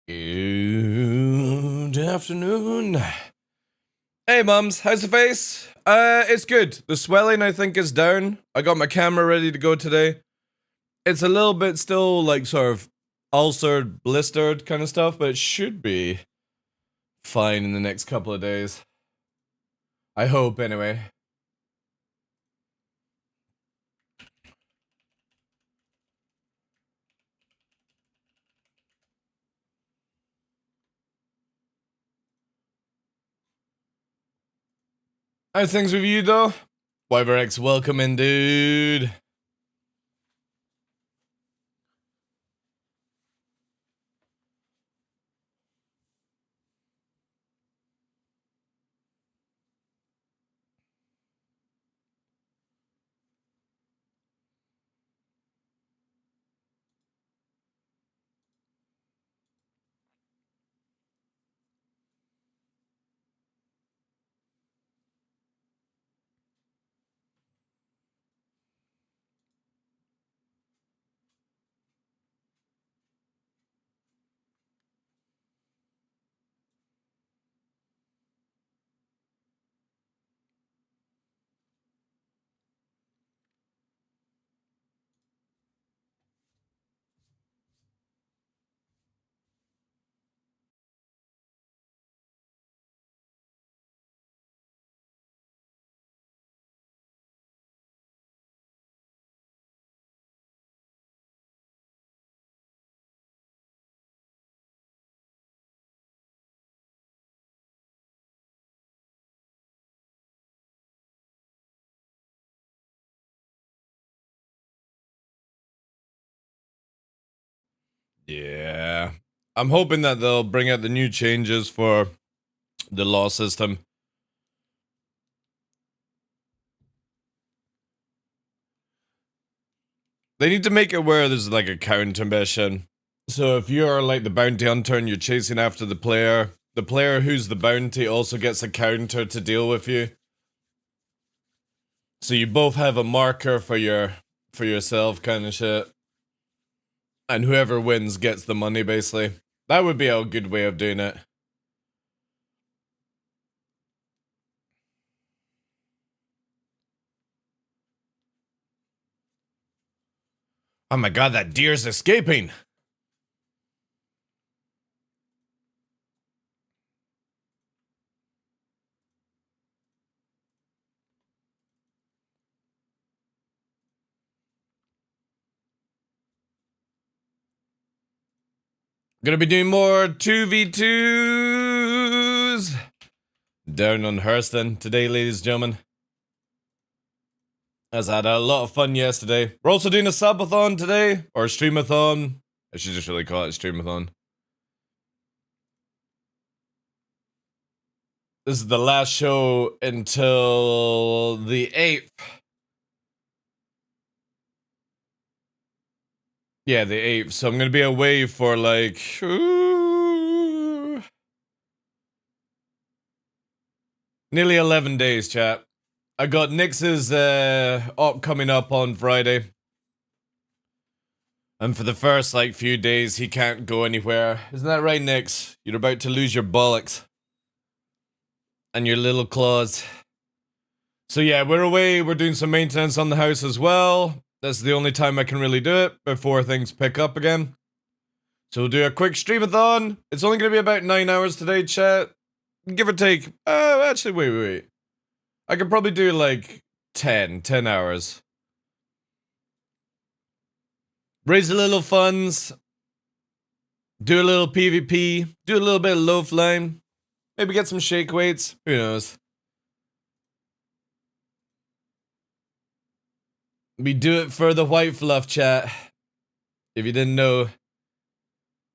Good afternoon. Hey, mums, how's the face? It's good. The swelling, I think, is down. I got my camera ready to go today. It's a little bit still, like, sort of ulcered, blistered kind of stuff, but it should be fine in the next couple of days. I hope, anyway. How's things with you, though? WiverX, welcome in, dude. Yeah. I'm hoping that they'll bring out the new changes for the law system. They need to make it where there's like a counter mission. So if you're like the bounty hunter and you're chasing after the player who's the bounty also gets a counter to deal with you. So you both have a marker for yourself kind of shit. And whoever wins gets the money basically. That would be a good way of doing it. Oh my god, that deer's escaping! Gonna be doing more 2v2s down on Hurston today, ladies and gentlemen. As I had a lot of fun yesterday. We're also doing a subathon today, or a streamathon. I should just really call it a streamathon. This is the last show until the 8th. Yeah, the 8th. So I'm gonna be away for like... nearly 11 days, chat. I got Nix's op coming up on Friday. And for the first, like, few days, he can't go anywhere. Isn't that right, Nix? You're about to lose your bollocks. And your little claws. So yeah, we're away. We're doing some maintenance on the house as well. That's the only time I can really do it before things pick up again. So we'll do a quick streamathon. It's only going to be about 9 hours today, chat. Give or take. Actually, wait. I could probably do like 10 hours. Raise a little funds. Do a little PvP. Do a little bit of low flame. Maybe get some shake weights. Who knows? We do it for the white fluff, chat. If you didn't know,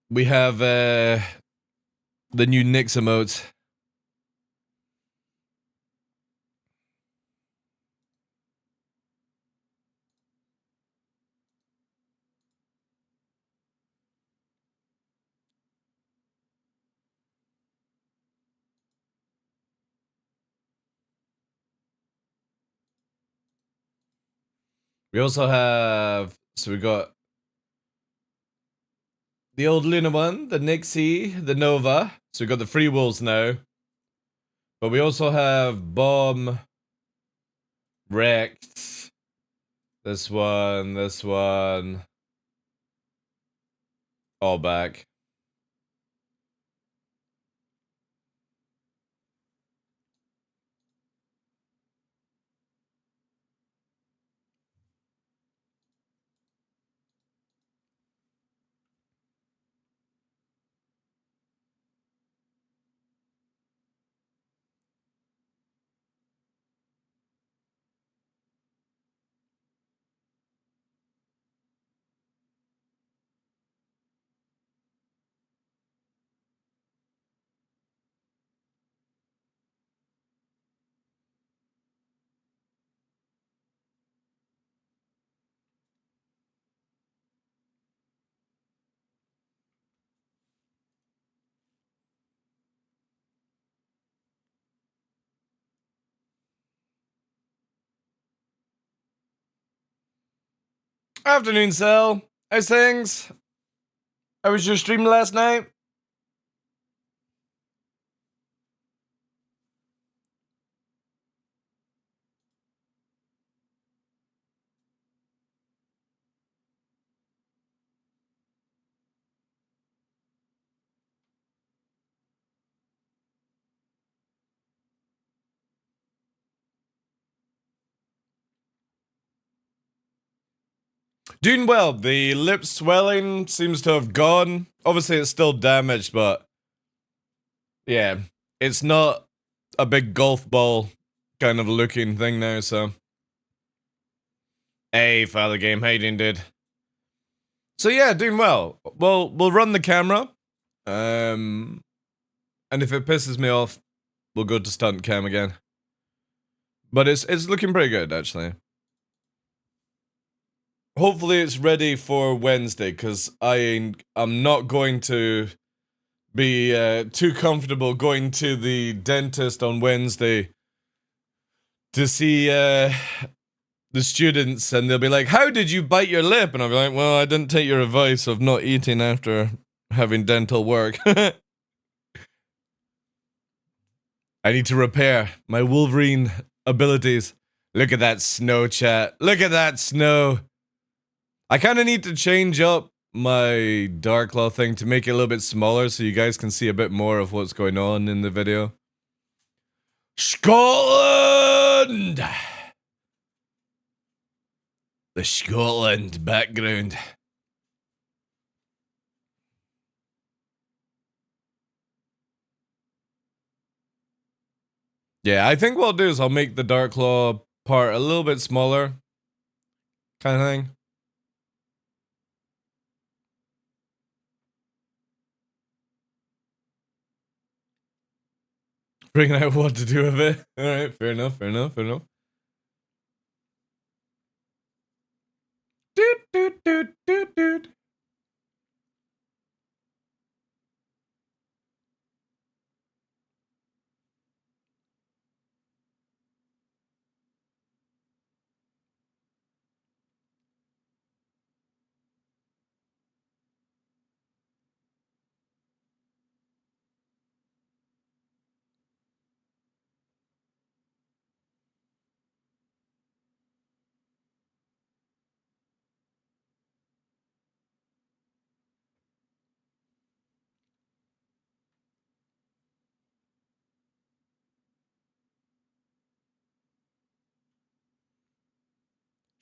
we have the new Nyx emotes. We also have, so we got The old Luna one, the Nixie, the Nova. So we've got the free wolves now. But we also have Bomb, Rex, this one. All back. Afternoon, Cell. How's things? How was your stream last night? Doing well. The lip swelling seems to have gone. Obviously, it's still damaged, but yeah, it's not a big golf ball kind of looking thing now, so. Hey, Father Game, how you doing, dude? So yeah, doing well. Well, we'll run the camera. And if it pisses me off, we'll go to stunt cam again. But it's looking pretty good, actually. Hopefully it's ready for Wednesday, because I'm not going to be too comfortable going to the dentist on Wednesday to see the students, and they'll be like, how did you bite your lip? And I'll be like, well, I didn't take your advice of not eating after having dental work. I need to repair my Wolverine abilities. Look at that snow, chat. Look at that snow. I kind of need to change up my TheDarkLaw thing to make it a little bit smaller so you guys can see a bit more of what's going on in the video. Scotland! The Scotland background. Yeah, I think what I'll do is I'll make the TheDarkLaw part a little bit smaller. Kind of thing. Figuring out what to do with it. Alright, fair enough. Doot.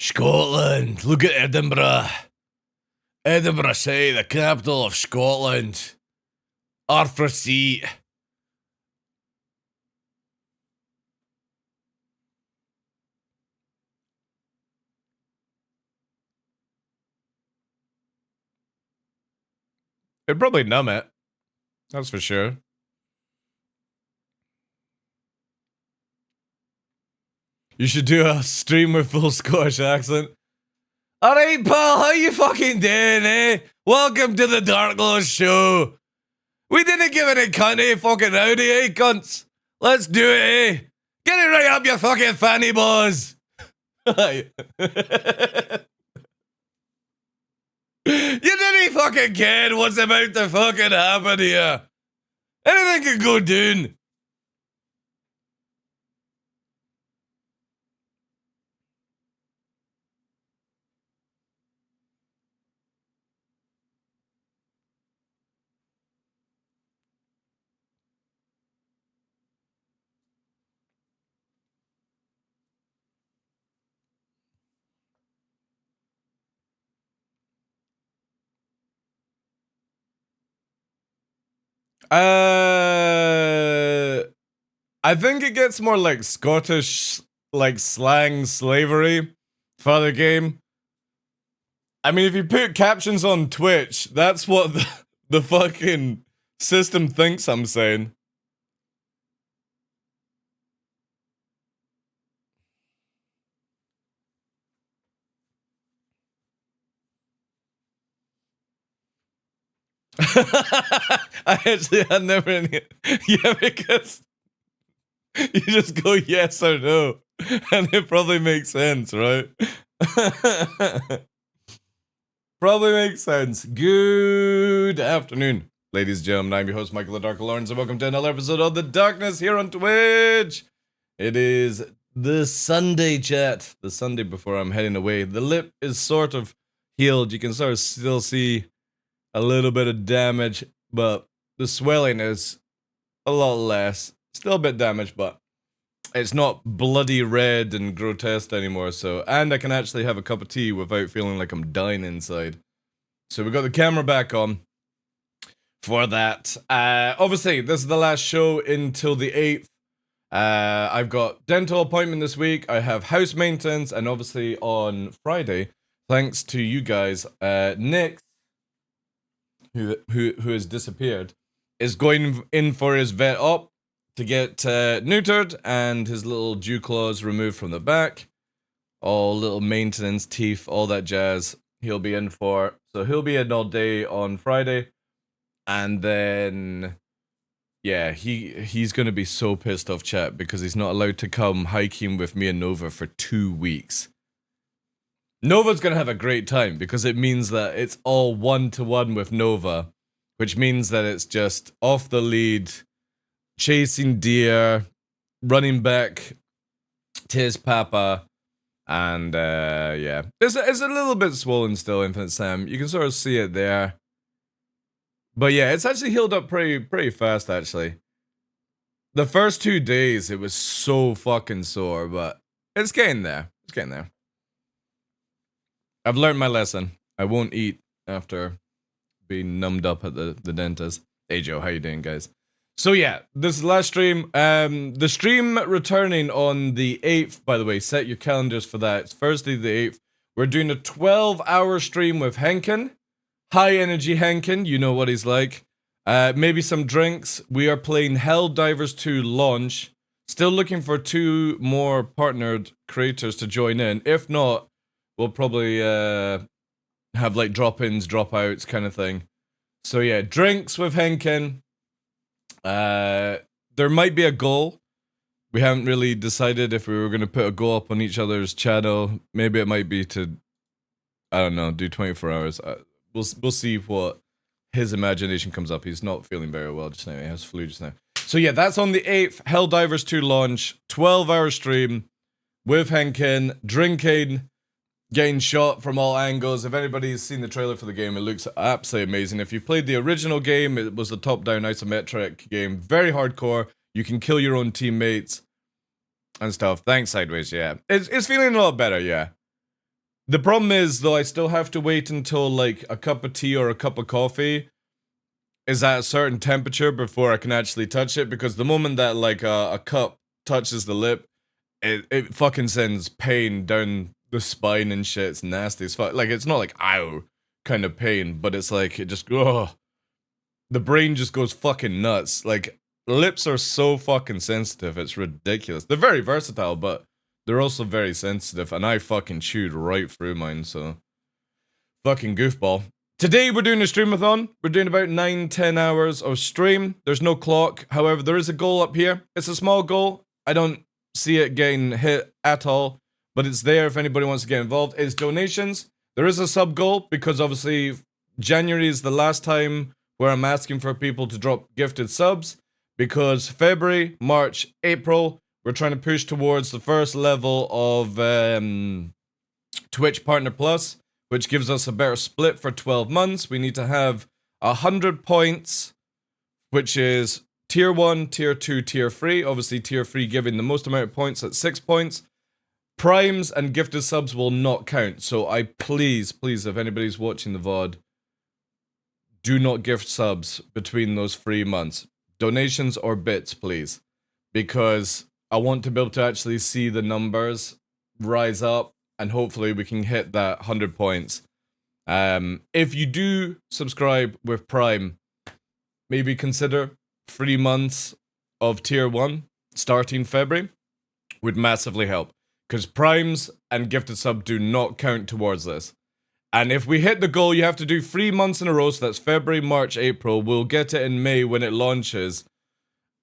Scotland, look at Edinburgh. Edinburgh City, the capital of Scotland. Arthur seat. It'd probably numb it. That's for sure. You should do a stream with full Scottish accent. Alright, pal, how you fucking doing, eh? Welcome to the TheDarkLaw show. We didn't give any cunt, eh? Fucking rowdy, eh, cunts? Let's do it, eh? Get it right up your fucking fanny balls. You didn't fucking kid what's about to fucking happen here. Anything can go down. I think it gets more like Scottish, like slang slavery for the game. I mean, if you put captions on Twitch, that's what the fucking system thinks I'm saying. I actually had never any. Yeah, because you just go yes or no, and it probably makes sense, right? Probably makes sense. Good afternoon, ladies and gentlemen. I'm your host, Michael TheDarkLaw, and welcome to another episode of The Darkness here on Twitch. It is the Sunday, chat. The Sunday before I'm heading away. The lip is sort of healed. You can sort of still see a little bit of damage, but the swelling is a lot less. Still a bit damaged, but it's not bloody red and grotesque anymore. So, and I can actually have a cup of tea without feeling like I'm dying inside. So we got the camera back on for that. Obviously, this is the last show until the 8th. I've got dental appointment this week. I have house maintenance, and obviously on Friday, thanks to you guys, Nick, who has disappeared, is going in for his vet op to get neutered and his little dew claws removed from the back. All little maintenance, teeth, all that jazz. He'll be in for. So he'll be in all day on Friday, and then yeah, he's gonna be so pissed off, chat, because he's not allowed to come hiking with me and Nova for 2 weeks. Nova's gonna have a great time because it means that it's all 1-to-1 with Nova, which means that it's just off the lead, chasing deer, running back to his papa, and yeah, it's a little bit swollen still, Infinite Sam. You can sort of see it there, but yeah, it's actually healed up pretty fast actually. The first 2 days it was so fucking sore, but it's getting there. It's getting there. I've learned my lesson. I won't eat after being numbed up at the dentist. Hey Joe, how you doing, guys? So yeah, this is the last stream. The stream returning on the 8th, by the way, set your calendars for that. It's Thursday the 8th. We're doing a 12-hour stream with Henkin. High energy Henkin, you know what he's like. Maybe some drinks. We are playing Helldivers 2 launch. Still looking for 2 more partnered creators to join in. If not, we'll probably have like drop-ins, drop-outs kind of thing. So yeah, drinks with Henkin. There might be a goal. We haven't really decided if we were going to put a goal up on each other's channel. Maybe it might be to, I don't know, do 24 hours. We'll see what his imagination comes up. He's not feeling very well just now. He has flu just now. So yeah, that's on the 8th. Helldivers 2 launch. 12-hour stream with Henkin, drinking, getting shot from all angles. If anybody's seen the trailer for the game, it looks absolutely amazing. If you played the original game, it was a top-down isometric game. Very hardcore. You can kill your own teammates and stuff. Thanks, Sideways, yeah. It's feeling a lot better, yeah. The problem is, though, I still have to wait until, like, a cup of tea or a cup of coffee is at a certain temperature before I can actually touch it, because the moment that, like, a cup touches the lip, it fucking sends pain down the spine and shit. It's nasty as fuck. Like, it's not like, ow, kind of pain, but it's like, it just, ugh. The brain just goes fucking nuts. Like, lips are so fucking sensitive, it's ridiculous. They're very versatile, but they're also very sensitive, and I fucking chewed right through mine, so. Fucking goofball. Today we're doing a streamathon. We're doing about 9-10 hours of stream. There's no clock. However, there is a goal up here. It's a small goal. I don't see it getting hit at all, but it's there if anybody wants to get involved. It's donations. There is a sub goal because obviously January is the last time where I'm asking for people to drop gifted subs, because February, March, April, we're trying to push towards the first level of Twitch Partner Plus, which gives us a better split for 12 months. We need to have 100 points, which is tier 1, tier 2, tier 3. Obviously, tier 3 giving the most amount of points at 6 points. Primes and gifted subs will not count. So I please, if anybody's watching the VOD, do not gift subs between those 3 months. Donations or bits, please. Because I want to be able to actually see the numbers rise up, and hopefully we can hit that 100 points. If you do subscribe with Prime, maybe consider 3 months of tier 1 starting February would massively help, because primes and gifted sub do not count towards this. And if we hit the goal, you have to do 3 months in a row, so that's February, March, April. We'll get it in May when it launches.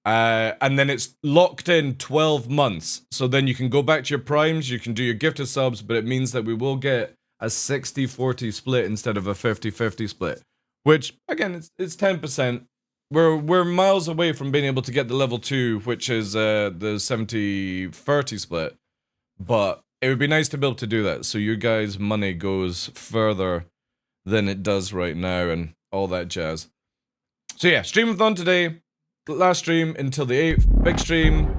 And then it's locked in 12 months. So then you can go back to your primes, you can do your gifted subs, but it means that we will get a 60-40 split instead of a 50-50 split. Which, again, it's 10%. We're miles away from being able to get the level 2, which is the 70-30 split. But it would be nice to be able to do that, so your guys' money goes further than it does right now and all that jazz. So yeah, streamathon today. Last stream until the 8th. Big stream.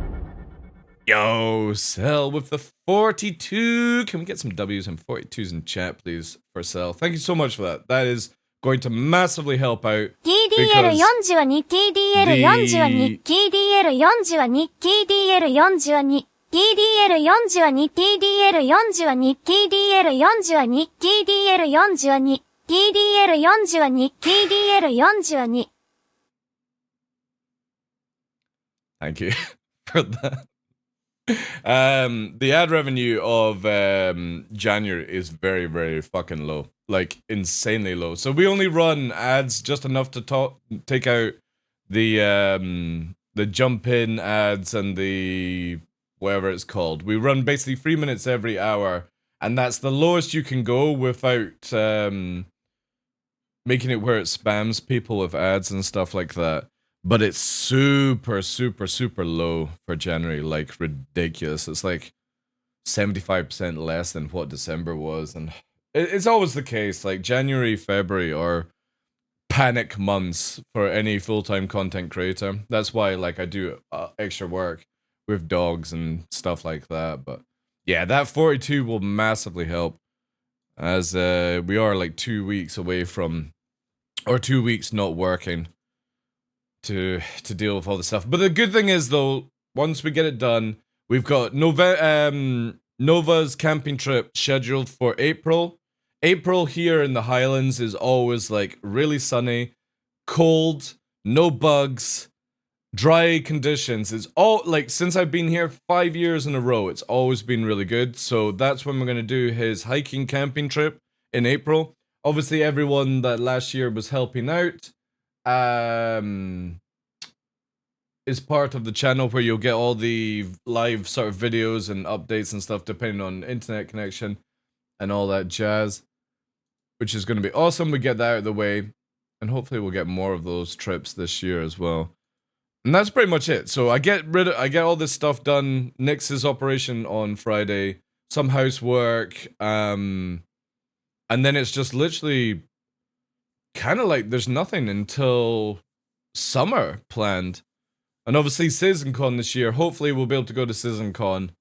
Yo, Cell with the 42. Can we get some W's and 42s in chat, please, for Cell? Thank you so much for that. That is going to massively help out. TDL42, TDL42, TDL42, TDL42, TDL42, TDL42, TDL42, TDL42, TDL42, TDL42. Thank you for that. The ad revenue of January is very, very fucking low. Like, insanely low. So we only run ads just enough to take out the jump in ads and the whatever it's called. We run basically 3 minutes every hour, and that's the lowest you can go without making it where it spams people with ads and stuff like that. But it's super, super, super low for January, like ridiculous. It's like 75% less than what December was, and it's always the case. Like, January, February are panic months for any full-time content creator. That's why, like, I do extra work with dogs and stuff like that. But yeah, that 42 will massively help, as we are like 2 weeks away from, or 2 weeks not working to deal with all the stuff. But the good thing is, though, once we get it done, we've got Nova's camping trip scheduled for April. April here in the Highlands is always like really sunny, cold, no bugs, dry conditions. It's all like, since I've been here 5 years in a row, it's always been really good. So that's when we're going to do his hiking camping trip in April. Obviously, everyone that last year was helping out is part of the channel, where you'll get all the live sort of videos and updates and stuff depending on internet connection and all that jazz, which is going to be awesome. We get that out of the way, and hopefully we'll get more of those trips this year as well. And that's pretty much it. So I get all this stuff done. Nix's operation on Friday, some housework, and then it's just literally kind of like there's nothing until summer planned. And obviously SeasonCon this year, hopefully we'll be able to go to SeasonCon.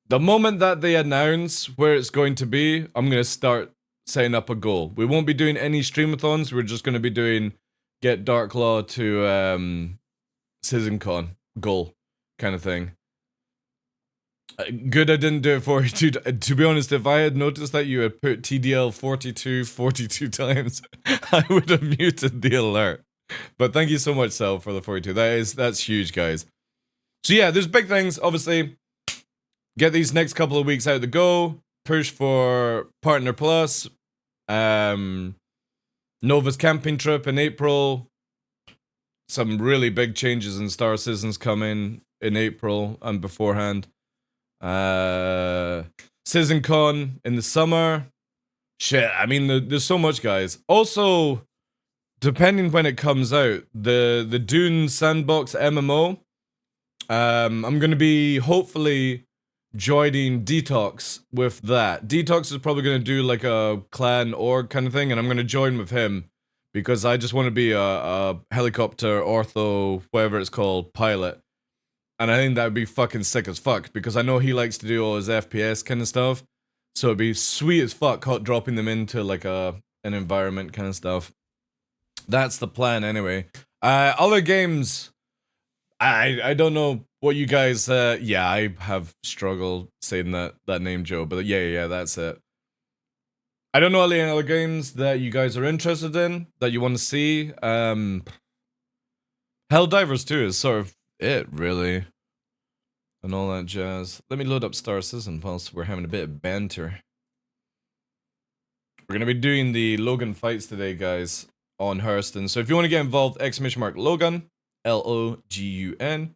The moment that they announce where it's going to be, I'm going to start setting up a goal. We won't be doing any streamathons, we're just going to be doing get TheDarkLaw to SeasonCon goal kind of thing. Good I didn't do it 42. To be honest, if I had noticed that you had put TDL 42 times, I would have muted the alert. But thank you so much, Sal, for the 42. That's huge, guys. So yeah, there's big things. Obviously, get these next couple of weeks out the go. Push for Partner Plus. Nova's camping trip in April. Some really big changes in Star Citizens coming in April and beforehand. SeasonCon in the summer. Shit, I mean, there's so much, guys. Also, depending when it comes out, the Dune Sandbox MMO, I'm gonna be hopefully joining Detox with that. Detox is probably gonna do like a clan org kind of thing, and I'm gonna join with him because I just want to be a helicopter ortho, whatever it's called, pilot. And I think that would be fucking sick as fuck because I know he likes to do all his FPS kind of stuff. So it'd be sweet as fuck dropping them into like an environment kind of stuff. That's the plan anyway. Other games, I don't know what you guys, yeah, I have struggled saying that name, Joe, but yeah, that's it. I don't know any other games that you guys are interested in, that you want to see. Helldivers 2 is sort of it, really. And all that jazz. Let me load up Star Citizen whilst we're having a bit of banter. We're going to be doing the Logan fights today, guys, on Hurston. So if you want to get involved, !Logan, Logun.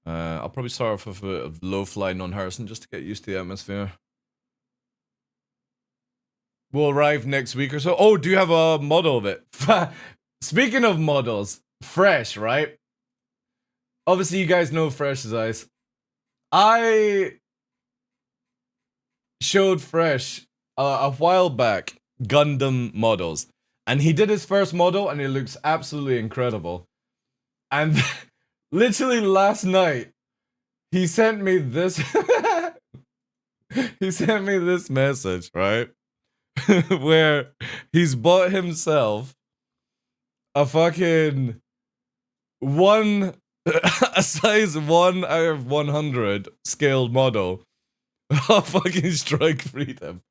I'll probably start off with a low flying on Hurston just to get used to the atmosphere. We'll arrive next week or so. Oh, do you have a model of it? Speaking of models, Fresh, right? Obviously, you guys know Fresh's eyes. I showed Fresh a while back Gundam models, and he did his first model, and it looks absolutely incredible. And literally last night, he sent me this. He sent me this message, right? Where he's bought himself a fucking a size 1 out of 100 scaled model of fucking Strike Freedom.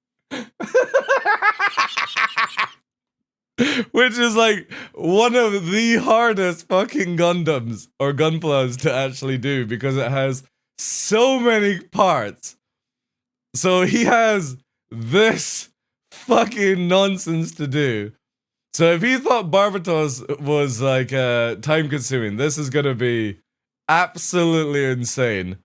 Which is like one of the hardest fucking Gundams or Gunplas to actually do because it has so many parts. So he has this fucking nonsense to do. So if you thought Barbatos was like time consuming, this is gonna be absolutely insane.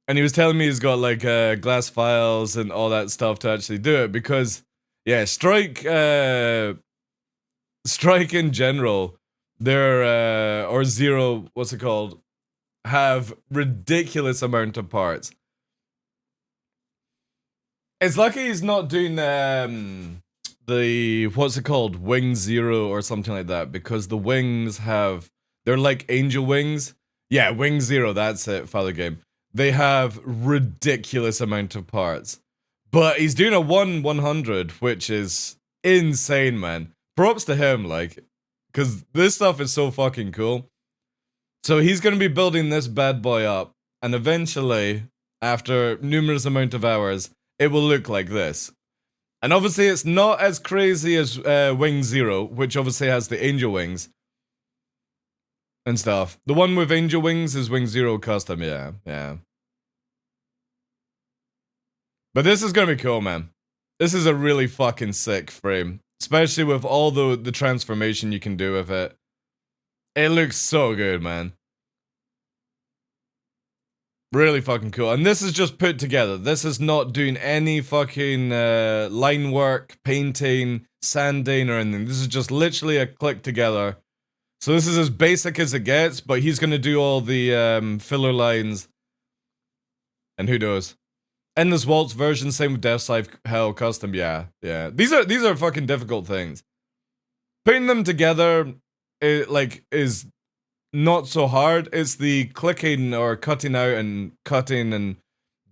And he was telling me he's got like glass files and all that stuff to actually do it because yeah, Strike in general, they're or Zero, what's it called, have ridiculous amount of parts. It's lucky he's not doing the what's it called, Wing Zero or something like that, because the wings they're like angel wings. Yeah, Wing Zero, that's it, Father Game. They have ridiculous amount of parts. But he's doing a 1/100, which is insane, man. Props to him, like, because this stuff is so fucking cool. So he's going to be building this bad boy up, and eventually, after numerous amount of hours, it will look like this. And obviously it's not as crazy as Wing Zero, which obviously has the angel wings and stuff. The one with angel wings is Wing Zero custom, yeah. But this is gonna be cool, man. This is a really fucking sick frame. Especially with all the transformation you can do with it. It looks so good, man. Really fucking cool. And this is just put together. This is not doing any fucking line work, painting, sanding, or anything. This is just literally a click together. So this is as basic as it gets, but he's gonna do all the filler lines. And who knows? Endless Waltz version, same with Death Scythe Hell Custom, yeah. These are fucking difficult things. Putting them together, is not so hard. It's the clicking or cutting out and cutting and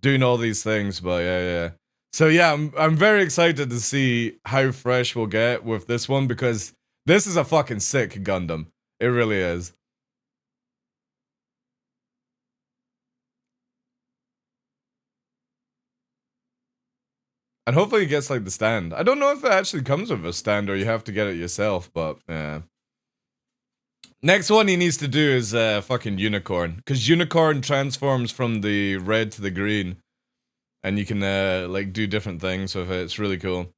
doing all these things, but yeah. So yeah, I'm very excited to see how fresh we'll get with this one because this is a fucking sick Gundam. It really is. And hopefully it gets like the stand. I don't know if it actually comes with a stand or you have to get it yourself, but yeah. Next one he needs to do is fucking Unicorn. Because Unicorn transforms from the red to the green. And you can like do different things with it. It's really cool.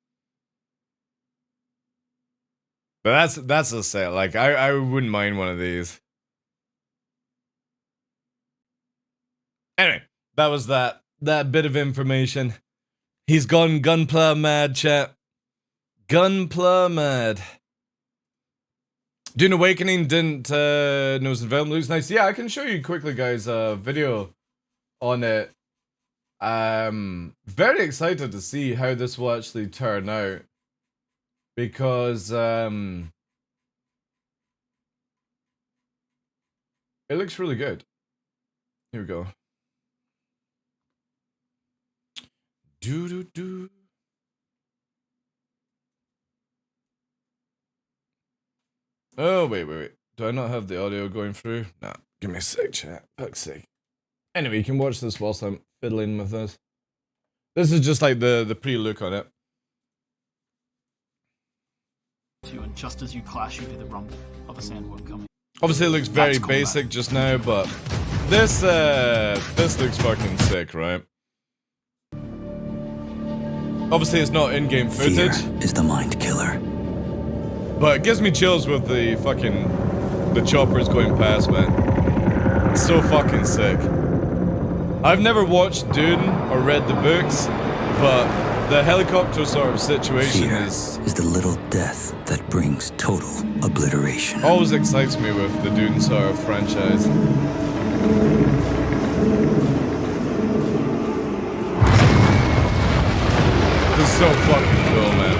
But that's a set. Like I wouldn't mind one of these. Anyway, that was that bit of information. He's gone gunpla mad, chat. Gunpla mad. Dune Awakening didn't know its development looks nice. Yeah, I can show you quickly, guys, a video on it. Very excited to see how this will actually turn out. Because it looks really good. Here we go. Do. Oh, wait. Do I not have the audio going through? Nah, give me a sec, chat. Fuck's sake. Anyway, you can watch this whilst I'm fiddling with this. This is just like the pre-look on it. And just as you clash, you hear the rumble of a sandworm coming. Obviously, it looks very basic just now, but this looks fucking sick, right? Obviously, it's not in-game footage. Fear is the mind killer. But it gives me chills with the choppers going past, man. It's so fucking sick. I've never watched Dune or read the books, but the helicopter sort of situation Fear is the little death that brings total obliteration. Always excites me with the Dune sort of franchise. This is so fucking cool, man.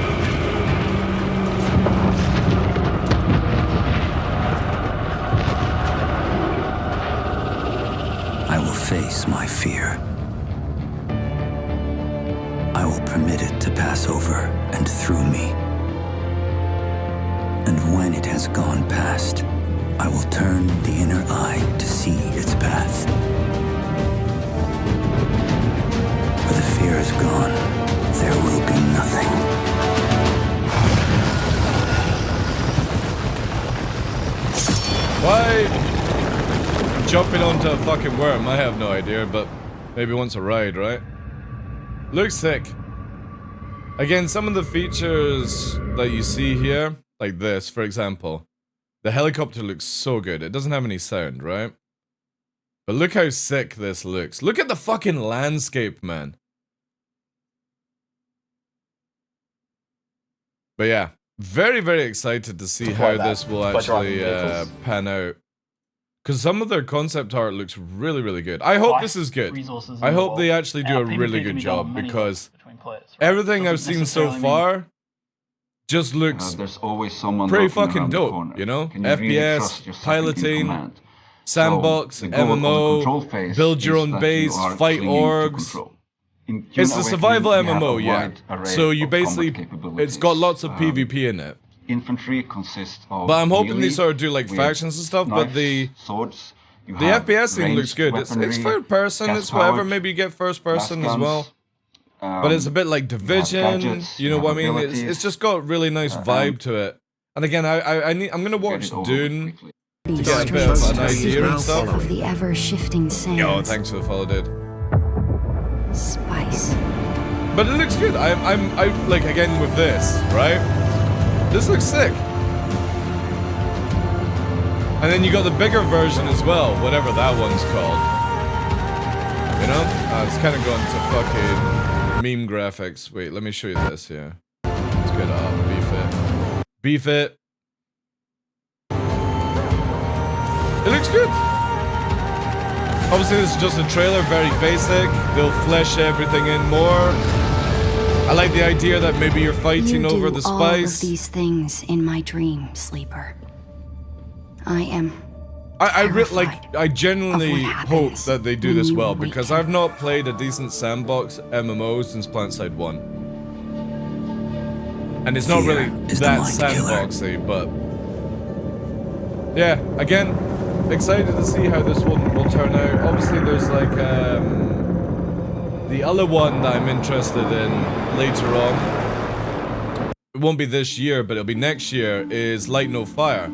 I will face my fear. I will permit it to pass over and through me. And when it has gone past, I will turn the inner eye to see its path. Where the fear is gone, there will be nothing. Why? Jumping onto a fucking worm, I have no idea, but maybe wants a ride, right? Looks sick. Again, some of the features that you see here, like this, for example. The helicopter looks so good. It doesn't have any sound, right? But look how sick this looks. Look at the fucking landscape, man. But yeah, very, very excited to see how this will actually pan out. Because some of their concept art looks really, really good. I hope this is good. I hope they actually do a really good job, because everything I've seen so far just looks there's always someone pretty fucking dope, you know? FPS, piloting, sandbox, MMO, build your own base, fight orgs. It's a survival MMO, yeah. So you basically, it's got lots of PvP in it. Infantry consists of but I'm hoping they sort of do like factions and stuff, but the swords, the FPS thing looks good. It's third person, it's whatever, maybe you get first person as well. But it's a bit like Division, you know what I mean? It's just got really nice vibe to it. And again, I'm gonna watch Dune to get a bit of an idea and stuff. Of the ever-shifting sands. Yo, thanks for the follow, dude. Spice. But it looks good. I like, again with this, right? This looks sick. And then you got the bigger version as well, whatever that one's called. You know? It's kind of gone to fucking meme graphics. Wait, let me show you this here. Let's get up. Beef it. Beef it. It looks good. Obviously, this is just a trailer, very basic. They'll flesh everything in more. I like the idea that maybe you're fighting over the spice. All of these things in my dream, sleeper. I am. I genuinely hope that they do this well, because I've not played a decent sandbox MMO since PlanetSide 1. And it's not really that sandboxy, but yeah, again, excited to see how this one will turn out. Obviously, there's like the other one that I'm interested in later on. It won't be this year, but it'll be next year, is Light No Fire.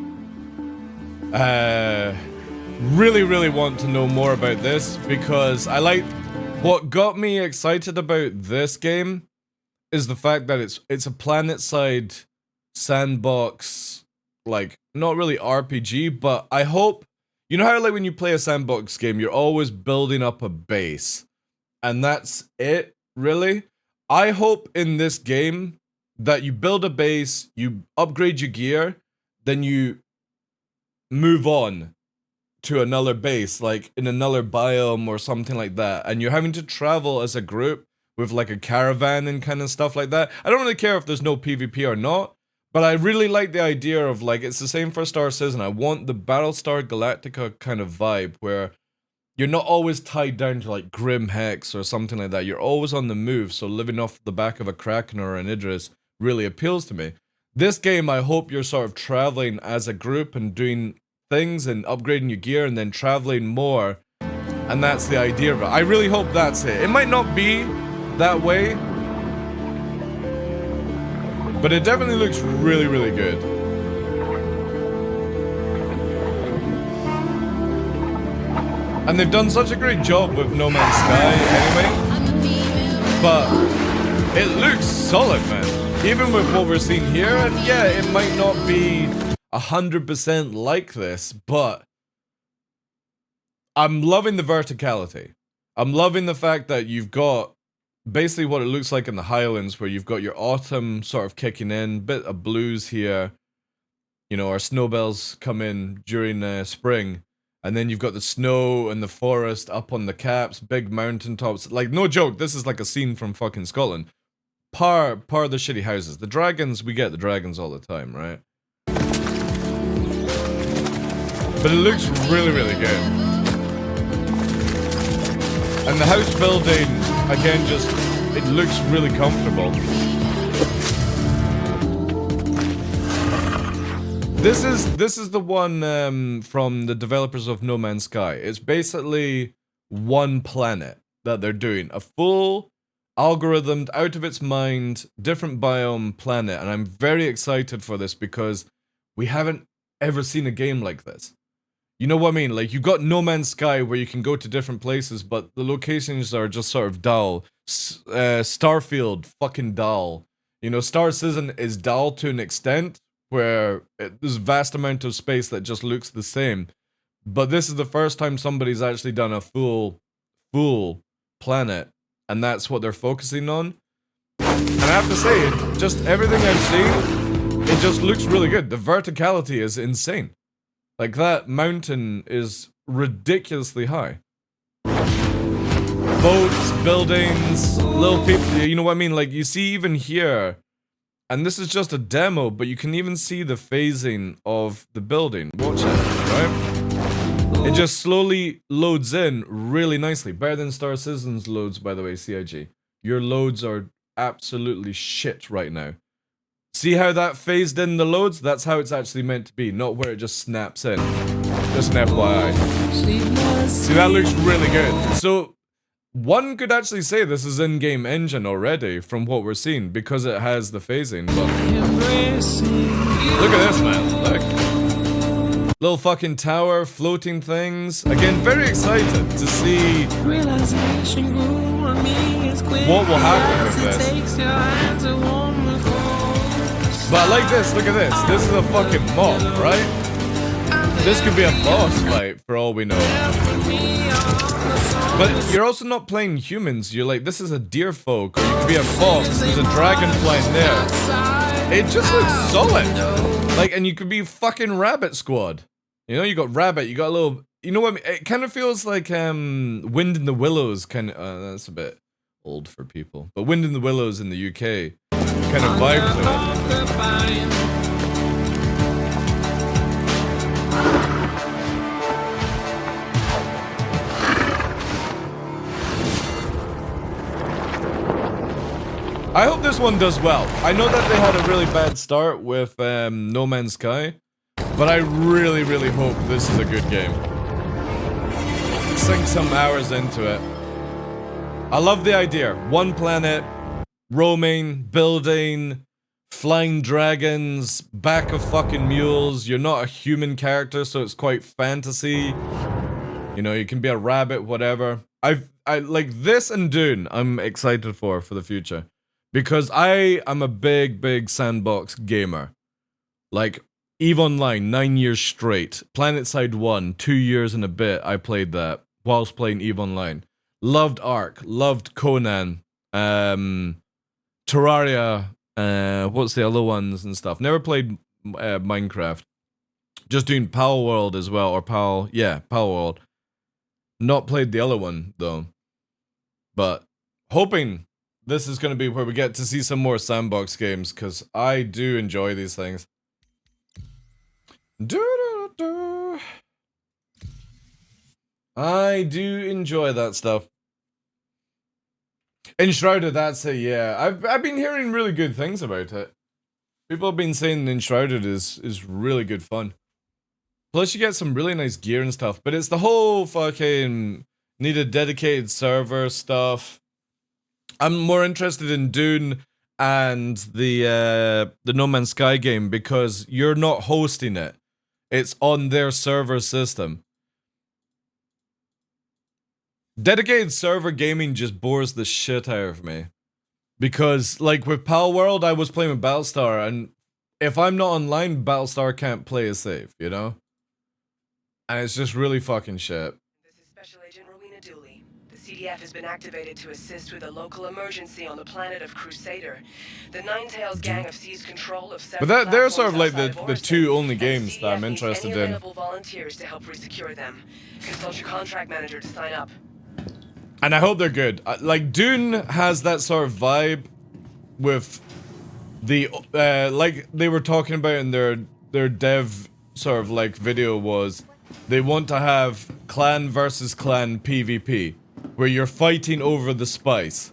Really want to know more about this, because I like what got me excited about this game is the fact that it's a planet-side sandbox, like not really RPG, but I hope, you know how like when you play a sandbox game, you're always building up a base, and that's it, really. I hope in this game that you build a base, you upgrade your gear, then you move on to another base, like in another biome or something like that, and you're having to travel as a group with like a caravan and kind of stuff like that. I don't really care if there's no PvP or not, but I really like the idea of like, it's the same for Star Citizen. I want the Battlestar Galactica kind of vibe where you're not always tied down to like Grim Hex or something like that. You're always on the move, so living off the back of a Kraken or an Idris really appeals to me. This game, I hope you're sort of traveling as a group and doing things and upgrading your gear and then traveling more. And that's the idea of it. I really hope that's it. It might not be that way, but it definitely looks really, really good. And they've done such a great job with No Man's Sky anyway. But it looks solid, man. Even with what we're seeing here, and yeah, it might not be 100% like this, but I'm loving the verticality. I'm loving the fact that you've got basically what it looks like in the Highlands, where you've got your autumn sort of kicking in, bit of blues here. You know, our snowbells come in during spring. And then you've got the snow and the forest up on the caps, big mountaintops. Like, no joke, this is like a scene from fucking Scotland. Par the shitty houses. The dragons, we get the dragons all the time, right? But it looks really, really good. And the house building, again, just, it looks really comfortable. This is the one from the developers of No Man's Sky. It's basically one planet that they're doing. A full algorithmed, out of its mind, different biome planet. And I'm very excited for this because we haven't ever seen a game like this. You know what I mean? Like, you've got No Man's Sky where you can go to different places, but the locations are just sort of dull. Starfield, fucking dull. You know, Star Citizen is dull to an extent, where there's a vast amount of space that just looks the same. But this is the first time somebody's actually done a full planet, and that's what they're focusing on. And I have to say, just everything I've seen, it just looks really good. The verticality is insane. Like, that mountain is ridiculously high. Boats, buildings, little people, you know what I mean? Like, you see even here, and this is just a demo, but you can even see the phasing of the building. Watch it, right? It just slowly loads in really nicely. Better than Star Citizen's loads, by the way, CIG. Your loads are absolutely shit right now. See how that phased in the loads? That's how it's actually meant to be, not where it just snaps in. Just an FYI. See, that looks really good. So, one could actually say this is in-game engine already from what we're seeing because it has the phasing, but look at this, man. Look. Little fucking tower, floating things. Again, very excited to see what will happen with this. But I like this, look at this. This is a fucking mob, right? This could be a boss fight for all we know. But you're also not playing humans. You're like, this is a deer folk, or you could be a fox. There's a dragon flying there. It just looks solid. Like, and you could be fucking Rabbit Squad. You know, you got Rabbit, you got a little, you know what I mean? It kind of feels like Wind in the Willows kind of, that's a bit old for people. But Wind in the Willows in the UK kind of vibe to it. I hope this one does well. I know that they had a really bad start with No Man's Sky, but I really, really hope this is a good game. Sink some hours into it. I love the idea. One planet, roaming, building, flying dragons, back of fucking mules. You're not a human character, so it's quite fantasy. You know, you can be a rabbit, whatever. I like this and Dune, I'm excited for the future. Because I am a big sandbox gamer. Like, EVE Online, 9 years straight. PlanetSide 1, 2 years and a bit, I played that whilst playing EVE Online. Loved Ark, loved Conan. Terraria, what's the other ones and stuff. Never played Minecraft. Just doing Power World as well, or Power World. Not played the other one though. But hoping this is going to be where we get to see some more sandbox games, because I do enjoy these things. I do enjoy that stuff. Enshrouded, that's it, yeah. I've been hearing really good things about it. People have been saying Enshrouded is really good fun. Plus you get some really nice gear and stuff, but it's the whole fucking need a dedicated server stuff. I'm more interested in Dune and the No Man's Sky game because you're not hosting it. It's on their server system. Dedicated server gaming just bores the shit out of me. Because, like, with Pal World, I was playing with Battlestar, and if I'm not online, Battlestar can't play a save, you know? And it's just really fucking shit. This is Special Agent Rowena Dooley. The CDF has been activated to assist with a local emergency on the planet of Crusader. The Nine-Tails gang have seized control of several But they're sort of platforms like outside of the Orson, two only and games that I'm CDF needs interested any in. available volunteers to help resecure them. Consult your contract manager to sign up. And I hope they're good. Like, Dune has that sort of vibe with the, like they were talking about in their dev sort of like video was, they want to have clan versus clan PvP, where you're fighting over the spice.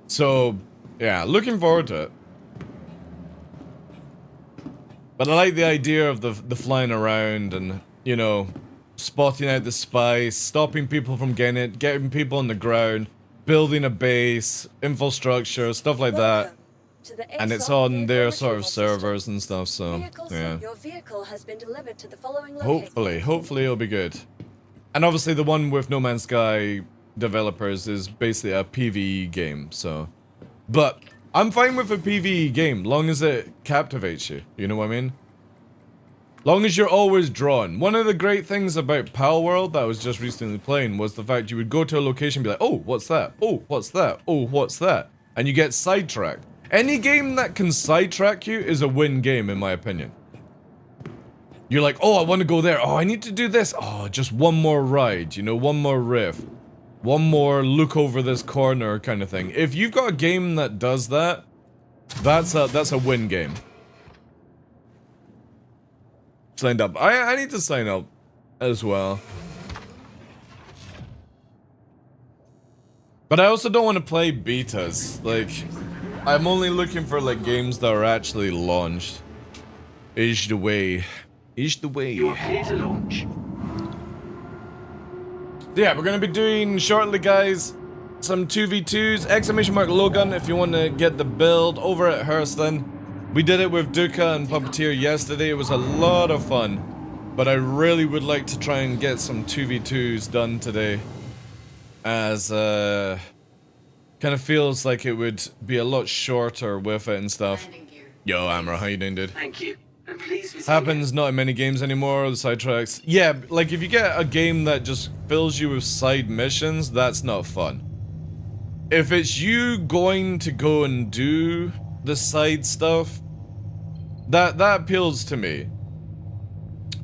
So, yeah, looking forward to it. But I like the idea of the flying around and, you know, spotting out the spice, stopping people from getting it, getting people on the ground, building a base, infrastructure, stuff like that. And it's on their sort of servers and stuff, so yeah. Your vehicle has been delivered to the following location. Hopefully it'll be good. And obviously the one with No Man's Sky developers is basically a PvE game, so. But I'm fine with a PvE game, long as it captivates you, you know what I mean? Long as you're always drawn. One of the great things about Pal World that I was just recently playing was the fact you would go to a location and be like, oh, what's that? Oh, what's that? Oh, what's that? And you get sidetracked. Any game that can sidetrack you is a win game, in my opinion. You're like, oh, I want to go there. Oh, I need to do this. Oh, just one more ride, you know, one more riff. One more look over this corner kind of thing. If you've got a game that does that, that's a win game. Signed up. I need to sign up as well. But I also don't want to play betas. Like, I'm only looking for like games that are actually launched. Is the way. Is the way. You're here to launch. Yeah, we're gonna be doing shortly, guys, some 2v2s. Exclamation mark Logan if you want to get the build over at Hurston. We did it with Duca and Puppeteer yesterday. It was a lot of fun. But I really would like to try and get some 2v2s done today. As, kind of feels like it would be a lot shorter with it and stuff. Yo, Amra, how you doing, dude? Thank you. And please visit Happens not in many games anymore, the sidetracks. Yeah, like if you get a game that just fills you with side missions, that's not fun. If it's you going to go and do the side stuff, that appeals to me.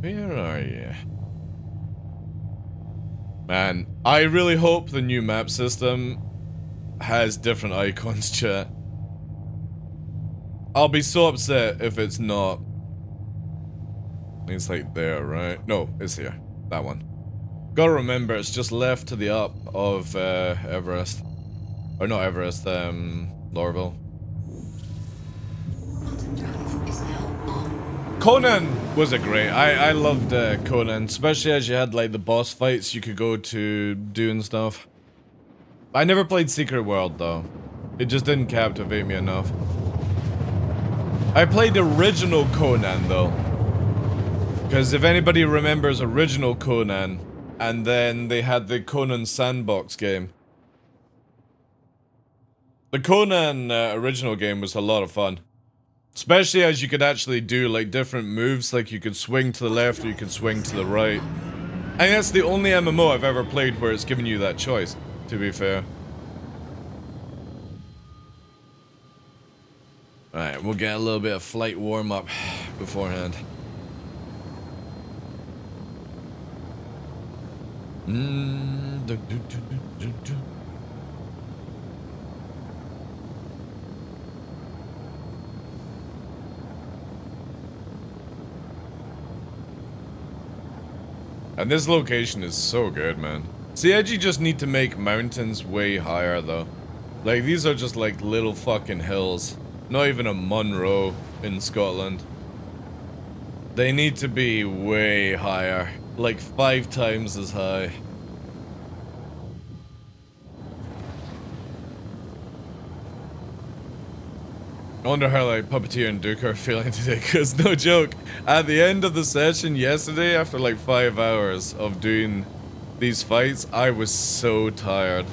Where are you? Man, I really hope the new map system has different icons, chat. I'll be so upset if it's not. It's like there, right? No, it's here. That one. Gotta remember, it's just left to the up of Everest. Or not Everest, Lorville. Conan was a great. I loved Conan, especially as you had like the boss fights you could go to do and stuff. I never played Secret World though. It just didn't captivate me enough. I played original Conan though. Because if anybody remembers original Conan, and then they had the Conan Sandbox game. The Conan original game was a lot of fun. Especially as you could actually do like different moves, like you could swing to the left or you could swing to the right. I think that's the only MMO I've ever played where it's given you that choice, to be fair. Alright, we'll get a little bit of flight warm-up beforehand. And this location is so good, man. CIG just need to make mountains way higher, though. Like, these are just like little fucking hills. Not even a Munro in Scotland. They need to be way higher. Like 5 times as high. I wonder how like Puppeteer and Duke are feeling today, because no joke, at the end of the session yesterday, after like 5 hours of doing these fights, I was so tired.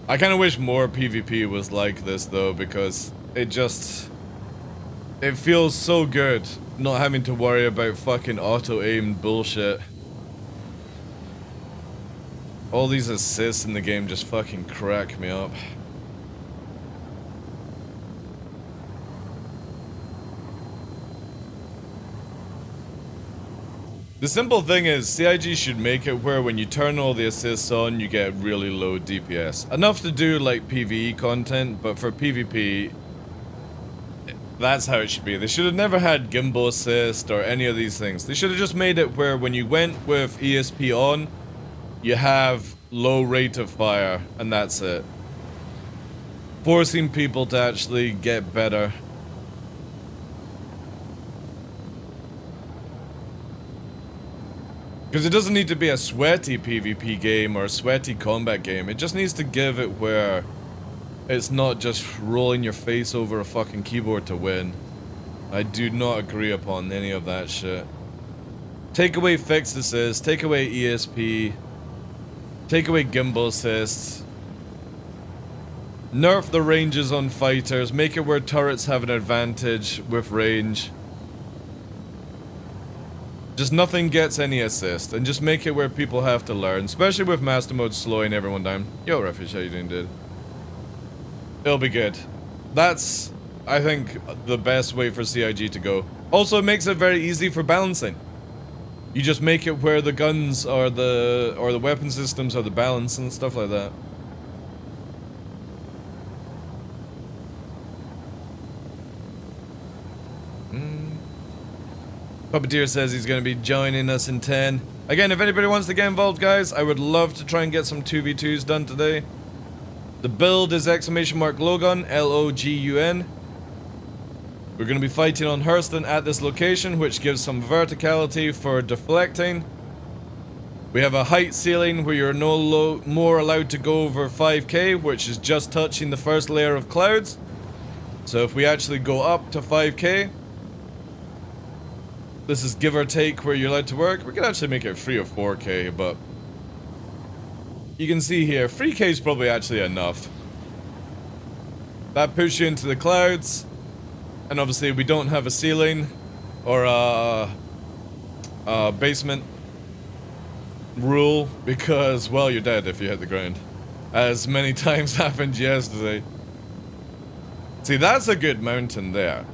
I kind of wish more PvP was like this though, because it feels so good not having to worry about fucking auto-aimed bullshit. All these assists in the game just fucking crack me up. The simple thing is, CIG should make it where when you turn all the assists on, you get really low DPS. Enough to do like PvE content, but for PvP, that's how it should be. They should have never had gimbal assist or any of these things. They should have just made it where when you went with ESP on, you have low rate of fire, and that's it. Forcing people to actually get better. Because it doesn't need to be a sweaty PvP game or a sweaty combat game. It just needs to give it where it's not just rolling your face over a fucking keyboard to win. I do not agree upon any of that shit. Take away fixed assists, take away ESP, take away gimbal assists, nerf the ranges on fighters, make it where turrets have an advantage with range. Just nothing gets any assist, and just make it where people have to learn, especially with Master Mode slowing everyone down. Yo, Refuge, how you doing, dude? It'll be good. That's, I think, the best way for CIG to go. Also, it makes it very easy for balancing. You just make it where the guns or the weapon systems are the balance and stuff like that. Puppeteer says he's going to be joining us in 10. Again, if anybody wants to get involved, guys, I would love to try and get some 2v2s done today. The build is !Logun, L-O-G-U-N. We're going to be fighting on Hurston at this location, which gives some verticality for deflecting. We have a height ceiling where you're no more allowed to go over 5k, which is just touching the first layer of clouds. So if we actually go up to 5k, this is give or take where you're allowed to work. We could actually make it 3 or 4k, but you can see here, 3k is probably actually enough. That puts you into the clouds, and obviously we don't have a ceiling or a basement rule because, well, you're dead if you hit the ground, as many times happened yesterday. See, that's a good mountain there,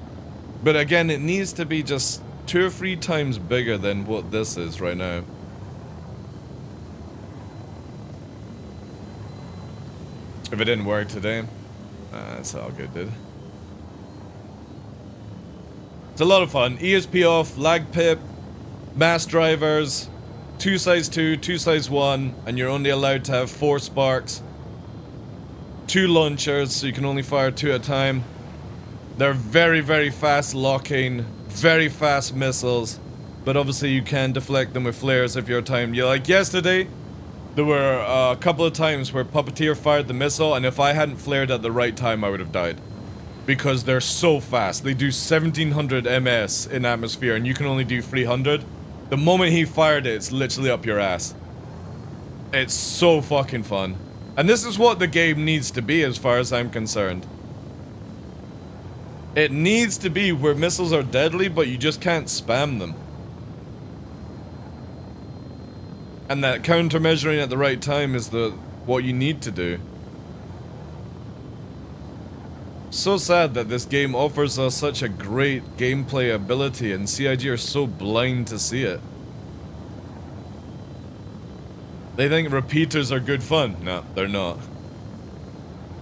but again, it needs to be just 2 or 3 times bigger than what this is right now. If it didn't work today, it's all good, dude. It's a lot of fun. ESP off, lag pip, mass drivers, 2 size 2, 2 size 1, and you're only allowed to have 4 sparks, 2 launchers, so you can only fire 2 at a time. They're very, very fast locking, very fast missiles, but obviously you can deflect them with flares if you're timed. You like yesterday, there were a couple of times where Puppeteer fired the missile, and if I hadn't flared at the right time, I would have died. Because they're so fast. They do 1700 ms in atmosphere, and you can only do 300. The moment he fired it, it's literally up your ass. It's so fucking fun. And this is what the game needs to be as far as I'm concerned. It needs to be where missiles are deadly, but you just can't spam them. And that countermeasuring at the right time is the what you need to do. So sad that this game offers us such a great gameplay ability and CIG are so blind to see it. They think repeaters are good fun. No, they're not.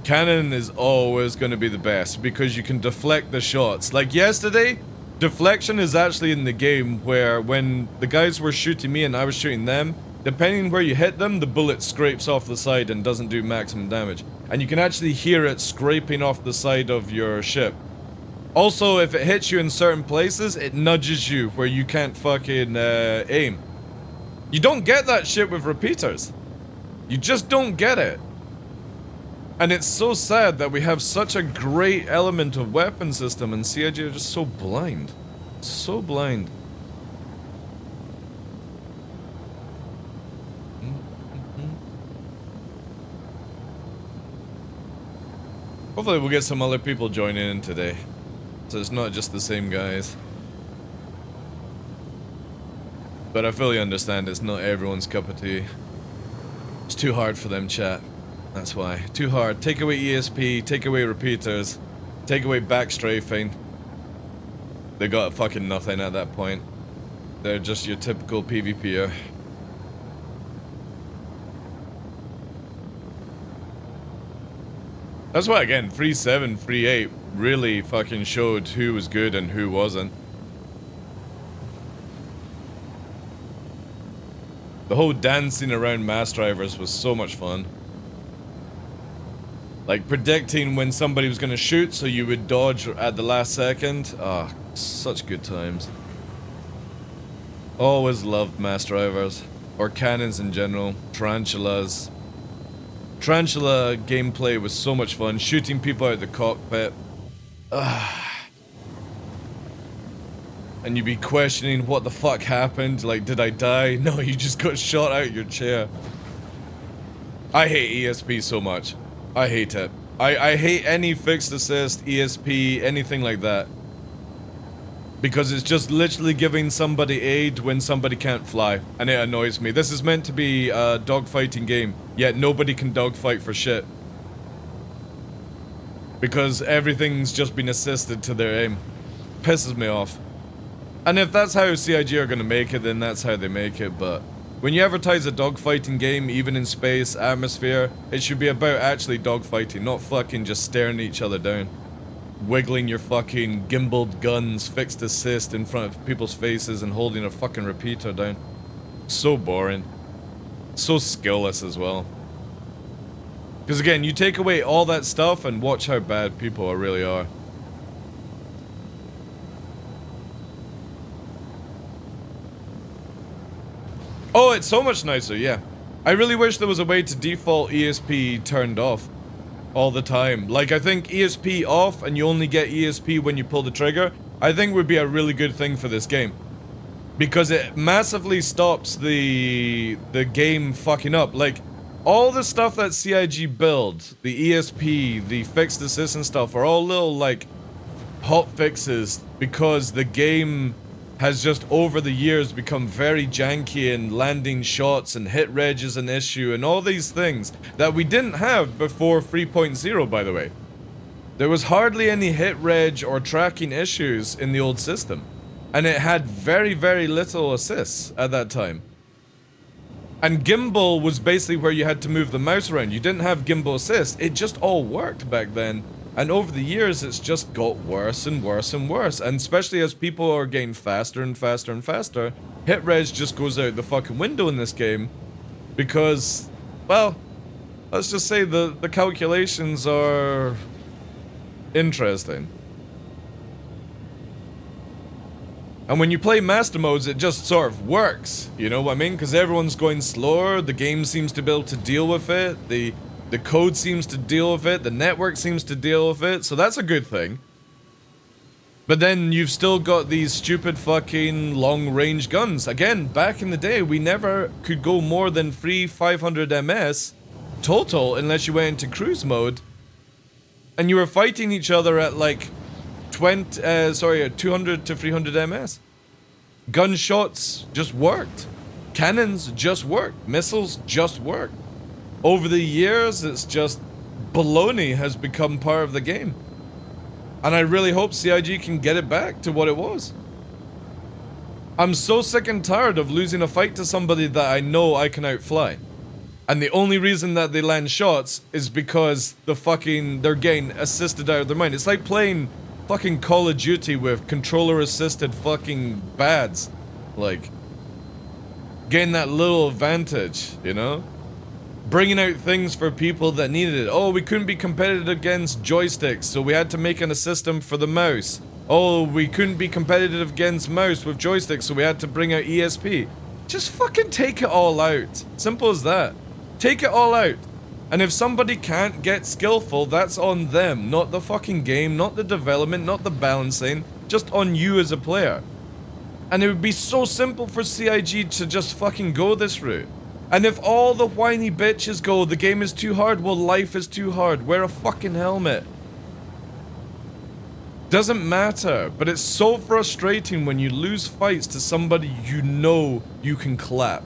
Cannon is always going to be the best because you can deflect the shots. Like yesterday, deflection is actually in the game where when the guys were shooting me and I was shooting them, depending where you hit them, the bullet scrapes off the side and doesn't do maximum damage. And you can actually hear it scraping off the side of your ship. Also, if it hits you in certain places, it nudges you where you can't fucking aim. You don't get that shit with repeaters. You just don't get it. And it's so sad that we have such a great element of weapon system and CIG are just so blind. So blind. Hopefully we'll get some other people joining in today. So it's not just the same guys. But I fully understand it's not everyone's cup of tea. It's too hard for them, chat. That's why. Too hard. Take away ESP, take away repeaters, take away backstrafing. They got fucking nothing at that point. They're just your typical PvPer. That's why, again, 3.7, 3.8 really fucking showed who was good and who wasn't. The whole dancing around mass drivers was so much fun. Like predicting when somebody was going to shoot so you would dodge at the last second. Ah, such good times. Always loved mass drivers. Or cannons in general. Tarantulas. Tarantula gameplay was so much fun. Shooting people out of the cockpit. And you'd be questioning what the fuck happened. Like, did I die? No, you just got shot out your chair. I hate ESP so much. I hate it. I hate any fixed assist, ESP, anything like that. Because it's just literally giving somebody aid when somebody can't fly. And it annoys me. This is meant to be a dogfighting game. Yet nobody can dogfight for shit. Because everything's just been assisted to their aim. Pisses me off. And if that's how CIG are gonna make it, then that's how they make it, but... When you advertise a dogfighting game, even in space, atmosphere, it should be about actually dogfighting, not fucking just staring at each other down. Wiggling your fucking gimbaled guns, fixed assist in front of people's faces and holding a fucking repeater down. So boring. So skillless as well. Because again, you take away all that stuff and watch how bad people really are. Oh, it's so much nicer, yeah. I really wish there was a way to default ESP turned off all the time. Like, I think ESP off and you only get ESP when you pull the trigger, I think would be a really good thing for this game. Because it massively stops the game fucking up. Like, all the stuff that CIG build, the ESP, the fixed assist and stuff, are all little, like, hot fixes because the game has just over the years become very janky and landing shots and hit reg is an issue and all these things that we didn't have before 3.0, by the way. There was hardly any hit reg or tracking issues in the old system. And it had very, very little assists at that time. And gimbal was basically where you had to move the mouse around. You didn't have gimbal assist. It just all worked back then. And over the years, it's just got worse and worse and worse. And especially as people are getting faster and faster and faster, hit res just goes out the fucking window in this game. Because, well, let's just say the calculations are interesting. And when you play master modes, it just sort of works. You know what I mean? Because everyone's going slower, the game seems to be able to deal with it, the code seems to deal with it, the network seems to deal with it, so that's a good thing. But then you've still got these stupid fucking long-range guns. Again, back in the day, we never could go more than 500 MS total unless you went into cruise mode. And you were fighting each other at like 200 to 300 MS. Gunshots just worked. Cannons just worked. Missiles just worked. over the years, it's just baloney has become part of the game. And I really hope CIG can get it back to what it was. I'm so sick and tired of losing a fight to somebody that I know I can outfly. And the only reason that they land shots is because they're getting assisted out of their mind. It's like playing fucking Call of Duty with controller-assisted fucking bads. Like, getting that little advantage, you know? Bringing out things for people that needed it. Oh, we couldn't be competitive against joysticks, so we had to make a system for the mouse. Oh, we couldn't be competitive against mouse with joysticks, so we had to bring out ESP. Just fucking take it all out. Simple as that. Take it all out. And if somebody can't get skillful, that's on them. Not the fucking game, not the development, not the balancing. Just on you as a player. And it would be so simple for CIG to just fucking go this route. And if all the whiny bitches go, the game is too hard, well, life is too hard. Wear a fucking helmet. Doesn't matter, but it's so frustrating when you lose fights to somebody you know you can clap.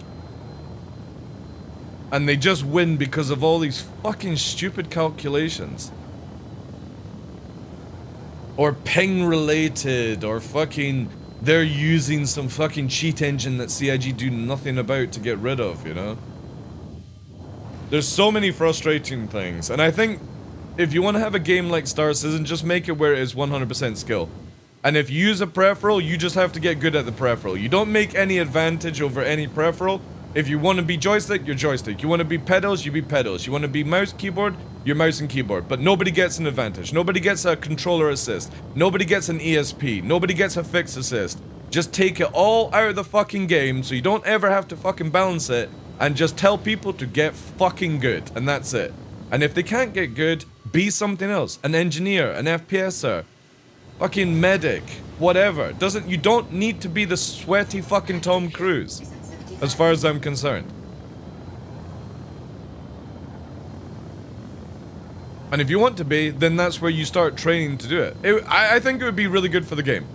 And they just win because of all these fucking stupid calculations. Or ping related, or fucking they're using some fucking cheat engine that CIG do nothing about to get rid of, you know? There's so many frustrating things, and I think if you want to have a game like Star Citizen, just make it where it is 100% skill. And if you use a peripheral, you just have to get good at the peripheral. You don't make any advantage over any peripheral. If you want to be joystick, you're joystick. You want to be pedals, you be pedals. You want to be mouse, keyboard, you're mouse and keyboard. But nobody gets an advantage. Nobody gets a controller assist. Nobody gets an ESP. Nobody gets a fix assist. Just take it all out of the fucking game so you don't ever have to fucking balance it. And just tell people to get fucking good. And that's it. And if they can't get good, be something else. An engineer, an FPSer, fucking medic, whatever. You don't need to be the sweaty fucking Tom Cruise. As far as I'm concerned. And if you want to be, then that's where you start training to do it. I think it would be really good for the game.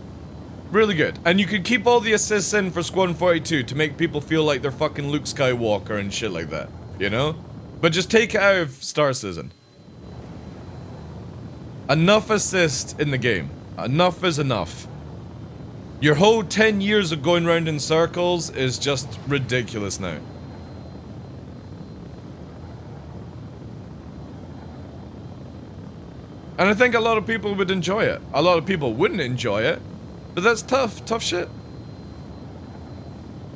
Really good. And you could keep all the assists in for Squadron 42 to make people feel like they're fucking Luke Skywalker and shit like that. You know? But just take it out of Star Citizen. Enough assist in the game. Enough is enough. Your whole 10 years of going round in circles is just ridiculous now. And I think a lot of people would enjoy it. A lot of people wouldn't enjoy it, but that's tough shit.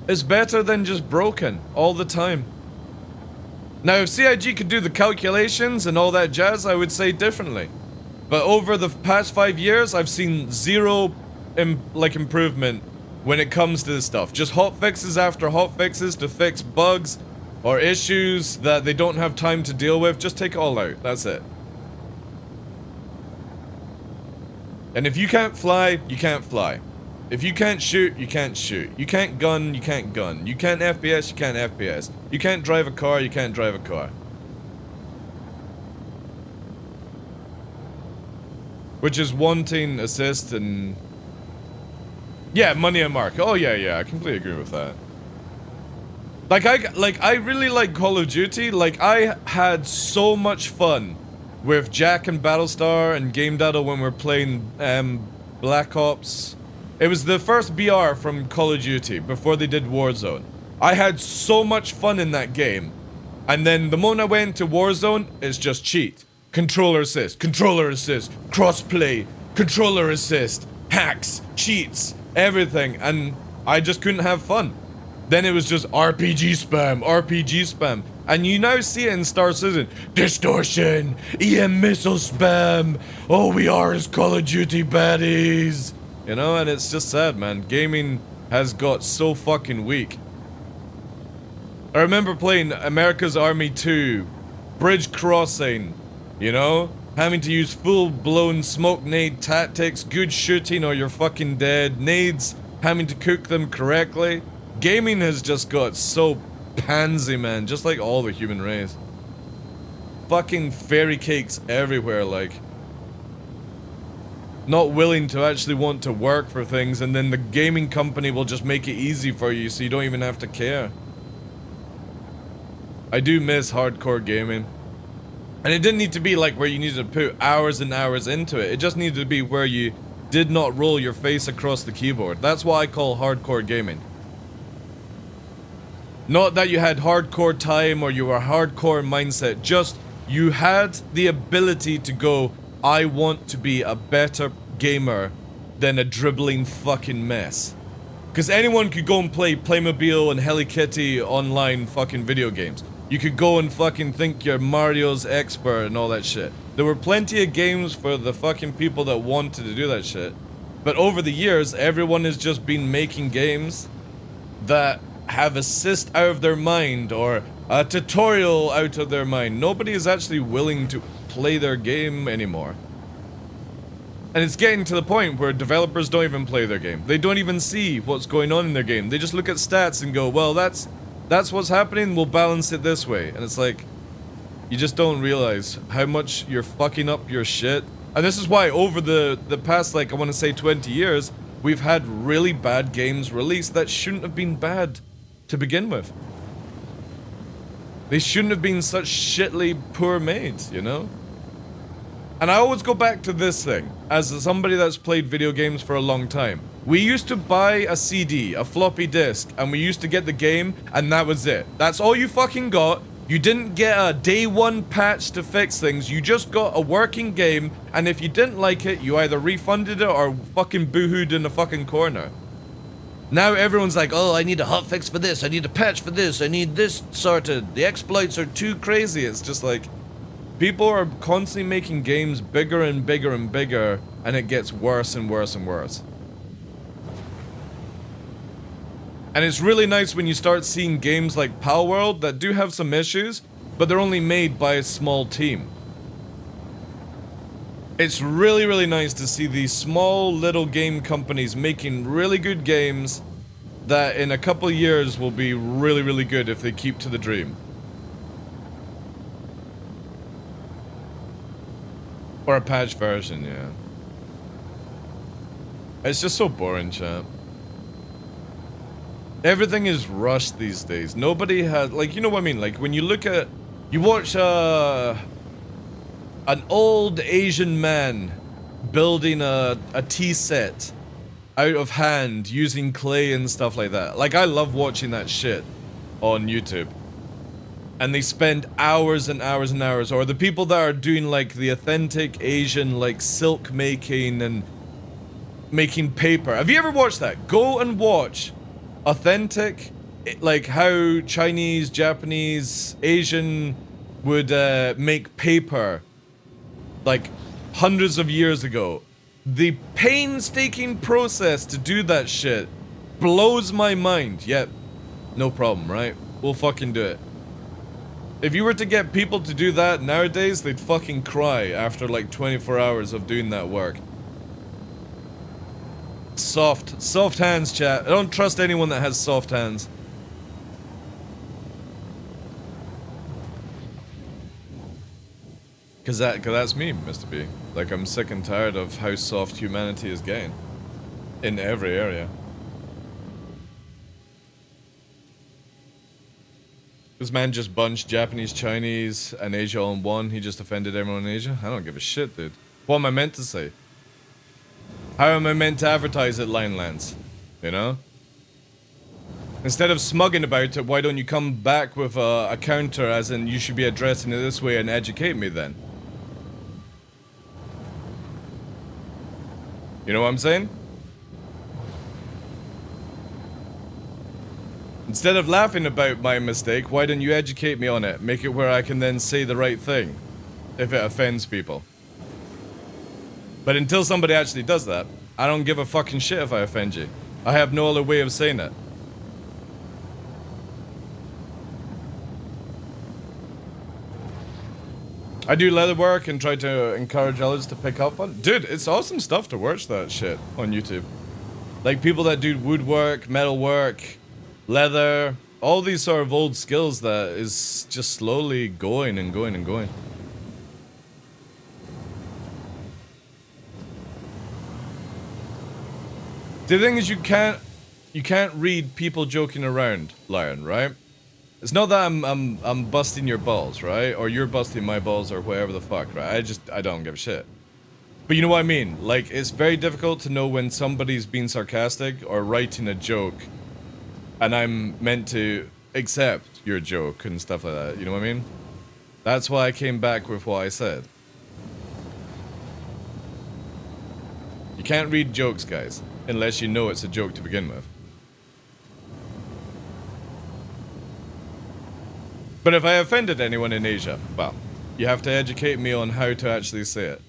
It's better than just broken all the time. Now, if CIG could do the calculations and all that jazz, I would say differently. But over the past 5 years, I've seen zero improvement when it comes to this stuff. Just hot fixes after hot fixes to fix bugs or issues that they don't have time to deal with. Just take it all out. That's it. And if you can't fly, you can't fly. If you can't shoot, you can't shoot. You can't gun, you can't gun. You can't FPS, you can't FPS. You can't drive a car, you can't drive a car. Which is wanting assist and... yeah, money and mark. Oh yeah, I completely agree with that. I really like Call of Duty. Like, I had so much fun with Jack and Battlestar and Game Data when we were playing Black Ops. It was the first BR from Call of Duty before they did Warzone. I had so much fun in that game. And then the moment I went to Warzone, it's just cheat. Controller assist, crossplay, controller assist, hacks, cheats, everything, and I just couldn't have fun. Then it was just RPG spam, and you now see it in Star Citizen. Distortion, EM missile spam, oh we are as Call of Duty baddies. You know, and it's just sad, man. Gaming has got so fucking weak. I remember playing America's Army 2, Bridge Crossing, you know? Having to use full-blown smoke nade tactics, good shooting or you're fucking dead, nades, having to cook them correctly. Gaming has just got so pansy, man, just like all the human race. Fucking fairy cakes everywhere, like. Not willing to actually want to work for things, and then the gaming company will just make it easy for you so you don't even have to care. I do miss hardcore gaming. And it didn't need to be like where you needed to put hours and hours into it. It just needed to be where you did not roll your face across the keyboard. That's what I call hardcore gaming. Not that you had hardcore time or you were hardcore mindset, just you had the ability to go, I want to be a better gamer than a dribbling fucking mess. Because anyone could go and play Playmobil and Hello Kitty online fucking video games. You could go and fucking think you're Mario's expert and all that shit. There were plenty of games for the fucking people that wanted to do that shit. But over the years, everyone has just been making games that have assist out of their mind or a tutorial out of their mind. Nobody is actually willing to play their game anymore. And it's getting to the point where developers don't even play their game. They don't even see what's going on in their game. They just look at stats and go, well, that's what's happening, we'll balance it this way. And it's like, you just don't realize how much you're fucking up your shit. And this is why over the past, like, I want to say 20 years, we've had really bad games released that shouldn't have been bad to begin with. They shouldn't have been such shitly poor made, you know? And I always go back to this thing, as somebody that's played video games for a long time. We used to buy a CD, a floppy disk, and we used to get the game, and that was it. That's all you fucking got. You didn't get a day one patch to fix things, you just got a working game, and if you didn't like it, you either refunded it or fucking boohooed in the fucking corner. Now everyone's like, oh, I need a hotfix for this, I need a patch for this, I need this sorted, the exploits are too crazy. It's just like, people are constantly making games bigger and bigger and bigger, and it gets worse and worse and worse. And it's really nice when you start seeing games like Palworld that do have some issues, but they're only made by a small team. It's really, really nice to see these small little game companies making really good games that in a couple of years will be really, really good if they keep to the dream. Or a patch version, yeah. It's just so boring, chat. Everything is rushed these days. Nobody has, like, you know what I mean? Like, when you look at, you watch an old Asian man building a tea set out of hand using clay and stuff like that. Like, I love watching that shit on YouTube. And they spend hours and hours and hours. Or the people that are doing, like, the authentic Asian, like, silk making and making paper. Have you ever watched that? Go and watch authentic, like how Chinese, Japanese, Asian would make paper like hundreds of years ago. The painstaking process to do that shit blows my mind. Yep, no problem, right? We'll fucking do it. If you were to get people to do that nowadays, they'd fucking cry after like 24 hours of doing that work. Soft hands, chat. I don't trust anyone that has soft hands. Cause that's me, Mr. B. Like, I'm sick and tired of how soft humanity is getting. In every area. This man just bunched Japanese, Chinese, and Asia all in one. He just offended everyone in Asia. I don't give a shit, dude. What am I meant to say? How am I meant to advertise at Linelands? You know? Instead of smugging about it, why don't you come back with a counter, as in you should be addressing it this way and educate me then? You know what I'm saying? Instead of laughing about my mistake, why don't you educate me on it? Make it where I can then say the right thing, if it offends people. But until somebody actually does that, I don't give a fucking shit if I offend you. I have no other way of saying it. I do leather work and try to encourage others to pick up on. Dude, it's awesome stuff to watch that shit on YouTube. Like people that do woodwork, metalwork, leather, all these sort of old skills that is just slowly going and going and going. The thing is, you can't read people joking around, Lion, right? It's not that I'm busting your balls, right? Or you're busting my balls or whatever the fuck, right? I don't give a shit. But you know what I mean? Like, it's very difficult to know when somebody's being sarcastic or writing a joke, and I'm meant to accept your joke and stuff like that. You know what I mean? That's why I came back with what I said. You can't read jokes, guys, unless you know it's a joke to begin with. But if I offended anyone in Asia, well, you have to educate me on how to actually say it.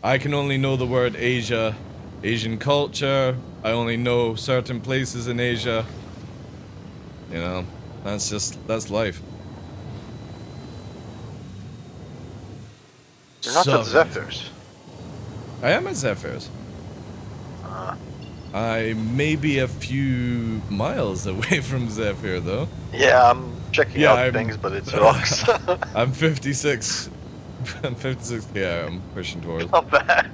I can only know the word Asia, Asian culture, I only know certain places in Asia. You know, that's life. You're not at Zephyrs. I am at Zephyrs. I may be a few miles away from Zephyr, though. Yeah, I'm checking out things, but it rocks. I'm 56. I'm 56. Yeah, I'm pushing towards. Not bad.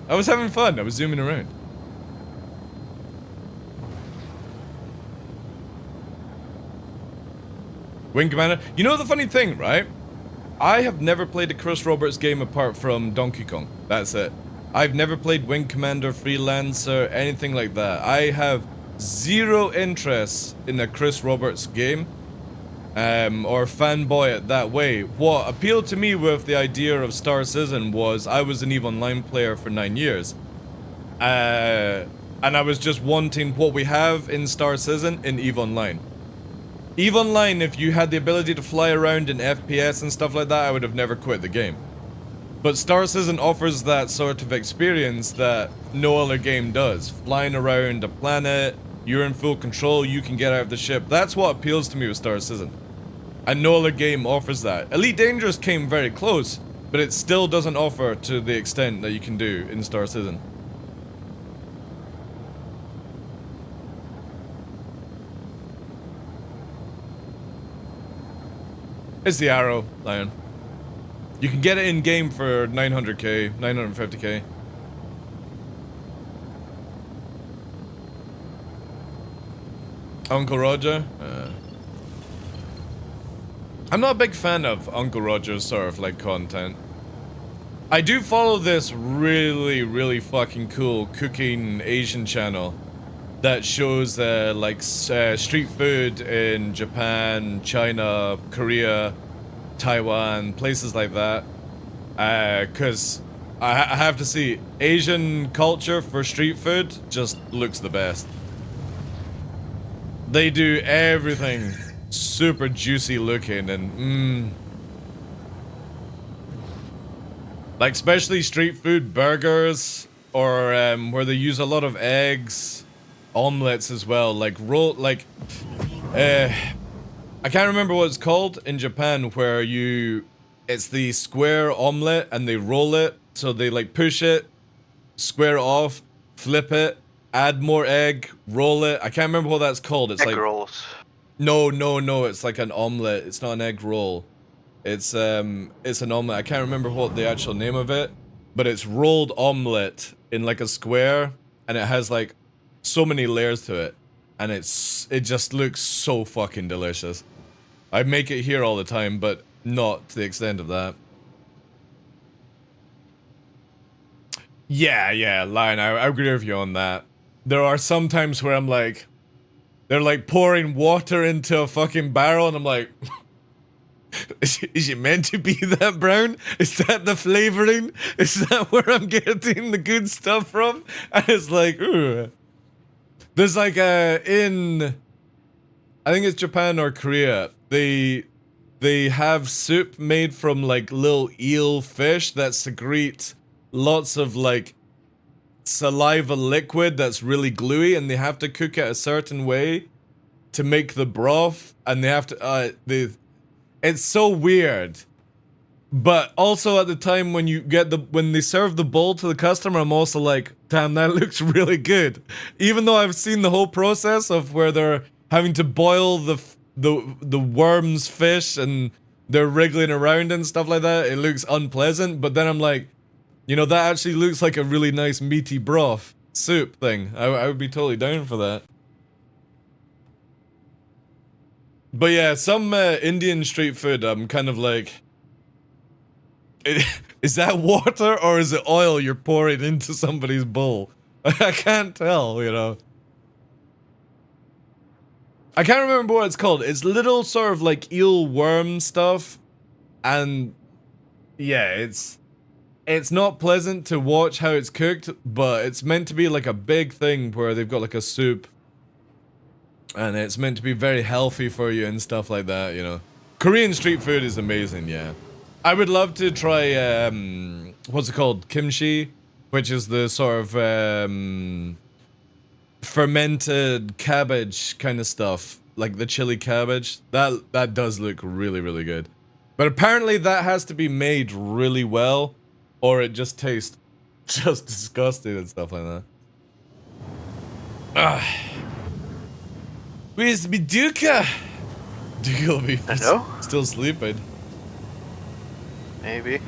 I was having fun. I was zooming around. Wing Commander. You know the funny thing, right? I have never played a Chris Roberts game apart from Donkey Kong. That's it. I've never played Wing Commander, Freelancer, anything like that. I have zero interest in a Chris Roberts game, or fanboy it that way. What appealed to me with the idea of Star Citizen was I was an EVE Online player for 9 years. And I was just wanting what we have in Star Citizen in EVE Online. EVE Online, if you had the ability to fly around in FPS and stuff like that, I would have never quit the game. But Star Citizen offers that sort of experience that no other game does. Flying around a planet, you're in full control, you can get out of the ship. That's what appeals to me with Star Citizen. And no other game offers that. Elite Dangerous came very close, but it still doesn't offer to the extent that you can do in Star Citizen. It's the Arrow, Lion. You can get it in game for 900k, 950k. Uncle Roger? I'm not a big fan of Uncle Roger's sort of like content. I do follow this really fucking cool cooking Asian channel that shows like street food in Japan, China, Korea, Taiwan, places like that. Cause I have to see, Asian culture for street food just looks the best. They do everything super juicy looking and like especially street food burgers or where they use a lot of eggs, omelets as well, like I can't remember what it's called in Japan where it's the square omelet and they roll it, so they like push it, square it off, flip it, add more egg, roll it. I can't remember what that's called. It's egg like rolls. No, it's like an omelet. It's not an egg roll. It's an omelet. I can't remember what the actual name of it, but it's rolled omelet in like a square, and it has like so many layers to it, and it just looks so fucking delicious. I make it here all the time, but not to the extent of that. Yeah, Lion, I agree with you on that. There are some times where I'm like, they're like pouring water into a fucking barrel, and I'm like, is it meant to be that brown? Is that the flavoring? Is that where I'm getting the good stuff from? And it's like, ooh. There's like I think it's Japan or Korea. They have soup made from like little eel fish that secrete lots of like saliva liquid that's really gluey, and they have to cook it a certain way to make the broth, and they have to it's so weird. But also at the time when they serve the bowl to the customer, I'm also like, damn, that looks really good. Even though I've seen the whole process of where they're having to boil the worms fish and they're wriggling around and stuff like that, it looks unpleasant. But then I'm like, you know, that actually looks like a really nice meaty broth soup thing. I would be totally down for that. But yeah, some Indian street food, I'm kind of like, is that water or is it oil you're pouring into somebody's bowl? I can't tell, you know. I can't remember what it's called. It's little sort of like eel worm stuff. And yeah, it's not pleasant to watch how it's cooked, but it's meant to be like a big thing where they've got like a soup. And it's meant to be very healthy for you and stuff like that, you know. Korean street food is amazing, yeah. I would love to try, what's it called? Kimchi, which is the sort of, fermented cabbage kind of stuff. Like the chili cabbage. That does look really, really good. But apparently that has to be made really well, or it just tastes just disgusting and stuff like that. Where's me Duka? Duka will be still sleeping. Maybe.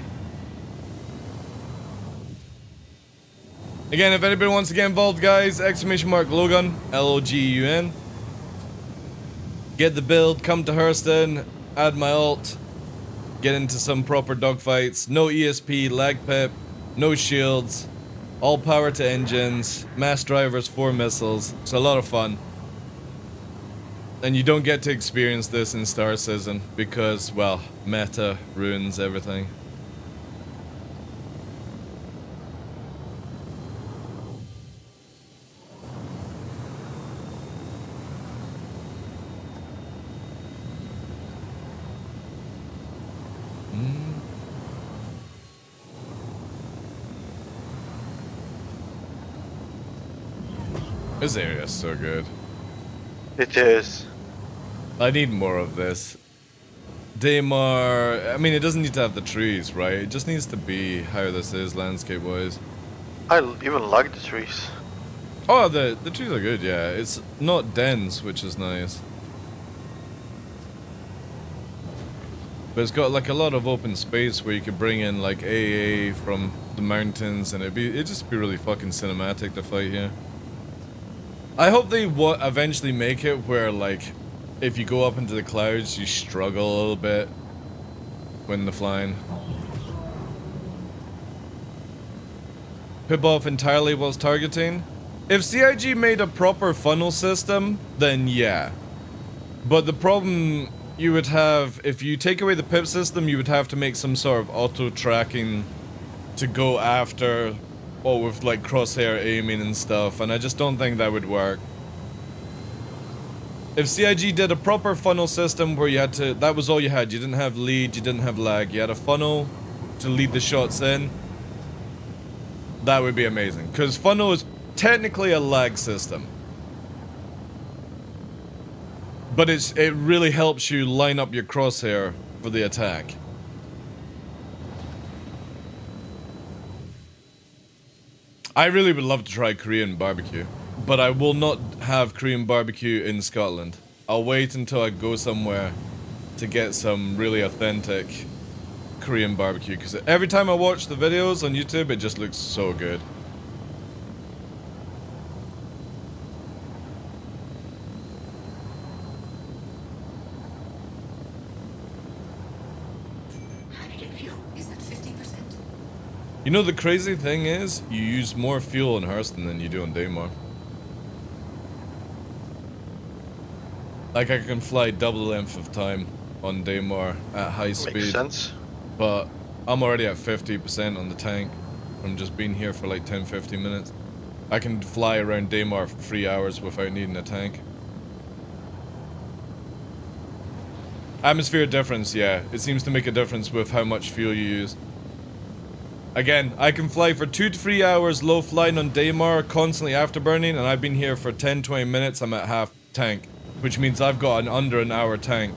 Again, if anybody wants to get involved, guys, !Logun, L-O-G-U-N. Get the build, come to Hurston, add my alt, get into some proper dogfights. No ESP, lag pip, no shields, all power to engines, mass drivers, 4 missiles. It's a lot of fun. And you don't get to experience this in Star Citizen because, well, meta ruins everything. This area is so good. It is. I need more of this. Daymar, I mean, it doesn't need to have the trees, right? It just needs to be how this is landscape-wise. I even like the trees. Oh, the trees are good, yeah. It's not dense, which is nice. But it's got like a lot of open space where you could bring in like AA from the mountains, and it'd just be really fucking cinematic to fight here. I hope they eventually make it where, like, if you go up into the clouds, you struggle a little bit when they're flying. Pip off entirely whilst targeting. If CIG made a proper funnel system, then yeah. But the problem you would have, if you take away the pip system, you would have to make some sort of auto-tracking to go after, or with like crosshair aiming and stuff, and I just don't think that would work. If CIG did a proper funnel system where you had to, that was all you had, you didn't have lead, you didn't have lag, you had a funnel to lead the shots in, that would be amazing. Because funnel is technically a lag system. But it really helps you line up your crosshair for the attack. I really would love to try Korean barbecue, but I will not have Korean barbecue in Scotland. I'll wait until I go somewhere to get some really authentic Korean barbecue, because every time I watch the videos on YouTube, it just looks so good. You know, the crazy thing is, you use more fuel in Hurston than you do in Daymar. Like, I can fly double the length of time on Daymar at high speed. Makes sense. But I'm already at 50% on the tank from just being here for like 10-15 minutes. I can fly around Daymar for 3 hours without needing a tank. Atmosphere difference, yeah. It seems to make a difference with how much fuel you use. Again, I can fly for 2 to 3 hours low flying on Daymar, constantly afterburning, and I've been here for 10-20 minutes, I'm at half tank. Which means I've got an under an hour tank.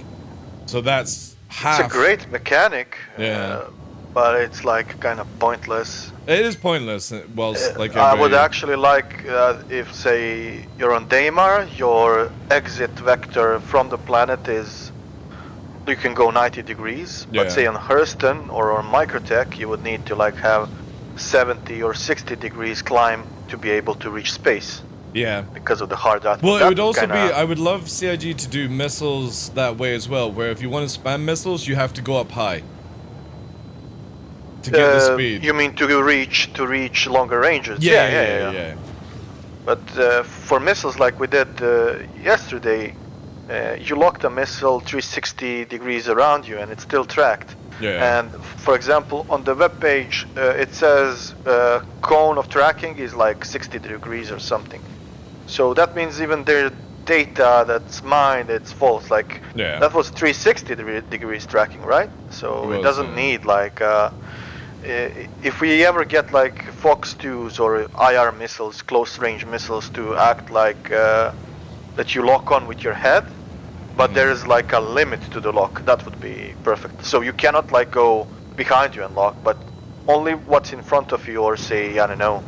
So that's half. It's a great mechanic. Yeah. But it's like kind of pointless. It is pointless, whilst like I would actually like, if say you're on Daymar, your exit vector from the planet is, you can go 90 degrees, yeah. But say on Hurston or on Microtech, you would need to like have 70 or 60 degrees climb to be able to reach space. Yeah. Because of the hard atmosphere. Well, it would also be, I would love CIG to do missiles that way as well, where if you want to spam missiles, you have to go up high. To get the speed. You mean to reach longer ranges? Yeah. But for missiles like we did yesterday, you locked a missile 360 degrees around you and it's still tracked. Yeah. And for example, on the web page, it says cone of tracking is like 60 degrees or something. So that means even their data that's mined, it's false. Like that was 360 degrees tracking, right? So it doesn't need like. If we ever get like Fox 2s or IR missiles, close range missiles, to act like that you lock on with your head, but there is like a limit to the lock, that would be perfect. So you cannot like go behind you and lock, but only what's in front of you, or say, I don't know,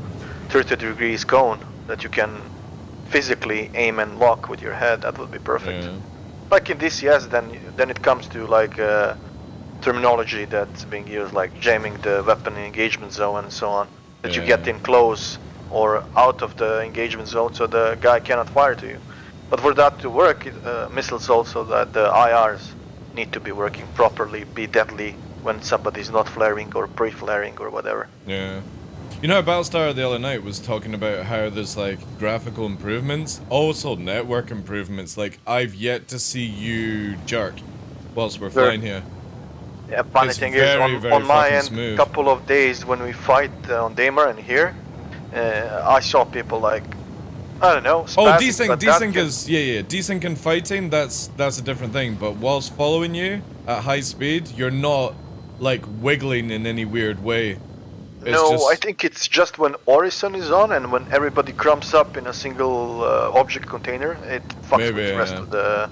30 degrees cone that you can physically aim and lock with your head, that would be perfect. Like in DCS, then it comes to like terminology that's being used, like jamming the weapon engagement zone and so on, that you get in close or out of the engagement zone so the guy cannot fire to you. But for that to work, missiles also, that the IRs need to be working properly, be deadly when somebody's not flaring or pre-flaring or whatever. Yeah. You know, Battlestar the other night was talking about how there's like graphical improvements, also network improvements. Like, I've yet to see you jerk whilst we're flying here. Yeah, funny thing is, on my end, smooth. couple of days when we fight on Daymar and here, I saw people like, I don't know. Oh, desync is desync and fighting. That's a different thing. But whilst following you at high speed, you're not like wiggling in any weird way. No, I think it's just when Orison is on and when everybody crumps up in a single object container, it fucks with the rest of the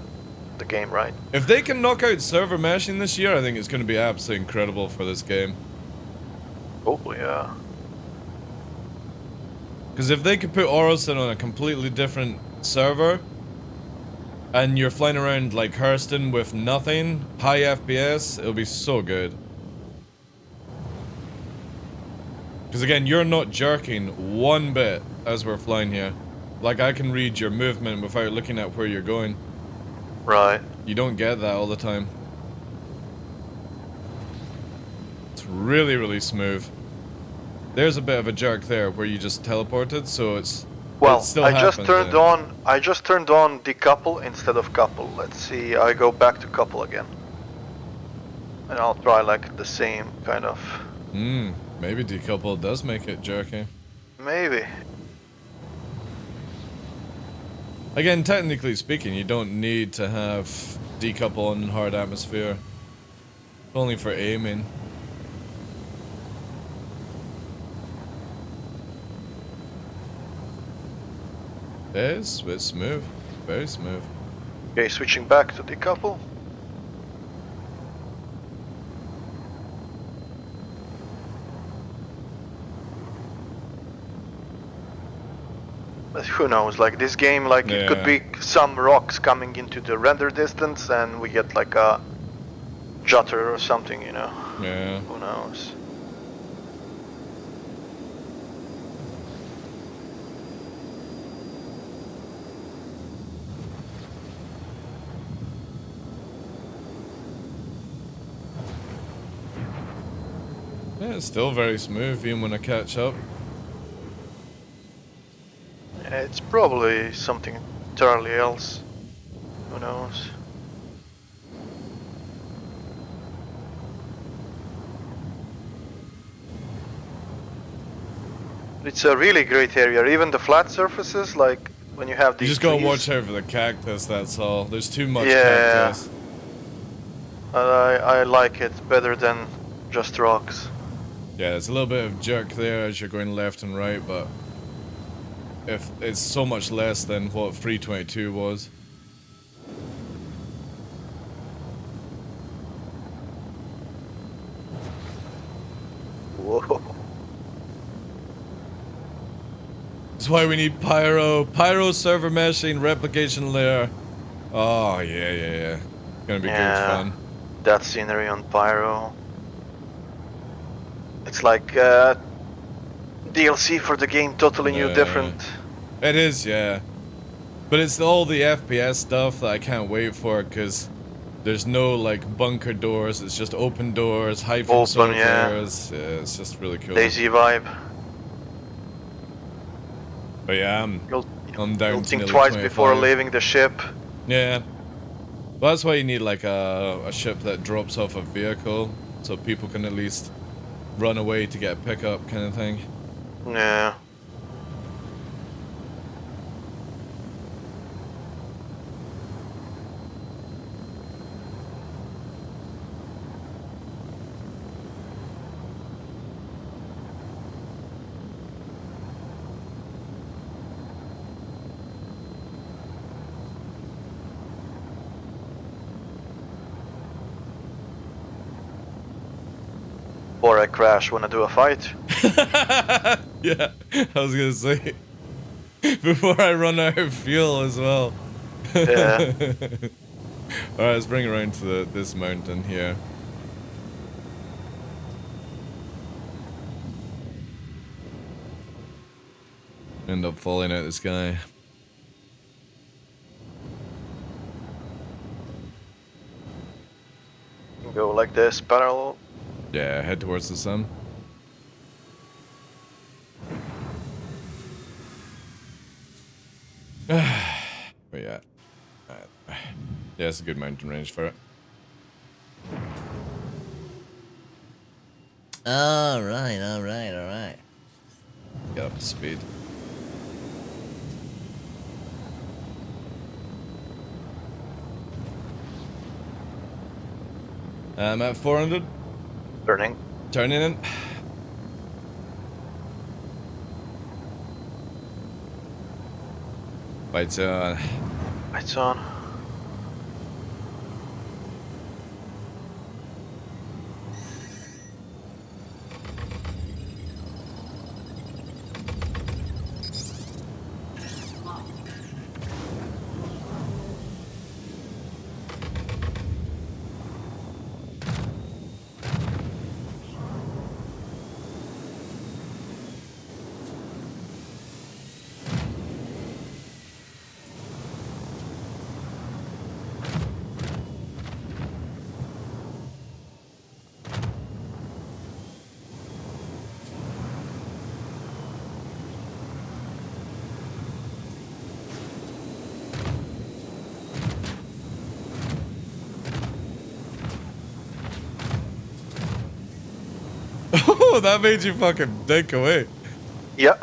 game, right? If they can knock out server meshing this year, I think it's going to be absolutely incredible for this game. Oh, yeah. Because if they could put Orison on a completely different server, and you're flying around like Hurston with nothing, high FPS, it'll be so good. Because again, you're not jerking one bit as we're flying here. Like, I can read your movement without looking at where you're going. Right. You don't get that all the time. It's really, really smooth. There's a bit of a jerk there where you just teleported, so it's... Well, it still I just happens, turned on decouple instead of couple. Let's see, I go back to couple again. And I'll try like the same kind of... Maybe decouple does make it jerky. Maybe. Again, technically speaking, you don't need to have decouple on hard atmosphere. It's only for aiming. It's smooth. Very smooth. Okay, switching back to decouple. But who knows, like this game, like it could be some rocks coming into the render distance and we get like a jutter or something, you know. Yeah. Who knows. Yeah, it's still very smooth even when I catch up. It's probably something entirely else. Who knows? It's a really great area. Even the flat surfaces, like when you have these. You just gotta watch out for the cactus, that's all. There's too much cactus. Yeah. I like it better than just rocks. Yeah, there's a little bit of jerk there as you're going left and right, but if it's so much less than what 322 was. Whoa. That's why we need pyro server meshing, replication layer. Oh yeah. Gonna be good fun. That scenery on pyro. It's like DLC for the game, totally new, different. It is, yeah. But it's all the FPS stuff that I can't wait for, because there's no, like, bunker doors. It's just open doors, hide from soldiers. Yeah, it's just really cool. Daisy vibe. But yeah, I'm down You'll to think nearly twice 25. before leaving the ship. Yeah. Well, that's why you need, like, a ship that drops off a vehicle, so people can at least run away to get a pickup kind of thing. Yeah. Or I crash when I do a fight. Yeah, I was gonna say. Before I run out of fuel as well. Yeah. Alright, let's bring it around to this mountain here. End up falling out the sky. Go like this, parallel. Yeah, head towards the sun. Where you at? Yeah, it's a good mountain range for it. Alright. Get up to speed. I'm at 400. Turning. Turning in. Lights on. Lights on. Oh, that made you fucking dink away. Yeah.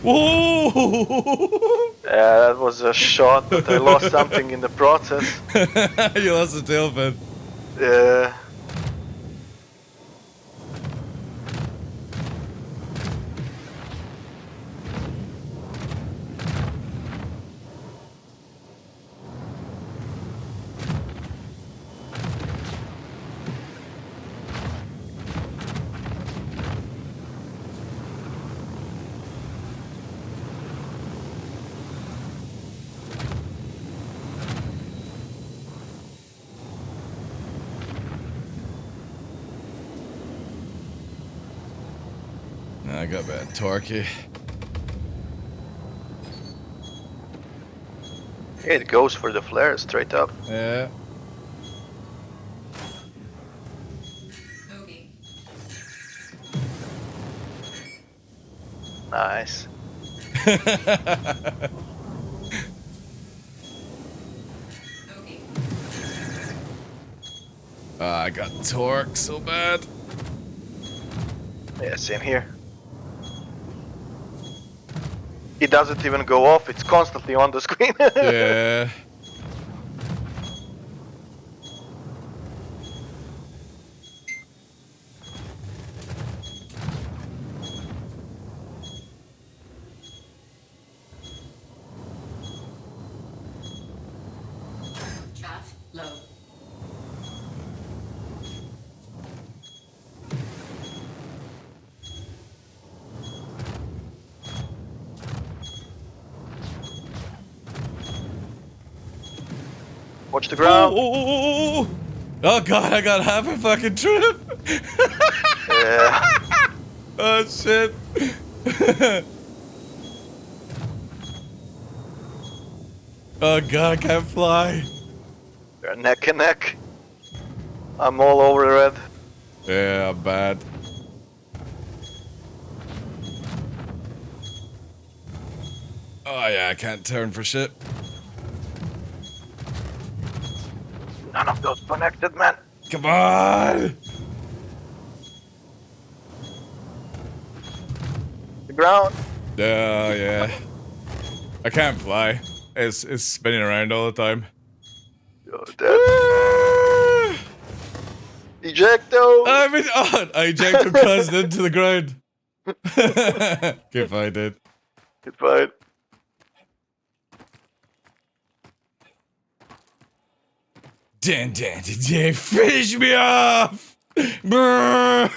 Whoa! Yeah, that was a shot, but I lost something in the process. You lost the tail fin. Yeah. I got bad torquey. It goes for the flare straight up. Yeah. Nice. I got torque so bad. Yeah, same here. It doesn't even go off, it's constantly on the screen. Yeah. Chaff low. Watch the ground. Oh god, I got half a fucking trip. Yeah. Oh shit. Oh god, I can't fly. They're neck and neck. I'm all over red. Yeah, bad. Oh yeah, I can't turn for shit. None of those connected, man. Come on! The ground. Yeah. I can't fly. It's spinning around all the time. You're dead. Ejecto! I mean, I ejected cousin into the ground. Goodbye, dude. Goodbye. Dan, finish me off! Where?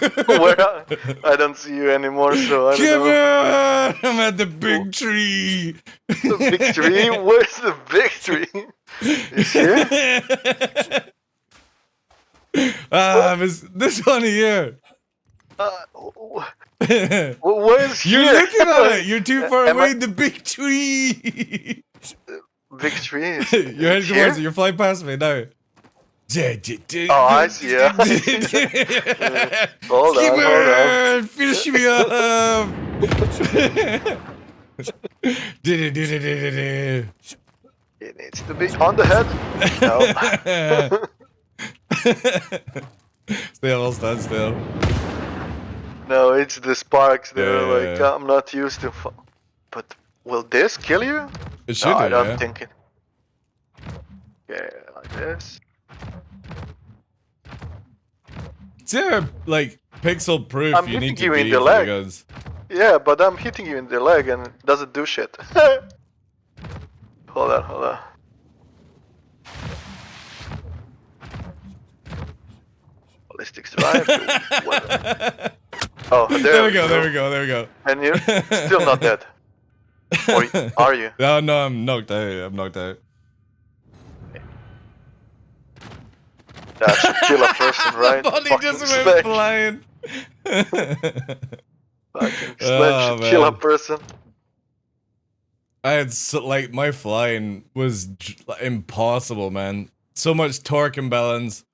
I don't see you anymore, so I don't Come know. on! I'm at the big tree! The big tree? Where's the big tree? Is here? This one here. Where's You're here? looking at it! You're too far Am away, I- the big tree! Big tree is You're heading here? towards it, you're flying past me now. Oh, I see, yeah. Hold on. Finish me up! It needs to be on the head. No. Still, stand still. No, it's the sparks. They're like, Yeah. I'm not used to. But will this kill you? It should No, I do, don't yeah. think it. Okay, like this. They're like pixel proof. I'm You need hitting to you in be the for leg. guns. Yeah, but I'm hitting you in the leg and it doesn't do shit. Hold on. Ballistic drive. Oh, There we go. And you're still not dead. Or are you? No, I'm knocked out. That should kill a person, right? Body Fucking just sledge. went flying. Fucking sledge Oh, should kill a man. person. I had like my flying was impossible, man. So much torque imbalance.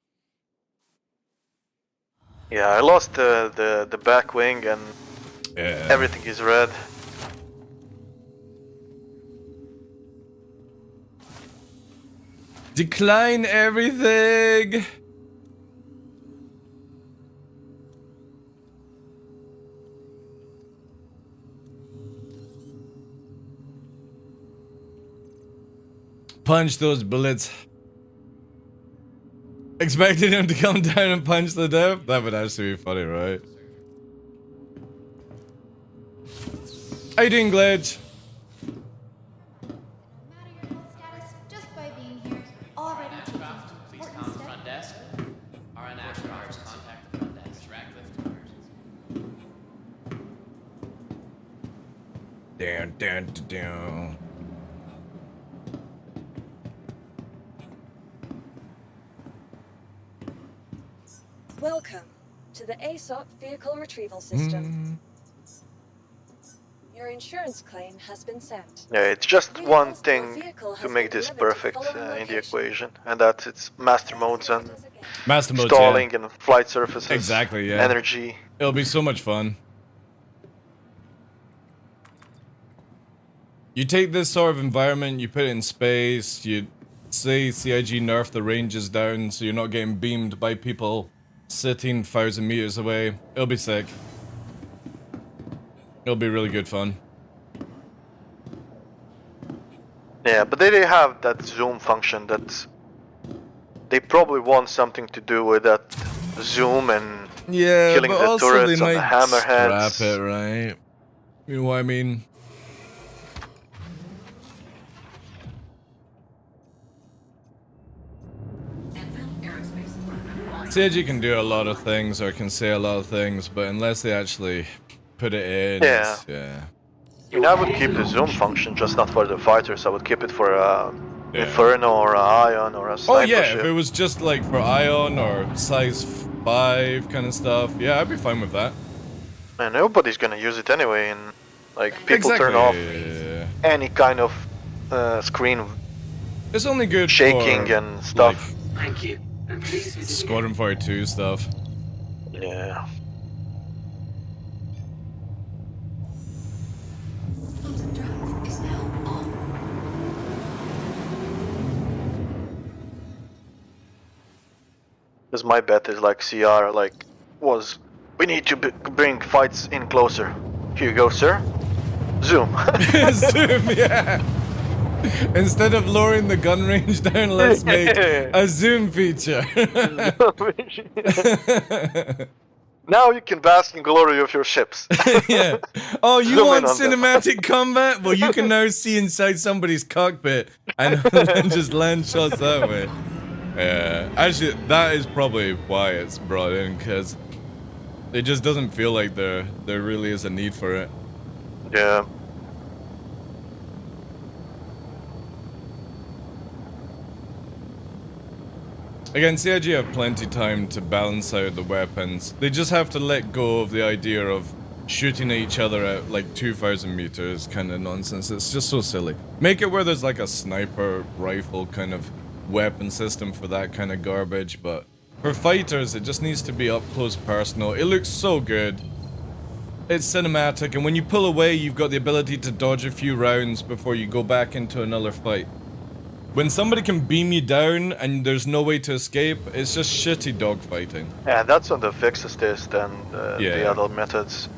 Yeah, I lost the back wing and Yeah. everything is red. Decline everything. Punch those bullets. Expecting him to come down and punch the dev? That would actually be funny, right? How you doing, Glitch? Just by being here, already taking Please come to front desk. RN action cards, contact the front desk. Radcliffe to emergency. Down. Welcome to the ASOP Vehicle Retrieval System. Your insurance claim has been sent. Yeah, it's just Please one note your thing vehicle to has make been this delivered to the perfect following in the location. equation, and that's its master modes and Master mode, stalling yeah. and flight surfaces. Exactly, yeah. Energy. It'll be so much fun. You take this sort of environment, you put it in space, you say CIG nerf the ranges down so you're not getting beamed by people sitting 1,000 meters away. It'll be sick. It'll be really good fun. Yeah, but they have that zoom function that they probably want something to do with that zoom and killing but the also turrets they on the might hammerheads. scrap it, right? You know what I mean? CIG can do a lot of things or can say a lot of things, but unless they actually put it in, yeah. I mean, I would keep the zoom function, just not for the fighters. I would keep it for Inferno or a Ion or a sniper ship. If it was just like for Ion or size 5 kind of stuff, yeah, I'd be fine with that. Man, nobody's gonna use it anyway, and like people turn off any kind of screen. It's only good shaking for, and stuff. Like, Thank you. And please visit Squadron 42 stuff. Yeah. Because my bet is like CR was, we need to bring fights in closer. Here you go, sir. Zoom. Zoom, yeah. Instead of lowering the gun range down, let's make a zoom feature. Now you can bask in glory of your ships. Yeah. Oh, you Zoom want in on them. cinematic combat? Well, you can now see inside somebody's cockpit and then just land shots that way. Yeah. Actually, that is probably why it's brought in, because it just doesn't feel like there really is a need for it. Yeah. Again, CIG have plenty time to balance out the weapons. They just have to let go of the idea of shooting at each other at like 2,000 meters kind of nonsense. It's just so silly. Make it where there's like a sniper rifle kind of weapon system for that kind of garbage, but for fighters, it just needs to be up close personal. It looks so good. It's cinematic, and when you pull away, you've got the ability to dodge a few rounds before you go back into another fight. When somebody can beam you down and there's no way to escape, it's just shitty dogfighting. Yeah, that's on the fixes list and the other methods.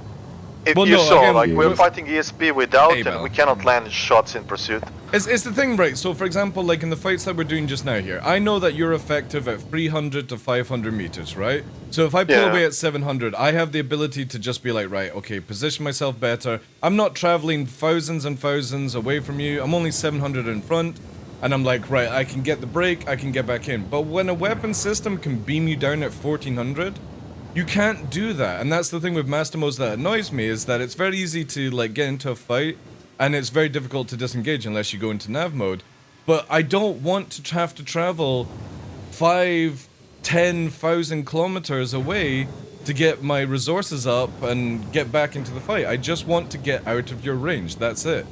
If Well, you no, saw, again, like, we're fighting ESP without, and we cannot land shots in pursuit. It's the thing, right? So, for example, like in the fights that we're doing just now here, I know that you're effective at 300 to 500 meters, right? So if I pull away at 700, I have the ability to just be like, right, okay, position myself better. I'm not traveling thousands and thousands away from you. I'm only 700 in front. And I'm like, right, I can get the break, I can get back in. But when a weapon system can beam you down at 1400, you can't do that. And that's the thing with master modes that annoys me, is that it's very easy to like get into a fight, and it's very difficult to disengage unless you go into nav mode. But I don't want to have to travel 5,000-10,000 kilometers away to get my resources up and get back into the fight. I just want to get out of your range, that's it.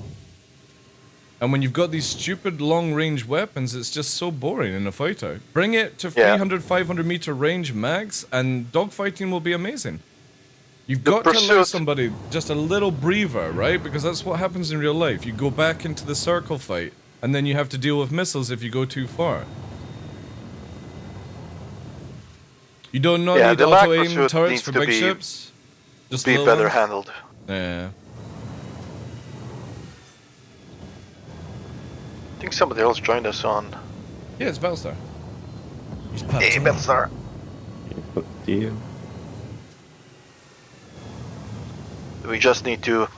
And when you've got these stupid long-range weapons, it's just so boring in a fighter. Bring it to 300, 500 meter range max, and dogfighting will be amazing. You've got to allow somebody just a little breather, right? Because that's what happens in real life. You go back into the circle fight, and then you have to deal with missiles if you go too far. You don't need auto-aim turrets for big ships? Just be better handled. Yeah. I think somebody else joined us on. Yeah, it's Battlestar. Hey, Battlestar. We just need to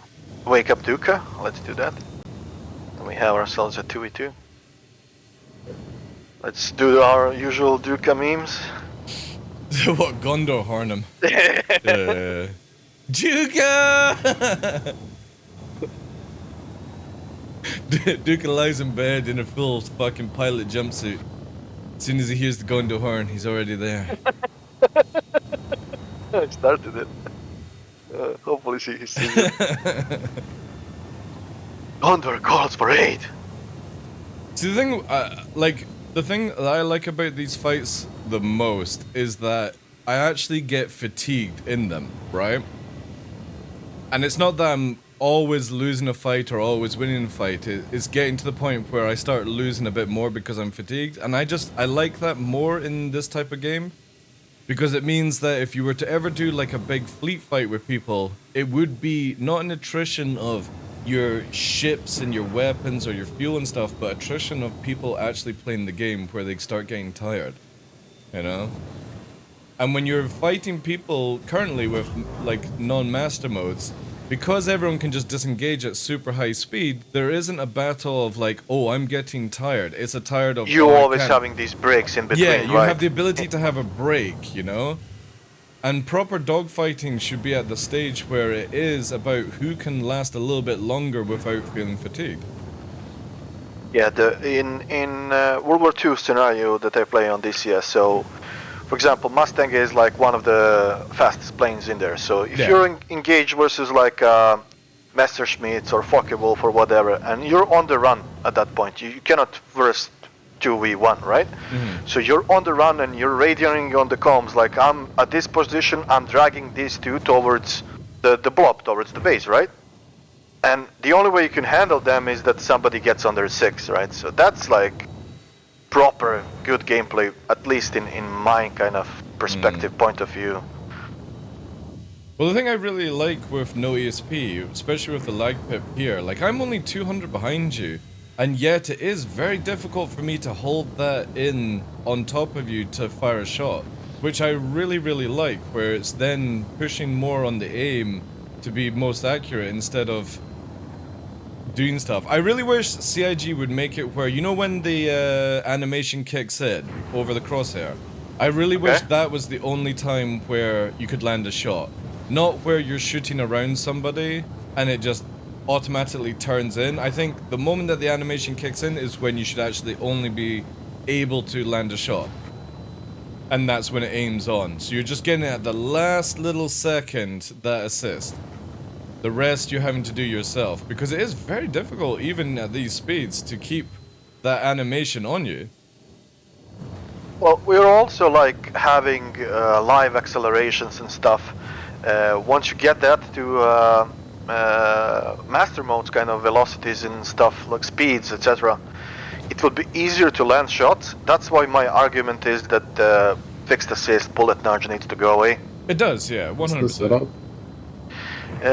wake up Duka. Let's do that. And we have ourselves a 2v2. Let's do our usual Duka memes. What, Gondor horn him? Duka! Duke lies in bed in a full fucking pilot jumpsuit. As soon as he hears the Gondor horn, he's already there. I started it. Hopefully he sees it. Gondor calls for aid. See, the thing, the thing that I like about these fights the most is that I actually get fatigued in them, right? And it's not that I'm always losing a fight or always winning a fight. It's getting to the point where I start losing a bit more because I'm fatigued, and I like that more in this type of game, because it means that if you were to ever do like a big fleet fight with people, it would be not an attrition of your ships and your weapons or your fuel and stuff, but attrition of people actually playing the game where they start getting tired, you know? And when you're fighting people currently with like non-master modes, because everyone can just disengage at super high speed, there isn't a battle of like, oh, I'm getting tired. It's a tired of... You oh, always having these breaks in between, yeah, you right? have the ability to have a break, you know? And proper dogfighting should be at the stage where it is about who can last a little bit longer without feeling fatigued. Yeah, in World War II scenario that I play on DCS, so for example, Mustang is like one of the fastest planes in there. So if you're engaged versus like Messerschmitt or Focke-Wulf or whatever, and you're on the run at that point, you cannot verse 2v1, right? So you're on the run and you're radioing on the comms like, I'm at this position, I'm dragging these two towards the blob, towards the base, right? And the only way you can handle them is that somebody gets under 6, right? So that's like proper good gameplay, at least in my kind of perspective point of view. Well, the thing I really like with no ESP, especially with the lag pip here, like I'm only 200 behind you, and yet it is very difficult for me to hold that in on top of you to fire a shot, which I really, really like, where it's then pushing more on the aim to be most accurate instead of doing stuff. I really wish CIG would make it where, you know when the animation kicks in over the crosshair? I really wish that was the only time where you could land a shot. Not where you're shooting around somebody and it just automatically turns in. I think the moment that the animation kicks in is when you should actually only be able to land a shot. And that's when it aims on. So you're just getting at the last little second that assist. The rest you're having to do yourself, because it is very difficult, even at these speeds, to keep that animation on you. Well, we're also like having live accelerations and stuff. Once you get that to master modes kind of velocities and stuff, like speeds, etc., it would be easier to land shots. That's why my argument is that fixed assist bullet nudge needs to go away. It does, yeah, 100%. 2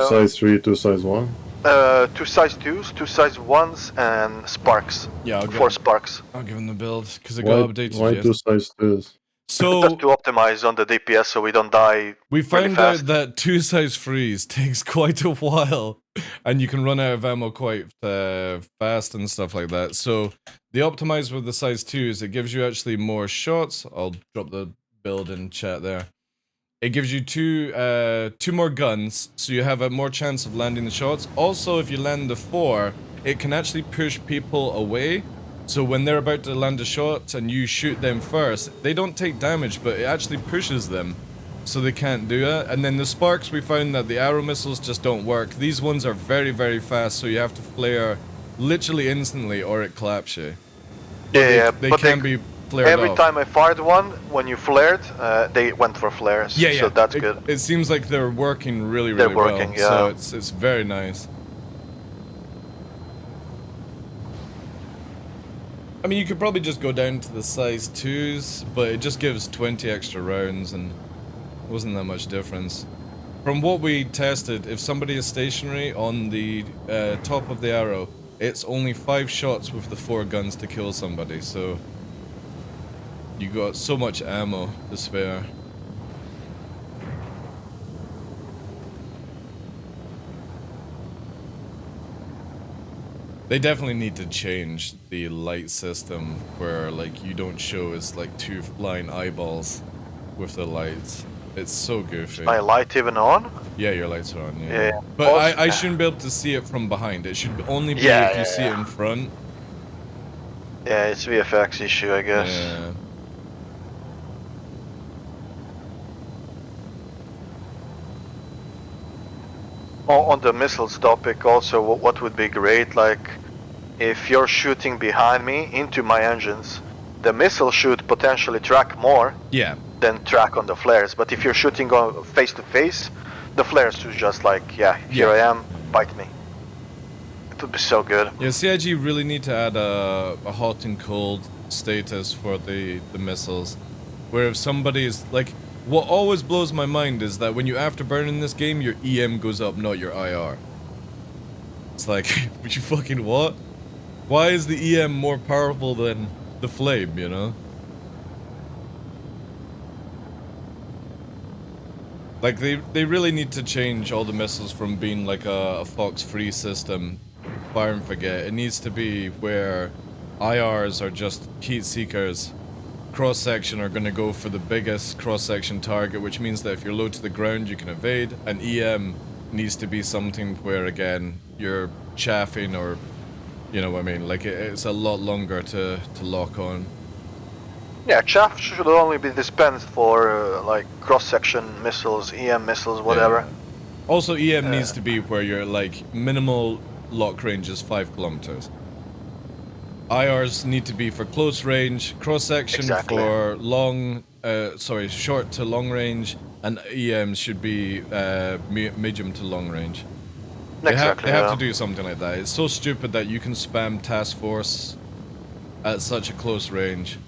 size 3, 2 size 1? 2 size 2s, 2 size 1s, and sparks. Yeah, 4 sparks. I'll give them the build, because it got updated. Why 2 size 2s? So, just to optimize on the DPS so we don't die. We found out that 2 size 3s takes quite a while, and you can run out of ammo quite fast and stuff like that. So, the optimize with the size 2s, it gives you actually more shots. I'll drop the build in chat there. It gives you two more guns, so you have a more chance of landing the shots. Also, if you land the 4, it can actually push people away. So when they're about to land a shot and you shoot them first, they don't take damage, but it actually pushes them, so they can't do it. And then the sparks, we found that the arrow missiles just don't work. These ones are very, very fast, so you have to flare literally instantly or it claps you. Yeah, they can be flared every off. time I fired one, when you flared, they went for flares. Yeah, yeah. So that's good. It seems like they're working really, really well. They're working, yeah. So it's very nice. I mean, you could probably just go down to the size 2s, but it just gives 20 extra rounds and wasn't that much difference. From what we tested, if somebody is stationary on the top of the arrow, it's only 5 shots with the 4 guns to kill somebody, so you got so much ammo to spare. They definitely need to change the light system where like you don't show as like 2 flying eyeballs with the lights. It's so goofy. My light even on? Yeah, your lights are on, yeah. Yeah. But I shouldn't be able to see it from behind. It should only be if you see it in front. Yeah, it's VFX issue, I guess. Yeah. On the missiles topic also, what would be great, like if you're shooting behind me into my engines, the missile should potentially track more than track on the flares. But if you're shooting on face to face, the flares should just like, here I am, bite me. It would be so good. Yeah, CIG really need to add a hot and cold status for the missiles. Where if somebody is, like, what always blows my mind is that when you afterburn in this game, your EM goes up, not your IR. It's like, but you fucking what? Why is the EM more powerful than the flame, you know? Like, they really need to change all the missiles from being like a Fox-free system, fire and forget. It needs to be where IRs are just heat seekers. Cross-section are going to go for the biggest cross-section target, which means that if you're low to the ground, you can evade. And EM needs to be something where, again, you're chaffing or, you know what I mean, like it's a lot longer to lock on. Yeah, chaff should only be dispensed for like cross-section missiles, EM missiles, whatever. Yeah. Also, EM needs to be where your like minimal lock range is 5 kilometers. IRs need to be for close range, cross-section for long, short to long range, and EMs should be medium to long range. They have to do something like that. It's so stupid that you can spam task force at such a close range.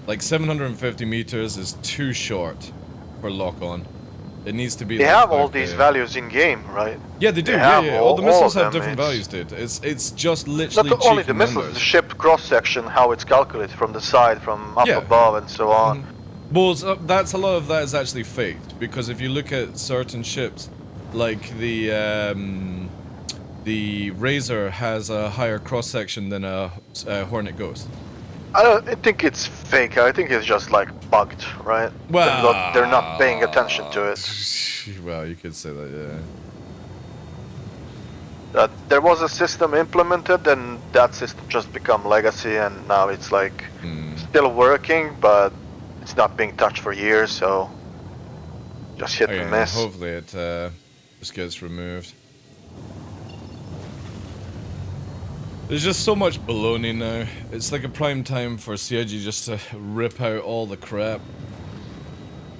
Like 750 meters is too short for lock-on. It needs to be. They like have all 5K. these values in game, right? Yeah, they do. Yeah. All the missiles have different values, dude. It's just literally not only the numbers. missiles, the ship cross-section, how it's calculated from the side, from up above, and so on. Well, that's a lot of that is actually faked, because if you look at certain ships, like the Razor has a higher cross-section than a Hornet Ghost. I don't think it's fake. I think it's just like bugged, right? Well, they're not paying attention to it. Well, you could say that, yeah. There was a system implemented, and that system just become legacy, and now it's like still working, but it's not being touched for years, so just hit and miss. Hopefully it just gets removed. There's just so much baloney now. It's like a prime time for CIG just to rip out all the crap.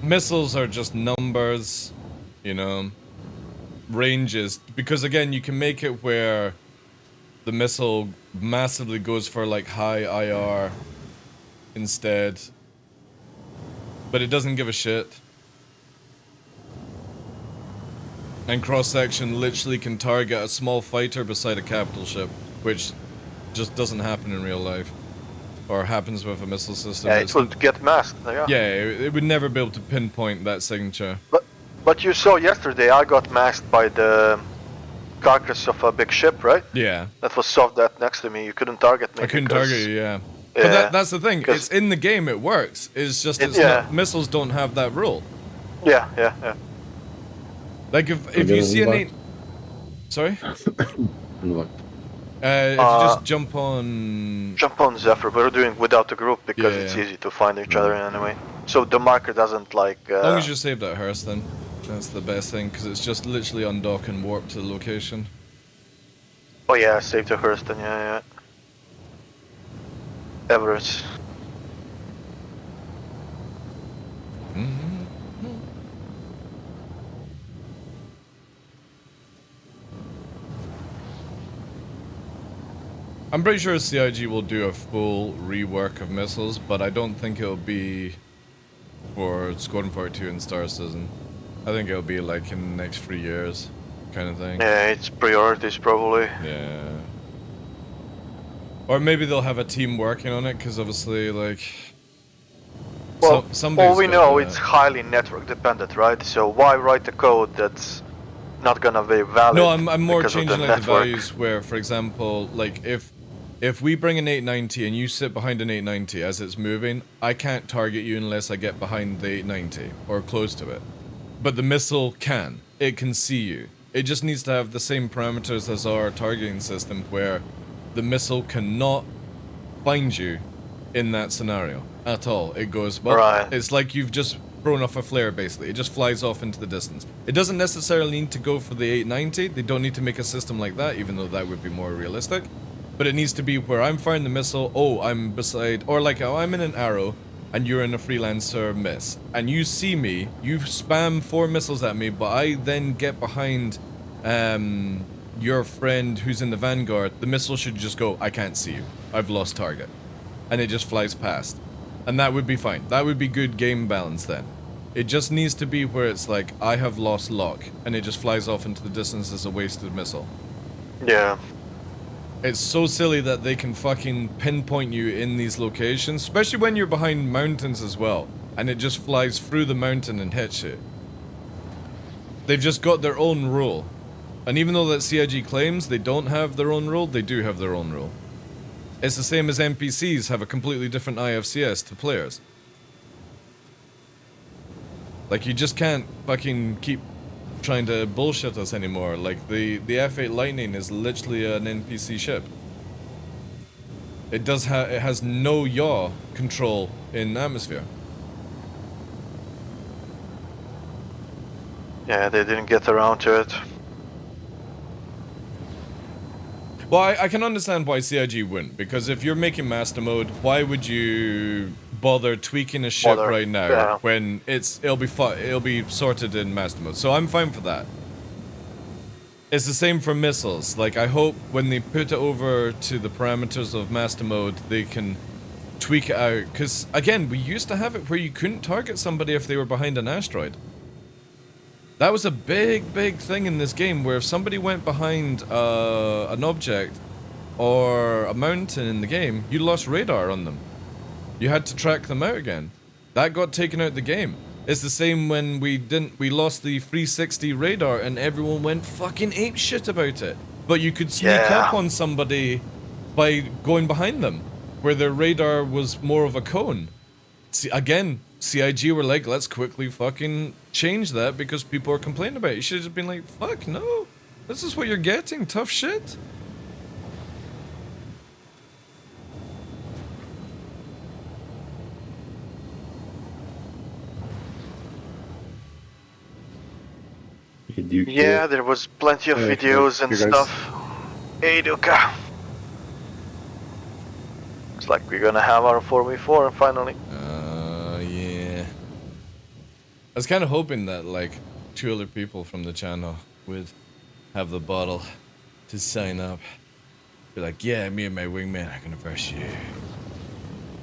Missiles are just numbers, you know. Ranges, because again, you can make it where the missile massively goes for like high IR instead, but it doesn't give a shit. And cross-section literally can target a small fighter beside a capital ship, which just doesn't happen in real life, or happens with a missile system. Yeah, it would get masked. Yeah, it would never be able to pinpoint that signature. But you saw yesterday, I got masked by the carcass of a big ship, right? Yeah. That was soft that next to me. You couldn't target me. I couldn't target you, yeah. But that's the thing. It's in the game. It works. It's just not, missiles don't have that rule. Yeah. Like if you see an sorry. If you just jump on Zephyr. We're doing without the group because it's easy to find each other anyway. So the marker doesn't like. As long as you're saved at Hearst, then that's the best thing, because it's just literally undock and warp to the location. Oh yeah, saved to Hearst, then yeah. Everett. I'm pretty sure CIG will do a full rework of missiles, but I don't think it'll be for Squadron 42 and Star Citizen. I think it'll be like in the next 3 years, kind of thing. Yeah, it's priorities probably. Yeah. Or maybe they'll have a team working on it, because obviously, like... Well, all we know, it's highly network dependent, right? So why write a code that's not gonna be valid? No, I'm more changing the like the values where, for example, like if we bring an 890 and you sit behind an 890 as it's moving, I can't target you unless I get behind the 890 or close to it. But the missile can. It can see you. It just needs to have the same parameters as our targeting system, where the missile cannot find you in that scenario at all. It goes, well, it's like you've just thrown off a flare, basically. It just flies off into the distance. It doesn't necessarily need to go for the 890. They don't need to make a system like that, even though that would be more realistic. But it needs to be where I'm firing the missile, I'm beside, or like, I'm in an arrow, and you're in a freelancer miss. And you see me, you spam 4 missiles at me, but I then get behind your friend who's in the Vanguard, the missile should just go, I can't see you. I've lost target. And it just flies past. And that would be fine. That would be good game balance then. It just needs to be where it's like, I have lost lock, and it just flies off into the distance as a wasted missile. Yeah. It's so silly that they can fucking pinpoint you in these locations, especially when you're behind mountains as well, and it just flies through the mountain and hits you. They've just got their own rule. And even though that CIG claims they don't have their own rule, they do have their own rule. It's the same as NPCs have a completely different IFCS to players. Like, you just can't fucking keep trying to bullshit us anymore. Like, the F8 Lightning is literally an NPC ship. It has no yaw control in atmosphere. Yeah, they didn't get around to it. Well, I can understand why CIG wouldn't, because if you're making master mode, why would you bother tweaking a ship right now when it'll be sorted in master mode? So I'm fine for that. It's the same for missiles. Like, I hope when they put it over to the parameters of master mode, they can tweak it out. Because again, we used to have it where you couldn't target somebody if they were behind an asteroid. That was a big thing in this game, where if somebody went behind an object or a mountain in the game, you lost radar on them. You had to track them out again. That got taken out of the game. It's the same when we lost the 360 radar and everyone went fucking apeshit about it. But you could sneak up on somebody by going behind them, where their radar was more of a cone. See, again, CIG were like, let's quickly fucking change that because people are complaining about it. You should have just been like, fuck no. This is what you're getting, tough shit. Yeah, there was plenty of videos and stuff. Hey, Duka. Looks like we're gonna have our 4v4 finally. Yeah. I was kind of hoping that, like, 2 other people from the channel would have the bottle to sign up. Be like, yeah, me and my wingman are gonna verse you.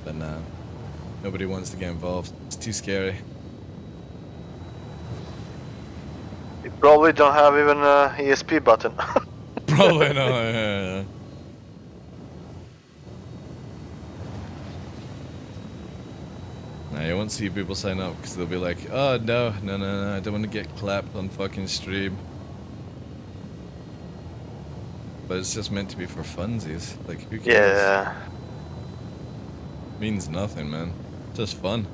But no. Nobody wants to get involved. It's too scary. We probably don't have even an ESP button. Probably not, yeah. Nah, you won't see people sign up because they'll be like, oh no, I don't want to get clapped on fucking stream. But it's just meant to be for funsies. Like, who cares? Yeah. Means nothing, man. Just fun.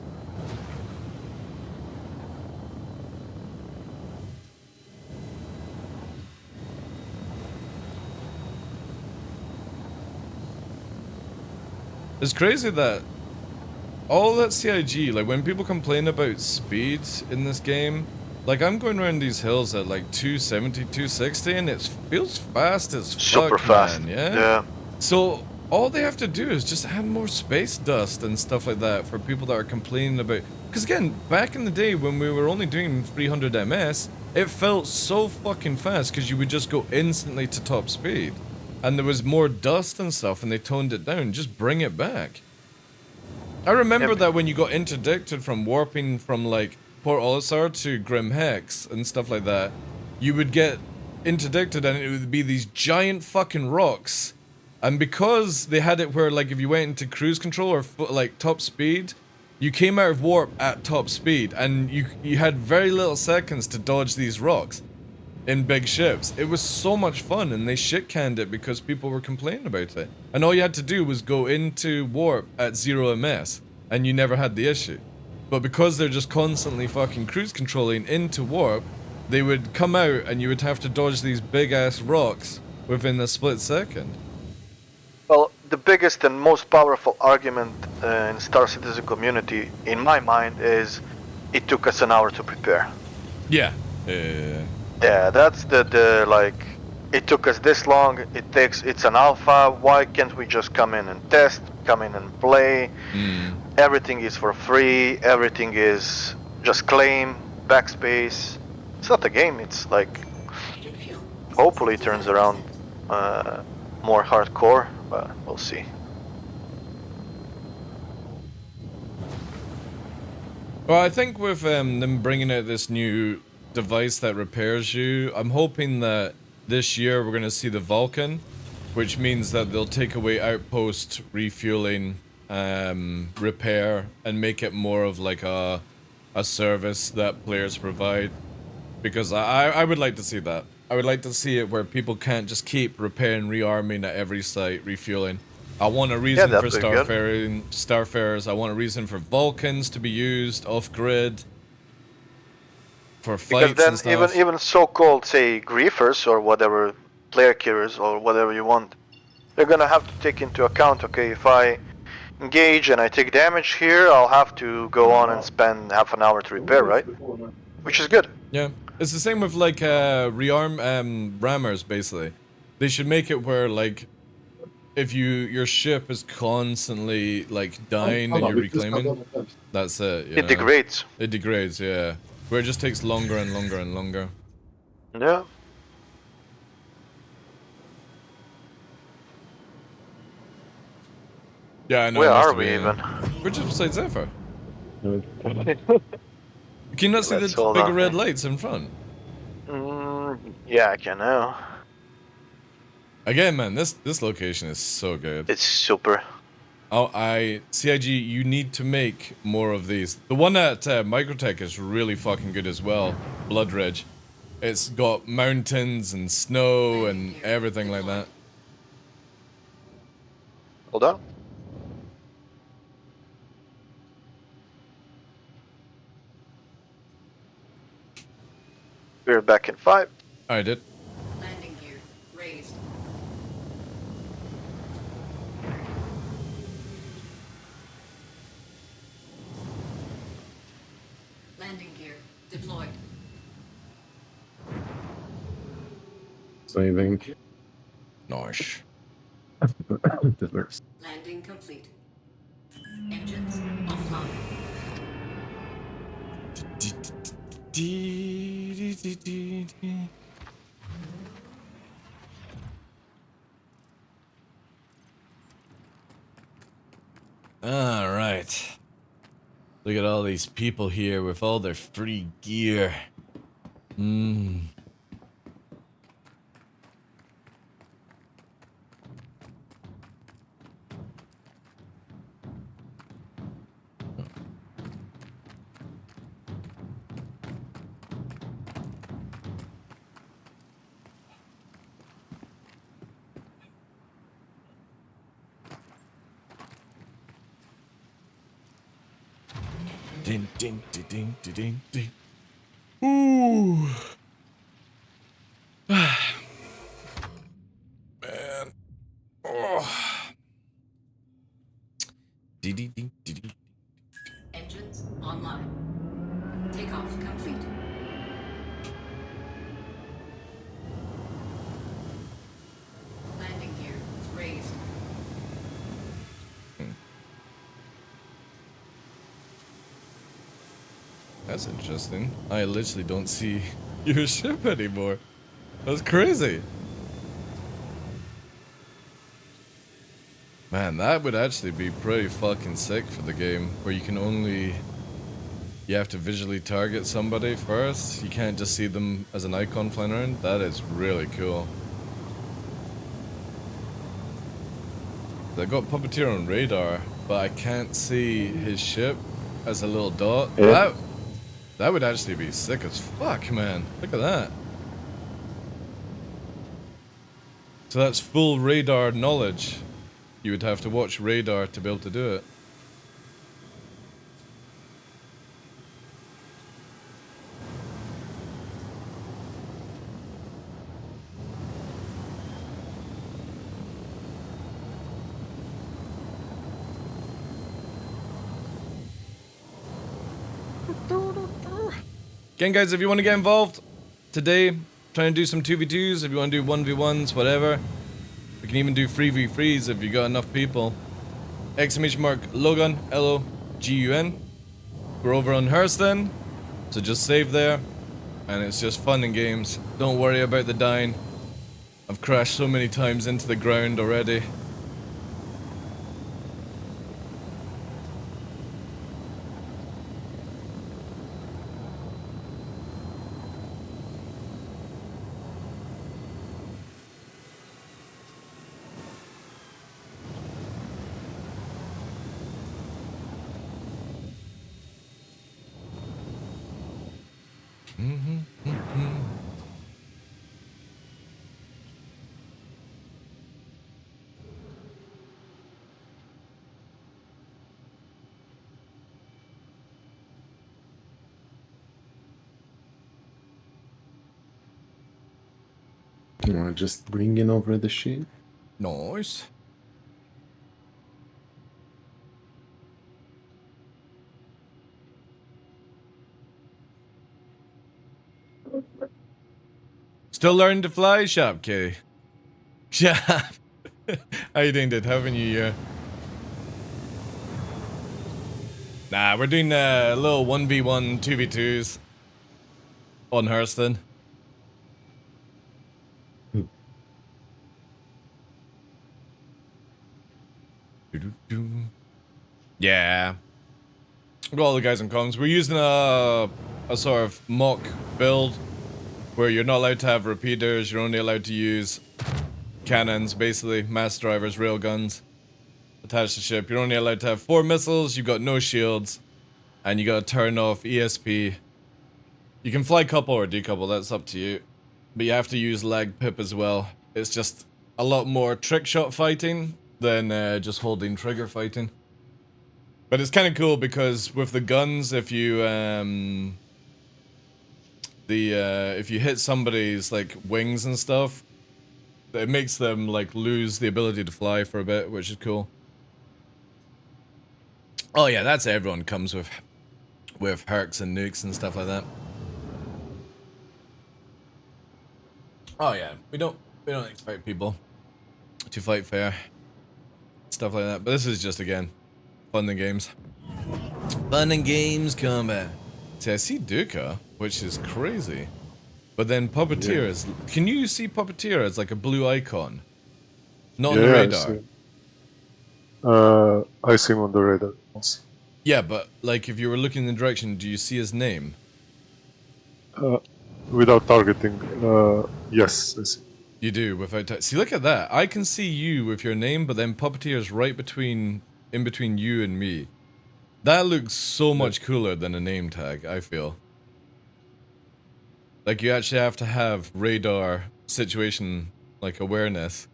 It's crazy that all that CIG, like when people complain about speed in this game, like I'm going around these hills at like 270, 260 and it feels fast as fuck, super fast, man, yeah? Yeah. So all they have to do is just add more space dust and stuff like that for people that are complaining about, because again, back in the day when we were only doing 300 ms, it felt so fucking fast because you would just go instantly to top speed. And there was more dust and stuff, and they toned it down. Just bring it back. I remember that when you got interdicted from warping from, like, Port Olisar to Grim Hex and stuff like that, you would get interdicted and it would be these giant fucking rocks. And because they had it where, like, if you went into cruise control or, like, top speed, you came out of warp at top speed, and you had very little seconds to dodge these rocks. In big ships. It was so much fun, and they shit-canned it because people were complaining about it. And all you had to do was go into warp at 0 ms, and you never had the issue. But because they're just constantly fucking cruise controlling into warp, they would come out and you would have to dodge these big-ass rocks within a split second. Well, the biggest and most powerful argument in Star Citizen community, in my mind, is it took us an hour to prepare. Yeah. Yeah, that's the like, it took us this long, it's an alpha, why can't we just come in and test, come in and play? Everything is for free, everything is just claim, backspace. It's not a game, it's like, Hopefully it turns around more hardcore, but we'll see. Well, I think with them bringing out this new device that repairs you, I'm hoping that this year we're going to see the Vulcan, which means that they'll take away outpost refueling, repair, and make it more of like a service that players provide. Because I would like to see that. I would like to see it where people can't just keep repairing, rearming at every site, refueling. I want a reason for starfarers. I want a reason for Vulcans to be used off-grid. For fights because then and stuff. even so-called, say, griefers or whatever, player killers or whatever you want, they're gonna have to take into account, okay, if I engage and I take damage here, I'll have to go on and spend half an hour to repair, right? Which is good. Yeah, it's the same with like rammers basically. They should make it where like if your ship is constantly like dying and you're reclaiming, that's it. It degrades. It degrades, yeah. Where it just takes longer and longer and longer. Yeah. Yeah, I know. Where are we even? We're just beside Zephyr. Can you not see Let's the hold big on. red lights in front? Yeah, I can now. Again, man, this location is so good. It's super. Oh, CIG, you need to make more of these. The one at Microtech is really fucking good as well. Blood Ridge. It's got mountains and snow and everything like that. Hold on. We're back in 5. I did. Landing gear raised. Landing gear deployed. Saving. Nice. This works. Landing complete. Engines offline. All right. Look at all these people here with all their free gear. Ding, ding, ding, ding, ding, ding, ding. Ooh. Man. Oh. Ding, ding, ding, ding. Engines online. Takeoff complete. Landing gear raised. That's interesting. I literally don't see your ship anymore. That's crazy. Man, that would actually be pretty fucking sick for the game, where you can only... You have to visually target somebody first. You can't just see them as an icon flying around. That is really cool. I got Puppeteer on radar, but I can't see his ship as a little dot. Yeah. That would actually be sick as fuck, man. Look at that. So that's full radar knowledge. You would have to watch radar to be able to do it. Again, guys, if you want to get involved today, trying to do some 2v2s, if you want to do 1v1s, whatever. We can even do 3v3s if you got enough people. !Logan, L-O-G-U-N. We're over on Hurston, so just save there. And it's just fun and games. Don't worry about the dying. I've crashed so many times into the ground already. Just bringing over the sheet. Nice. Still learning to fly, Shop Kitty. Shop. How you doing, dude? Happy New Year. Nah, we're doing a little 1v1, 2v2s on Hurston. Yeah. Got all the guys in comms. We're using a sort of mock build where you're not allowed to have repeaters, you're only allowed to use cannons, basically, mass drivers, railguns attached to ship. You're only allowed to have 4 missiles, you've got no shields, and you gotta turn off ESP. You can fly couple or decouple, that's up to you. But you have to use lag pip as well. It's just a lot more trick shot fighting than just holding trigger fighting. But it's kind of cool because with the guns, if you if you hit somebody's like wings and stuff, it makes them like lose the ability to fly for a bit, which is cool. Oh yeah, that's everyone comes with hercs and nukes and stuff like that. Oh yeah, we don't expect people to fight fair, stuff like that. But this is just again fun and games. Fun and games combat. See, I see Duca, which is crazy. But then Puppeteer is... Can you see Puppeteer as like a blue icon? Not on the radar. I see him on the radar. Yeah, but like if you were looking in the direction, do you see his name? Without targeting, yes, I see. You do, without... See, look at that. I can see you with your name, but then Puppeteer is right in between you and me. That looks so much cooler than a name tag, I feel. Like, you actually have to have radar situation, like, awareness.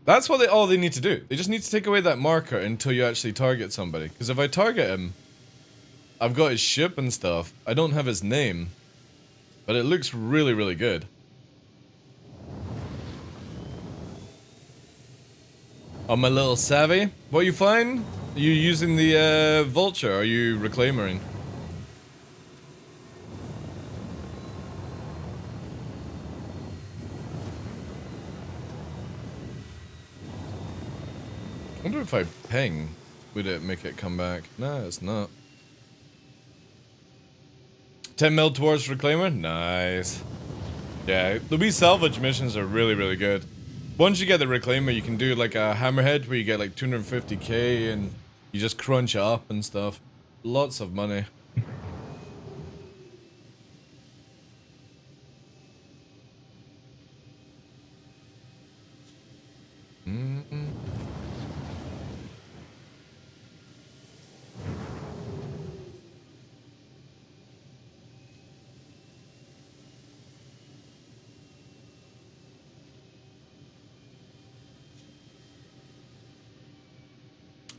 That's what all they need to do. They just need to take away that marker until you actually target somebody. Because if I target him, I've got his ship and stuff. I don't have his name. But it looks really, really good. Oh, my little savvy. What you find? Are you using the vulture? Are you reclaimering? I wonder if I ping, would it make it come back? No, it's not. 10 mil towards reclaimer? Nice. Yeah, the wee salvage missions are really, really good. Once you get the reclaimer, you can do like a hammerhead where you get like 250k and you just crunch up and stuff. Lots of money.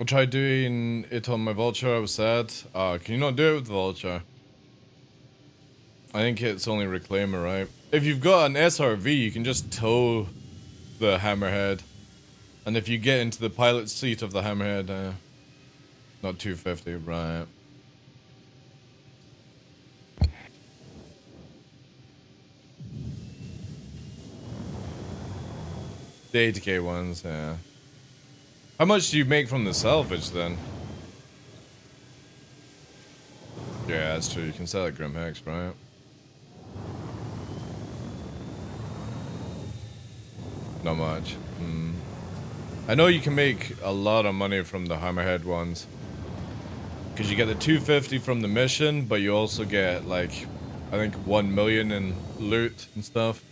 I tried doing it on my vulture, I was sad. Can you not do it with the vulture? I think it's only reclaimer, right? If you've got an SRV, you can just tow the hammerhead. And if you get into the pilot seat of the hammerhead, not 250, right? The 80k ones, yeah. How much do you make from the salvage then? Yeah, that's true. You can sell at Grim Hex, right? Not much. I know you can make a lot of money from the Hammerhead ones. Because you get the 250 from the mission, but you also get, like, I think 1 million in loot and stuff.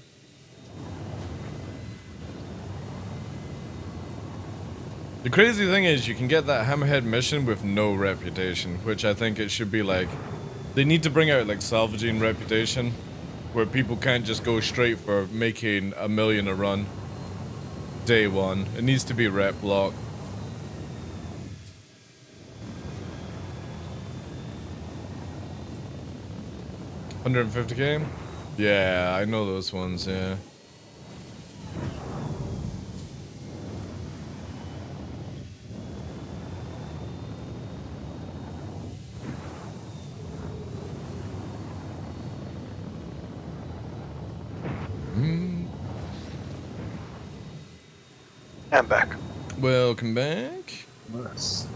The crazy thing is you can get that Hammerhead mission with no reputation, which I think it should be like... They need to bring out, like, salvaging reputation, where people can't just go straight for making 1 million a run. Day one. It needs to be rep block. $150k? Yeah, I know those ones, yeah. I'm back. Welcome back. Nice.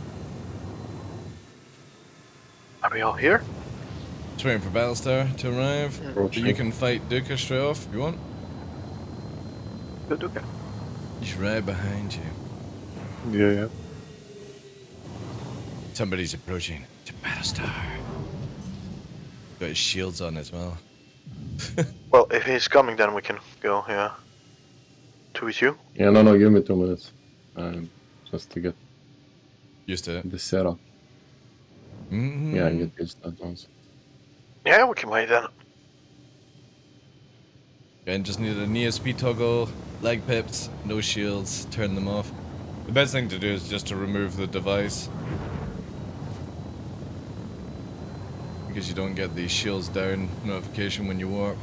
Are we all here? Just waiting for Battlestar to arrive. You can fight Duka straight off if you want. Good Duka. He's right behind you. Yeah. Somebody's approaching. It's a Battlestar. Got his shields on as well. Well, if he's coming, then we can go, yeah. 2v2? Yeah, no, give me 2 minutes. Just to get used to it. The setup. Yeah, get used to that once. Yeah, we can wait then. And just need an ESP toggle, leg pips, no shields, turn them off. The best thing to do is just to remove the device. Because you don't get the shields down notification when you warp.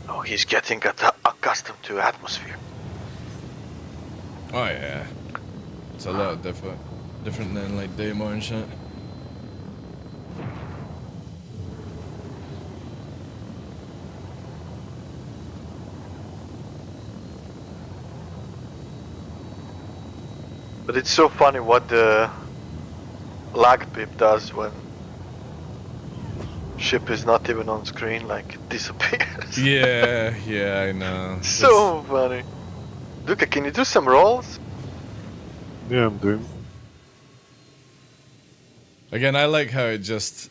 Oh, he's getting accustomed to atmosphere. Oh yeah. It's a lot different than like Daymore and shit. But it's so funny what the lag pip does when ship is not even on screen, like it disappears. Yeah, I know. So funny. Duka, can you do some rolls? Yeah, I'm doing. Again, I like how it's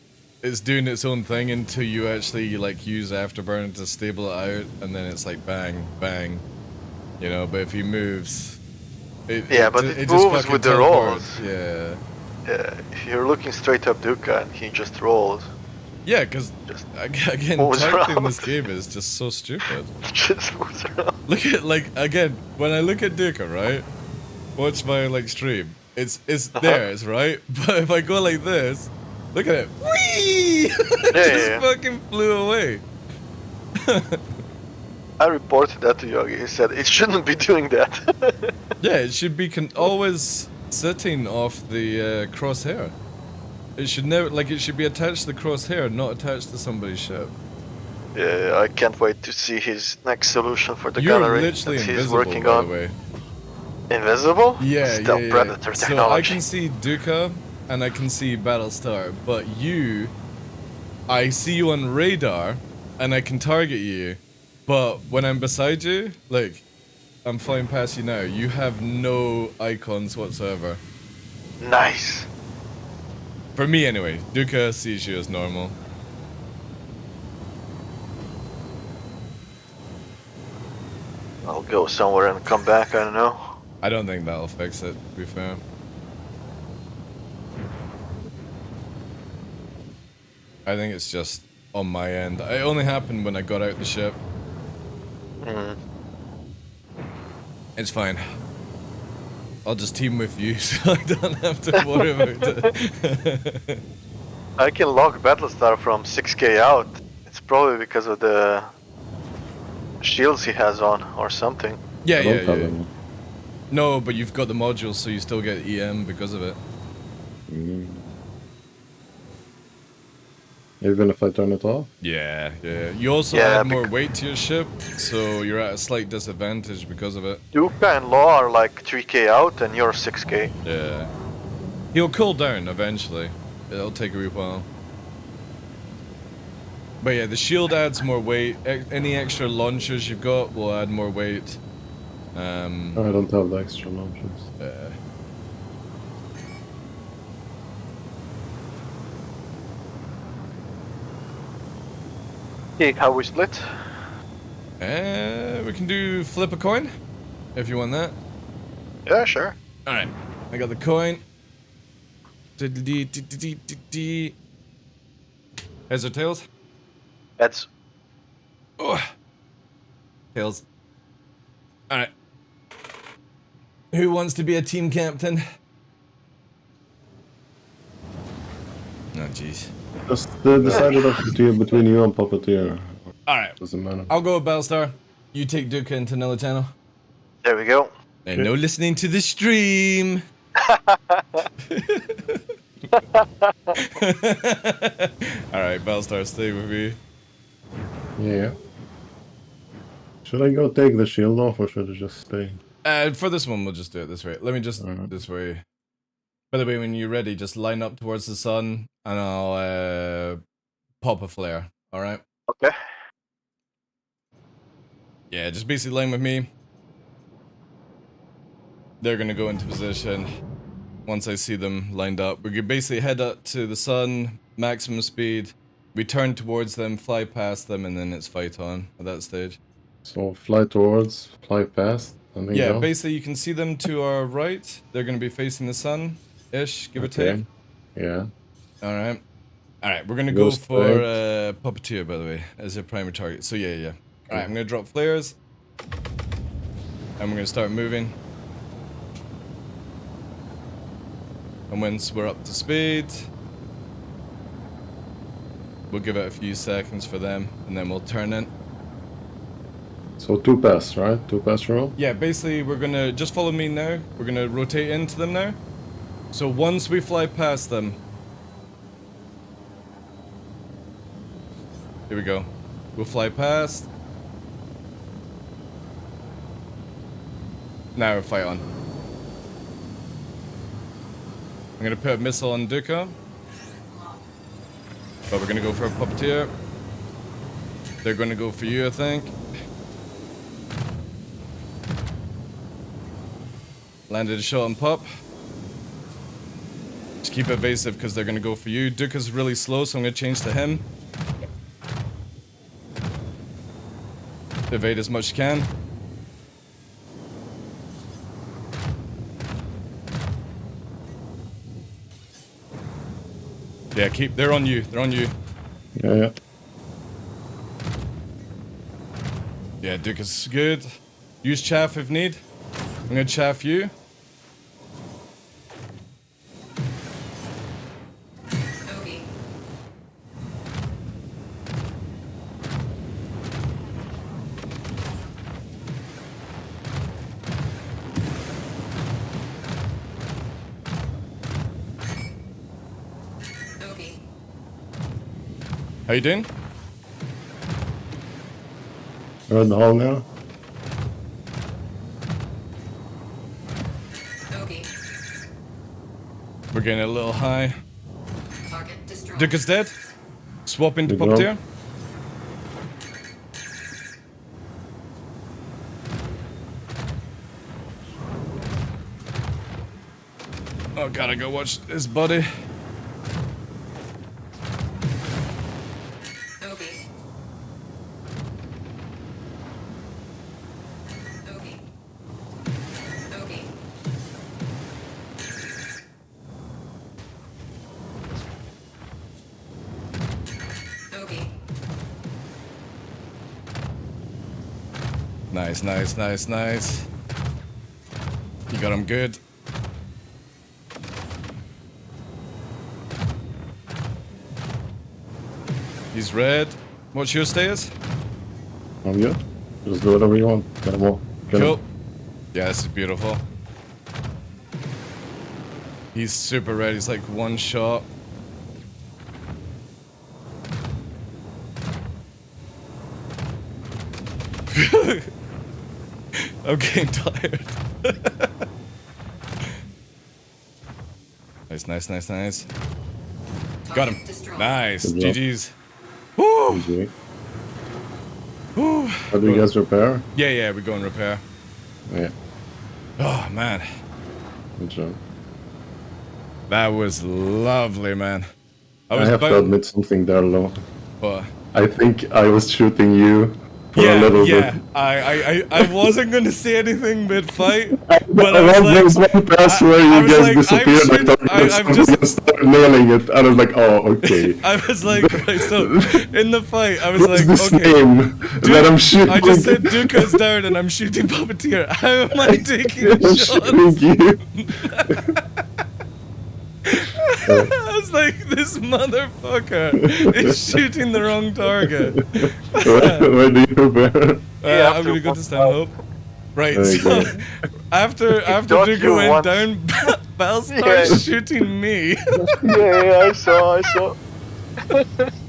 doing its own thing until you actually like use Afterburner to stable it out, and then it's like bang, bang, you know. But if he moves, it just moves with the rolls. Yeah. Yeah, if you're looking straight up Duka and he just rolls. Yeah, because again, typing this game is just so stupid. Just moves around. Look at again when I look at Duka, right? Watch my stream. It's theirs, right? But if I go like this, look at it. Whee! It just fucking flew away. I reported that to Yogi. He said it shouldn't be doing that. Yeah, it should be always sitting off the crosshair. It should never it should be attached to the crosshair, not attached to somebody's ship. Yeah, I can't wait to see his next solution for the You're gunnery literally that he's invisible, working by on. the way. Invisible? Yeah, Still Predator So technology. I can see Duka and I can see Battlestar, but I see you on radar and I can target you, but when I'm beside you, I'm flying past you now, you have no icons whatsoever. Nice. For me anyway, Duka sees you as normal. I'll go somewhere and come back, I don't know. I don't think that'll fix it, to be fair. I think it's just on my end. It only happened when I got out the ship. It's fine. I'll just team with you so I don't have to worry about it. I can log Battlestar from 6k out. It's probably because of the shields he has on or something. Yeah. No, but you've got the modules, so you still get EM because of it. Even if I turn it off? Yeah. You also add more weight to your ship, so you're at a slight disadvantage because of it. Duka and Law are like 3k out and you're 6k. Yeah. He'll cool down eventually. It'll take a wee while. But yeah, the shield adds more weight. Any extra launchers you've got will add more weight. I don't have the extra launchers. Okay, how we split? We can do flip a coin, if you want that. Yeah, sure. Alright, I got the coin. Heads or tails? Heads. Oh. Tails. Alright. Who wants to be a team captain? Oh, jeez. Just decide it between you and Puppeteer. Alright. Doesn't matter. I'll go with Battlestar. You take Duca into another channel. There we go. And no listening to the stream. Alright, Battlestar, stay with me. Yeah. Should I go take the shield off or should I just stay? For this one, we'll just do it this way. Let me just this way. By the way, when you're ready, just line up towards the sun, and I'll pop a flare. All right. Okay. Yeah, just basically line with me. They're gonna go into position. Once I see them lined up, we could basically head up to the sun, maximum speed. We turn towards them, fly past them, and then it's fight on at that stage. So fly towards, fly past, and then go? Basically you can see them to our right. They're going to be facing the sun-ish, give or take. Yeah. Alright. Alright, we're going to go for Puppeteer, by the way, as a primary target. So yeah. Alright, I'm going to drop flares. And we're going to start moving. And once we're up to speed, we'll give it a few seconds for them, and then we'll turn in. So 2 pass, right? 2 pass roll? Yeah, basically we're gonna, just follow me now. We're gonna rotate into them now. So once we fly past them. Here we go. We'll fly past. Now fight on. I'm gonna put a missile on Duca. But we're gonna go for a Puppeteer. They're gonna go for you, I think. Landed a shot on Pup. Just keep evasive because they're gonna go for you. Duca's really slow, so I'm gonna change to him. Evade as much as you can. Yeah, they're on you. They're on you. Yeah. Yeah, Duca's good. Use chaff if need. I'm gonna chaff you. How you doing? You're in the hall now? We're getting a little high. Duca's dead. Swap into Puppeteer. Oh, gotta go watch his buddy. Nice. You got him good. He's red. What's your status? I'm good. Just do whatever you want. Get him all. Cool. Yeah, this is beautiful. He's super red. He's like one shot. I'm getting tired. Nice. Got him. Nice. GG's. Woo! Woo! How do you guys repair? Yeah, we go and repair. Yeah. Oh, man. Good job. That was lovely, man. I have to admit something there, Lo. What? I think I was shooting you for a little bit. I wasn't gonna say anything mid-fight, but I I was like... There was one pass where you guys disappeared, I've just started nailing it, and I was like, oh, okay. I was like, right, so in the fight, I was like, this okay, name that I'm shooting. I just said Duca's down and I'm shooting Puppeteer. How am I taking I'm shots? shooting you. I was like, this motherfucker is shooting the wrong target. Where do you prepare? I'm gonna go to Stanhope. Right, so after Duca went down, Bell starts shooting me. I saw.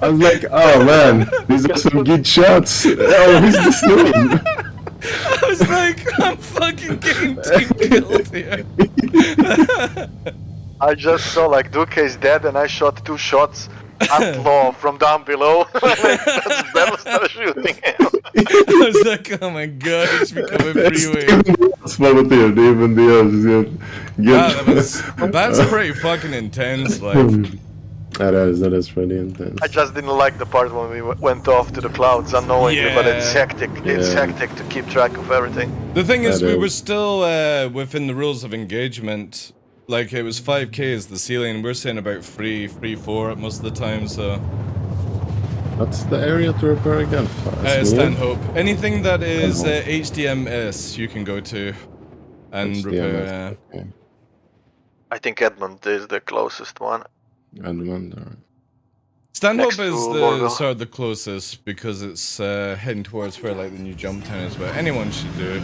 I was like, oh man, these are some good shots. Oh, who's this name? I was like, I'm fucking getting team killed here. I just saw like Duque is dead and I shot 2 shots at Law from down below. That's Bell started shooting him. I was like, oh my god, it's becoming freeway. That's pretty fucking intense, like. That is pretty intense. I just didn't like the part when we went off to the clouds unknowingly, but it's hectic. It's hectic to keep track of everything. The thing is, we were still within the rules of engagement. Like, it was 5k is the ceiling, we're saying about 3-4 most of the time, so... What's the area to repair again? Stanhope. Anything that is HDMS you can go to and repair, okay. I think Edmund is the closest one. Edmund, alright. Stanhope is the closest because it's heading towards where like the new jump town is, but anyone should do it.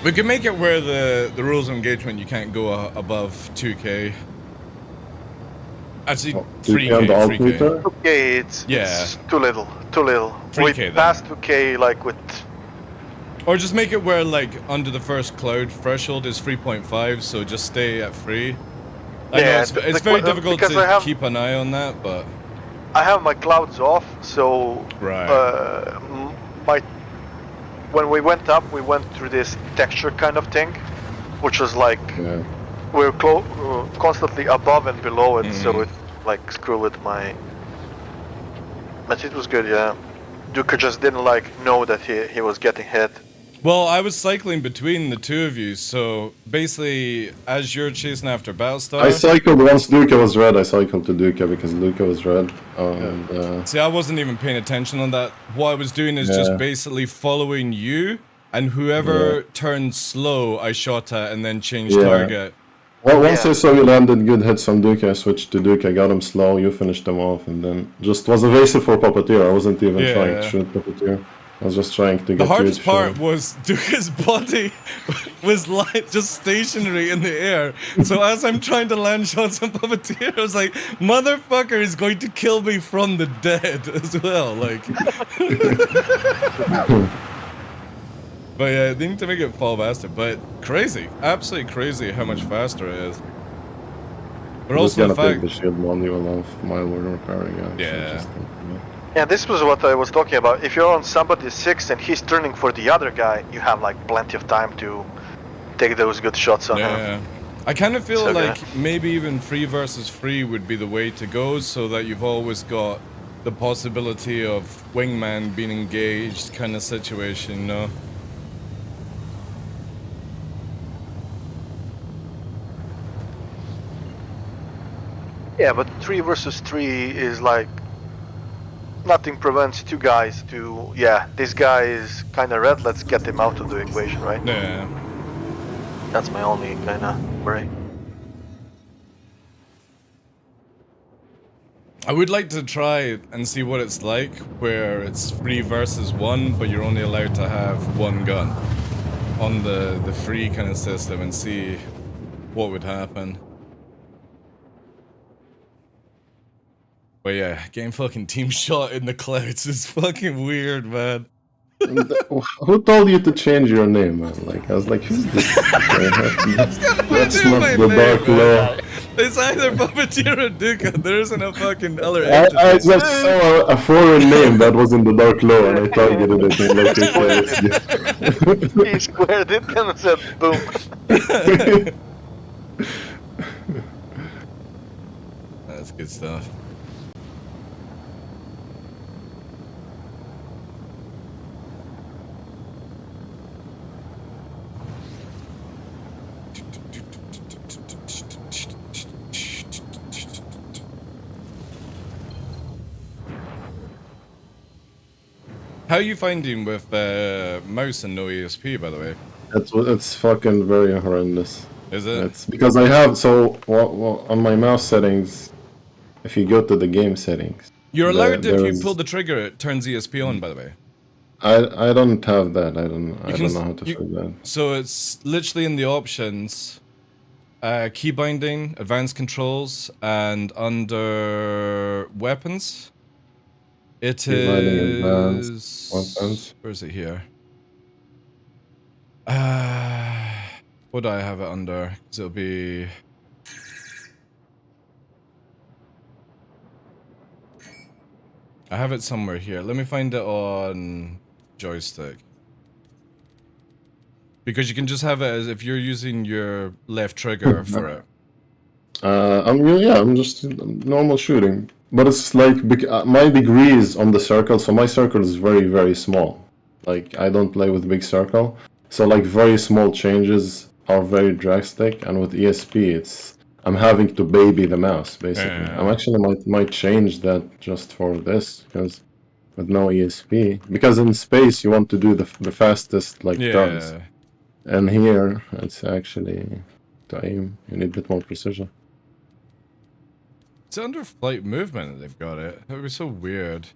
We can make it where the rules of engagement you can't go above 2k. Actually, 3k. 3k. 2k, it's too little. 3k, we passed 2k like with... Or just make it where like under the first cloud threshold is 3.5, so just stay at 3. I know it's very difficult to keep an eye on that, but... I have my clouds off, so... When we went up, we went through this texture kind of thing, which was like... We're constantly above and below it, so it like screwed with my... But it was good, yeah. Duca just didn't like know that he was getting hit. Well, I was cycling between the two of you, so basically, as you're chasing after Battlestar... I cycled once Duca was red, I cycled to Duca because Duca was red. See, I wasn't even paying attention on that. What I was doing is just basically following you, and whoever turned slow, I shot at and then changed target. Well, once I saw you landed good hits on Duca, I switched to Duca, got him slow, you finished him off, and then just was evasive for Puppeteer. I wasn't even trying to shoot Puppeteer. I was just trying to get the hardest part was Duca's body was like just stationary in the air. So as I'm trying to land shots on Puppeteer, I was like, motherfucker is going to kill me from the dead as well. Like, but yeah, they need to make it fall faster. But crazy, absolutely crazy how much faster it is. But also the fact take the shield manual off while we're repairing it. Yeah. Yeah, this was what I was talking about. If you're on somebody's 6 and he's turning for the other guy, you have like plenty of time to take those good shots on him. Yeah, I kind of feel like maybe even 3 versus 3 would be the way to go, so that you've always got the possibility of wingman being engaged kind of situation, you know? Yeah, but 3 versus 3 is like... Nothing prevents 2 guys to, this guy is kind of red, let's get him out of the equation, right? Yeah. That's my only kind of worry. I would like to try and see what it's like, where it's 3 versus 1, but you're only allowed to have 1 gun on the free kind of system, and see what would happen. But yeah, getting fucking team shot in the clouds is fucking weird, man. Who told you to change your name, man? Like, I was like, who's this? That's not the Dark Law. It's either Puppeteer or Duca. There isn't a fucking other I entity. just saw a foreign name that was in the Dark Law and I targeted it and like, okay, He squared it and said boom. That's good stuff. How are you finding with mouse and no ESP, by the way? It's fucking very horrendous. Is it? It's because I have, so well, on my mouse settings, if you go to the game settings. You're allowed if you pull the trigger, it turns ESP on, by the way. I don't have that. I don't know how to fix that. So it's literally in the options, key binding, advanced controls, and under weapons. It is... Weapons. Where is it here? What do I have it under? Because it'll be... I have it somewhere here. Let me find it on joystick. Because you can just have it as if you're using your left trigger for it. I'm just normal shooting. But it's like, my degrees on the circle, so my circle is very, very small. Like, I don't play with big circle. So like very small changes are very drastic, and with ESP I'm having to baby the mouse, basically. I'm actually might change that just for this, because with no ESP. Because in space you want to do the fastest turns. And here it's actually to aim, you need a bit more precision. It's under flight movement that they've got it. That would be so weird.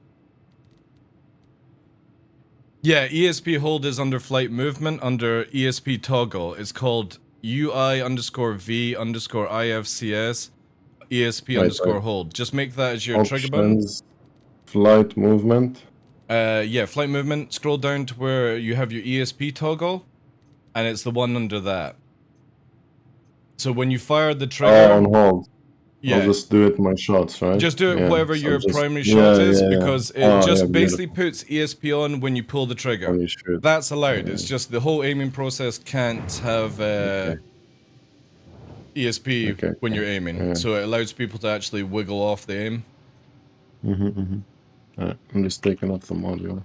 Yeah, ESP hold is under flight movement, under ESP toggle. It's called UI_V_IFCS ESP hold. Just make that as your trigger button. Flight movement. Yeah, flight movement. Scroll down to where you have your ESP toggle, and it's the one under that. So when you fire the trigger... on hold. Yeah. I'll just do it in my shots, right? Just do it wherever your primary shot is, because it basically puts ESP on when you pull the trigger. That's allowed. It's just the whole aiming process can't have ESP when you're aiming. So it allows people to actually wiggle off the aim. Alright, I'm just taking off the module.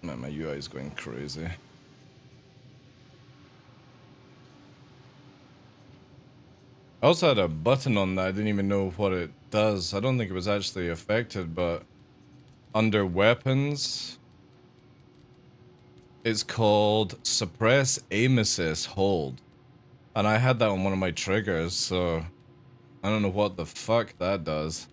Man, my UI is going crazy. I also had a button on that, I didn't even know what it does. I don't think it was actually affected, but under weapons, it's called suppress aim assist hold. And I had that on one of my triggers, so I don't know what the fuck that does.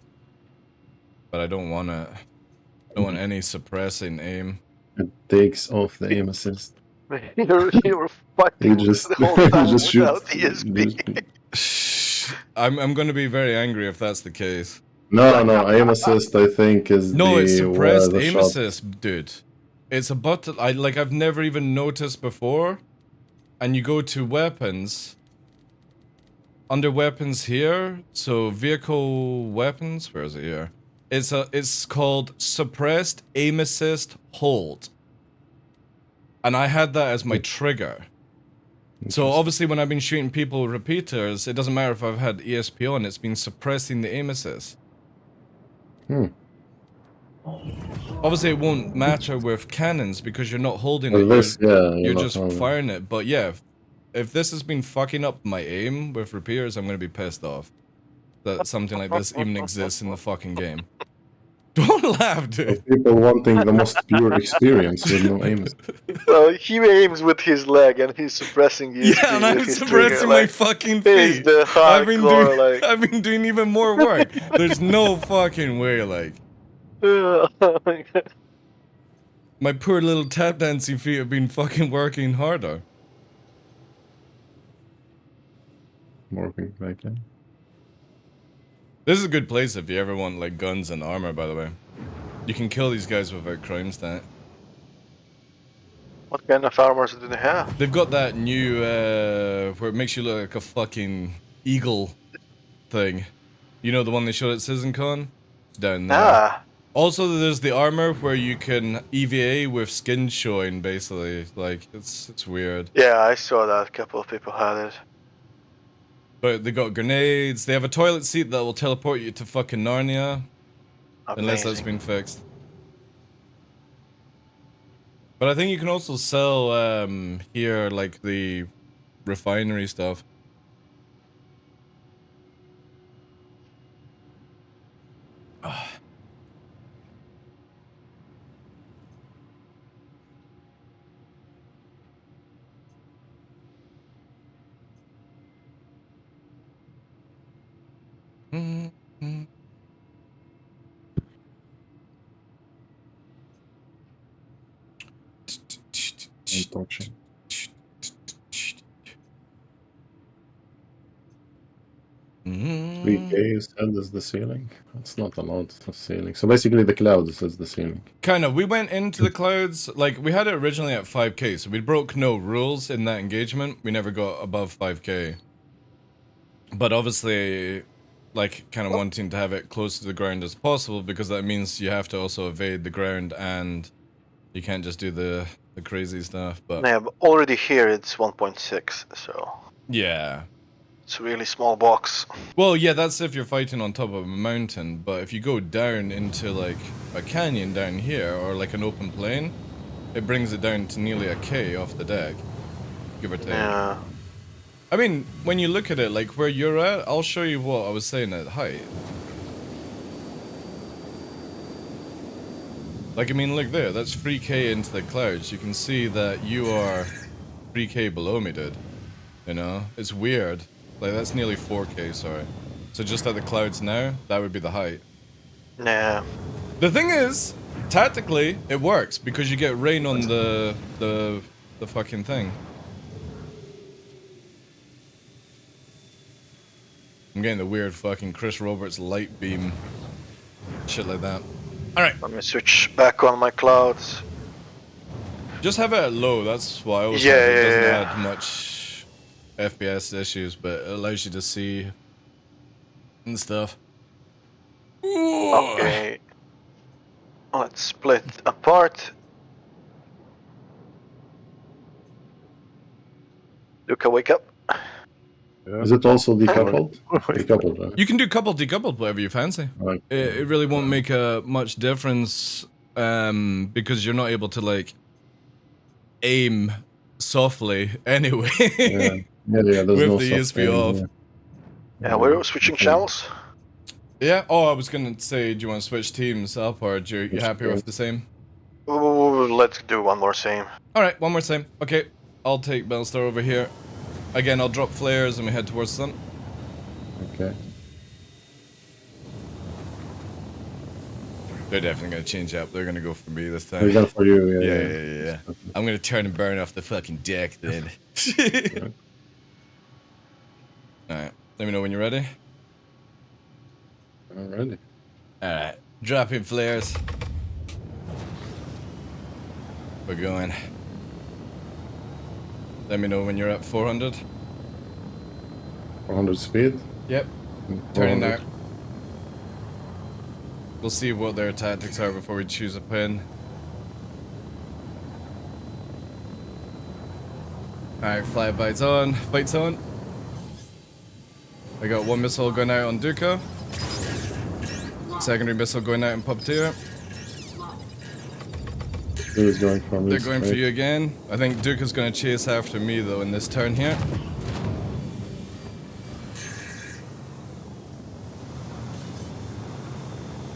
But I don't want it. I don't want any suppressing aim. It takes off the aim assist. You're fighting the whole time without ESP. I'm gonna be very angry if that's the case. No, aim assist I think is it's suppressed aim assist, dude. It's a button I've never even noticed before. And you go to weapons. Under weapons here, so vehicle weapons, where is it here? It's called suppressed aim assist hold. And I had that as my trigger. So obviously when I've been shooting people with repeaters, it doesn't matter if I've had ESP on, it's been suppressing the aim assist. Obviously it won't matter with cannons because you're not holding it, you're just firing it. But yeah, if this has been fucking up my aim with repeaters, I'm gonna be pissed off that something like this even exists in the fucking game. Don't laugh, dude. People wanting the most pure experience with no aim. Well, he aims with his leg and he's suppressing ESP. Yeah, and I'm suppressing my fucking feet. I've been doing even more work. There's no fucking way, like. Oh my God. My poor little tap dancing feet have been fucking working harder. Working back in. This is a good place if you ever want like guns and armor, by the way. You can kill these guys without crime stat. What kind of armors do they have? They've got that new, where it makes you look like a fucking eagle thing. You know, the one they showed at CitizenCon? It's down there. Ah. Also, there's the armor where you can EVA with skin showing, basically. Like, it's weird. Yeah, I saw that. A couple of people had it. But they got grenades. They have a toilet seat that will teleport you to fucking Narnia. Unless that's been fixed. But I think you can also sell, here, like, the refinery stuff. Touching. 3K you said is the ceiling? It's not a lot of ceiling. So basically the clouds is the ceiling. Kind of. We went into the clouds, like, we had it originally at 5k, so we broke no rules in that engagement. We never got above 5k. But obviously, like, kind of wanting to have it close to the ground as possible, because that means you have to also evade the ground, and you can't just do the crazy stuff, but... Yeah, but already here it's 1.6, so... Yeah. It's a really small box. Well, yeah, that's if you're fighting on top of a mountain, but if you go down into, like, a canyon down here, or, like, an open plain, it brings it down to nearly a K off the deck, give or take. Yeah. I mean, when you look at it, like, where you're at, I'll show you what I was saying at height. Like, I mean, look there, that's 3k into the clouds. You can see that you are 3k below me, dude. You know? It's weird. Like, that's nearly 4k, sorry. So just at the clouds now, that would be the height. Yeah. The thing is, tactically, it works, because you get rain on the fucking thing. I'm getting the weird fucking Chris Roberts light beam. Shit like that. Alright. Let me switch back on my clouds. Just have it at low, that's why I always Yeah, have it. It doesn't yeah. add much FPS issues, but it allows you to see and stuff. Okay. Let's split apart. Luca, wake up. Yeah. Is it also decoupled? Decoupled, right? You can do coupled decoupled whatever you fancy. Right. It really won't make a much difference because you're not able to like aim softly anyway. Yeah, there's with no the soft ESP aim, off. Yeah, we're switching channels. Yeah. Oh, I was gonna say, do you want to switch teams up, or you happy with the same? Ooh, let's do one more same. All right, one more same. Okay, I'll take Bellstar over here. Again, I'll drop flares and we head towards the sun. Okay. They're definitely gonna change up. They're gonna go for me this time. They're going for you, Yeah. I'm gonna turn and burn off the fucking deck then. Alright, let me know when you're ready. I'm ready. Alright, drop in flares. We're going. Let me know when you're at 400. 400 speed? Yep. Turning now. We'll see what their tactics are before we choose a pin. Alright, flyby's on. Fight's on. I got one missile going out on Duca. Secondary missile going out on Puppeteer. Who's going for me? They're going for you again. I think Duca's going to chase after me though in this turn here.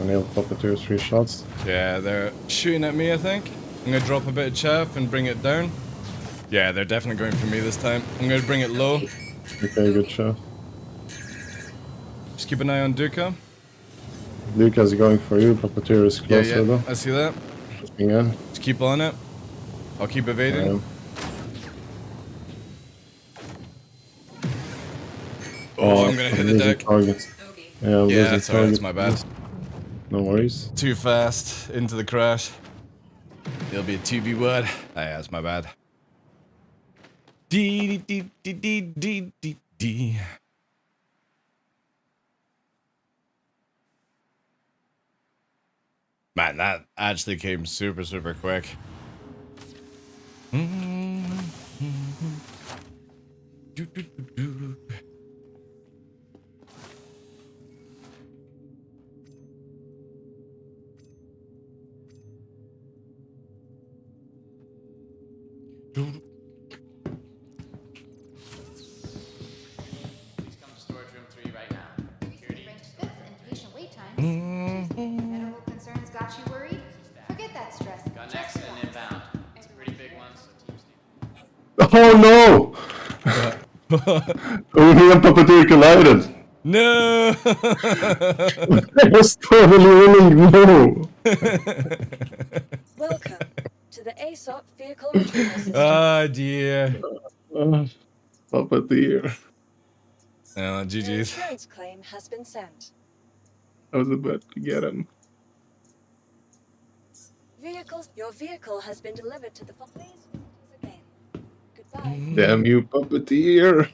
I nailed Puppeteer 3 shots. Yeah, they're shooting at me, I think. I'm going to drop a bit of chaff and bring it down. Yeah, they're definitely going for me this time. I'm going to bring it low. Okay, good shot. Just keep an eye on Duca. Duca's going for you. Puppeteer is closer though. I see that. In. Just keep on it. I'll keep evading. Oh, I'm gonna hit the deck. Targets. Yeah, that's alright, that's my bad. No worries. Too fast into the crash. It'll be a 2v1. Ah, that's my bad. D. Man, that actually came super, super quick. Please come to storage room 3 right now. Security. Patient wait times. Medical concerns got you worried? Forget that stress. Got an accident inbound. It's a pretty big one, so teams need. Oh no! We and Puppeteer collided. No! I was totally winning. No. Welcome to the ASOP vehicle retrieval system. Oh dear. Puppeteer. Oh, An GG's. insurance claim has been sent. I was about to get him. Your vehicle has been delivered to the please again. Goodbye. Damn you, Puppeteer.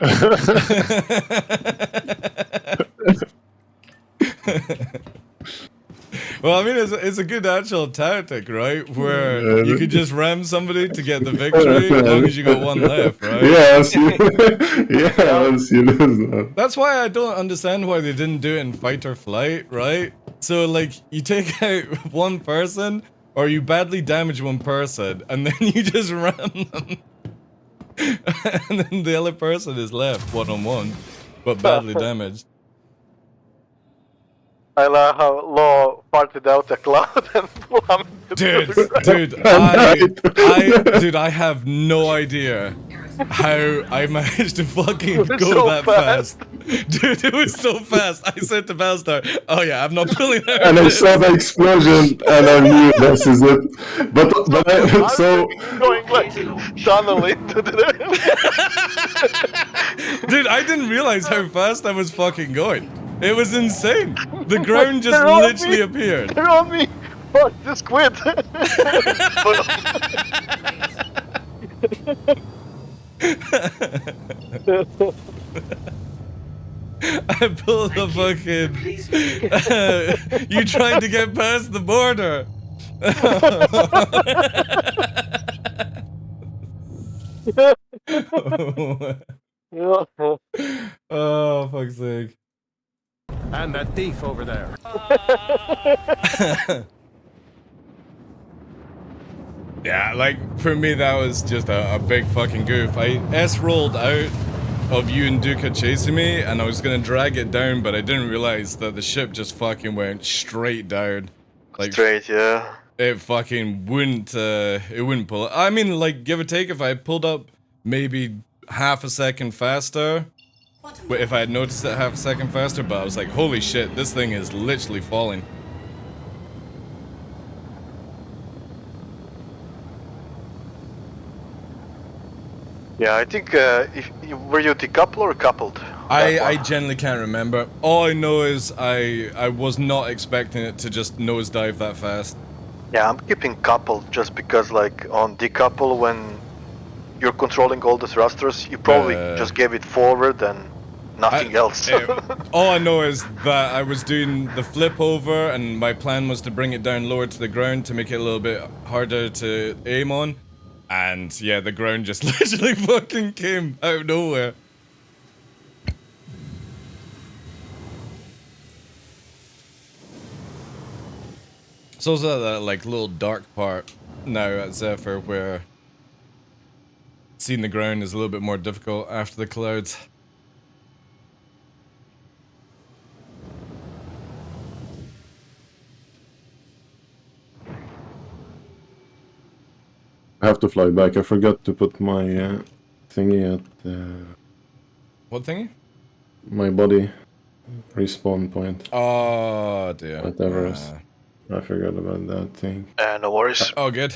Well, I mean, it's a good actual tactic, right? Where you could just ram somebody to get the victory as long as you got one left, right? Yes, yes, you lose that. That's why I don't understand why they didn't do it in fight or flight, right? So, like, you take out one person, or you badly damage one person, and then you just ram them. And then the other person is left one-on-one, but badly damaged. I love how Law farted out a cloud and plummeted. Dude, I have no idea how I managed to fucking go so that fast. Dude, it was so fast. I said to Balstar, oh yeah, I'm not pulling out. And I saw the explosion, and I knew this is it. But I so going like tunnel into the. Dude, I didn't realize how fast I was fucking going. It was insane. The ground just They're on literally me. appeared. They're on me. Fuck, just quit. I pulled the fucking. You tried to get past the border. Oh, fuck's sake. And that thief over there. Yeah, like, for me, that was just a big fucking goof. I S-rolled out of you and Duca chasing me, and I was gonna drag it down, but I didn't realize that the ship just fucking went straight down. Like, straight, yeah. It fucking wouldn't, it wouldn't pull it. I mean, like, give or take, if I had pulled up maybe half a second faster, if I had noticed it half a second faster, but I was like, holy shit, this thing is literally falling. Yeah, I think were you decoupled or coupled? I generally can't remember. All I know is I was not expecting it to just nosedive that fast. Yeah, I'm keeping coupled just because, like, on decouple, when you're controlling all the thrusters, you probably just gave it forward and nothing else. All I know is that I was doing the flip over, and my plan was to bring it down lower to the ground to make it a little bit harder to aim on. And yeah, the ground just literally fucking came out of nowhere. It's also that like little dark part now at Zephyr where seeing the ground is a little bit more difficult after the clouds. I have to fly back. I forgot to put my thingy at What thingy? my body respawn point. Oh dear. Whatever. I forgot about that thing. No worries. Oh, good.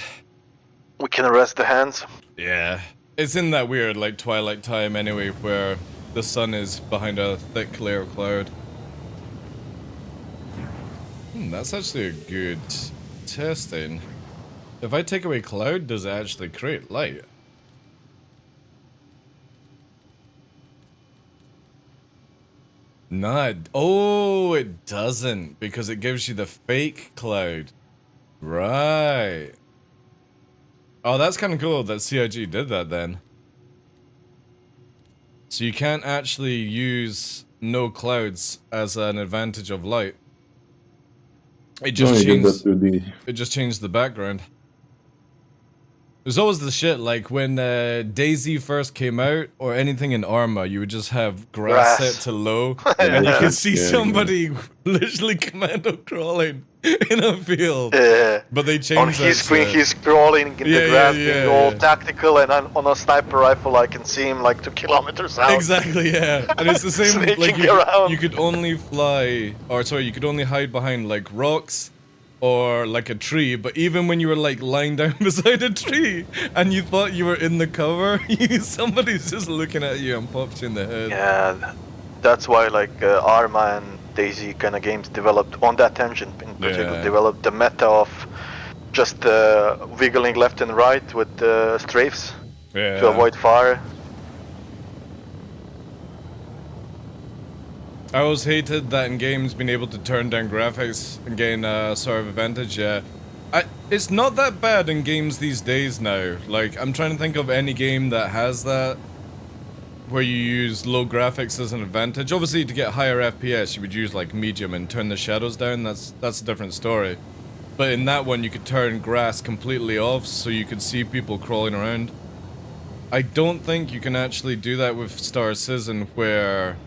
We can rest the hands. Yeah. It's in that weird, like, twilight time anyway, where the sun is behind a thick layer of cloud. That's actually a good testing. If I take away cloud, does it actually create light? No, oh, it doesn't, because it gives you the fake cloud. Right. Oh, that's kind of cool that CIG did that then. So you can't actually use no clouds as an advantage of light. It just changed. It just changed the background. There's always the shit like when DayZ first came out or anything in Arma, you would just have grass set to low, and you could see somebody literally commando crawling in a field. But they changed on his screen, he's crawling in the grass, being all tactical, and on a sniper rifle, I can see him like 2 kilometers out. Exactly, yeah. And it's the same. Like you could only fly, or sorry, you could only hide behind like rocks. Or like a tree, but even when you were like lying down beside a tree and you thought you were in the cover, somebody's just looking at you and pops you in the head. Yeah, that's why like Arma and DayZ kind of games developed on that engine in particular. Developed the meta of just wiggling left and right with strafes to avoid fire. I always hated that in games being able to turn down graphics and gain sort of advantage, it's not that bad in games these days now. Like, I'm trying to think of any game that has that, where you use low graphics as an advantage. Obviously, to get higher FPS, you would use like medium and turn the shadows down, that's a different story. But in that one, you could turn grass completely off so you could see people crawling around. I don't think you can actually do that with Star Citizen, where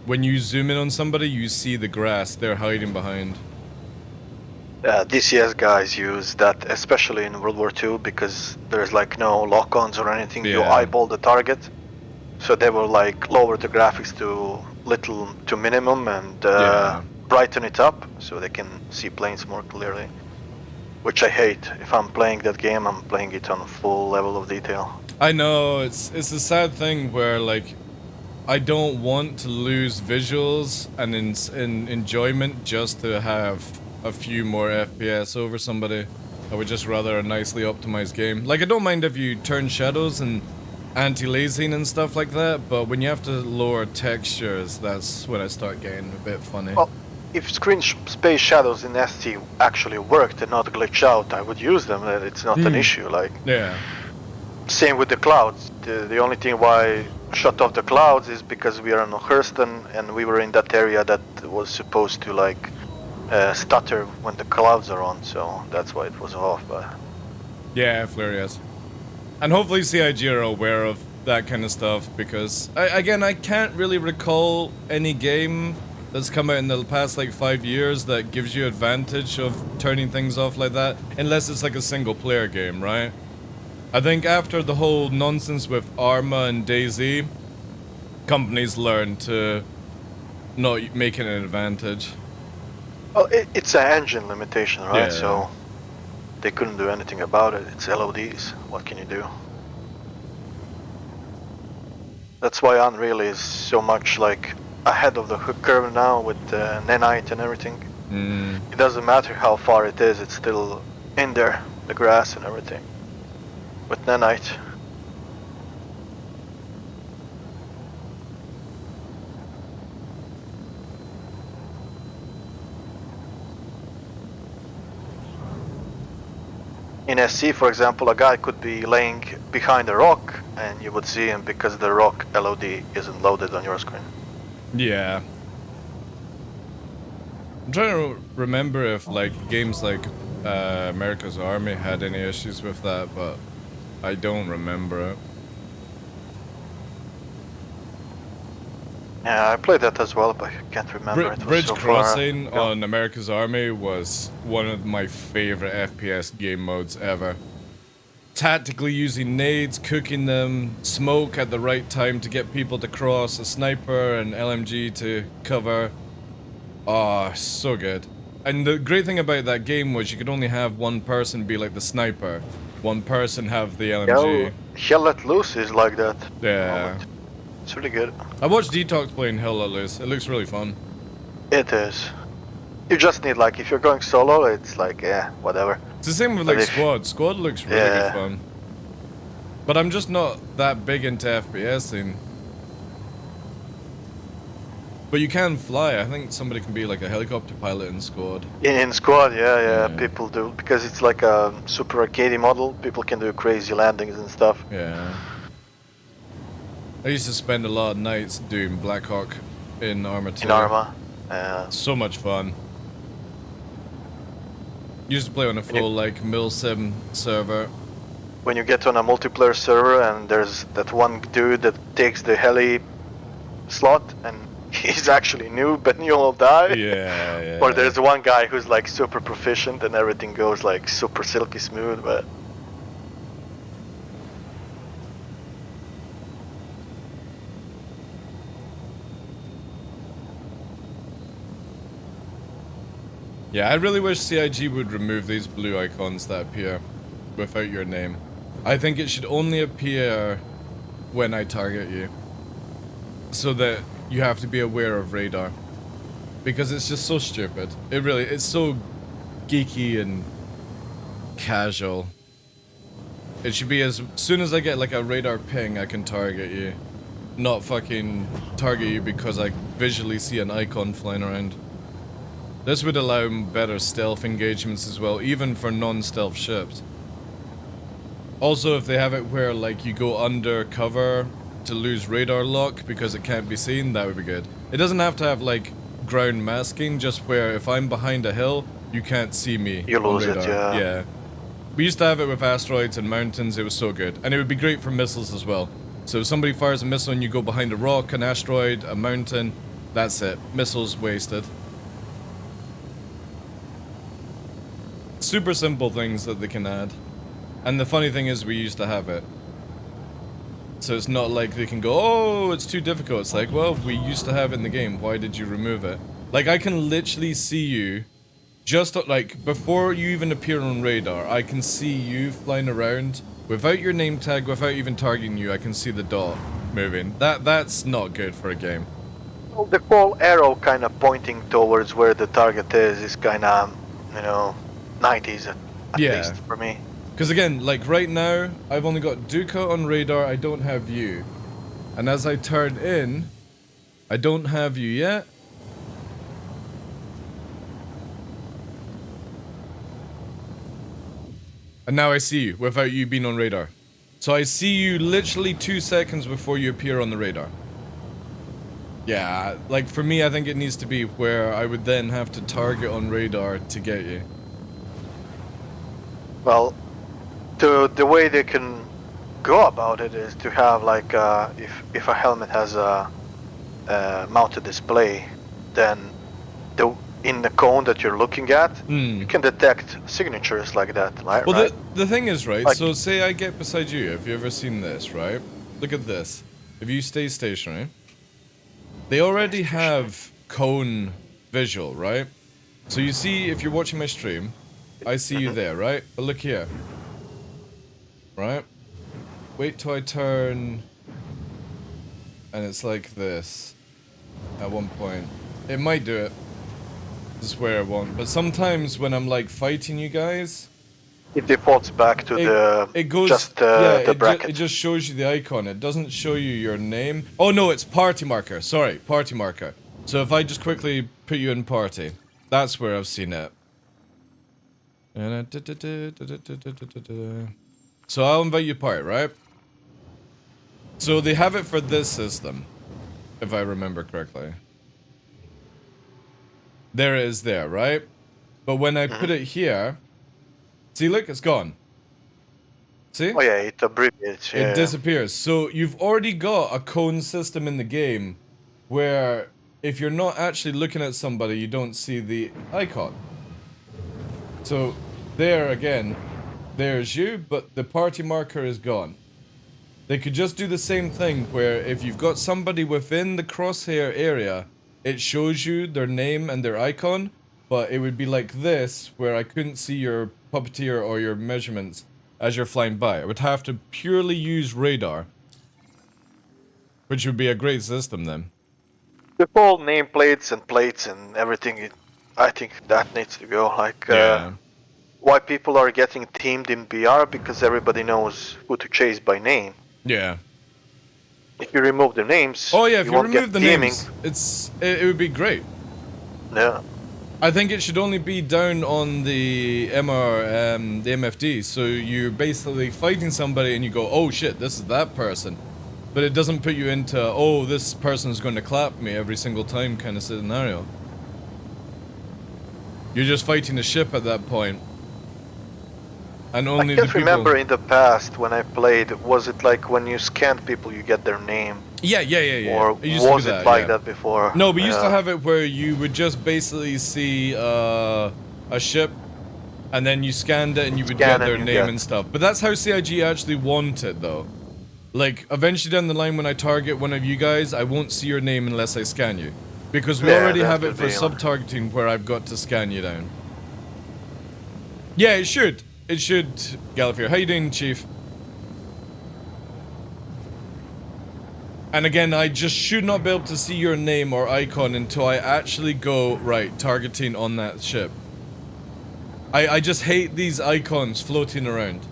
when you zoom in on somebody, you see the grass they're hiding behind. DCS guys use that, especially in World War II, because there's like no lock-ons or anything. You eyeball the target, so they will like lower the graphics to minimum and brighten it up so they can see planes more clearly. Which I hate. If I'm playing that game, I'm playing it on full level of detail. I know, it's a sad thing where like I don't want to lose visuals and in enjoyment just to have a few more FPS over somebody. I would just rather a nicely optimized game. Like, I don't mind if you turn shadows and anti-aliasing and stuff like that, but when you have to lower textures, that's when I start getting a bit funny. Well, if screen space shadows in ST actually worked and not glitch out, I would use them. It's not an issue. Like, same with the clouds. The only thing why I shut off the clouds is because we are in Hurston and we were in that area that was supposed to like stutter when the clouds are on, so that's why it was off. But yeah, Flurious. And hopefully CIG are aware of that kind of stuff, because I can't really recall any game that's come out in the past like 5 years that gives you advantage of turning things off like that, unless it's like a single player game, right? I think after the whole nonsense with Arma and DayZ, companies learned to not make it an advantage. Well, it's an engine limitation, right? So they couldn't do anything about it. It's LODs. What can you do? That's why Unreal is so much like ahead of the curve now with Nanite and everything. It doesn't matter how far it is, it's still in there, the grass and everything. With Nanite. In SC, for example, a guy could be laying behind a rock and you would see him because the rock LOD isn't loaded on your screen. Yeah. I'm trying to remember if like games like America's Army had any issues with that, but I don't remember it. Yeah, I played that as well, but I can't remember. It was Bridge so Crossing far. on America's Army was one of my favorite FPS game modes ever. Tactically using nades, cooking them, smoke at the right time to get people to cross, a sniper and LMG to cover. Oh, so good. And the great thing about that game was you could only have one person be like the sniper, one person have the LMG. Yeah, Hell Let Loose is like that. Yeah. It's really good. I watched Detox playing Hell Let Loose. It looks really fun. It is. You just need, like, if you're going solo, it's like, yeah, whatever. It's the same with like Squad. Squad looks really good fun. But I'm just not that big into FPS thing. But you can fly. I think somebody can be like a helicopter pilot in Squad. In Squad, yeah, people do, because it's like a super arcade model. People can do crazy landings and stuff. Yeah. I used to spend a lot of nights doing Black Hawk in Arma 2. In Arma, so much fun. Used to play on a full like Milsim server. When you get on a multiplayer server and there's that one dude that takes the heli slot and he's actually noob and you'll die. Yeah. Or there's one guy who's like super proficient and everything goes like super silky smooth, but... Yeah, I really wish CIG would remove these blue icons that appear without your name. I think it should only appear when I target you, so that you have to be aware of radar, because it's just so stupid. It's so geeky and casual. It should be as soon as I get like a radar ping, I can target you, not fucking target you because I visually see an icon flying around. This would allow better stealth engagements as well, even for non-stealth ships. Also, if they have it where like you go under cover to lose radar lock because it can't be seen, that would be good. It doesn't have to have like ground masking, just where if I'm behind a hill, you can't see me. You lose it, yeah. We used to have it with asteroids and mountains, it was so good. And it would be great for missiles as well. So if somebody fires a missile and you go behind a rock, an asteroid, a mountain, that's it. Missiles wasted. Super simple things that they can add. And the funny thing is we used to have it. So it's not like they can go, oh, it's too difficult. It's like, well, we used to have it in the game. Why did you remove it? Like, I can literally see you, just like, before you even appear on radar, I can see you flying around without your name tag, without even targeting you. I can see the dot moving. That's not good for a game. Well, the whole arrow kind of pointing towards where the target is kind of, you know, 90s at least for me. Because again, like right now, I've only got Duca on radar, I don't have you. And as I turn in, I don't have you yet. And now I see you, without you being on radar. So I see you literally 2 seconds before you appear on the radar. Yeah, like for me, I think it needs to be where I would then have to target on radar to get you. Well, the way they can go about it is to have like if a helmet has a mounted display, then in the cone that you're looking at, you can detect signatures like that, right? Well, the thing is, right, like, so say I get beside you, have you ever seen this, right? Look at this. If you stay stationary, they already have cone visual, right? So you see, if you're watching my stream, I see you there, right? But look here. Right? Wait till I turn... And it's like this. At one point. It might do it. This is where I want. But sometimes when I'm like fighting you guys... It defaults back to the bracket. It just shows you the icon. It doesn't show you your name. Oh no, it's party marker. Sorry, party marker. So if I just quickly put you in party, that's where I've seen it. So I'll invite you to party, right? So they have it for this system, if I remember correctly. There it is there, right? But when I put it here, see, look, it's gone. See? Oh yeah, it abbreviates. Yeah, it disappears. So you've already got a cone system in the game where if you're not actually looking at somebody, you don't see the icon. So there again, there's you, but the party marker is gone. They could just do the same thing where if you've got somebody within the crosshair area, it shows you their name and their icon, but it would be like this where I couldn't see your puppeteer or your measurements as you're flying by. I would have to purely use radar, which would be a great system then. The whole nameplates and plates and everything, I think that needs to go. Like, why people are getting teamed in BR, because everybody knows who to chase by name. Yeah. If you remove the names, Oh yeah, if you you won't remove get the teaming. names, it would be great. Yeah. I think it should only be down on the the MFD, so you're basically fighting somebody and you go, oh shit, this is that person. But it doesn't put you into, oh, this person's going to clap me every single time kind of scenario. You're just fighting the ship at that point. And only I the can't people... remember in the past when I played, was it like when you scanned people you get their name? Yeah. Or was it like that before? No, we used to have it where you would just basically see a ship, and then you scanned it and you would get their name and stuff. But that's how CIG actually want it, though. Like, eventually down the line when I target one of you guys, I won't see your name unless I scan you. Because we already have it for sub-targeting where I've got to scan you down. Yeah, it should. It should, Gallifrey. How you doing, Chief? And again, I just should not be able to see your name or icon until I actually go, right, targeting on that ship. I just hate these icons floating around.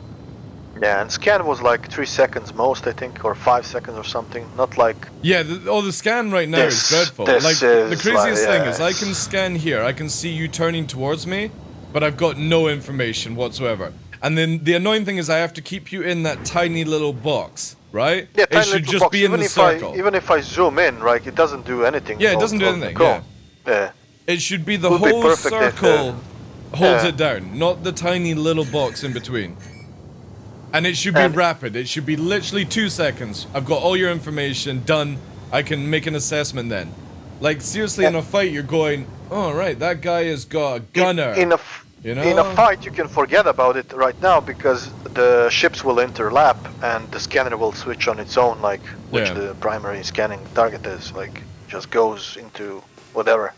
Yeah, and scan was like 3 seconds most, I think, or 5 seconds or something. Not like... Yeah, the scan right now is dreadful. Like, the craziest thing is I can scan here, I can see you turning towards me, but I've got no information whatsoever. And then the annoying thing is I have to keep you in that tiny little box, right? Yeah, it should just be in the circle. Even if I zoom in, right, it doesn't do anything. Yeah, it doesn't do anything, yeah. It should be the whole circle holds it down, not the tiny little box in between. And it should be rapid. It should be literally 2 seconds. I've got all your information done. I can make an assessment then. Like, seriously, in a fight, you're going, oh, right, that guy has got a gunner. In a fight, you can forget about it right now because the ships will interlap and the scanner will switch on its own, like, which the primary scanning target is. Like, just goes into whatever.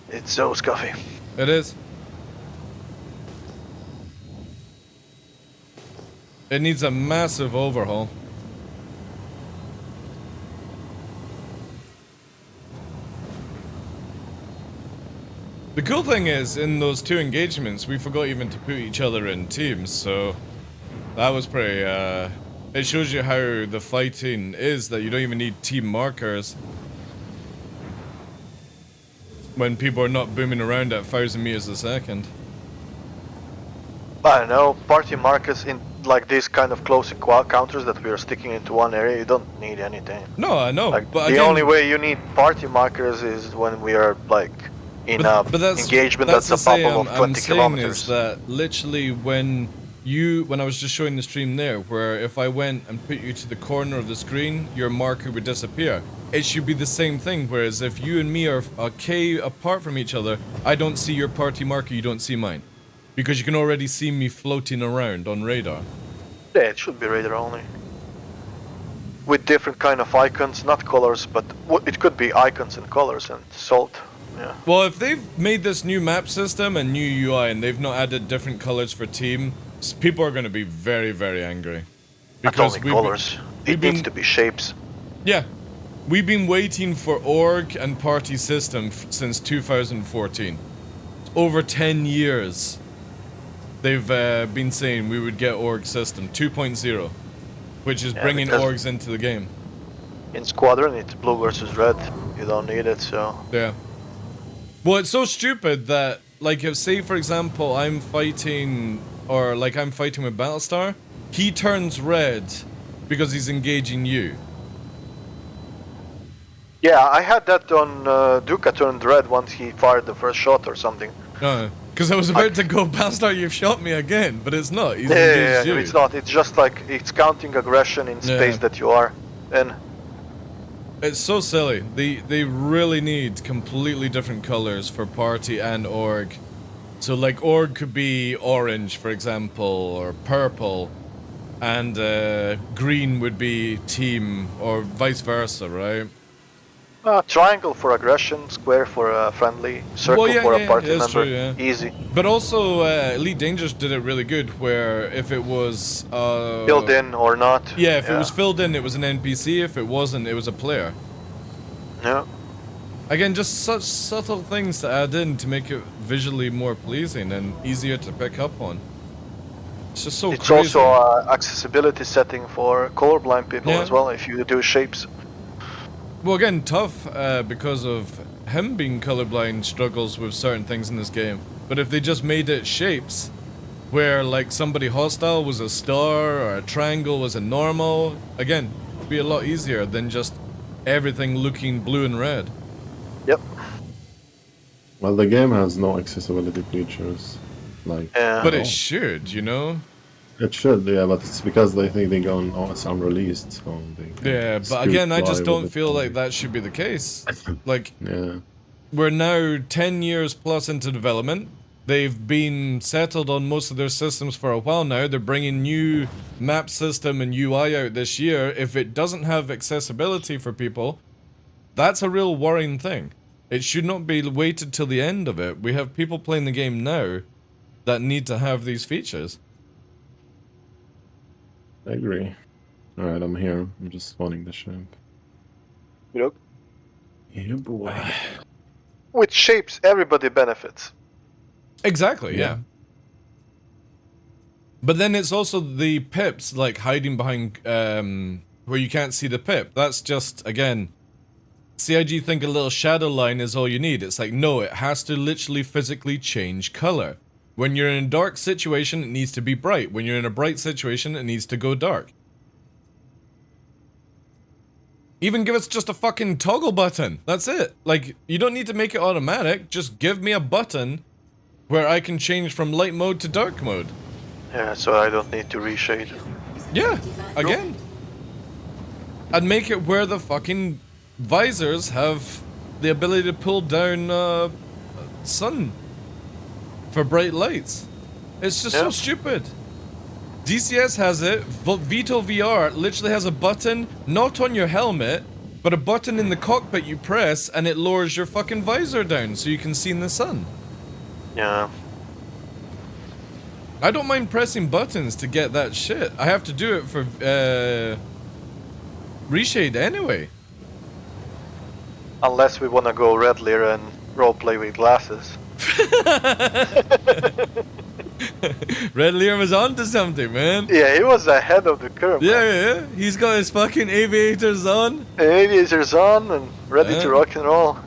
It's so scuffy. It is. It needs a massive overhaul. The cool thing is, in those 2 engagements, we forgot even to put each other in teams, so that was pretty, it shows you how the fighting is, that you don't even need team markers when people are not booming around at 1,000 meters a second. I don't know, party markers in like these kind of close encounters that we are sticking into one area, you don't need anything. No, I know, like, but the again, only way you need party markers is when we are like in a engagement that's a bubble of 20 kilometers. Is that literally when I was just showing the stream there, where if I went and put you to the corner of the screen, your marker would disappear. It should be the same thing, whereas if you and me are a K apart from each other, I don't see your party marker, you don't see mine. Because you can already see me floating around on radar. Yeah, it should be radar only. With different kind of icons, not colors, but it could be icons and colors and salt. Yeah. Well, if they've made this new map system and new UI and they've not added different colors for team, people are going to be very, very angry. Because not only colors, it needs to be shapes. Yeah. We've been waiting for org and party system since 2014. Over 10 years. They've been saying we would get org system 2.0, which is bringing orgs into the game. In Squadron, it's blue versus red. You don't need it, so... Yeah. Well, it's so stupid that, like, if, say, for example, I'm fighting, or, like, I'm fighting with Battlestar, he turns red because he's engaging you. Yeah, I had that on Duca turned red once he fired the first shot or something. Because I was about to go, Battlestar, you've shot me again, but it's not. He's engaged you. It's not. It's just like, it's counting aggression in space that you are in. It's so silly. They really need completely different colors for party and org. So like org could be orange, for example, or purple, and green would be team, or vice versa, right? Triangle for aggression, square for a friendly, circle for a party member. True, yeah. Easy. But also, Elite Dangerous did it really good, where if it was filled in or not. Yeah, if it was filled in, it was an NPC. If it wasn't, it was a player. Yeah. Again, just such subtle things to add in to make it visually more pleasing and easier to pick up on. It's just so It's crazy. also an accessibility setting for colorblind people as well, if you do shapes. Well, again, tough because of him being colorblind struggles with certain things in this game. But if they just made it shapes, where like somebody hostile was a star or a triangle was a normal, again, it'd be a lot easier than just everything looking blue and red. Yep. Well, the game has no accessibility features, like. But it should, you know. It should, yeah, but it's because they think they're going, oh, it's unreleased, so they. Yeah, but scoot again, I by just with don't it. feel like that should be the case. Like, Yeah. we're now 10 years plus into development. They've been settled on most of their systems for a while now. They're bringing new map system and UI out this year. If it doesn't have accessibility for people, that's a real worrying thing. It should not be waited till the end of it. We have people playing the game now that need to have these features. I agree. Alright, I'm here. I'm just spawning the ship. Yep. Yeah, boy. With shapes, everybody benefits. Exactly, yeah. But then it's also the pips, like hiding behind, where you can't see the pip. That's just, again, CIG think a little shadow line is all you need. It's like, no, it has to literally physically change color. When you're in a dark situation, it needs to be bright. When you're in a bright situation, it needs to go dark. Even give us just a fucking toggle button. That's it. Like, you don't need to make it automatic. Just give me a button where I can change from light mode to dark mode. Yeah, so I don't need to reshade. Yeah, again. I'd make it where the fucking visors have the ability to pull down sun for bright lights. It's just so stupid. DCS has it. Vito VR literally has a button, not on your helmet, but a button in the cockpit you press and it lowers your fucking visor down so you can see in the sun. Yeah. I don't mind pressing buttons to get that shit. I have to do it for reshade anyway. Unless we want to go Red Lear and roleplay with glasses. Red Lear was onto something, man. Yeah, he was ahead of the curve. Yeah. He's got his fucking aviators on. Aviators on and ready to rock and roll.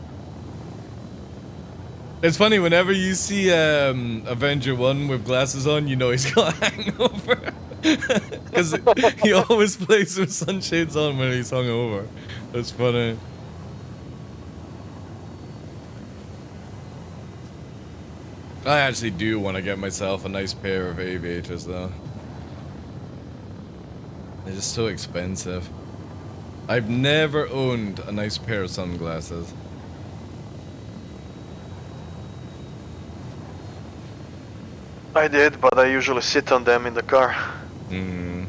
It's funny, whenever you see Avenger 1 with glasses on, you know he's got a hangover. Because he always plays with sunshades on when he's hungover. That's funny. I actually do want to get myself a nice pair of aviators though. They're just so expensive. I've never owned a nice pair of sunglasses. I did, but I usually sit on them in the car. Hmm.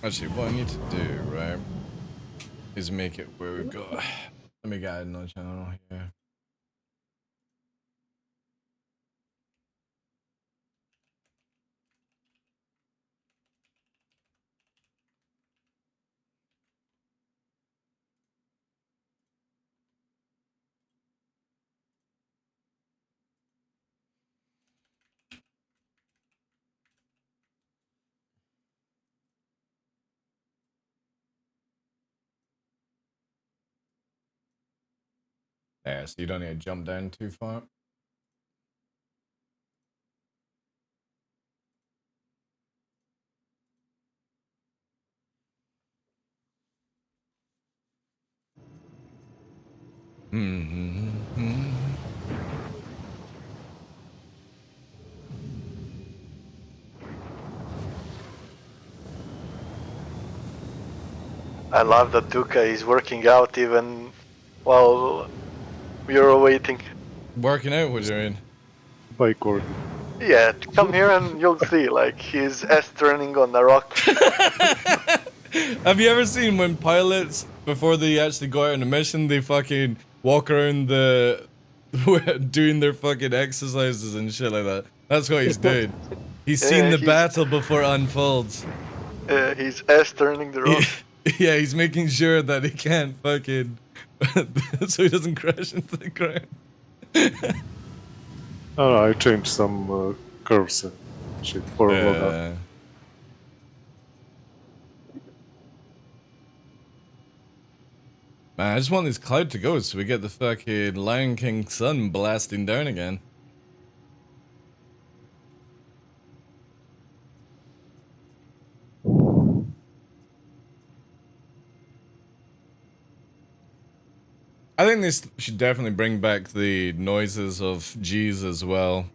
Actually, what I need to do, right, is make it where we've got... Let me get another channel here. Yeah, so you don't need to jump down too far. I love that Duca is working out even while we're waiting. Working out, what do you mean? Bike or... Yeah, come here and you'll see, like, his S turning on the rock. Have you ever seen when pilots before they actually go out on a mission, they fucking walk around the doing their fucking exercises and shit like that. That's what he's doing. He's seen the battle before it unfolds. He's turning the road. Yeah, he's making sure that he can't fucking so he doesn't crash into the ground. Oh, I changed some curves and shit for loadout. Man, I just want this cloud to go so we get the fucking Lion King sun blasting down again. I think they should definitely bring back the noises of G's as well.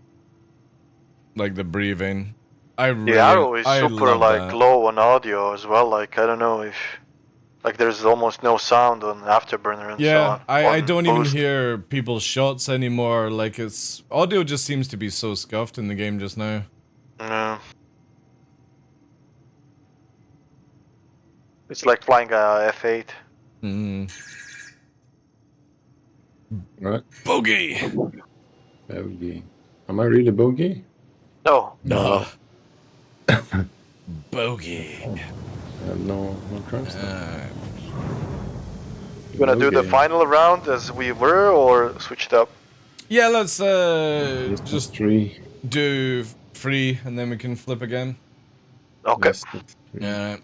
Like the breathing. The arrow is super like low on audio as well. Like I don't know if like there's almost no sound on Afterburner and so on. I don't even hear people's shots anymore. Like it's audio just seems to be so scuffed in the game just now. No. It's like flying a F8. Right. Bogey! Bogey. Am I really bogey? No. No. Bogey. No crimes. You gonna do the final round as we were, or switch it up? Yeah, let's just do 3 and then we can flip again. Okay. Yeah.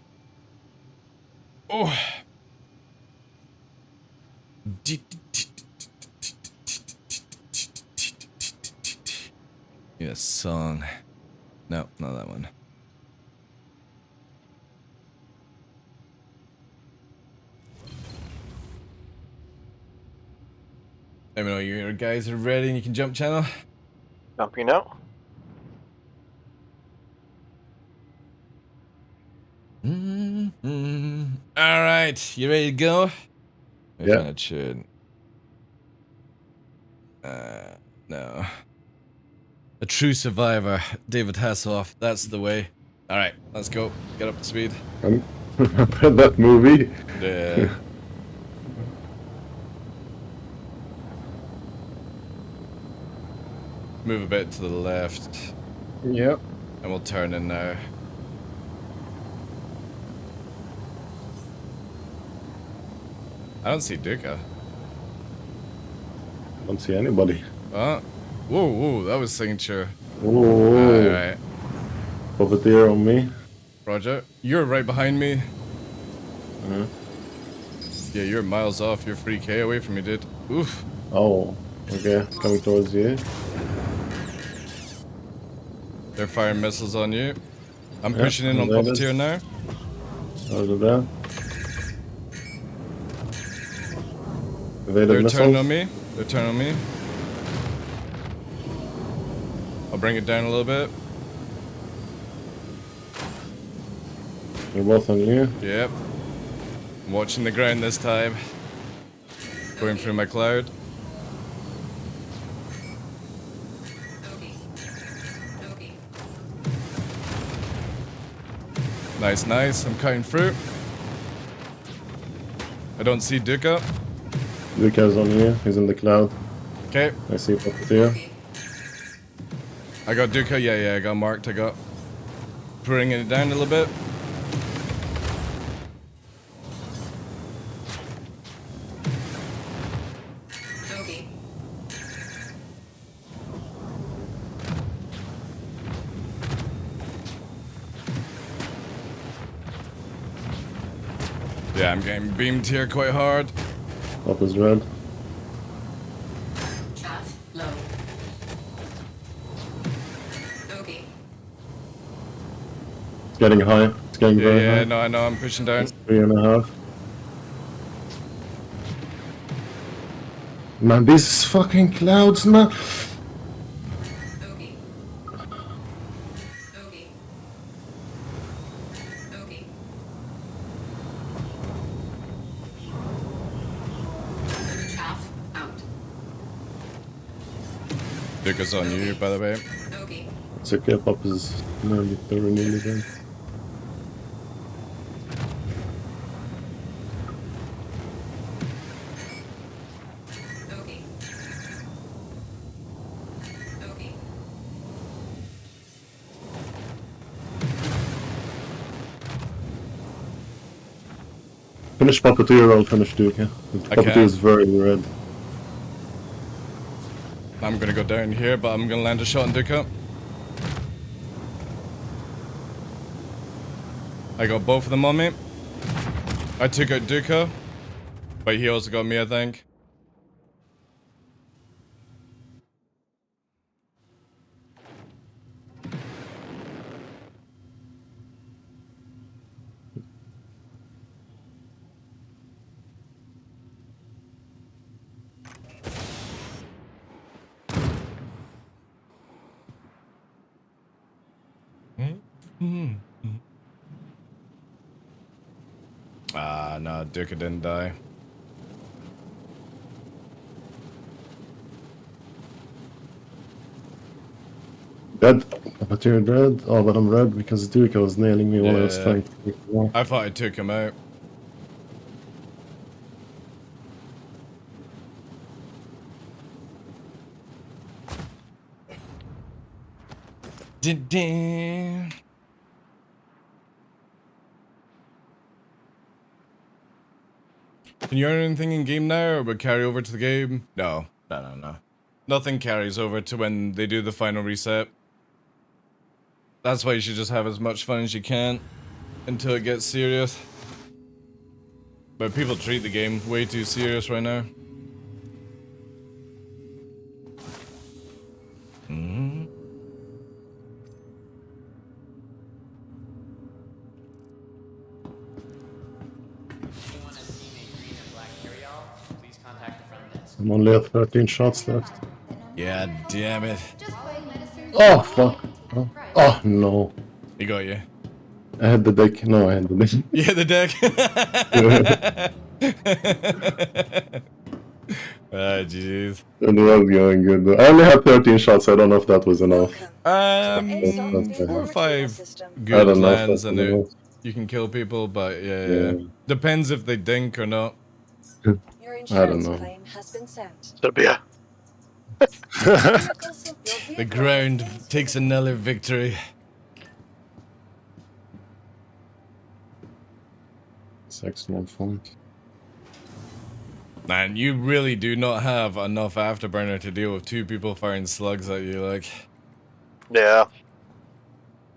Oh. Yeah, song. No, not that one. Let me know you guys are ready and you can jump channel. Jumping now. Alright, you ready to go? Yeah. It should. No. A true survivor, David Hasselhoff. That's the way. Alright, let's go. Get up to speed. Remember that movie? Yeah. Move a bit to the left. Yep. And we'll turn in now. I don't see Duca. Don't see anybody. Whoa, whoa, that was signature. Whoa. Alright. Puppeteer on me. Roger. You're right behind me. Yeah, you're miles off. You're 3k away from me, dude. Oof. Oh, okay. Coming towards you. They're firing missiles on you. I'm pushing in on Puppeteer now. Over there. They're turning on me. They're turning on me. I'll bring it down a little bit. They're both on you. Yep. I'm watching the ground this time. Going through my cloud. Nice, nice. I'm cutting through. I don't see Duca. Duca's on you. He's in the cloud. Okay. I see Puppeteer. I got Duca. Yeah, I got marked. I got bringing it down a little bit. Yeah, I'm getting beamed here quite hard. Up is red. Chaff low. Okay. It's getting high. It's getting very high. Yeah, no, I know. I'm pushing down. 3.5. Man, these fucking clouds, man. Duca's on you, by the way. It's okay, Pop is nearly there. Finish Puppeteer, I'll finish Duke, yeah. Puppeteer is very red. I'm gonna go down here, but I'm gonna land a shot on Duca. I got both of them on me. I took out Duca, but he also got me, I think. Ah, no, Duca didn't die. Dead. Puppeteer dead. Oh, but I'm red because Duca was nailing me while I was trying to take him off. I thought I took him out. Can you earn anything in game now, or would carry over to the game? No. Nothing carries over to when they do the final reset. That's why you should just have as much fun as you can until it gets serious. But people treat the game way too serious right now. I'm only at 13 shots left. Yeah, damn it. Oh, fuck. Oh, no. He got you. I had the deck. No, I had the deck. You had the deck? Ah, jeez. It was going good. I only had 13 shots. I don't know if that was enough. 4 or 5 good plans and you can kill people, but yeah. Depends if they dink or not. I don't know. Serbia. The ground takes another victory. Excellent fun. Man, you really do not have enough afterburner to deal with 2 people firing slugs at you, like. Yeah.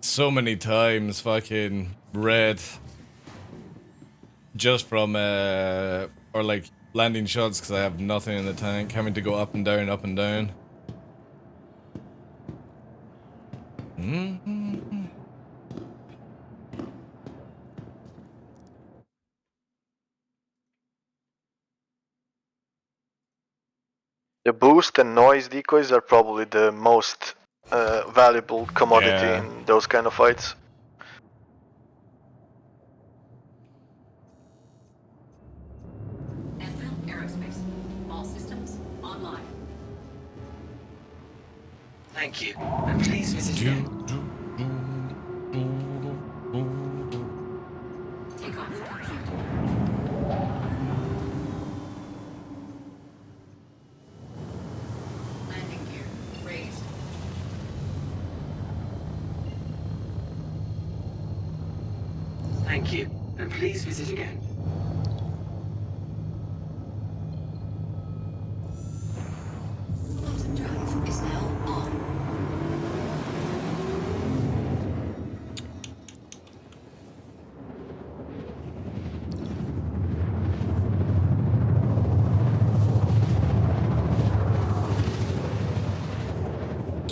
So many times, fucking red. Just from, or like, landing shots because I have nothing in the tank, having to go up and down, up and down. The boost and noise decoys are probably the most valuable commodity in those kind of fights. Aerospace. All systems online. Thank you, and please visit again. Take off. Landing gear raised. Thank you, and please visit again. Quantum drive is now on.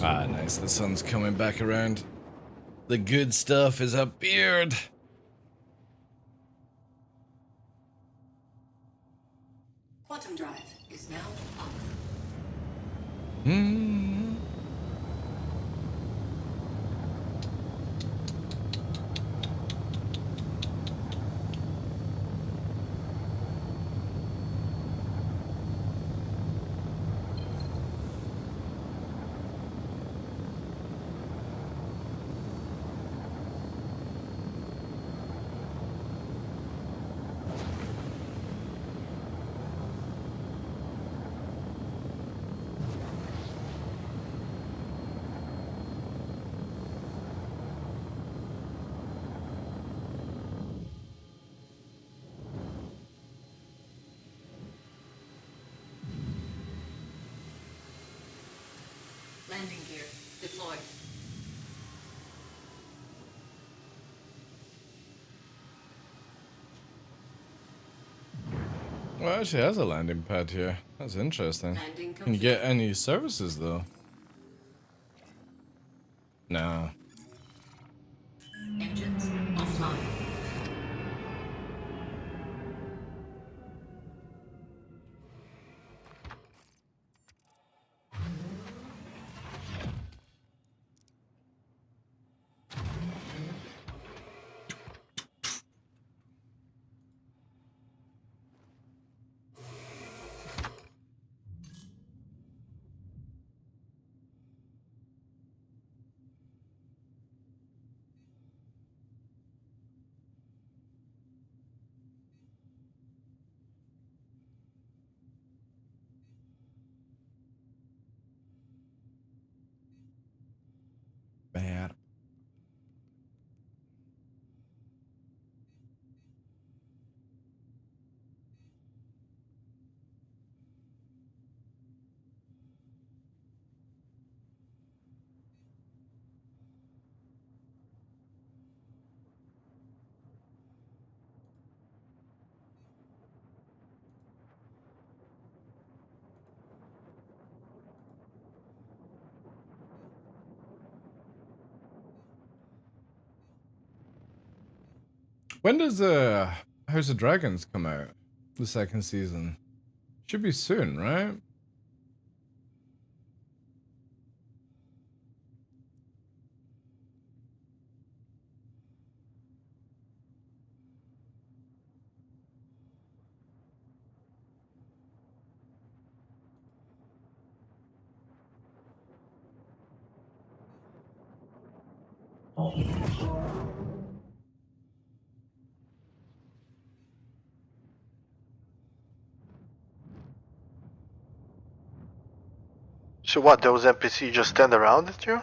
Ah, nice. The sun's coming back around. The good stuff is appeared. Quantum drive is now on. Landing gear deployed. Well, it actually has a landing pad here. That's interesting. Landing Can you get any services though? No. Engines offline. Bad. When does House of Dragons come out? The second season. Should be soon, right? So what? Those NPC just stand around at you?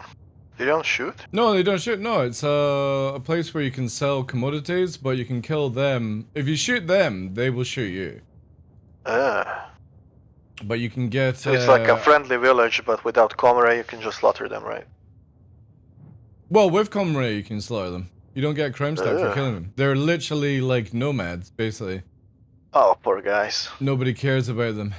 They don't shoot? No, they don't shoot. No, it's a place where you can sell commodities, but you can kill them. If you shoot them, they will shoot you. But you can get. So it's like a friendly village, but without comrade, you can just slaughter them, right? Well, with comrade, you can slaughter them. You don't get crime stack for killing them. They're literally like nomads, basically. Oh, poor guys. Nobody cares about them.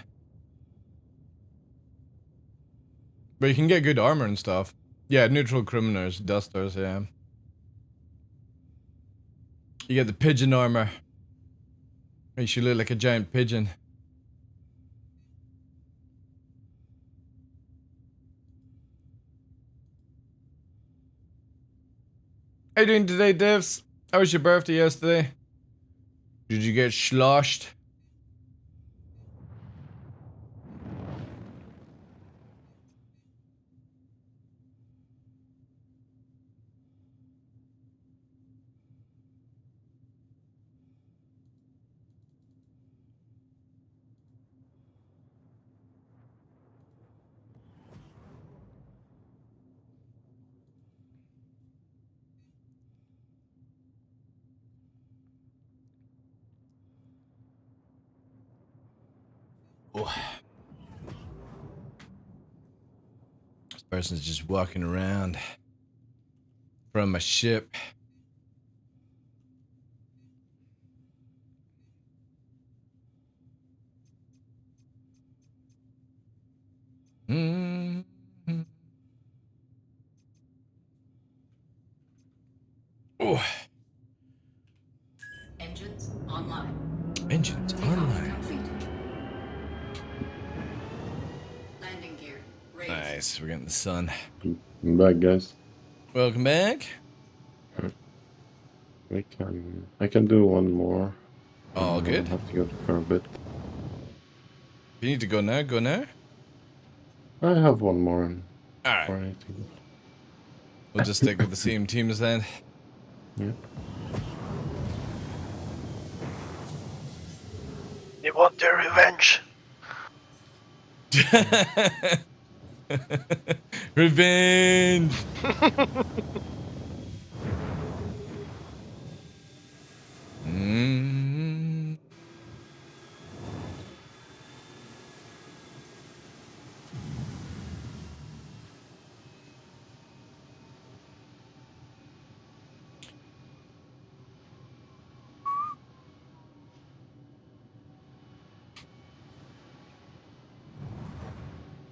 But you can get good armor and stuff. Yeah, neutral criminals, dusters, yeah. You get the pigeon armor. Makes you look like a giant pigeon. How you doing today, Devs? How was your birthday yesterday? Did you get sloshed? Oh. This person's just walking around from a ship. Oh. Engines online. Engines online. Landing gear raised. Nice, we're getting the sun. I'm back, guys. Welcome back. I can do one more. All good. I have to go for a bit. If you need to go now, go now. I have one more. Alright. We'll just stick with the same teams then. Yeah. You want their revenge? Revenge!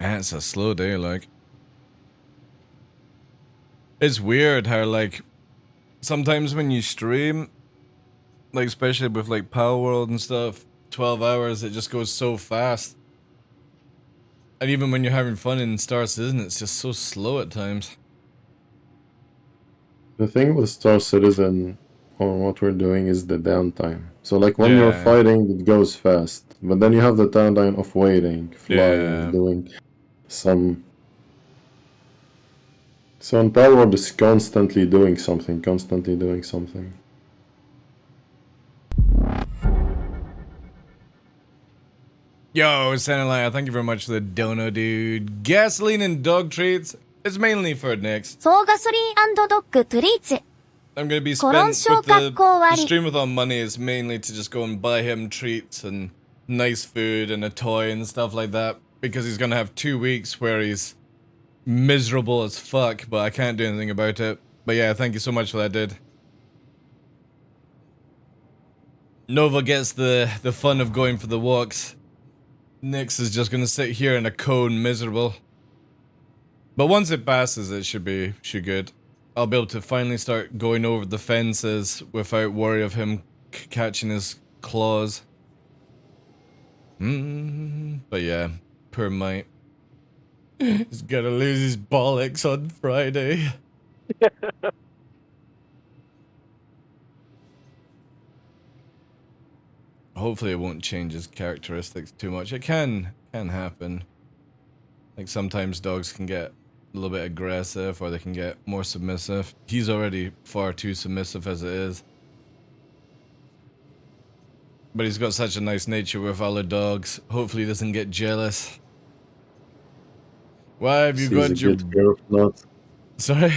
Man, it's a slow day, like. It's weird how, like, sometimes when you stream, like, especially with, like, Power World and stuff, 12 hours, it just goes so fast. And even when you're having fun in Star Citizen, it's just so slow at times. The thing with Star Citizen, or what we're doing, is the downtime. So, like, when you're Yeah. fighting, it goes fast. But then you have the downtime of waiting, flying, Yeah. doing some... So in Power World is constantly doing something, constantly doing something. Yo, Sanalaya, thank you very much for the dono, dude. Gasoline and dog treats. It's mainly for Nix. そうガソリン&ドッグトリーツ。 I'm gonna be コロン spent 小 with 学校終わ the り。 stream with all money is mainly to just go and buy him treats and nice food and a toy and stuff like that. Because he's gonna have 2 weeks where he's miserable as fuck, but I can't do anything about it. But yeah, thank you so much for that, dude. Nova gets the fun of going for the walks. Nix is just gonna sit here in a cone, miserable. But once it passes, it should be good. I'll be able to finally start going over the fences without worry of him catching his claws. But yeah, poor mate. He's gonna lose his bollocks on Friday. Hopefully it won't change his characteristics too much. It can happen. Like sometimes dogs can get a little bit aggressive or they can get more submissive. He's already far too submissive as it is. But he's got such a nice nature with other dogs. Hopefully he doesn't get jealous. Why have you got your... good pair of nuts. Sorry?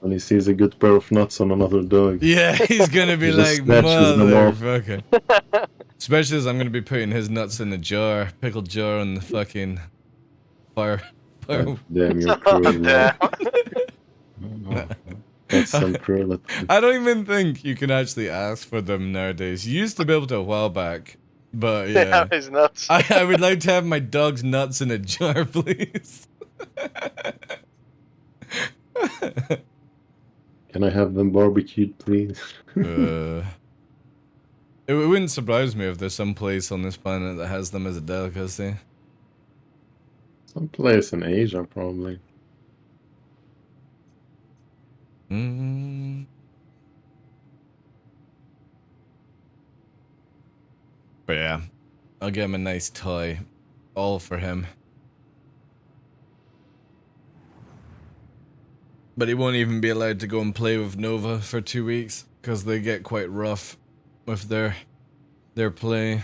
When he sees a good pair of nuts on another dog. Yeah, he's gonna be he just like, snatches them off. motherfucker. Especially as I'm gonna be putting his nuts in a jar, pickled jar on the fucking fire. God damn, you're cruel. That's some cruelty. I don't even think you can actually ask for them nowadays. You used to be able to a while back, but yeah. Yeah, his nuts. I would like to have my dog's nuts in a jar, please. Can I have them barbecued, please? It wouldn't surprise me if there's some place on this planet that has them as a delicacy. Some place in Asia, probably. But yeah, I'll get him a nice toy. All for him. But he won't even be allowed to go and play with Nova for 2 weeks, because they get quite rough with their play.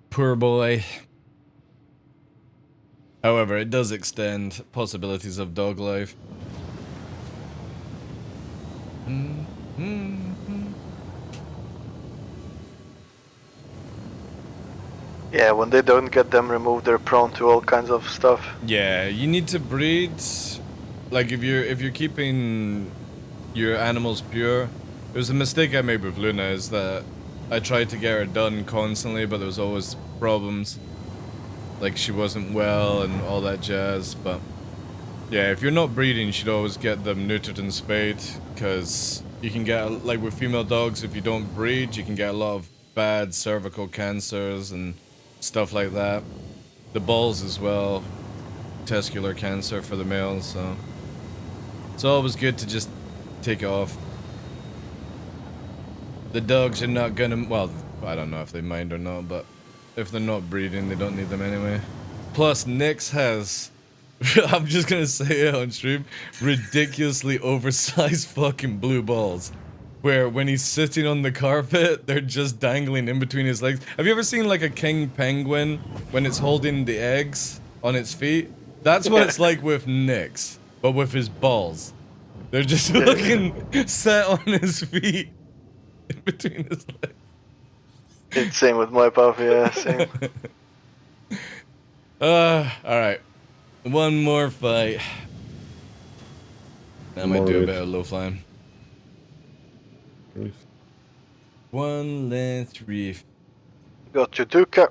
Poor boy. However, it does extend possibilities of dog life. Yeah, when they don't get them removed, they're prone to all kinds of stuff. Yeah, you need to breed. Like if you're keeping your animals pure. It was a mistake I made with Luna, is that I tried to get her done constantly, but there was always problems. Like she wasn't well and all that jazz, but yeah, if you're not breeding, you should always get them neutered and spayed, because you can get, like with female dogs, if you don't breed, you can get a lot of bad cervical cancers and stuff like that. The balls as well, testicular cancer for the males, so it's always good to just take it off. The dogs are not gonna, well, I don't know if they mind or not, but if they're not breeding, they don't need them anyway. Plus, Nyx has, I'm just gonna say it on stream, ridiculously oversized fucking blue balls. Where when he's sitting on the carpet, they're just dangling in between his legs. Have you ever seen like a king penguin when it's holding the eggs on its feet? That's what it's like with Nyx, but with his balls. They're just fucking set on his feet in between his legs. It's same with my puppy, yeah, same. Alright. One more fight. I might do a bit of low flying. One last reef. Got your Duca.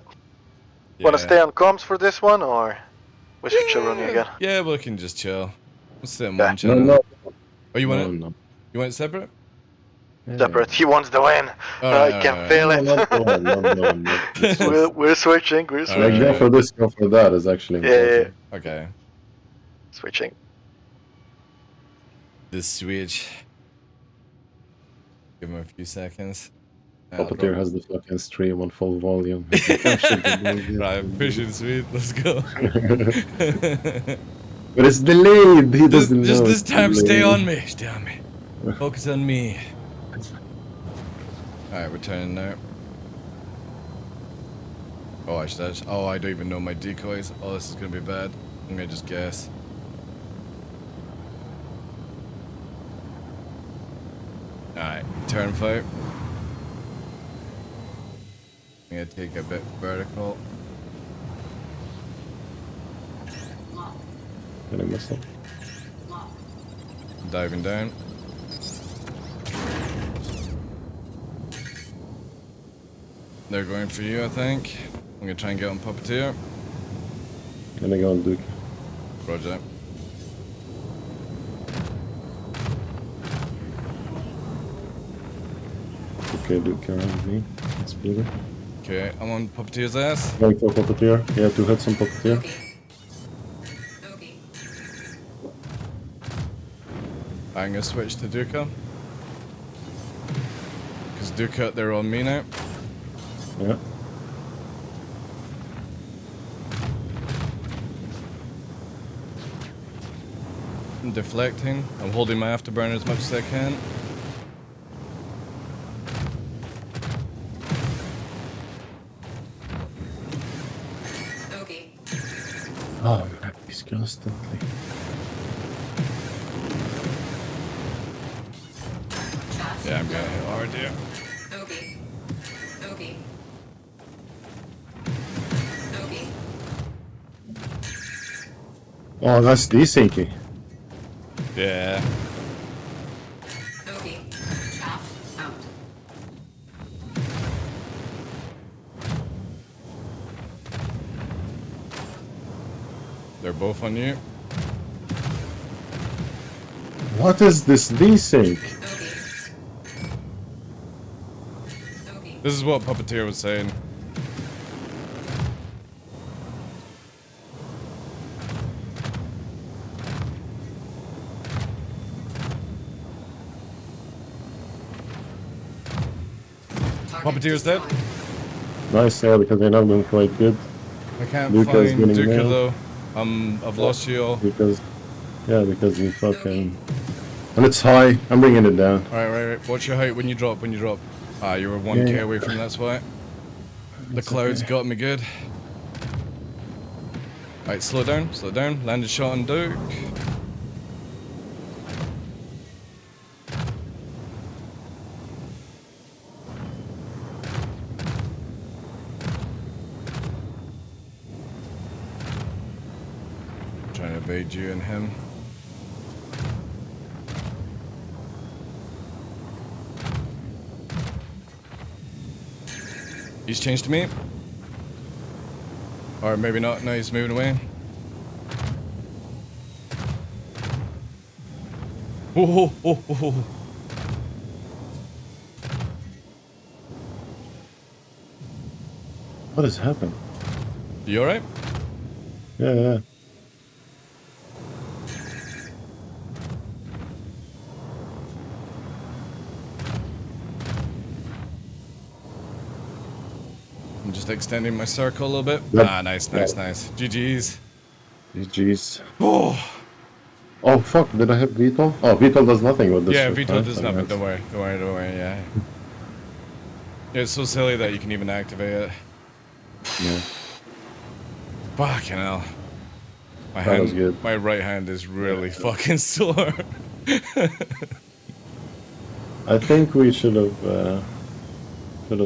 Wanna stay on comms for this one, or we should chill running again? Yeah, we can just chill. Let's stay on Yeah. one channel. No. Oh, you want it? No. You want it separate? Separate. He wants the win. I can feel it. No. We're switching. We're switching. Like, go for this, go for that is actually important. Yeah. Okay. Switching. The switch. Give him a few seconds. Puppeteer has the fucking stream on full volume. Right, pushing sweet. Let's go. But it's delayed. He doesn't know. Just this it's time, delayed. stay on me. Stay on me. Focus on me. Alright, we're turning now. Oh, I don't even know my decoys. Oh, this is gonna be bad. I'm gonna just guess. Alright, turn fight. I'm gonna take a bit vertical. Did I miss it? Diving down. They're going for you, I think. I'm gonna try and get on Puppeteer. Gonna go on Duke. Roger. Okay, Duke around me. That's better. Okay, I'm on Puppeteer's ass. Going for Puppeteer. Yeah, 2 hits on Puppeteer. I'm gonna switch to Duca. Because Duca, they're on me now. Yeah. I'm deflecting. I'm holding my afterburner as much as I can. Oh, man, disgustingly. Yeah, I'm gonna hit hard here. Oh, that's desynchy. Yeah. They're both on you. What is this desync? This is what Puppeteer was saying. Puppeteer's dead. Nice, yeah, because they know them quite good. I can't Luca's find winning Duca now. though. I've lost you all. Because he fucking... And it's high. I'm bringing it down. Right. Watch your height when you drop, Ah, you were 1k Yeah. away from that's why. The clouds got me good. Alright, slow down. Landed shot on Duke. Trying to evade you and him. He's changed to me. Or maybe not. No, he's moving away. Oh. What has happened? You alright? Yeah. I'm just extending my circle a little bit. Yep. Ah, nice. GG's. Oh. Oh, fuck. Did I have Vito? Oh, Vito does nothing with this. Yeah, shit, Vito right? does nothing. Don't worry. Yeah. It's so silly that you can even activate it. Yeah. Fucking hell. That was good. My right hand is really fucking sore. I think we should have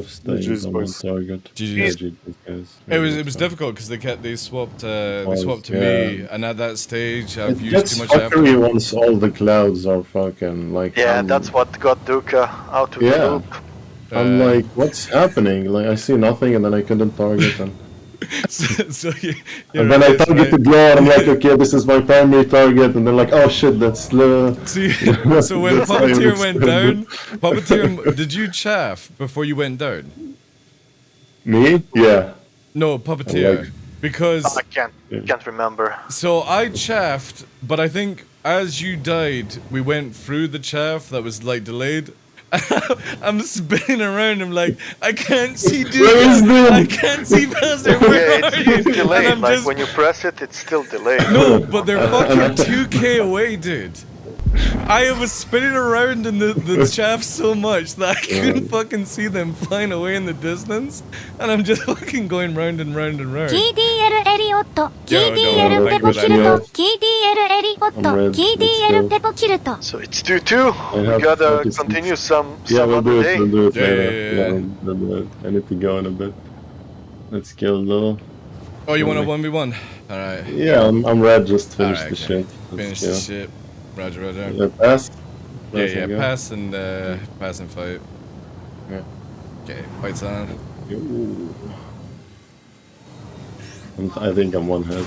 stayed GG's, on boys. target. GG's. GG's, guys. It was difficult because they swapped to Yeah. me, and at that stage I've It used gets too much fuckery effort. once all the clouds are fucking like. Yeah, that's what got Duca out of the Yeah. loop. I'm like, what's happening? Like, I see nothing, and then I couldn't target, and so and then I target the glow, and I'm like, okay, this is my primary target, and they're like, oh shit, that's slow. See, so when Puppeteer went down, Puppeteer, did you chaff before you went down? Me? Yeah. No, Puppeteer, because I can't remember. So I chaffed, but I think as you died, we went through the chaff that was like delayed. I'm spinning around. I'm like, I can't see Duka. I can't see Bastard. Where are you? It's delayed. And I'm Like just... when you press it, it's still delayed. No, but they're fucking 2K away, dude. I was spinning around in the chaff so much that I couldn't fucking see them flying away in the distance, and I'm just fucking going round and round and round. KDL エリオット KDL ペポキルト KDL エリオット KDL ペポキルト So it's 2-2. We gotta continue some we'll do other it. day. We'll do it later. Yeah. We'll do it. I need to go in a bit. Let's kill though. Oh, you want a 1v1? Alright. Yeah, I'm red. Just finish the shit. Finish the shit. Roger, roger. Pass? Yeah, pass and fight. Yeah. Okay, fight's on. Ooh. I think I'm one head.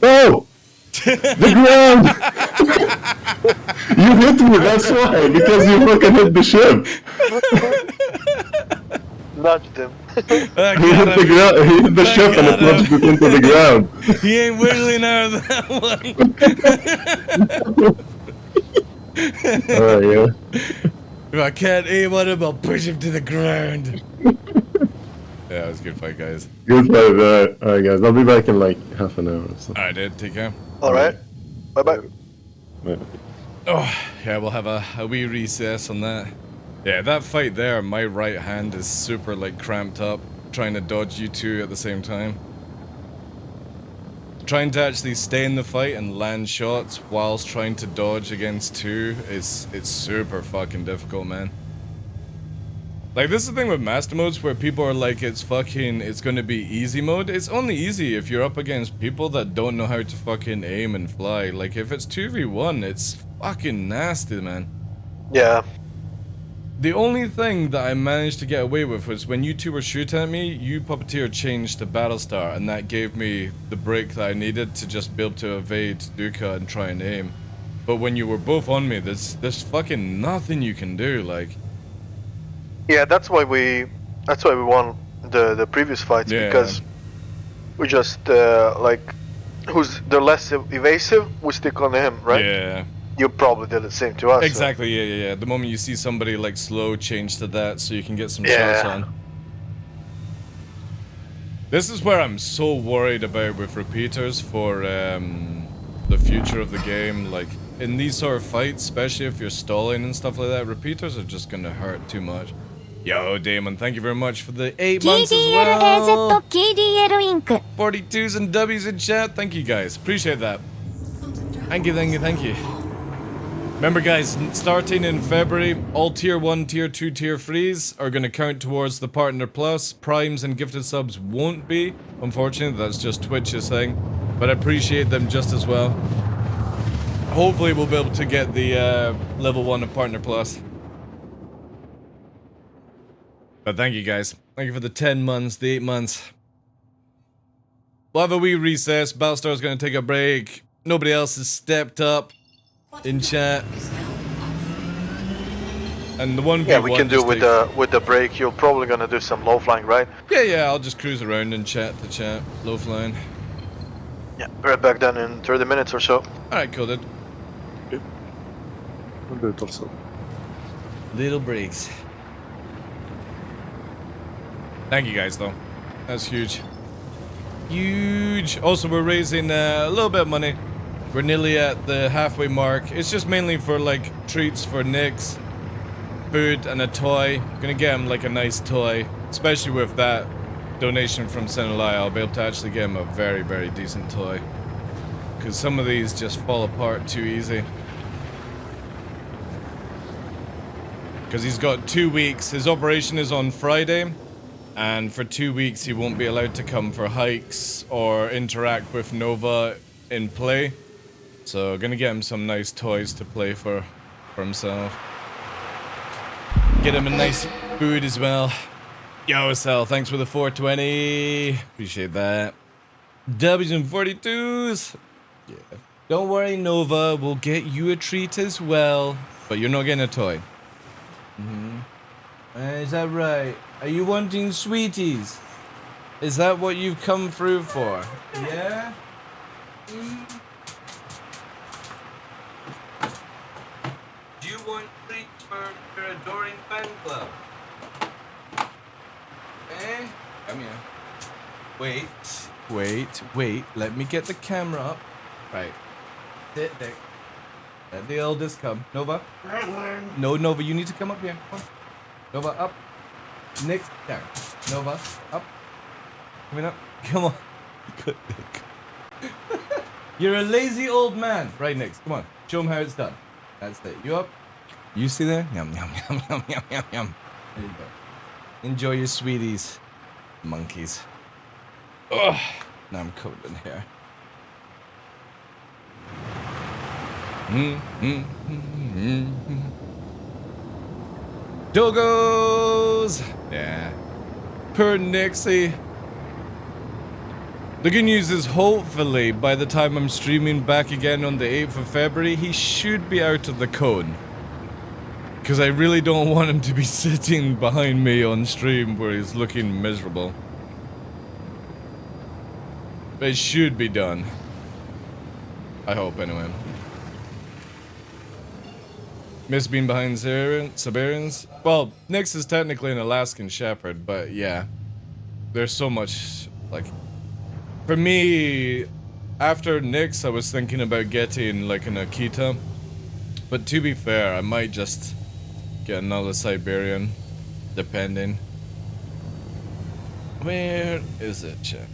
Oh! The ground! You hit me, that's why, because you fucking hit the ship. Nudged him. He hit the ship and it nudged it into the ground. He ain't wiggling out of that one. Alright, yeah. If I can't aim on him, I'll push him to the ground. Yeah, it was a good fight, guys. Good fight, alright guys, I'll be back in like half an hour or so. Alright, dude, take care. Alright. Bye-bye. Oh, yeah, we'll have a wee recess on that. Yeah, that fight there, my right hand is super, like, cramped up, trying to dodge you two at the same time. Trying to actually stay in the fight and land shots whilst trying to dodge against two, it's super fucking difficult, man. Like, this is the thing with master modes where people are like, it's gonna be easy mode. It's only easy if you're up against people that don't know how to fucking aim and fly. Like, if it's 2v1, it's fucking nasty, man. Yeah. The only thing that I managed to get away with was when you two were shooting at me, you Puppeteer changed to Battlestar, and that gave me the break that I needed to just be able to evade Duka and try and aim. But when you were both on me, there's fucking nothing you can do, like... Yeah, that's why we won the previous fights, because we just like who's the less evasive, we stick on him, right? Yeah. You probably did the same to us. Exactly, so. yeah. The moment you see somebody like slow, change to that so you can get some shots on. This is where I'm so worried about with repeaters for the future of the game. Like, in these sort of fights, especially if you're stalling and stuff like that, repeaters are just gonna hurt too much. Yo, Damon, thank you very much for the 8 months as well. KDL Inc. 42s and W's in chat. Thank you, guys. Appreciate that. Thank you. Remember, guys, starting in February, all Tier 1, Tier 2, Tier 3s are going to count towards the Partner Plus. Primes and gifted subs won't be. Unfortunately, that's just Twitch's thing. But I appreciate them just as well. Hopefully, we'll be able to get the level 1 of Partner Plus. But thank you, guys. Thank you for the 10 months, the 8 months. We'll have a wee recess. Battlestar's going to take a break. Nobody else has stepped up in chat. And the 1v1 yeah, we can do with the break. You're probably gonna do some low flying, right? Yeah, I'll just cruise around and chat to chat. Low flying. Yeah, right back then in 30 minutes or so. Alright, cool, dude. I'll do it also. Little breaks. Thank you guys, though. That's huge. Huge. Also, we're raising a little bit of money. We're nearly at the halfway mark. It's just mainly for, like, treats for Nyx, food, and a toy. Gonna get him, like, a nice toy. Especially with that donation from Senolai, I'll be able to actually get him a very, very decent toy. Because some of these just fall apart too easy. Because he's got 2 weeks. His operation is on Friday. And for 2 weeks, he won't be allowed to come for hikes or interact with Nova in play. So, gonna get him some nice toys to play for himself. Get him a nice food as well. Yo, Sal, thanks for the 420. Appreciate that. W's and 42s. Yeah. Don't worry, Nova. We'll get you a treat as well. But you're not getting a toy. Is that right? Are you wanting sweeties? Is that what you've come through for? Yeah? Do you want treats for your adoring fan club? Eh? Come here. Wait. Let me get the camera up. Right. Sit there. Let the eldest come. Nova? No, Nova, you need to come up here. Come on. Nova, up. Nick, down. Nova, up. Coming up. Come on. Good Nick. You're a lazy old man. Right, Nick. Come on. Show him how it's done. That's it. You up? You see there? Yum, yum, yum, yum, yum, yum, yum. There you go. Enjoy your sweeties. Monkeys. Ugh. Now I'm covered in hair. Doggos! Yeah. Poor Nixie. The good news is hopefully by the time I'm streaming back again on the 8th of February, he should be out of the cone. Because I really don't want him to be sitting behind me on stream where he's looking miserable. But it should be done. I hope, anyway. Miss being behind Siberians? Well, Nyx is technically an Alaskan Shepherd, but yeah. There's so much, like... For me, after Nyx, I was thinking about getting, like, an Akita. But to be fair, I might just get another Siberian, depending. Where is it, chat?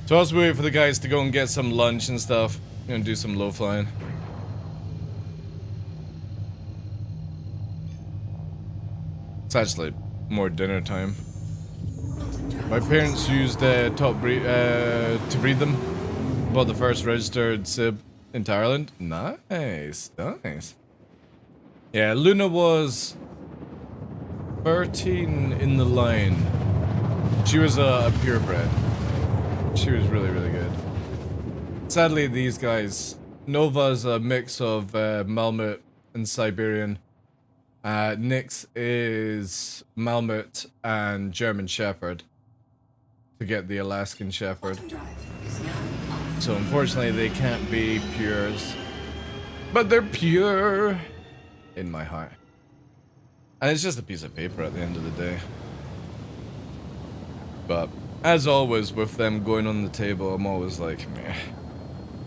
So as we wait for the guys to go and get some lunch and stuff, I'm gonna do some low flying. It's actually more dinner time. My parents used top breed to breed them. Bought the first registered sib in Ireland. Nice, nice. Yeah, Luna was 13 in the line. She was a purebred. She was really, really good. Sadly, these guys, Nova's a mix of Malamute and Siberian. Nyx is Malamute and German Shepherd to get the Alaskan Shepherd. So unfortunately, they can't be pures, but they're pure in my heart. And it's just a piece of paper at the end of the day. But as always, with them going on the table, I'm always like, meh.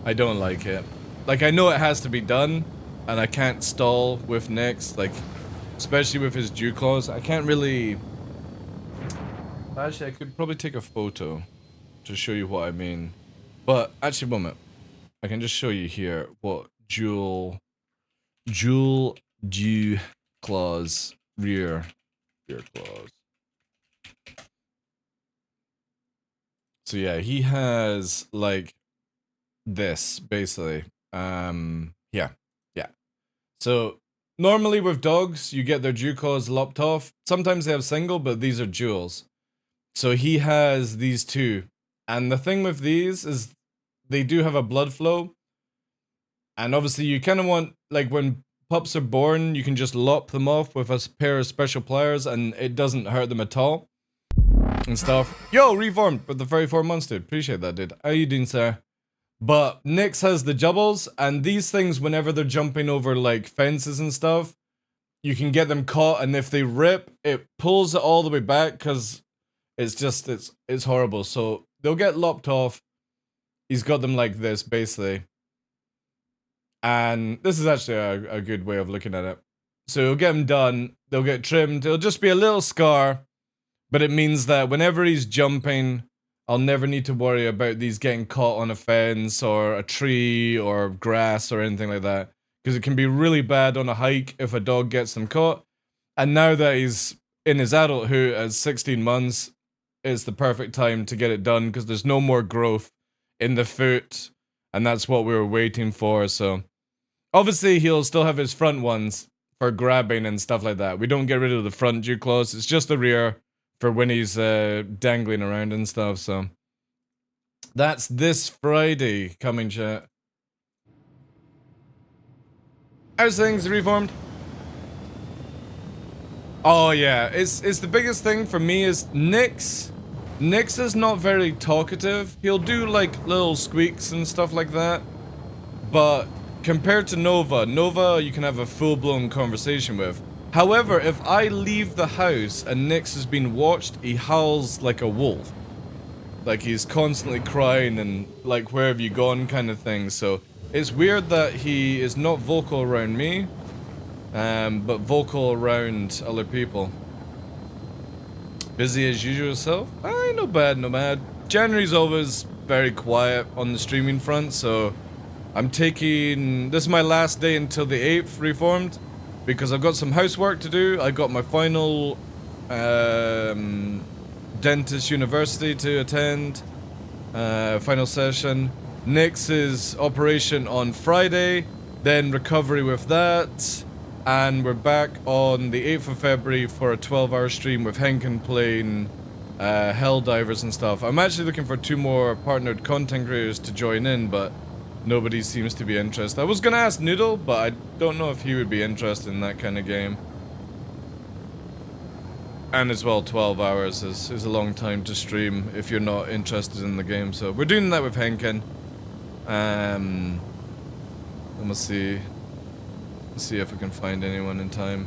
I don't like it. Like, I know it has to be done, and I can't stall with Nyx, like, especially with his dew claws. I can't really... Actually, I could probably take a photo to show you what I mean. But, actually, moment. I can just show you here what dual dew claws, rear claws. So yeah, he has, like, this, basically. Yeah. So, normally with dogs, you get their dew claws lopped off. Sometimes they have single, but these are duals. So he has these two. And the thing with these is they do have a blood flow. And obviously you kind of want, like, when pups are born, you can just lop them off with a pair of special pliers and it doesn't hurt them at all. And stuff. Yo, reformed with the 34 months, dude. Appreciate that, dude. How you doing, sir? But Nyx has the jubbles, and these things, whenever they're jumping over, like, fences and stuff, you can get them caught, and if they rip, it pulls it all the way back, because it's just, it's horrible. So, they'll get lopped off. He's got them like this, basically. And this is actually a good way of looking at it. So, you'll get them done, they'll get trimmed, it'll just be a little scar, but it means that whenever he's jumping, I'll never need to worry about these getting caught on a fence or a tree or grass or anything like that. Because it can be really bad on a hike if a dog gets them caught. And now that he's in his adulthood at 16 months, it's the perfect time to get it done because there's no more growth in the foot, and that's what we were waiting for. So obviously he'll still have his front ones for grabbing and stuff like that. We don't get rid of the front dew claws, it's just the rear for when he's dangling around and stuff. So that's this Friday coming, chat. How's things, Reformed? Oh yeah, it's the biggest thing for me is Nyx. Nyx is not very talkative. He'll do like little squeaks and stuff like that. But compared to Nova you can have a full-blown conversation with. However, if I leave the house and Nyx is being watched, he howls like a wolf. Like he's constantly crying and like where have you gone kind of thing. So it's weird that he is not vocal around me, but vocal around other people. Busy as usual yourself? No bad, no bad. January's always very quiet on the streaming front, so I'm taking... This is my last day until the 8th, Reformed, because I've got some housework to do. I got my final dentist university to attend, final session. Nyx's operation on Friday, then recovery with that. And we're back on the 8th of February for a 12-hour stream with Henkin playing Helldivers and stuff. I'm actually looking for 2 more partnered content creators to join in, but nobody seems to be interested. I was gonna ask Noodle, but I don't know if he would be interested in that kind of game. And as well, 12 hours is a long time to stream if you're not interested in the game. So we're doing that with Henkin. Let me see. Let's see if we can find anyone in time.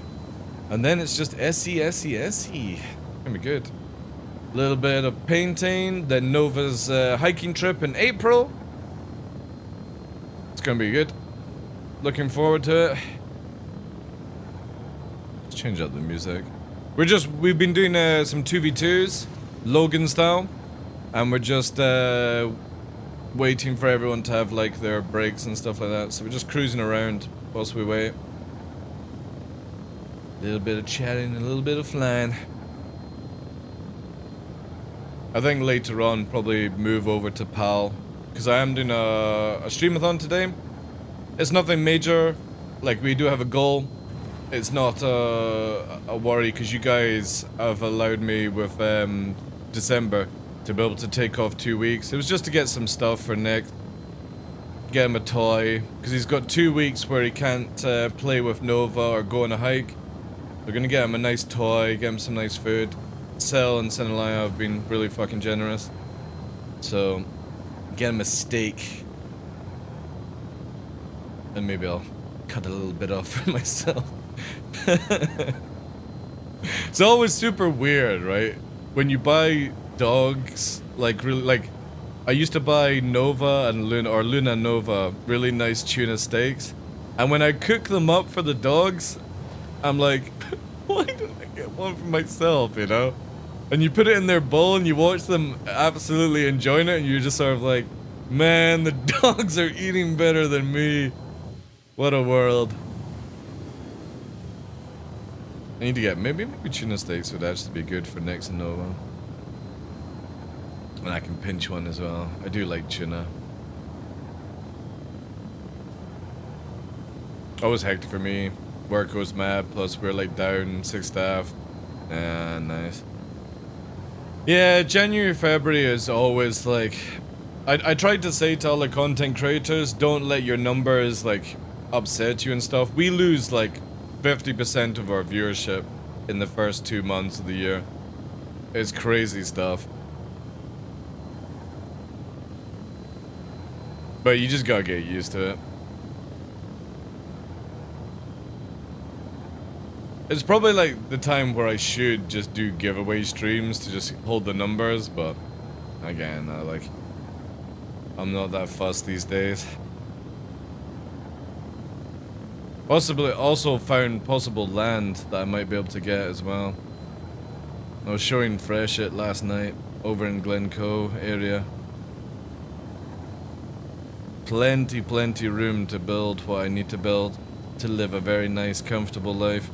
And then it's just SE. Gonna be good. A little bit of painting, then Nova's hiking trip in April. It's gonna be good. Looking forward to it. Let's change up the music. We've been doing some 2v2s, Logan style. And we're just waiting for everyone to have like their breaks and stuff like that. So we're just cruising around whilst we wait. A little bit of chatting, a little bit of flying. I think later on probably move over to PAL, because I am doing a streamathon today. It's nothing major, like we do have a goal. It's not a worry, because you guys have allowed me with December to be able to take off 2 weeks. It was just to get some stuff for Nick. Get him a toy, because he's got 2 weeks where he can't play with Nova or go on a hike. We're gonna get him a nice toy, get him some nice food. Cell and Senelaya have been really fucking generous. So, get him a steak. And maybe I'll cut a little bit off for myself. It's always super weird, right? When you buy dogs, like really, like I used to buy Nova and Luna, or Luna Nova, really nice tuna steaks. And when I cook them up for the dogs, I'm like, why didn't I get one for myself, you know? And you put it in their bowl and you watch them absolutely enjoying it and you're just sort of like, man, the dogs are eating better than me. What a world. I need to get, maybe tuna steaks would actually be good for Nyx and Nova. And I can pinch one as well. I do like tuna. Always hectic for me. Work goes mad, plus we're like down 6 staff. Nice. Yeah, January, February is always like... I tried to say to all the content creators, don't let your numbers like upset you and stuff. We lose like 50% of our viewership in the first 2 months of the year. It's crazy stuff. But you just gotta get used to it. It's probably like the time where I should just do giveaway streams to just hold the numbers, but again, I'm not that fussed these days. Possibly also found possible land that I might be able to get as well. I was showing Fresh it last night over in Glencoe area. Plenty room to build what I need to build to live a very nice, comfortable life.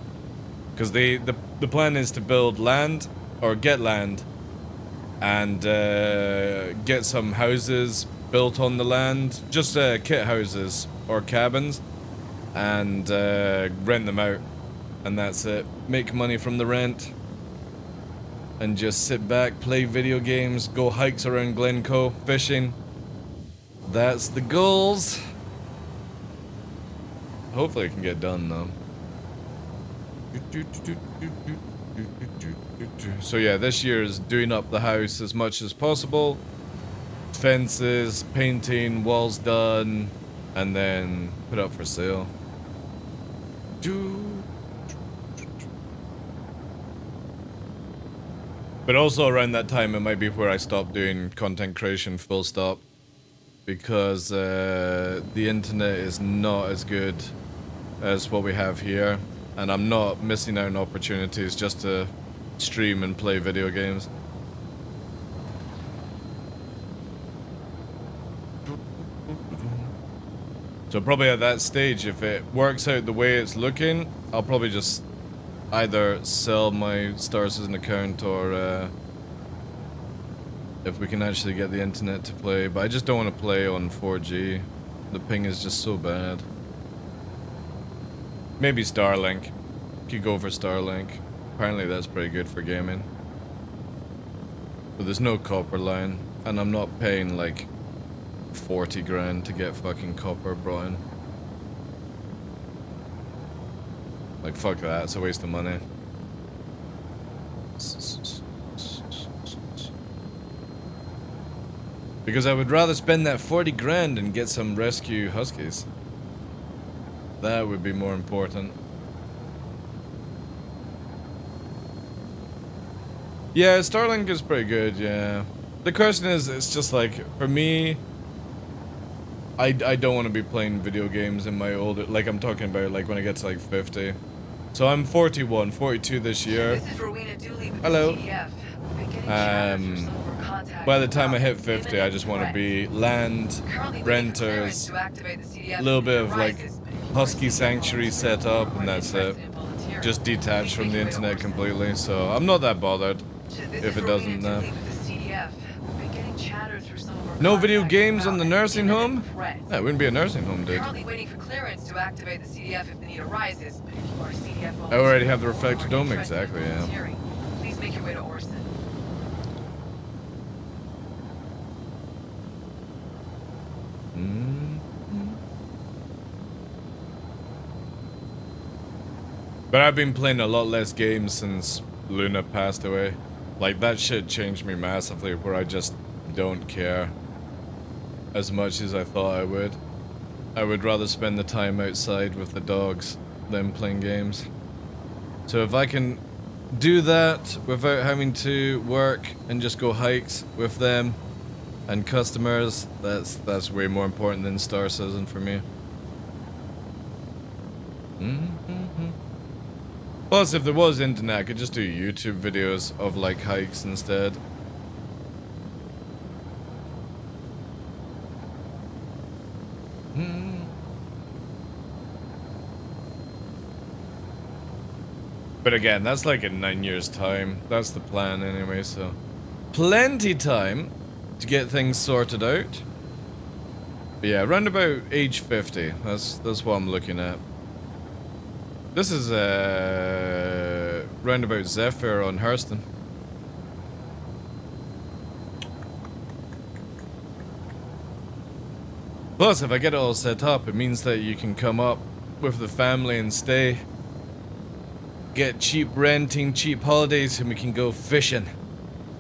Because the plan is to build land, or get land, and get some houses built on the land, just kit houses or cabins, and rent them out, and that's it. Make money from the rent, and just sit back, play video games, go hikes around Glencoe, fishing. That's the goals. Hopefully it can get done though. So yeah, this year is doing up the house as much as possible. Fences, painting, walls done, and then put up for sale. But also around that time, it might be where I stop doing content creation full stop. Because the internet is not as good as what we have here. And I'm not missing out on opportunities just to stream and play video games. So probably at that stage, if it works out the way it's looking, I'll probably just either sell my Star Citizen account or if we can actually get the internet to play. But I just don't want to play on 4G. The ping is just so bad. Maybe Starlink. Could go for Starlink. Apparently that's pretty good for gaming. But there's no copper line, and I'm not paying like 40 grand to get fucking copper brought in. Like fuck that, it's a waste of money. Because I would rather spend that 40 grand and get some rescue huskies. That would be more important. Yeah, Starlink is pretty good, yeah. The question is, it's just like, for me, I don't want to be playing video games in my older, like I'm talking about like when I get to like 50. So I'm 41, 42 this year. Hello. By the time I hit 50, I just want to be land, renters, a little bit of like husky sanctuary set up, and that's it. Just detached from the internet completely, so I'm not that bothered if it doesn't. No video games on the nursing home? That wouldn't be a nursing home, dude. I already have the reflector dome, exactly, yeah. Please make your way to Orson. But I've been playing a lot less games since Luna passed away. Like, that shit changed me massively, where I just don't care as much as I thought I would. I would rather spend the time outside with the dogs than playing games. So if I can do that without having to work and just go hikes with them and customers, that's way more important than Star Citizen for me. Plus, if there was internet, I could just do YouTube videos of like hikes instead. But again, that's like in 9 years' time. That's the plan anyway, so plenty time to get things sorted out. But yeah, around about age 50. That's what I'm looking at. This is roundabout Zephyr on Hurston. Plus, if I get it all set up, it means that you can come up with the family and stay. Get cheap renting, cheap holidays, and we can go fishing.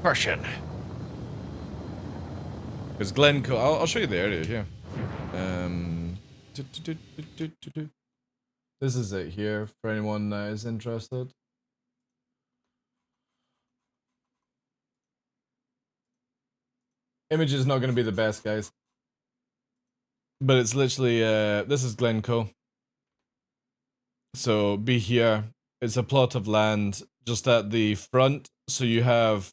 Fishing. Because Glencoe, I'll show you the area here. This is it here, for anyone that is interested. Image is not going to be the best, guys. But it's literally, this is Glencoe. So, be here. It's a plot of land just at the front. So you have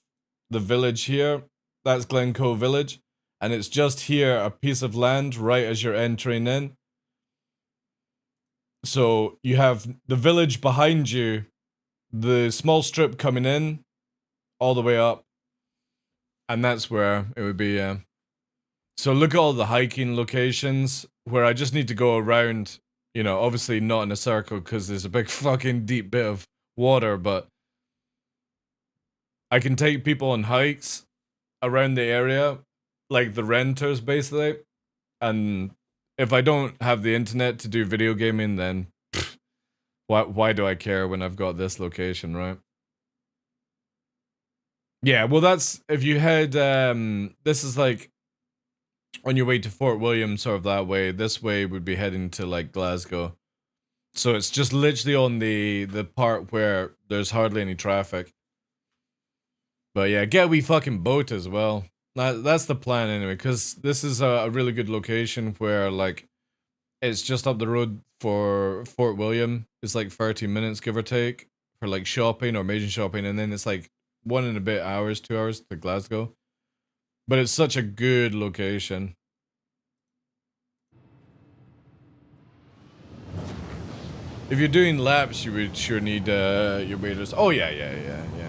the village here. That's Glencoe Village. And it's just here, a piece of land, right as you're entering in. So you have the village behind you, the small strip coming in all the way up, and that's where it would be. So look at all the hiking locations where I just need to go around, you know, obviously not in a circle because there's a big fucking deep bit of water, but I can take people on hikes around the area, like the renters basically, and if I don't have the internet to do video gaming, then why do I care when I've got this location, right? Yeah, well that's, if you head, this is like on your way to Fort William, sort of that way. This way would be heading to like Glasgow. So it's just literally on the part where there's hardly any traffic. But yeah, get a wee fucking boat as well. That's the plan anyway, because this is a really good location where like it's just up the road for Fort William. It's like 30 minutes give or take for like shopping or major shopping, and then it's like 1 and a bit hours, 2 hours to Glasgow. But it's such a good location. If you're doing laps, you would sure need your waders. Oh yeah.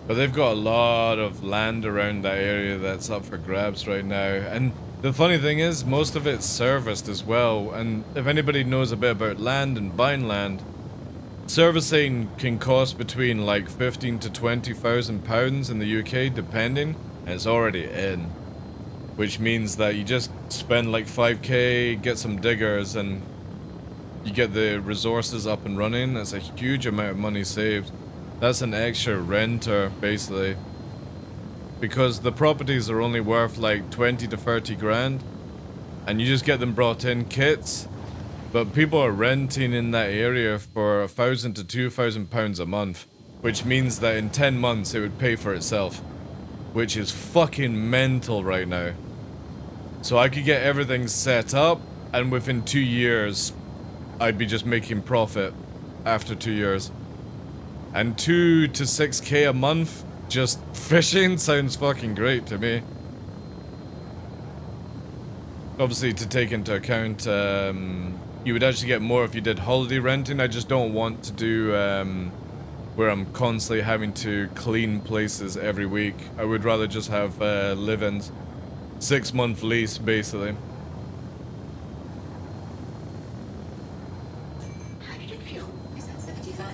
But they've got a lot of land around that area that's up for grabs right now. And the funny thing is, most of it's serviced as well. And if anybody knows a bit about land and buying land, servicing can cost between like 15 to 20,000 pounds in the UK, depending. And it's already in. Which means that you just spend like 5k, get some diggers, and you get the resources up and running. That's a huge amount of money saved. That's an extra renter, basically. Because the properties are only worth like 20 to 30 grand. And you just get them brought in kits. But people are renting in that area for 1,000 to 2,000 pounds a month. Which means that in 10 months it would pay for itself. Which is fucking mental right now. So I could get everything set up, and within 2 years, I'd be just making profit after 2 years. And 2 to 6k a month, just fishing, sounds fucking great to me. Obviously, to take into account, you would actually get more if you did holiday renting. I just don't want to do where I'm constantly having to clean places every week. I would rather just have live-ins. 6-month lease, basically. Hydrogen fuel is at 75%.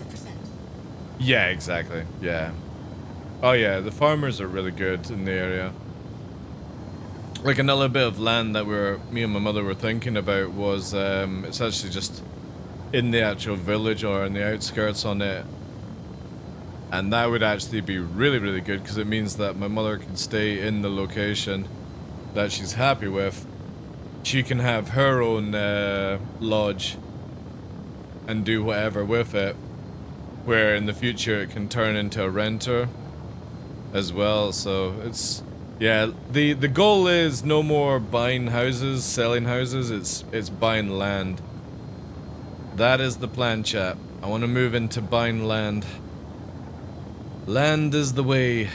Yeah, exactly. Yeah. Oh yeah, the farmers are really good in the area. Like another bit of land that me and my mother were thinking about was, it's actually just in the actual village or in the outskirts on it. And that would actually be really, really good because it means that my mother can stay in the location that she's happy with. She can have her own lodge and do whatever with it, where in the future it can turn into a renter as well. So it's, yeah, the goal is no more buying houses, selling houses, it's buying land. That is the plan, chat. I want to move into buying land. Land is the way.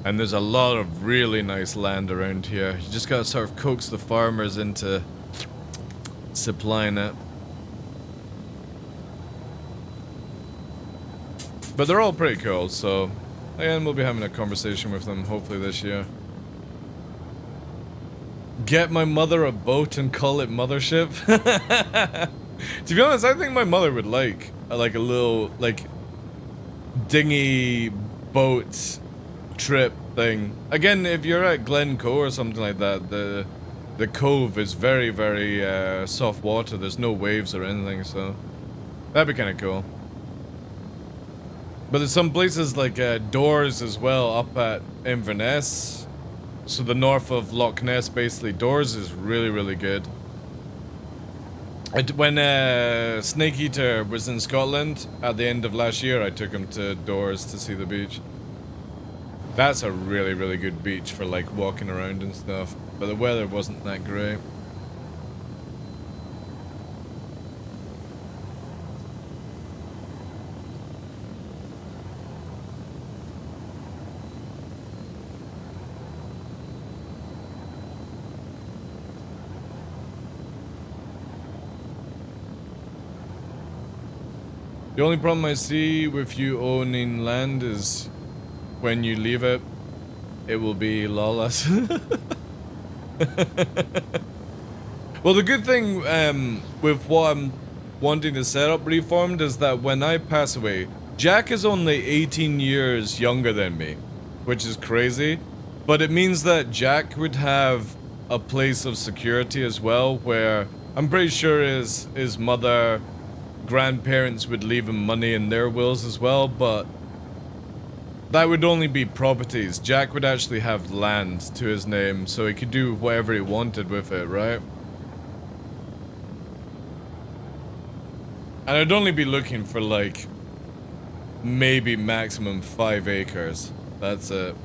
And there's a lot of really nice land around here. You just gotta sort of coax the farmers into supplying it. But they're all pretty cool, so again, we'll be having a conversation with them hopefully this year. Get my mother a boat and call it Mothership? To be honest, I think my mother would like a little, like, dinghy boat trip thing. Again, if you're at Glencoe or something like that, the cove is very, very soft water. There's no waves or anything, so that'd be kind of cool. But there's some places like Doors as well up at Inverness. So the north of Loch Ness, basically. Doors is really, really good. When Snake Eater was in Scotland at the end of last year, I took him to Doors to see the beach. That's a really, really good beach for like walking around and stuff. But the weather wasn't that great. The only problem I see with you owning land is when you leave it, it will be lawless. Well, the good thing with what I'm wanting to set up Reformed is that when I pass away, Jack is only 18 years younger than me, which is crazy, but it means that Jack would have a place of security as well, where I'm pretty sure his mother, grandparents would leave him money in their wills as well, but that would only be properties. Jack would actually have land to his name, so he could do whatever he wanted with it, right? And I'd only be looking for like maybe maximum 5 acres. That's it.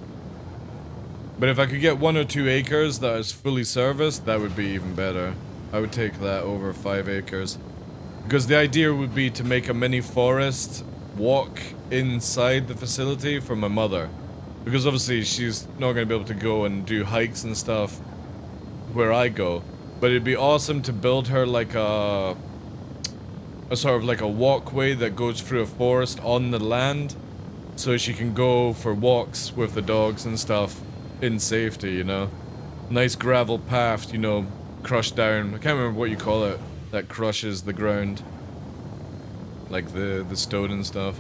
But if I could get 1 or 2 acres that is fully serviced, that would be even better. I would take that over 5 acres. Because the idea would be to make a mini forest walk inside the facility for my mother. Because obviously she's not going to be able to go and do hikes and stuff where I go. But it'd be awesome to build her like a sort of like a walkway that goes through a forest on the land, so she can go for walks with the dogs and stuff in safety, you know. Nice gravel path, you know, crushed down. I can't remember what you call it, that crushes the ground. Like the stone and stuff.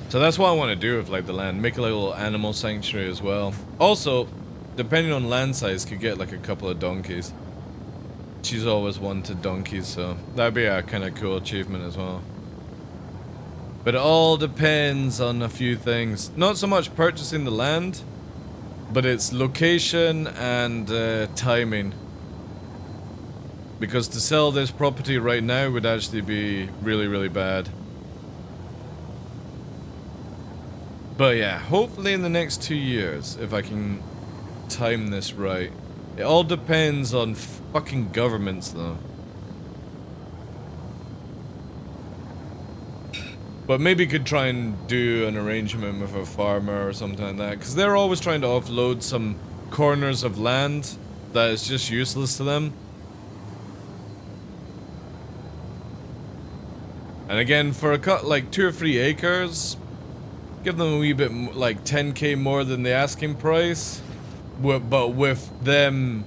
So that's what I want to do with like the land, make a little animal sanctuary as well. Also, depending on land size, could get like a couple of donkeys. She's always wanted donkeys, so that'd be a kind of cool achievement as well. But it all depends on a few things. Not so much purchasing the land, but its location and timing. Because to sell this property right now would actually be really, really bad. But yeah, hopefully in the next 2 years, if I can time this right. It all depends on fucking governments, though. But maybe could try and do an arrangement with a farmer or something like that. Because they're always trying to offload some corners of land that is just useless to them. And again, for a cut like 2 or 3 acres, give them a wee bit like 10k more than the asking price. But with them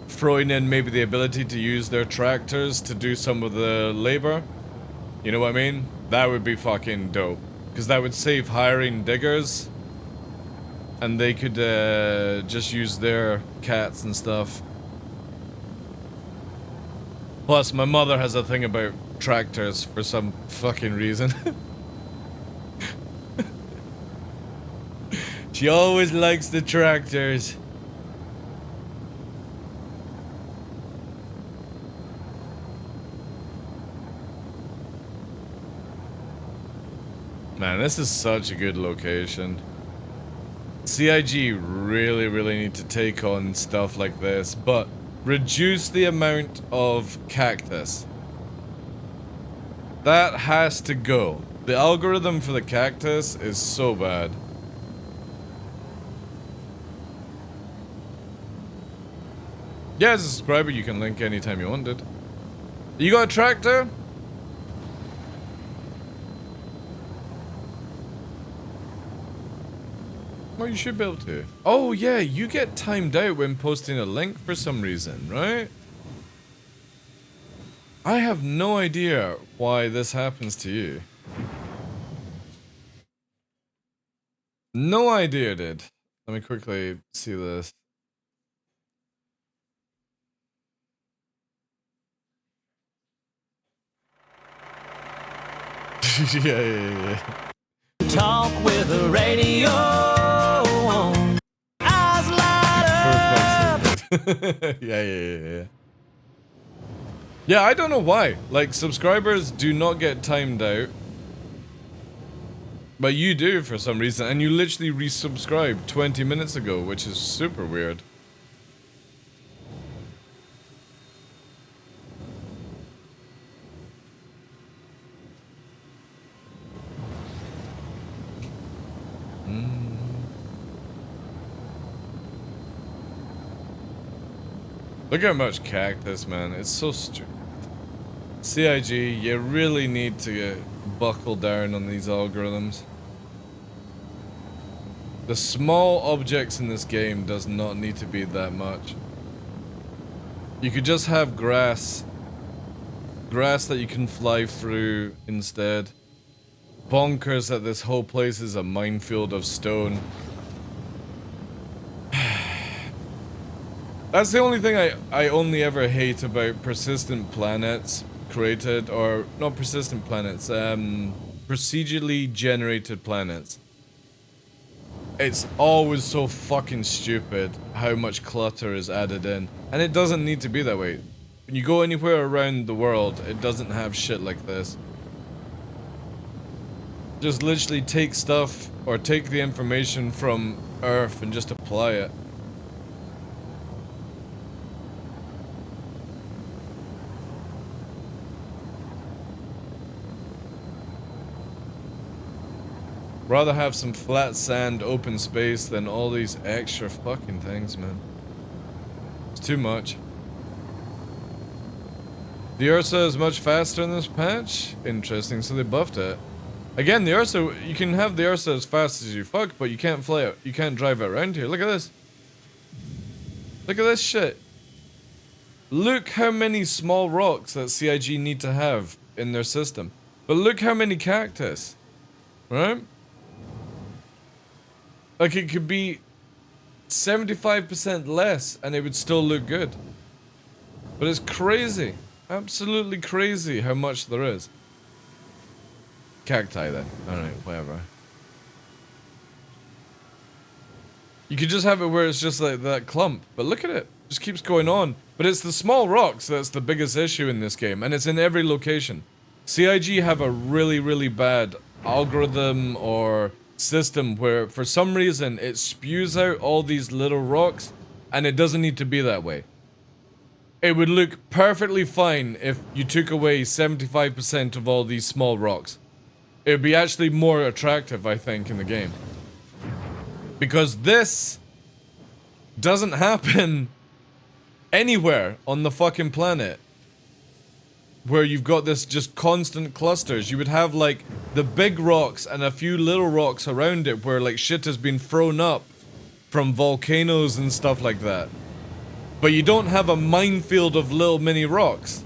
throwing in maybe the ability to use their tractors to do some of the labor. You know what I mean? That would be fucking dope. Because that would save hiring diggers. And they could just use their cats and stuff. Plus, my mother has a thing about tractors for some fucking reason. She always likes the tractors. Man, this is such a good location. CIG really, really need to take on stuff like this, but reduce the amount of cactus. That has to go. The algorithm for the cactus is so bad. Yeah, as a subscriber, you can link anytime you wanted. You got a tractor? Oh, you should be able to. Oh, yeah, you get timed out when posting a link for some reason, right? I have no idea why this happens to you. No idea, dude. Let me quickly see this. yeah. Talk with the radio on. Eyes light up. yeah. Yeah, I don't know why. Like, subscribers do not get timed out. But you do for some reason, and you literally resubscribed 20 minutes ago, which is super weird. Look how much cactus, man. It's so stupid. CIG, you really need to buckle down on these algorithms. The small objects in this game does not need to be that much. You could just have grass. Grass that you can fly through instead. Bonkers that this whole place is a minefield of stone. That's the only thing I only ever hate about persistent planets created, or not persistent planets, procedurally generated planets. It's always so fucking stupid how much clutter is added in. And it doesn't need to be that way. When you go anywhere around the world, it doesn't have shit like this. Just literally take stuff, or take the information from Earth and just apply it. Rather have some flat sand, open space than all these extra fucking things, man. It's too much. The Ursa is much faster in this patch? Interesting, so they buffed it. Again, the Ursa, you can have the Ursa as fast as you fuck, but you can't fly it. You can't drive it around here. Look at this. Look at this shit. Look how many small rocks that CIG need to have in their system. But look how many cactus. Right? Like, it could be 75% less and it would still look good. But it's crazy. Absolutely crazy how much there is. Cacti then. Alright, whatever. You could just have it where it's just like that clump. But look at it. It just keeps going on. But it's the small rocks that's the biggest issue in this game. And it's in every location. CIG have a really, really bad algorithm or system where for some reason it spews out all these little rocks, and it doesn't need to be that way. It would look perfectly fine if you took away 75% of all these small rocks. It would be actually more attractive, I think, in the game. Because this doesn't happen anywhere on the fucking planet where you've got this just constant clusters. You would have like the big rocks and a few little rocks around it where like shit has been thrown up from volcanoes and stuff like that. But you don't have a minefield of little mini rocks.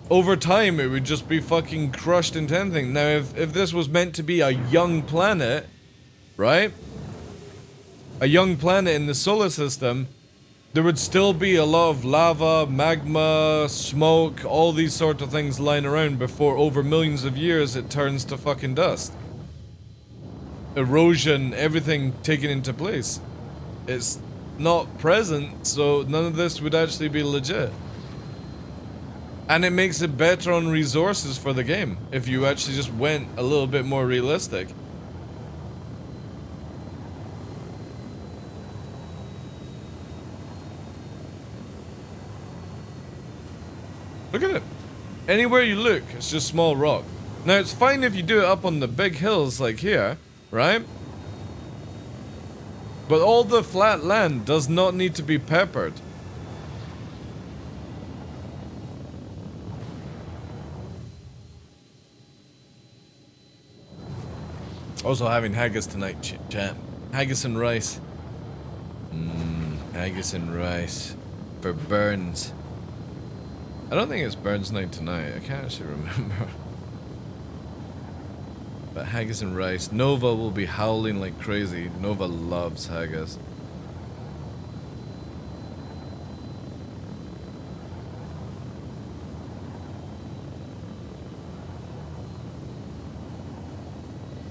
Over time it would just be fucking crushed into anything. Now if this was meant to be a young planet, right? A young planet in the solar system, there would still be a lot of lava, magma, smoke, all these sort of things lying around before over millions of years it turns to fucking dust. Erosion, everything taken into place. It's not present, so none of this would actually be legit. And it makes it better on resources for the game, if you actually just went a little bit more realistic. Look at it. Anywhere you look, it's just small rock. Now, it's fine if you do it up on the big hills like here, right? But all the flat land does not need to be peppered. Also having haggis tonight, chat. Haggis and rice. Haggis and rice. For Burns. I don't think it's Burns night tonight. I can't actually remember. But haggis and rice. Nova will be howling like crazy. Nova loves haggis.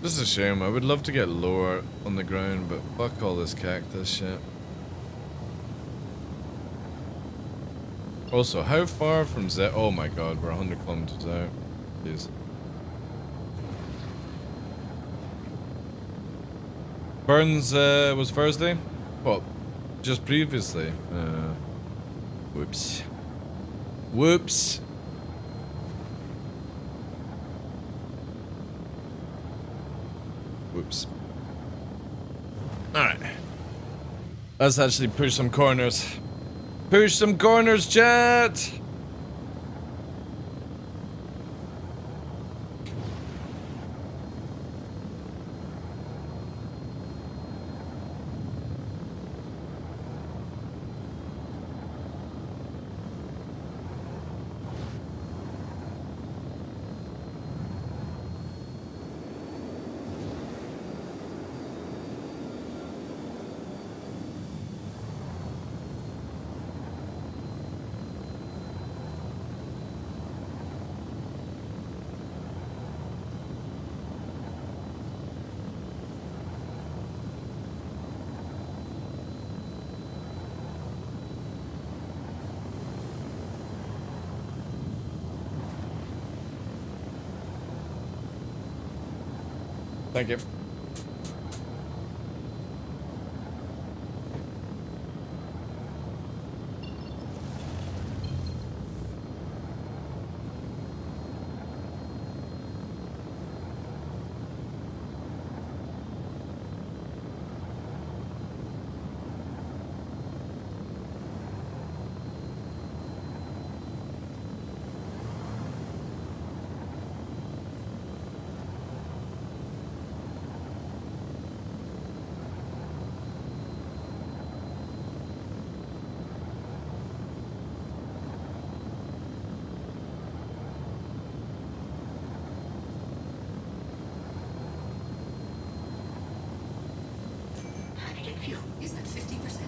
This is a shame. I would love to get lower on the ground, but fuck all this cactus shit. Also, how far from Z? Oh my god, we're 100 kilometers out. Jeez. Burns was Thursday? Well, just previously. Whoops. Whoops. Whoops. Alright. Let's actually push some corners. Push some corners, chat! Thank you. Hydrogen fuel is at 50%.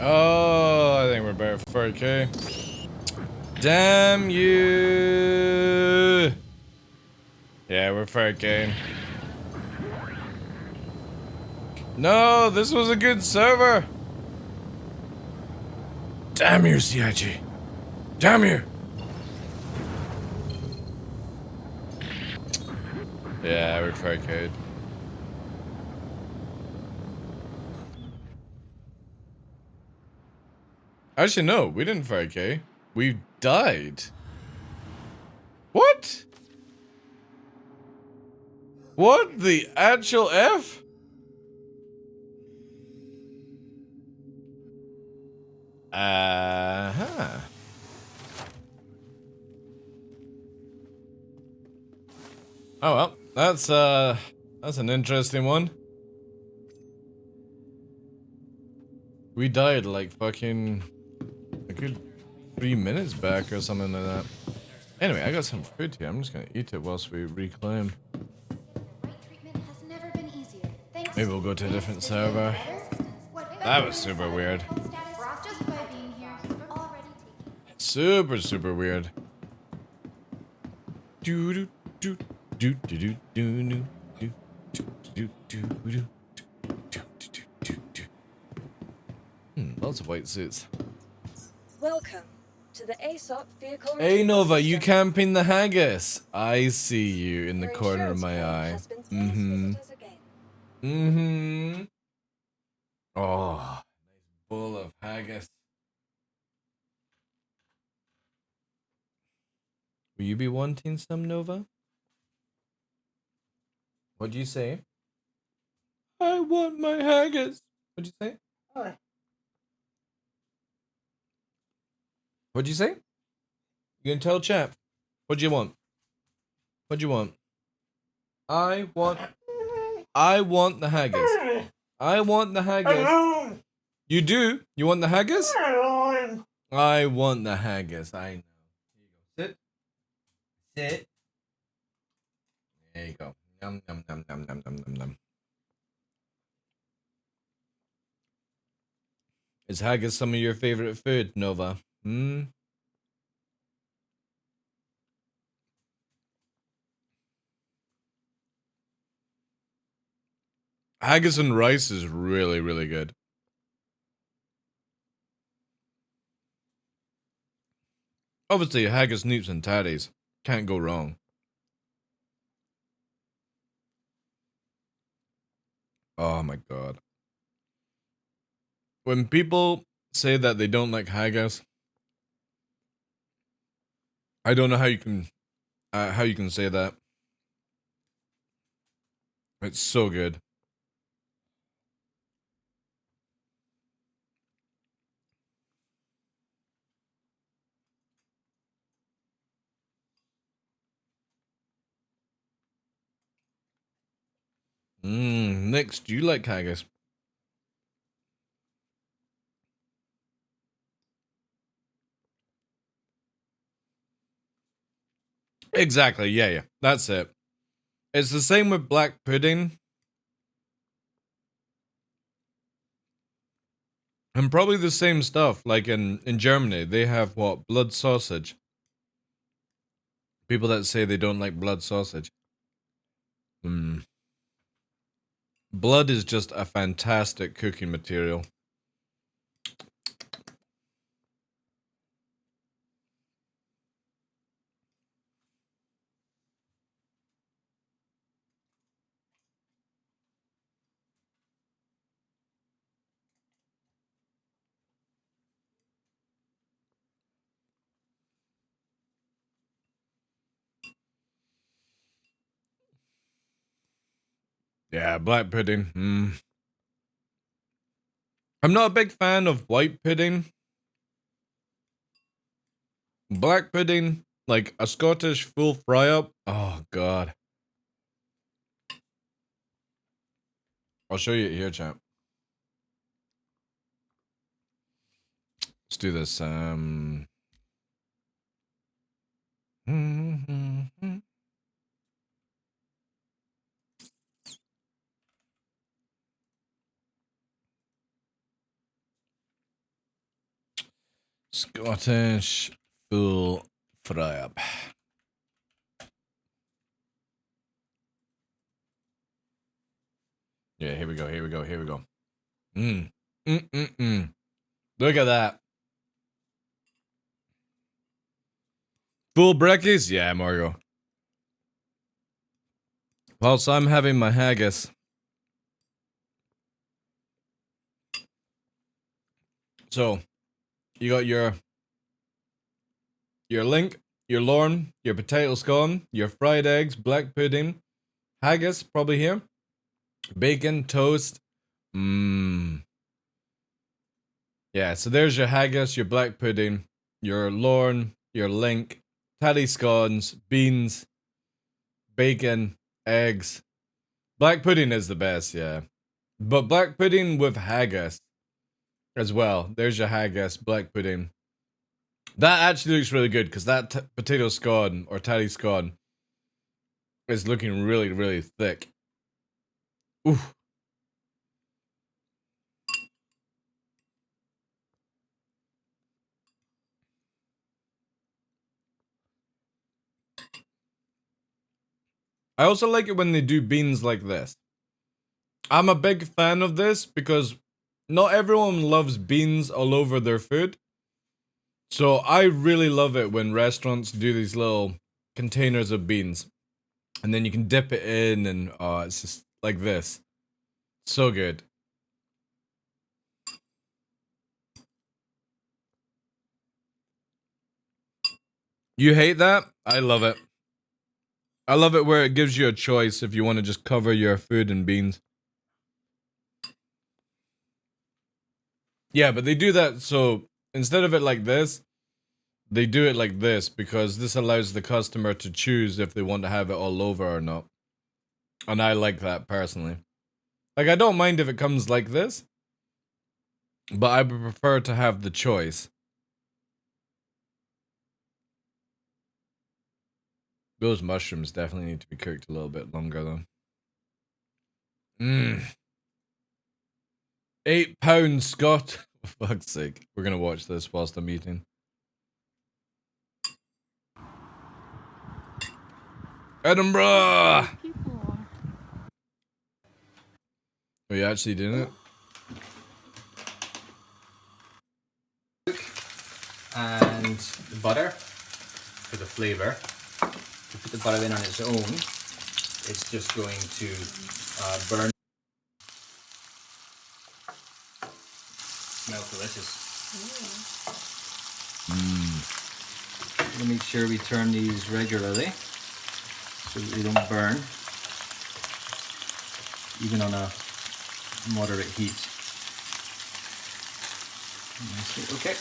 Oh, I think we're about 4K. Damn you! Yeah, we're 4K. No, this was a good server. Damn you, CIG. Damn you! Yeah, we're 4K. Actually, no, we didn't 5K. We died. What? What the actual F? Uh-huh. Oh well, that's an interesting one. We died like fucking a good 3 minutes back or something like that. Anyway, I got some food here. I'm just gonna eat it whilst we reclaim. Maybe we'll go to a different server. That was super weird. Super, super weird. Do do do do do do do do do do do do. Lots of white suits. Welcome. To the ASOP vehicle. Hey Nova, you camping the haggis? I see you in the Your corner of insurance my claim eye. has been submitted Mm-hmm. as a gain. Mm-hmm. Oh, nice bowl of haggis. Will you be wanting some, Nova? What'd you say? I want my haggis. What'd you say? What'd you say? You can tell chat. What'd you want? What'd you want? I want the haggis. I want the haggis. You do? You want the haggis? I want the haggis. I know. Here you go. Sit. Sit. There you go. Yum, yum, yum, yum, yum, yum, yum, yum. Is haggis some of your favorite food, Nova? Hmm? Haggis and rice is really, really good. Obviously, haggis, newts, and tatties. Can't go wrong. Oh my god. When people say that they don't like haggis, I don't know how you can say that. It's so good. Nix, do you like haggis? Exactly, yeah. That's it. It's the same with black pudding. And probably the same stuff, like in Germany, they have what? Blood sausage. People that say they don't like blood sausage. Blood is just a fantastic cooking material. Yeah, black pudding. I'm not a big fan of white pudding. Black pudding, like a Scottish full fry up. Oh god. I'll show you it here, champ. Let's do this. Scottish full fry up. Yeah, here we go. Look at that. Full brekkies? Yeah, Margo. Whilst I'm having my haggis. So, you got your link, your lorn, your potato scone, your fried eggs, black pudding, haggis, probably here, bacon, toast. Yeah, so there's your haggis, your black pudding, your lorn, your link, tatty scones, beans, bacon, eggs. Black pudding is the best, yeah. But black pudding with haggis as well. There's your haggis, black pudding. That actually looks really good because that potato scone or tatty scone is looking really, really thick. Oof. I also like it when they do beans like this. I'm a big fan of this because not everyone loves beans all over their food. So I really love it when restaurants do these little containers of beans. And then you can dip it in and it's just like this. So good. You hate that? I love it. I love it where it gives you a choice if you want to just cover your food in beans. Yeah, but they do that so instead of it like this, they do it like this because this allows the customer to choose if they want to have it all over or not. And I like that personally. Like, I don't mind if it comes like this, but I would prefer to have the choice. Those mushrooms definitely need to be cooked a little bit longer though. Mmm. £8, Scott. For fuck's sake. We're gonna watch this whilst I'm eating. Edinburgh! Are you actually doing it? And the butter for the flavor. If you put the butter in on its own, it's just going to burn. Smells delicious. We'll make sure we turn these regularly so that they don't burn, even on a moderate heat. Okay.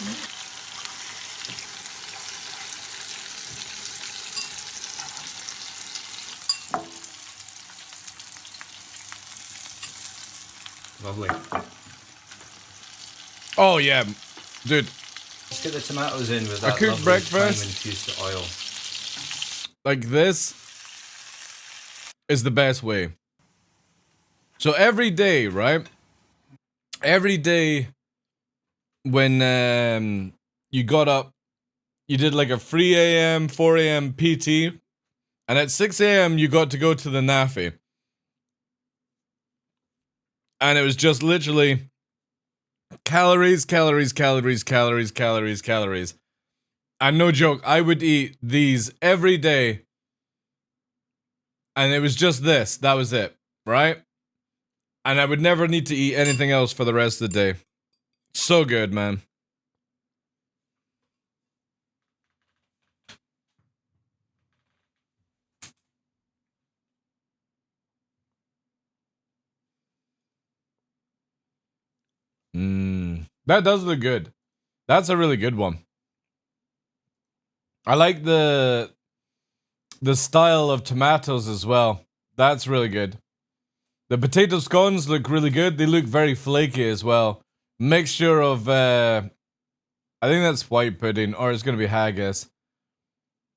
Lovely. Oh yeah, dude. Let's get the tomatoes in with I that cooked lovely breakfast. thyme-infused oil. Like this is the best way. So every day, right? Every day when you got up, you did like a 3 a.m., 4 a.m. PT, and at 6 a.m. you got to go to the NAFI. And it was just literally calories, calories, calories, calories, calories, calories. And no joke, I would eat these every day. And it was just this. That was it, right? And I would never need to eat anything else for the rest of the day. So good, man. That does look good. That's a really good one. I like the style of tomatoes as well. That's really good. The potato scones look really good. They look very flaky as well. Mixture of I think that's white pudding, or it's gonna be haggis.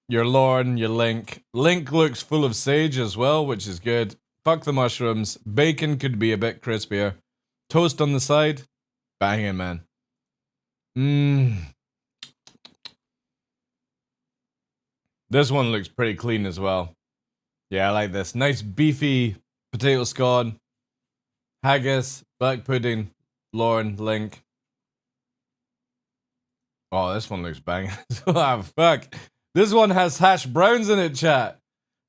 Your Lorne, your Link. Link looks full of sage as well, which is good. Fuck the mushrooms. Bacon could be a bit crispier. Toast on the side. Banging, man. This one looks pretty clean as well. Yeah, I like this. Nice beefy potato scone. Haggis, black pudding, Lorne, Link. Oh, this one looks banging. Oh, fuck. This one has hash browns in it, chat.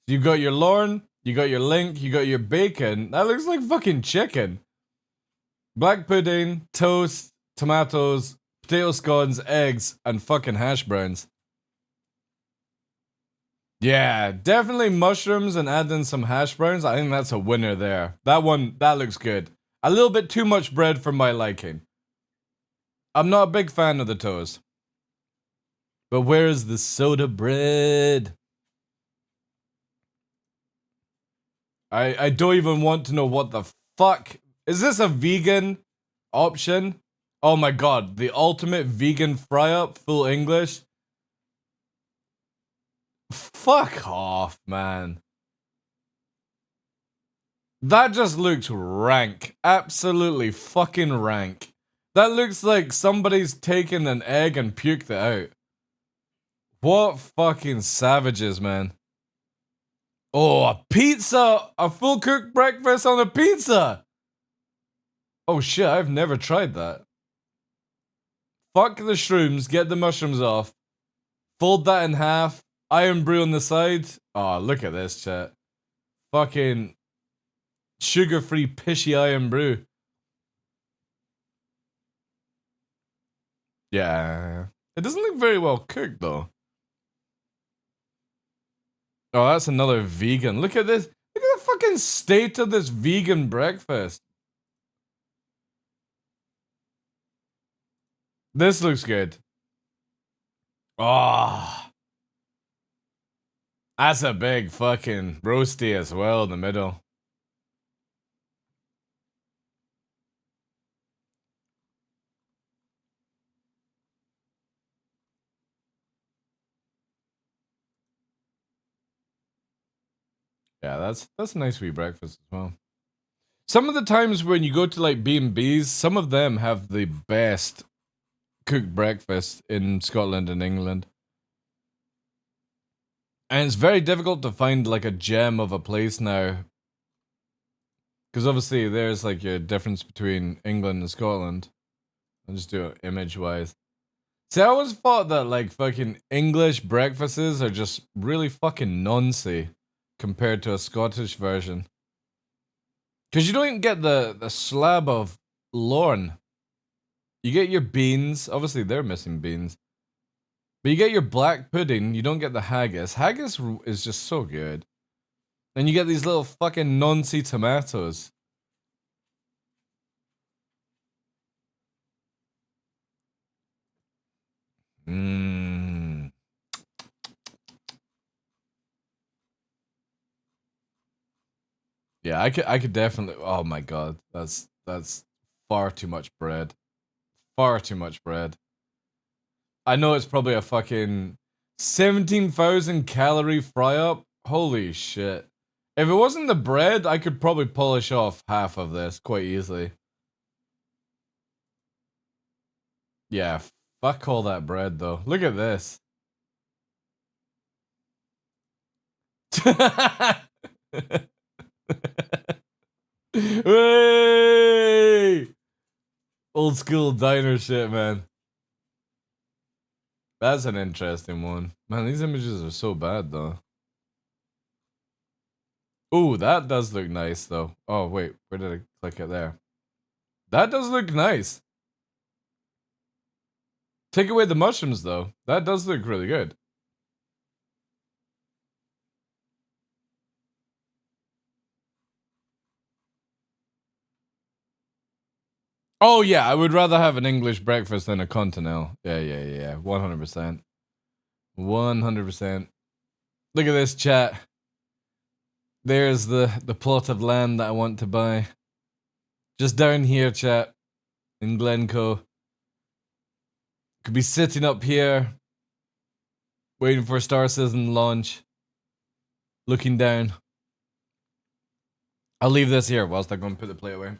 You got your Lorne, you got your Link, you got your bacon. That looks like fucking chicken. Black pudding, toast, tomatoes, potato scones, eggs, and fucking hash browns. Yeah, definitely mushrooms and add in some hash browns. I think that's a winner there. That one, that looks good. A little bit too much bread for my liking. I'm not a big fan of the toast. But where is the soda bread? I don't even want to know what the fuck. Is this a vegan option? Oh my god, the ultimate vegan fry-up, full English? Fuck off, man. That just looks rank. Absolutely fucking rank. That looks like somebody's taken an egg and puked it out. What fucking savages, man. Oh, a pizza! A full cooked breakfast on a pizza! Oh shit, I've never tried that. Fuck the shrooms, get the mushrooms off. Fold that in half. Iron brew on the side. Oh, look at this, chat. Fucking sugar-free pishy iron brew. Yeah. It doesn't look very well cooked, though. Oh, that's another vegan. Look at this. Look at the fucking state of this vegan breakfast. This looks good. Oh. That's a big fucking roasty as well in the middle. Yeah, that's a nice wee breakfast as well. Some of the times when you go to like B&Bs, some of them have the best cooked breakfast in Scotland and England. And it's very difficult to find like a gem of a place now. Because obviously there's like a difference between England and Scotland. I'll just do it image-wise. See, I always thought that like fucking English breakfasts are just really fucking noncy compared to a Scottish version. Because you don't get the slab of Lorne. You get your beans. Obviously, they're missing beans. But you get your black pudding. You don't get the haggis. Haggis is just so good. And you get these little fucking noncy tomatoes. Mmm. Yeah, I could definitely. Oh my god, that's far too much bread. Far too much bread. I know it's probably a fucking 17,000 calorie fry up. Holy shit. If it wasn't the bread, I could probably polish off half of this quite easily. Yeah, fuck all that bread though. Look at this. Hey! Old school diner shit, man. That's an interesting one. Man, these images are so bad though. Ooh, that does look nice though. Oh wait, where did I click it there? That does look nice. Take away the mushrooms though. That does look really good. Oh yeah, I would rather have an English breakfast than a continental. Yeah. 100%. 100%. Look at this chat. There's the plot of land that I want to buy. Just down here, chat. In Glencoe. Could be sitting up here. Waiting for Star Citizen launch. Looking down. I'll leave this here whilst I go and put the plate away.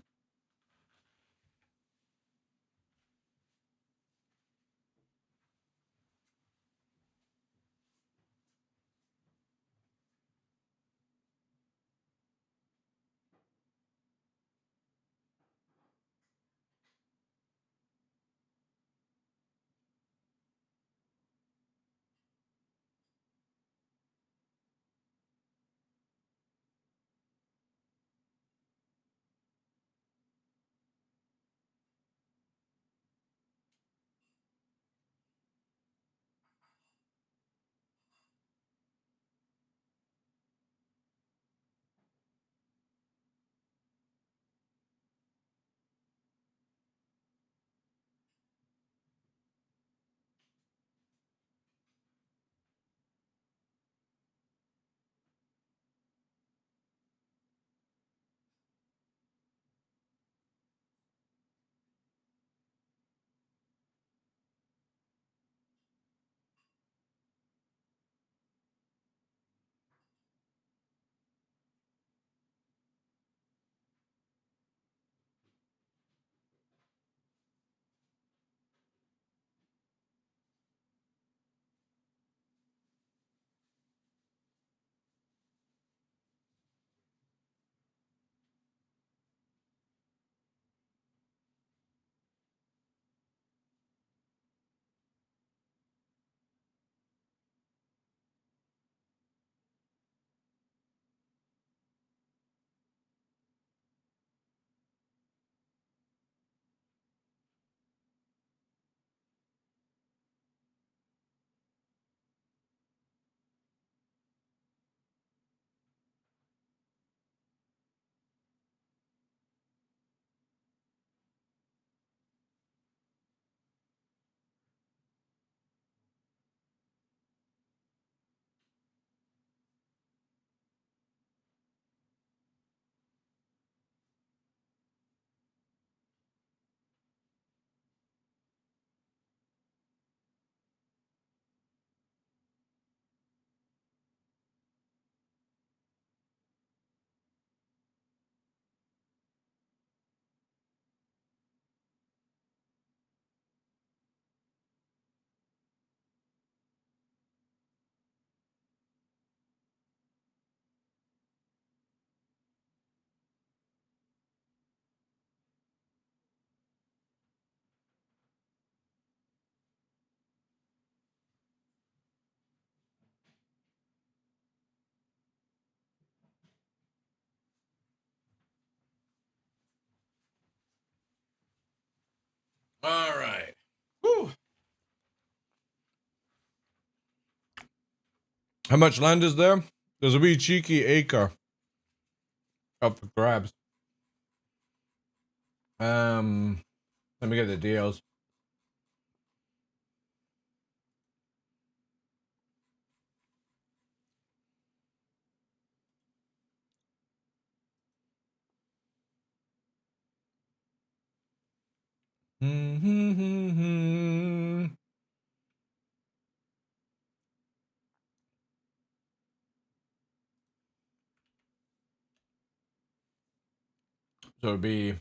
All right. Whew. How much land is there? There's a wee cheeky acre up for grabs. Let me get the deals. So it'd be,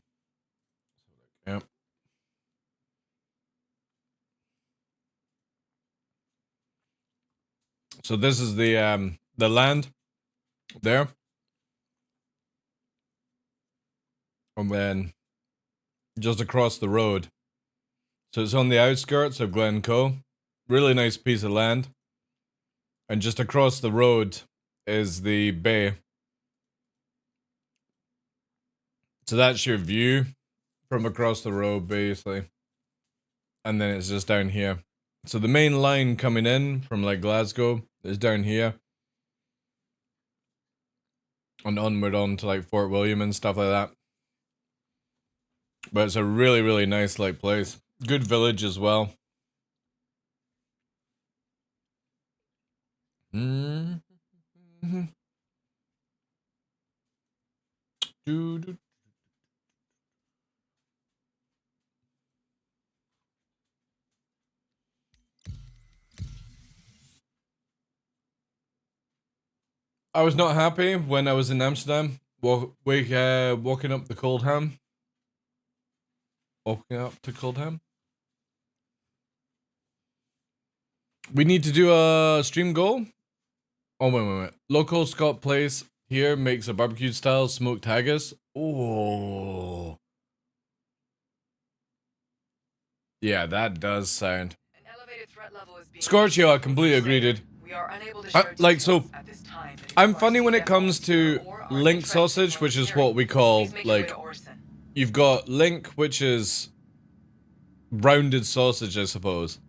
yep. So this is the land there, and then just across the road. So it's on the outskirts of Glencoe. Really nice piece of land. And just across the road is the bay. So that's your view from across the road, basically. And then it's just down here. So the main line coming in from like Glasgow is down here. And onward on to like Fort William and stuff like that. But it's a really, really nice like place. Good village as well. I was not happy when I was in Amsterdam, walking up the Coldham. Walking up to Coldham. We need to do a stream goal. Oh, wait. Local Scott Place here makes a barbecue style smoked haggis. Oh. Yeah, that does sound. Scorchio, I completely agree, dude. Like, so, I'm funny when it comes to link sausage, which is what we call, like, you've got link, which is rounded sausage, I suppose.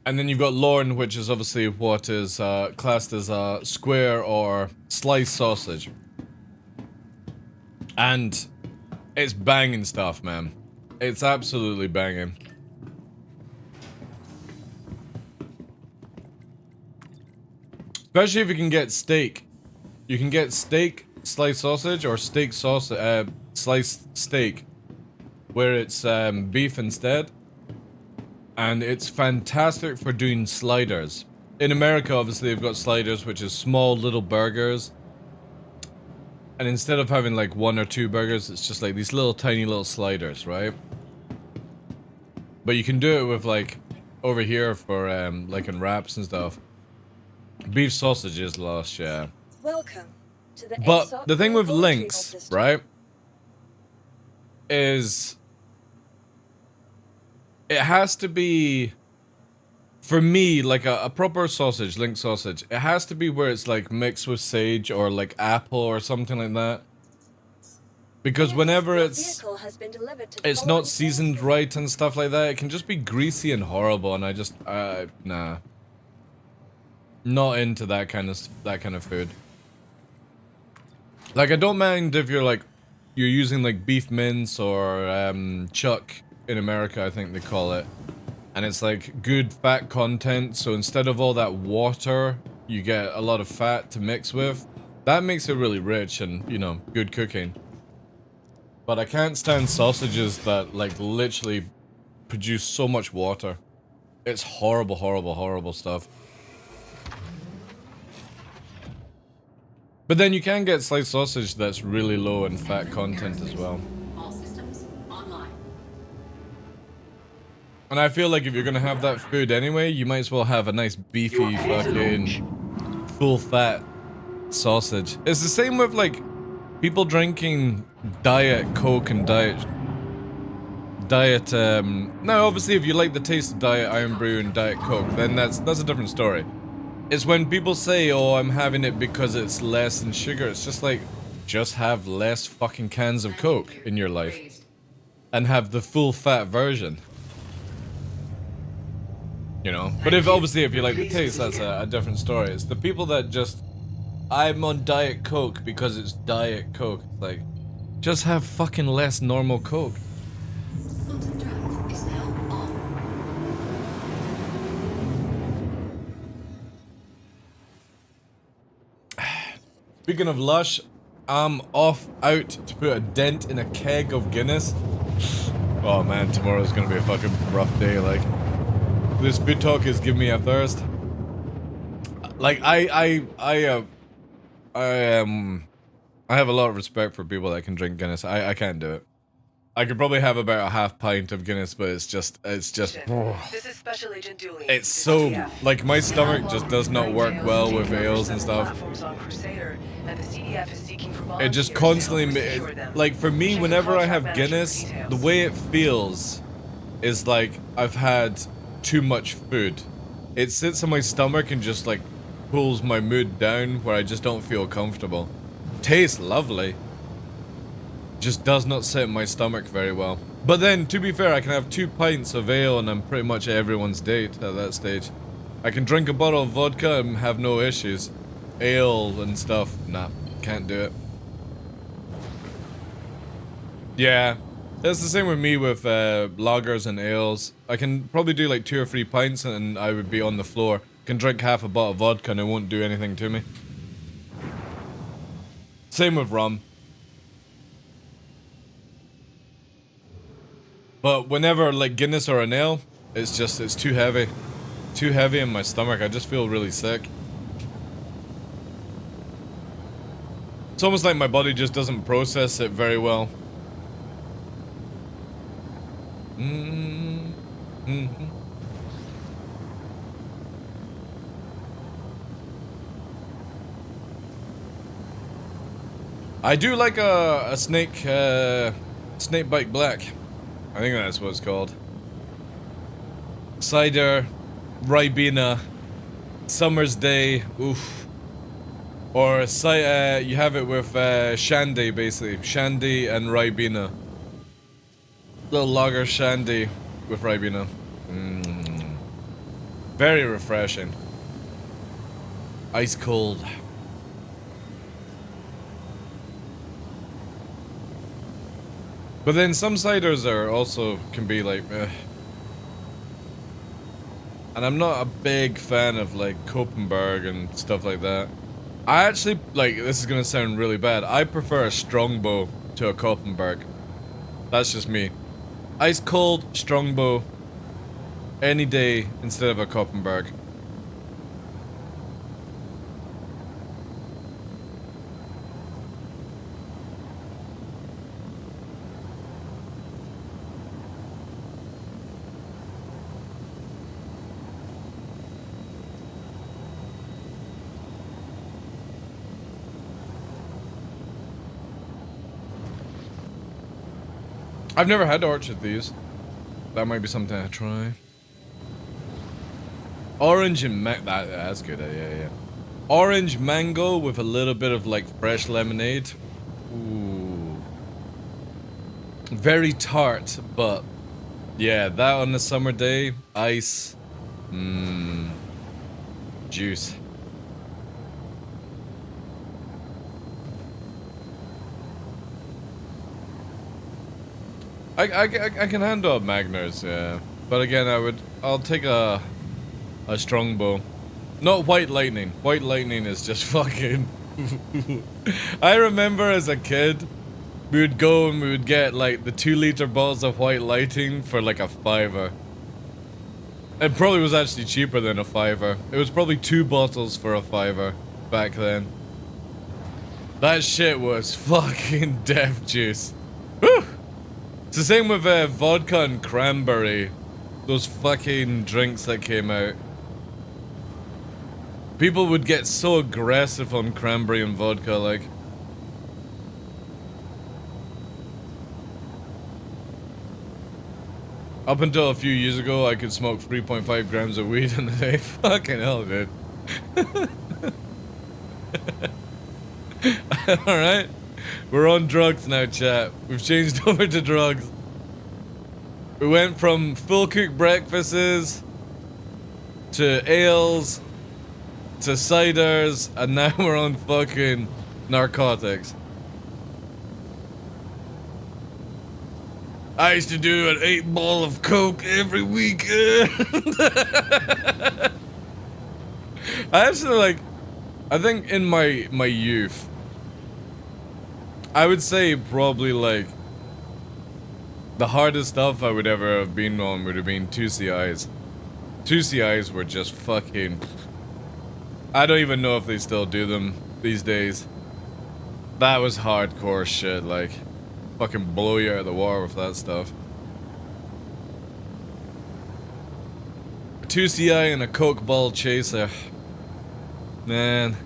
And then you've got Lorne, which is obviously what is classed as a square or sliced sausage. And it's banging stuff, man. It's absolutely banging. Especially if you can get steak. You can get steak sliced sausage or steak sausage, sliced steak, where it's beef instead. And it's fantastic for doing sliders. In America, obviously, they've got sliders, which is small little burgers. And instead of having like 1 or 2 burgers, it's just like these little tiny little sliders, right? But you can do it with like, over here for like in wraps and stuff. Beef sausage is lost, yeah. Welcome to the But the thing with links, right, is it has to be, for me, like a proper sausage, link sausage, it has to be where it's like mixed with sage or like apple or something like that. Because whenever it's not seasoned right and stuff like that, it can just be greasy and horrible, and I just, nah. Not into that kind of food. Like, I don't mind if you're using like beef mince or chuck in America, I think they call it. And it's like good fat content, so instead of all that water, you get a lot of fat to mix with. That makes it really rich and, you know, good cooking. But I can't stand sausages that like literally produce so much water. It's horrible, horrible, horrible stuff. But then you can get sliced sausage that's really low in fat content as well. All systems online. And I feel like if you're gonna have that food anyway, you might as well have a nice beefy fucking full fat sausage. It's the same with like people drinking Diet Coke and Diet now obviously if you like the taste of Diet Iron Brew and Diet Coke, then that's a different story. It's when people say, oh, I'm having it because it's less in sugar. It's just like, just have less fucking cans of Coke in your life. and have the full fat version. You know, but if obviously if you like the taste, that's a different story. It's the people that just, I'm on Diet Coke because it's Diet Coke. It's like, just have fucking less normal Coke. Speaking of Lush, I'm out to put a dent in a keg of Guinness. Oh man, tomorrow's gonna be a fucking rough day, like. This food talk is giving me a thirst. Like, I have a lot of respect for people that can drink Guinness. I can't do it. I could probably have about a half pint of Guinness, but it's just This is Special Agent Dooley. it's so, like, my stomach just does not work well with ales and stuff. Platforms on Crusader, and the CDF is seeking for It just volunteers to constantly, help secure them. like, for me, whenever I have Guinness, the way it feels is like I've had too much food. It sits in my stomach and just, like, pulls my mood down where I just don't feel comfortable. Tastes lovely. Just does not sit in my stomach very well. But then, to be fair, I can have 2 pints of ale and I'm pretty much everyone's date at that stage. I can drink a bottle of vodka and have no issues. Ale and stuff, nah, can't do it. Yeah, it's the same with me with lagers and ales. I can probably do like 2 or 3 pints and I would be on the floor. Can drink half a bottle of vodka and it won't do anything to me. Same with rum. But whenever like Guinness or an ale, it's too heavy. Too heavy in my stomach, I just feel really sick. It's almost like my body just doesn't process it very well. I do like a snake bite black. I think that's what it's called. Cider, Ribena, Summer's Day, oof. Or you have it with Shandy, basically. Shandy and Ribena. Little lager Shandy with Ribena. Very refreshing. Ice cold. But then some ciders can be like, and I'm not a big fan of like Koppenberg and stuff like that. I actually, like, this is gonna sound really bad, I prefer a Strongbow to a Koppenberg. That's just me. Ice cold Strongbow any day instead of a Koppenberg. I've never had orchard these. That might be something I try. Orange and that's good, yeah. Orange mango with a little bit of like fresh lemonade. Ooh. Very tart, but yeah, that on a summer day, ice, juice. I can handle Magners, yeah. But again, I'll take a Strongbow. Not White Lightning. White Lightning is just fucking... I remember as a kid, we would go and we would get like the 2-liter bottles of White Lightning for like a $5. It probably was actually cheaper than a $5. It was probably 2 bottles for a $5 back then. That shit was fucking death juice. Whew! It's the same with vodka and cranberry. Those fucking drinks that came out. People would get so aggressive on cranberry and vodka, like. Up until a few years ago, I could smoke 3.5 grams of weed in a day. Fucking hell, dude. Alright? We're on drugs now, chat. We've changed over to drugs. We went from full cooked breakfasts to ales to ciders, and now we're on fucking narcotics. I used to do an 8-ball of coke every weekend. I actually like, I think in my youth, I would say probably like the hardest stuff I would ever have been on would have been 2CIs. 2CIs were just fucking, I don't even know if they still do them these days. That was hardcore shit, like, fucking blow you out of the water with that stuff. 2CI and a coke ball chaser. Man,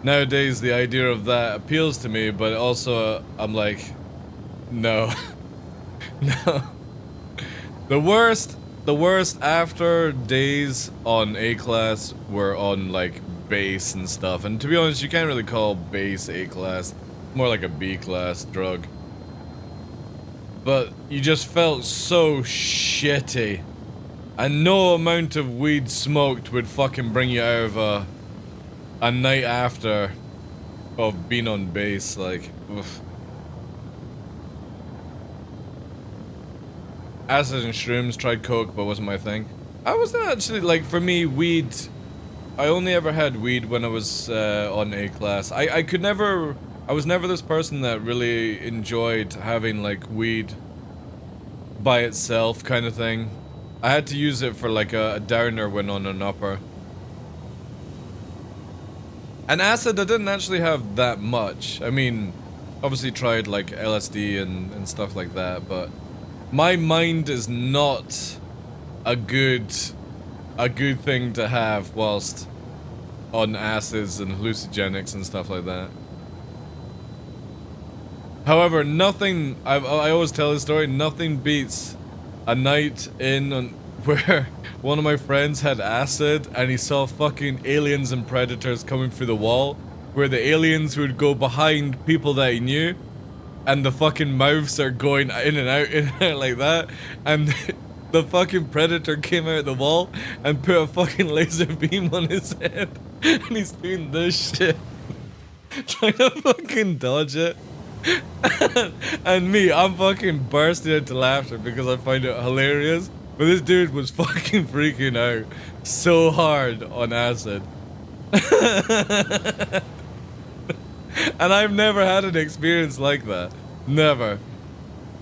nowadays the idea of that appeals to me, but also I'm like, no. No. The worst after days on A-class were on like base and stuff, and to be honest, you can't really call base A-class, more like a B-class drug. But you just felt so shitty, and no amount of weed smoked would fucking bring you out of a night after of being on base, like, oof. Acid and shrooms, tried coke, but wasn't my thing. I wasn't actually, like, for me, weed, I only ever had weed when I was on A-class. I was never this person that really enjoyed having, like, weed by itself kind of thing. I had to use it for, like, a downer when on an upper. And acid, I didn't actually have that much. I mean, obviously tried, like, LSD and stuff like that, but my mind is not a good thing to have whilst on acids and hallucinogenics and stuff like that. However, nothing, I always tell this story, nothing beats a night in where one of my friends had acid and he saw fucking aliens and predators coming through the wall, where the aliens would go behind people that he knew, and the fucking mouths are going in and out like that, and the fucking predator came out of the wall and put a fucking laser beam on his head, and he's doing this shit, trying to fucking dodge it. And me, I'm fucking bursting into laughter because I find it hilarious, but this dude was fucking freaking out so hard on acid. And I've never had an experience like that. Never.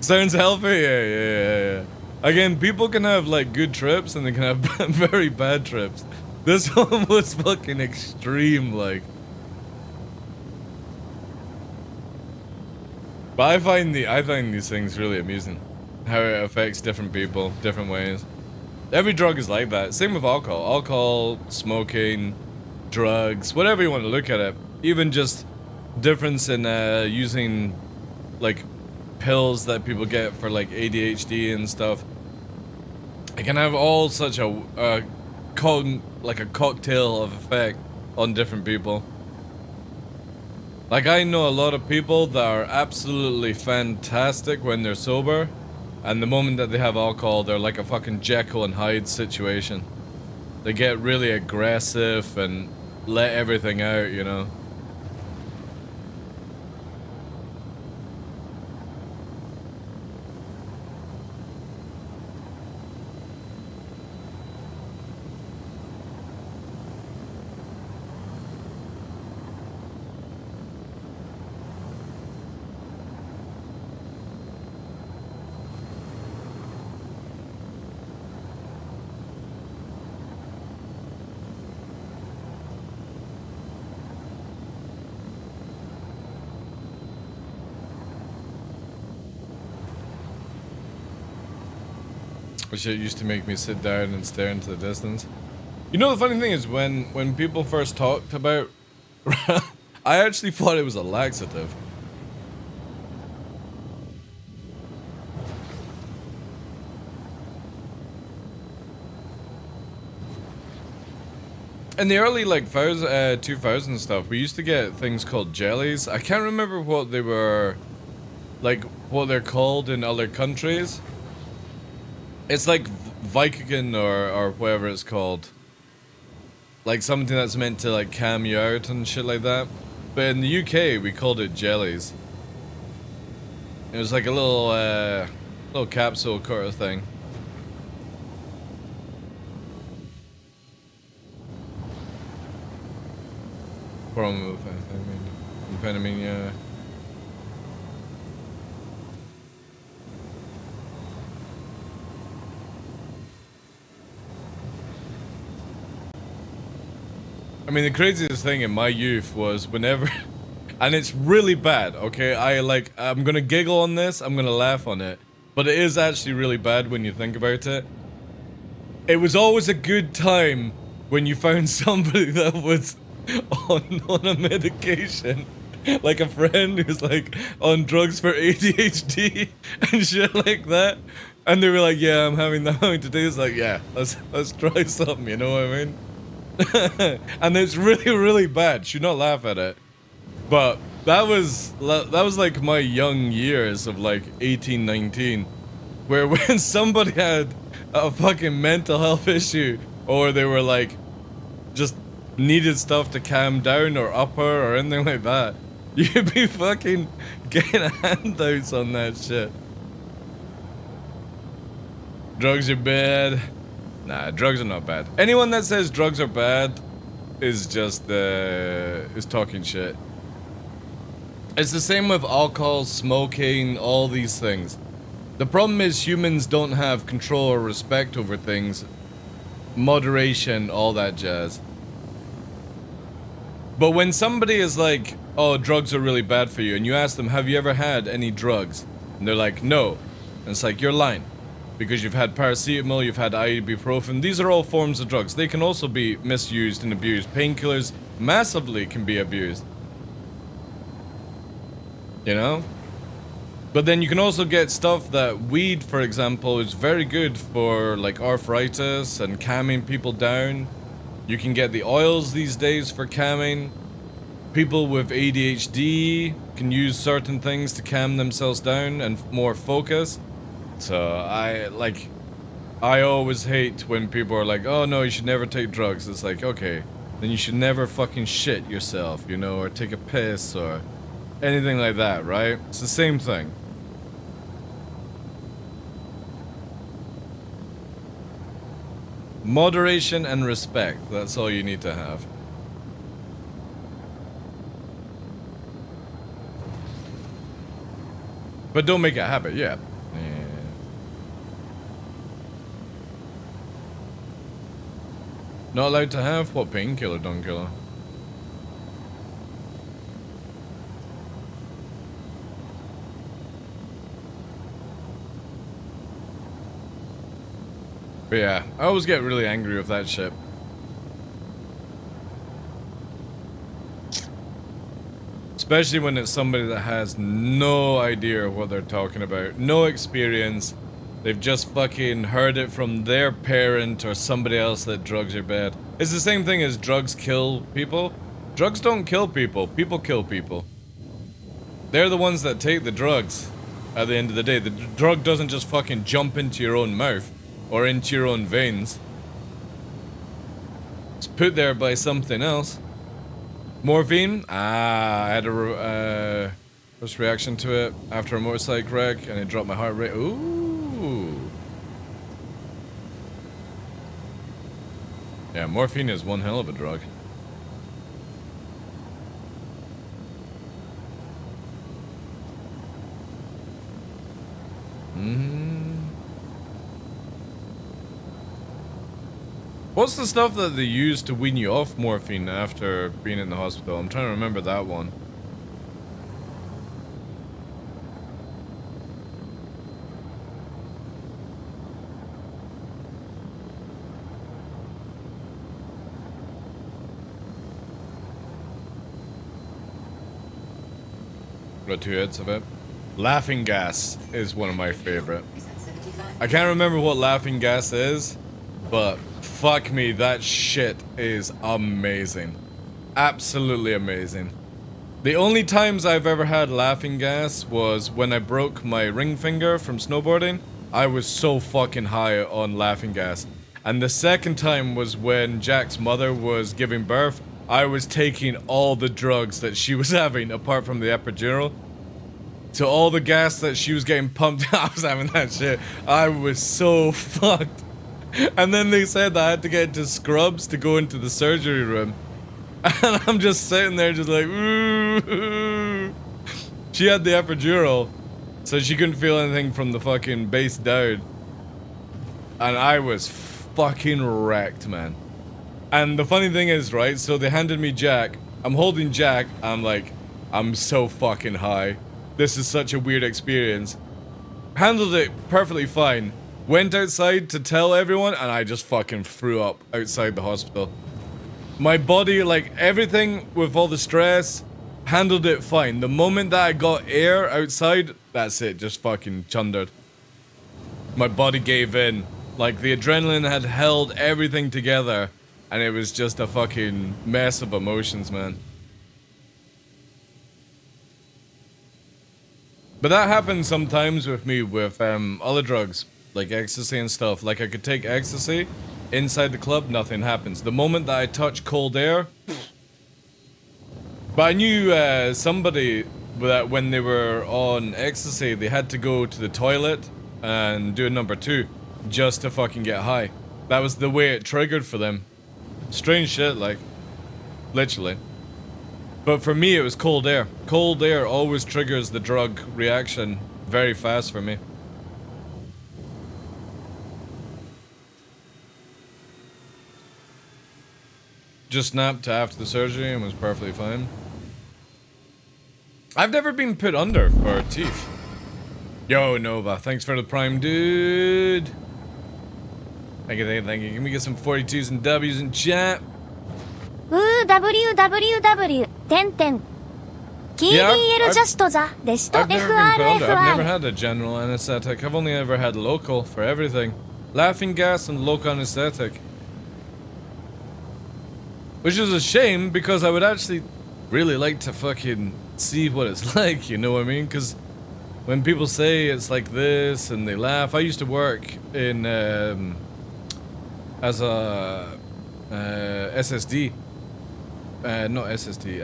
Sounds healthy? Yeah. Again, people can have like good trips and they can have very bad trips. This one was fucking extreme, like. But I find these things really amusing. How it affects different people, different ways. Every drug is like that. Same with alcohol. Alcohol, smoking, drugs, whatever you want to look at it. Even just difference in using like pills that people get for like ADHD and stuff. It can have all such a cocktail of effect on different people. Like, I know a lot of people that are absolutely fantastic when they're sober, and the moment that they have alcohol, they're like a fucking Jekyll and Hyde situation. They get really aggressive and let everything out, you know. Which it used to make me sit down and stare into the distance. You know, the funny thing is, when people first talked about I actually thought it was a laxative. In the early, like, 2000 stuff, we used to get things called jellies. I can't remember what they were, like, what they're called in other countries. It's like Vicodin or whatever it's called. Like something that's meant to like calm you out and shit like that. But in the UK, we called it jellies. It was like a little capsule kind of thing. Amphetamine, yeah. I mean, the craziest thing in my youth was whenever, and it's really bad, okay? I'm gonna giggle on this, I'm gonna laugh on it, but it is actually really bad when you think about it. It was always a good time when you found somebody that was on a medication, like a friend who's like on drugs for ADHD and shit like that, and they were like, "Yeah, I'm having today." It's like, yeah, let's try something, you know what I mean? And it's really, really bad. Should not laugh at it. But that was like my young years of like 18, 19, where when somebody had a fucking mental health issue, or they were like just needed stuff to calm down or upper or anything like that, you'd be fucking getting handouts on that shit. Drugs are bad. Nah, drugs are not bad. Anyone that says drugs are bad is just is talking shit. It's the same with alcohol, smoking, all these things. The problem is humans don't have control or respect over things. Moderation, all that jazz. But when somebody is like, "Oh, drugs are really bad for you," and you ask them, "Have you ever had any drugs?" And they're like, "No." And it's like, you're lying. Because you've had paracetamol, you've had ibuprofen. These are all forms of drugs. They can also be misused and abused. Painkillers massively can be abused. You know? But then you can also get stuff that weed, for example, is very good for like arthritis and calming people down. You can get the oils these days for calming. People with ADHD can use certain things to calm themselves down and more focus. So I always hate when people are like, "Oh no, you should never take drugs." It's like, okay, then you should never fucking shit yourself, you know, or take a piss or anything like that, right? It's the same thing. Moderation and respect, that's all you need to have. But don't make it a habit, yeah. Not allowed to have? What painkiller, Dunkiller? But yeah, I always get really angry with that shit. Especially when it's somebody that has no idea what they're talking about. No experience. They've just fucking heard it from their parent or somebody else that drugs are bad. It's the same thing as drugs kill people. Drugs don't kill people. People kill people. They're the ones that take the drugs at the end of the day. The drug doesn't just fucking jump into your own mouth or into your own veins. It's put there by something else. Morphine? I had a first reaction to it after a motorcycle wreck and it dropped my heart rate. Ooh. Yeah, morphine is one hell of a drug. What's the stuff that they use to wean you off morphine after being in the hospital? I'm trying to remember that one. Got 2 hits of it. Laughing gas is one of my favorite. I can't remember what laughing gas is, but fuck me, that shit is amazing. Absolutely amazing. The only times I've ever had laughing gas was when I broke my ring finger from snowboarding. I was so fucking high on laughing gas. And the second time was when Jack's mother was giving birth. I was taking all the drugs that she was having, apart from the epidural. So all the gas that she was getting pumped, I was having that shit. I was so fucked. And then they said that I had to get into scrubs to go into the surgery room. And I'm just sitting there just like, ooh. She had the epidural, so she couldn't feel anything from the fucking base down. And I was fucking wrecked, man. And the funny thing is, right, so they handed me Jack. I'm holding Jack. I'm like, I'm so fucking high. This is such a weird experience. Handled it perfectly fine. Went outside to tell everyone, and I just fucking threw up outside the hospital. My body, like, everything with all the stress, handled it fine. The moment that I got air outside, that's it, just fucking chundered. My body gave in. Like, the adrenaline had held everything together, and it was just a fucking mess of emotions, man. But that happens sometimes with me with other drugs, like ecstasy and stuff. Like, I could take ecstasy, inside the club, nothing happens. The moment that I touch cold air... But I knew somebody that when they were on ecstasy, they had to go to the toilet and do a number 2 just to fucking get high. That was the way it triggered for them. Strange shit, like, literally. But for me, it was cold air. Cold air always triggers the drug reaction very fast for me. Just snapped after the surgery and was perfectly fine. I've never been put under for teeth. Yo, Nova, thanks for the prime, dude. Thank you, thank you. Can we get some 42s and W's in chat? www 点々 KDL just the でしと I've never been put under. I've never FRFI had a general anesthetic. I've only ever had local for everything. Laughing gas and local anesthetic. Which is a shame, because I would actually really like to fucking see what it's like, you know what I mean? Because when people say it's like this and they laugh, I used to work in as a SSD. Not SSD,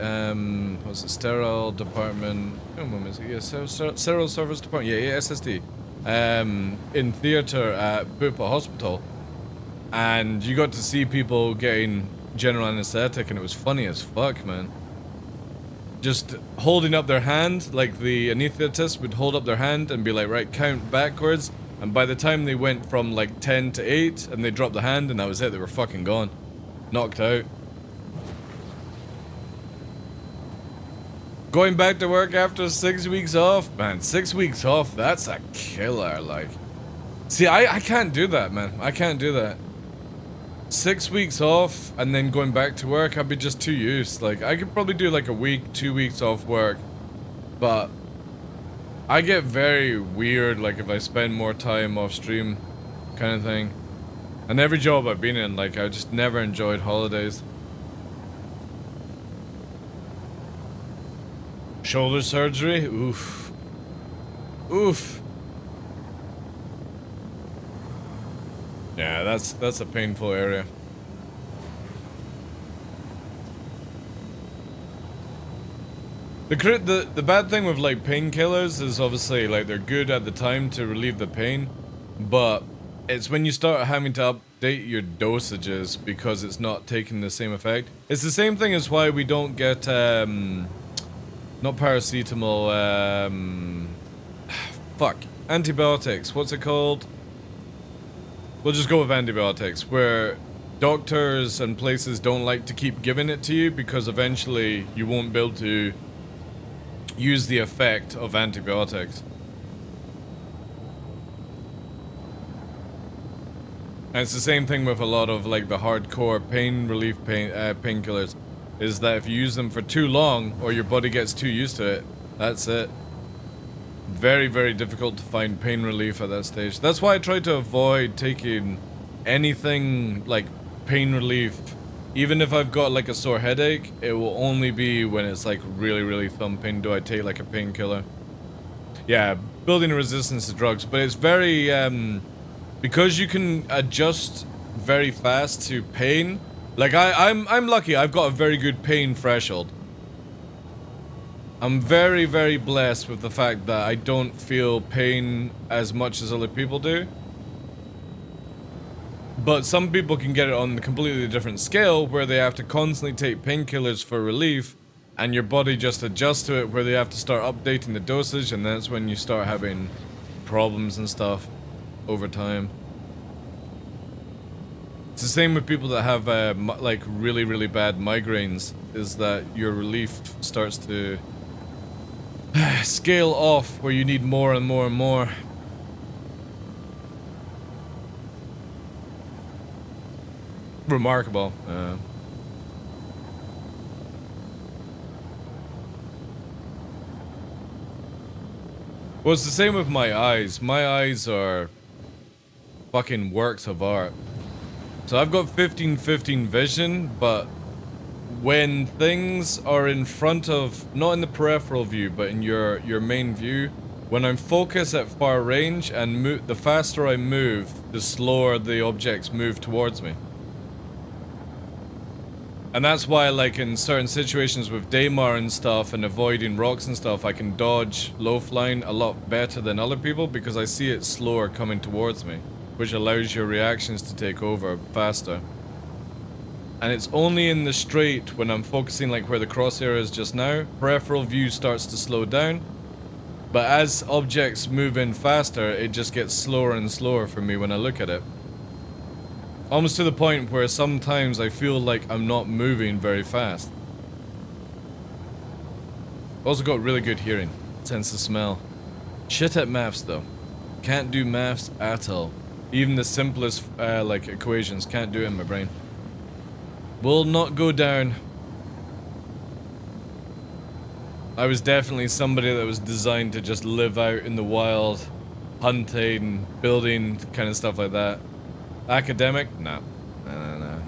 what's it, sterile department, sterile service department, yeah, SSD, in theatre at Bupa Hospital, and you got to see people getting general anesthetic, and it was funny as fuck, man. Just holding up their hand, like the anesthetist would hold up their hand and be like, right, count backwards, and by the time they went from like 10 to 8, and they dropped the hand, and that was it, they were fucking gone. Knocked out. Going back to work after 6 weeks off? Man, 6 weeks off, that's a killer, like. See, I can't do that, man. I can't do that. 6 weeks off, and then going back to work, I'd be just too used. Like, I could probably do like a week, 2 weeks off work. But I get very weird, like, if I spend more time off stream, kind of thing. And every job I've been in, like, I just never enjoyed holidays. Shoulder surgery? Oof. Oof. Yeah, that's a painful area. The bad thing with like painkillers is obviously like they're good at the time to relieve the pain, but it's when you start having to update your dosages because it's not taking the same effect. It's the same thing as why we don't get not paracetamol, fuck, antibiotics, what's it called? We'll just go with antibiotics, where doctors and places don't like to keep giving it to you because eventually you won't be able to use the effect of antibiotics. And it's the same thing with a lot of like the hardcore pain relief painkillers, is that if you use them for too long or your body gets too used to it, that's it. Very, very difficult to find pain relief at that stage. That's why I try to avoid taking anything like pain relief. Even if I've got like a sore headache, it will only be when it's like really, really thumping do I take like a painkiller. Yeah, building a resistance to drugs, but it's very because you can adjust very fast to pain. Like I'm lucky. I've got a very good pain threshold. I'm very, very blessed with the fact that I don't feel pain as much as other people do. But some people can get it on a completely different scale where they have to constantly take painkillers for relief, and your body just adjusts to it where they have to start updating the dosage, and that's when you start having problems and stuff over time. It's the same with people that have like really, really bad migraines, is that your relief starts to scale off where you need more and more and more. Remarkable. Well, it's the same with my eyes. My eyes are fucking works of art. So I've got 15/15 vision, but when things are in front of, not in the peripheral view, but in your main view, when I'm focused at far range and the faster I move, the slower the objects move towards me. And that's why, like, in certain situations with Daymar and stuff and avoiding rocks and stuff, I can dodge low flying a lot better than other people because I see it slower coming towards me, which allows your reactions to take over faster. And it's only in the straight, when I'm focusing like where the crosshair is just now, peripheral view starts to slow down. But as objects move in faster, it just gets slower and slower for me when I look at it. Almost to the point where sometimes I feel like I'm not moving very fast. Also got really good hearing, sense of smell. Shit at maths though. Can't do maths at all. Even the simplest like equations, can't do it in my brain. Will not go down. I was definitely somebody that was designed to just live out in the wild, hunting, building, kind of stuff like that. Academic? No. No.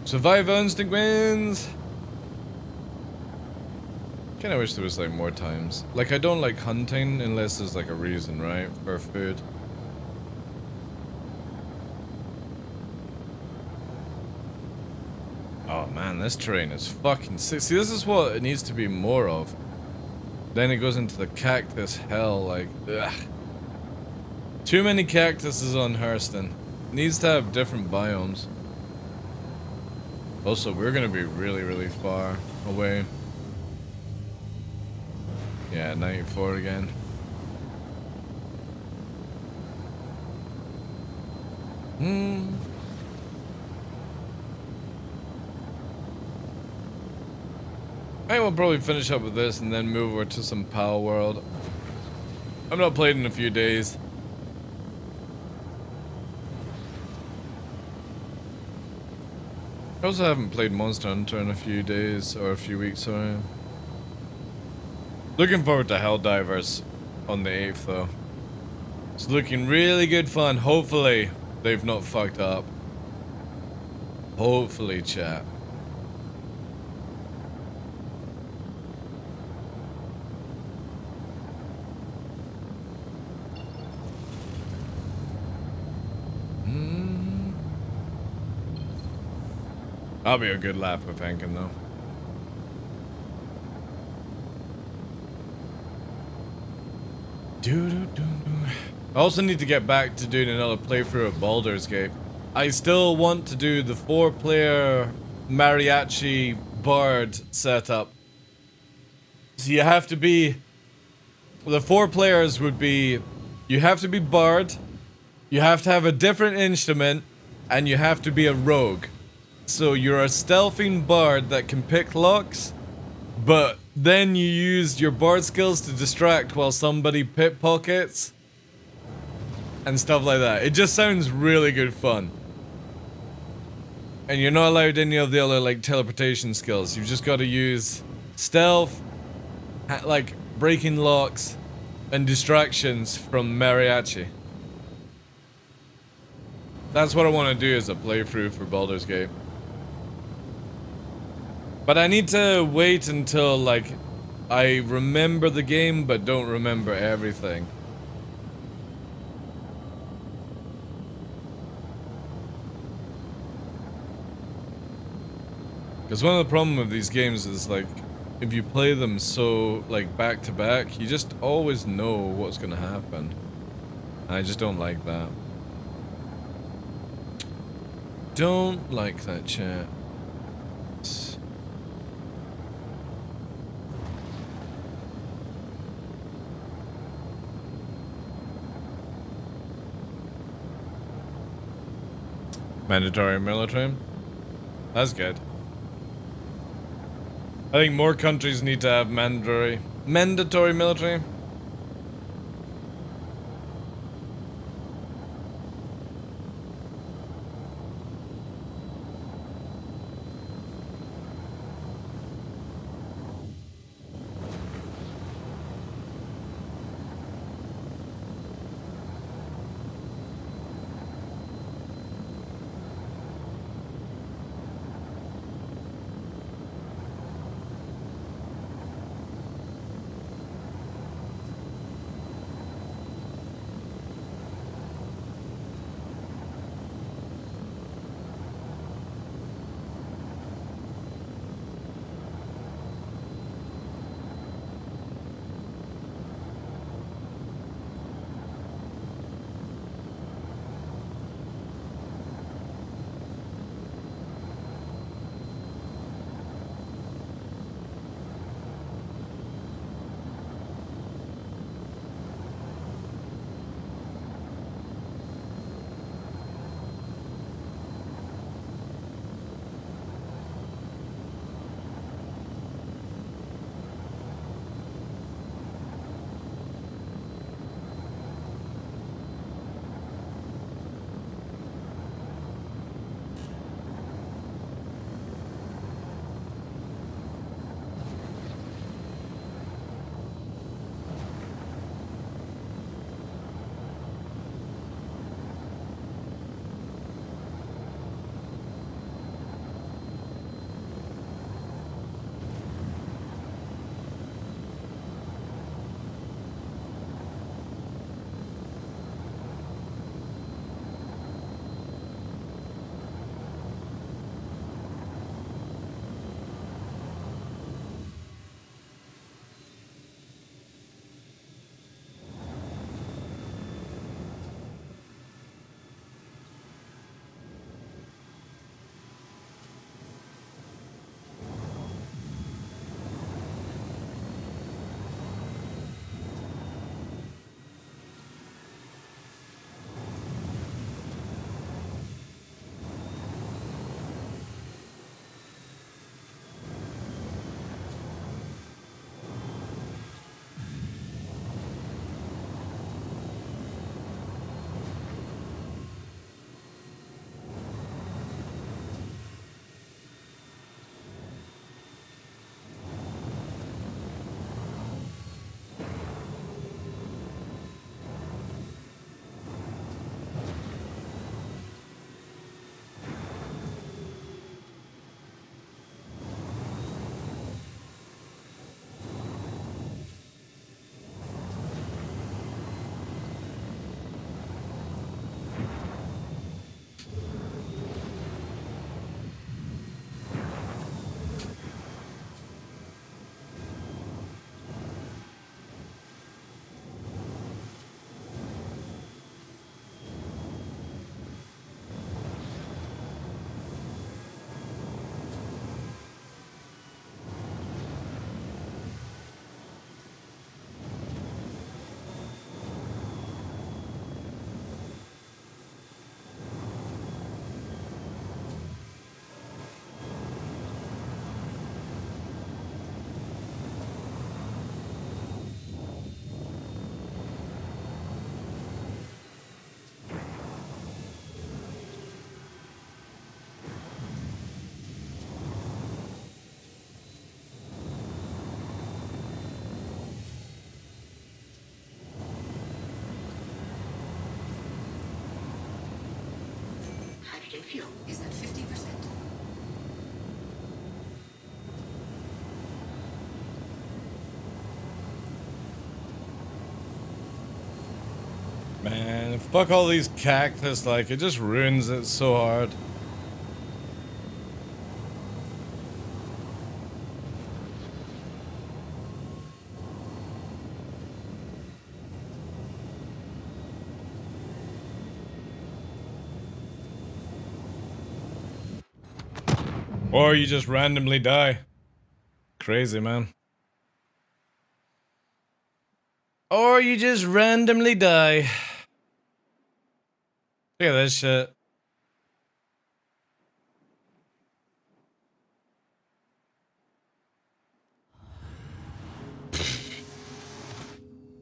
Survival instinct wins! Kinda wish there was like more times. Like, I don't like hunting unless there's like a reason, right? For food. Oh man, this terrain is fucking sick. See, this is what it needs to be more of. Then it goes into the cactus hell, like, ugh. Too many cactuses on Hurston. Needs to have different biomes. Also, we're gonna be really, really far away. Yeah, 94 again. I will probably finish up with this and then move over to some Pal World. I've not played in a few days. I also haven't played Monster Hunter in a few days, or a few weeks, sorry. Looking forward to Helldivers on the 8th though. It's looking really good fun. Hopefully they've not fucked up. Hopefully, chat. That'll be a good laugh with Hankin though. I also need to get back to doing another playthrough of Baldur's Gate. I still want to do the 4-player mariachi bard setup. So you have to be... The 4 players would be... You have to be bard, you have to have a different instrument, and you have to be a rogue. So you're a stealthing bard that can pick locks, but then you use your bard skills to distract while somebody pickpockets and stuff like that. It just sounds really good fun. And you're not allowed any of the other like teleportation skills. You've just got to use stealth, like breaking locks, and distractions from mariachi. That's what I want to do as a playthrough for Baldur's Gate. But I need to wait until, like, I remember the game but don't remember everything. Because one of the problems with these games is, like, if you play them so, like, back to back, you just always know what's gonna happen. And I just don't like that. Don't like that, chat. Mandatory military? That's good. I think more countries need to have mandatory military. Fuel is at 50%. Man, fuck all these cactus, like, it just ruins it so hard. Or you just randomly die. Crazy, man. Or you just randomly die. Look at this shit.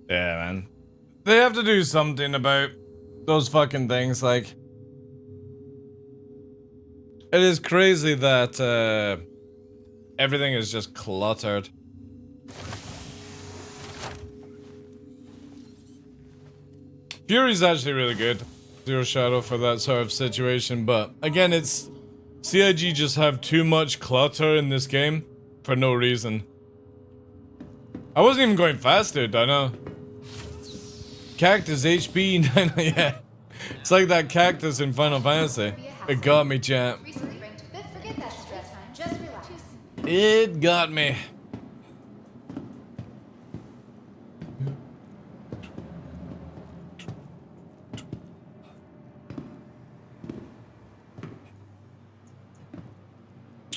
Yeah, man. They have to do something about those fucking things, like... It is crazy that, everything is just cluttered. Fury's actually really good. Zero Shadow for that sort of situation, but again, it's... CIG just have too much clutter in this game for no reason. I wasn't even going fast, dude, I know. Cactus HP, yeah. It's like that cactus in Final Fantasy. It got me, champ. Forget that stress. Just relax. It got me.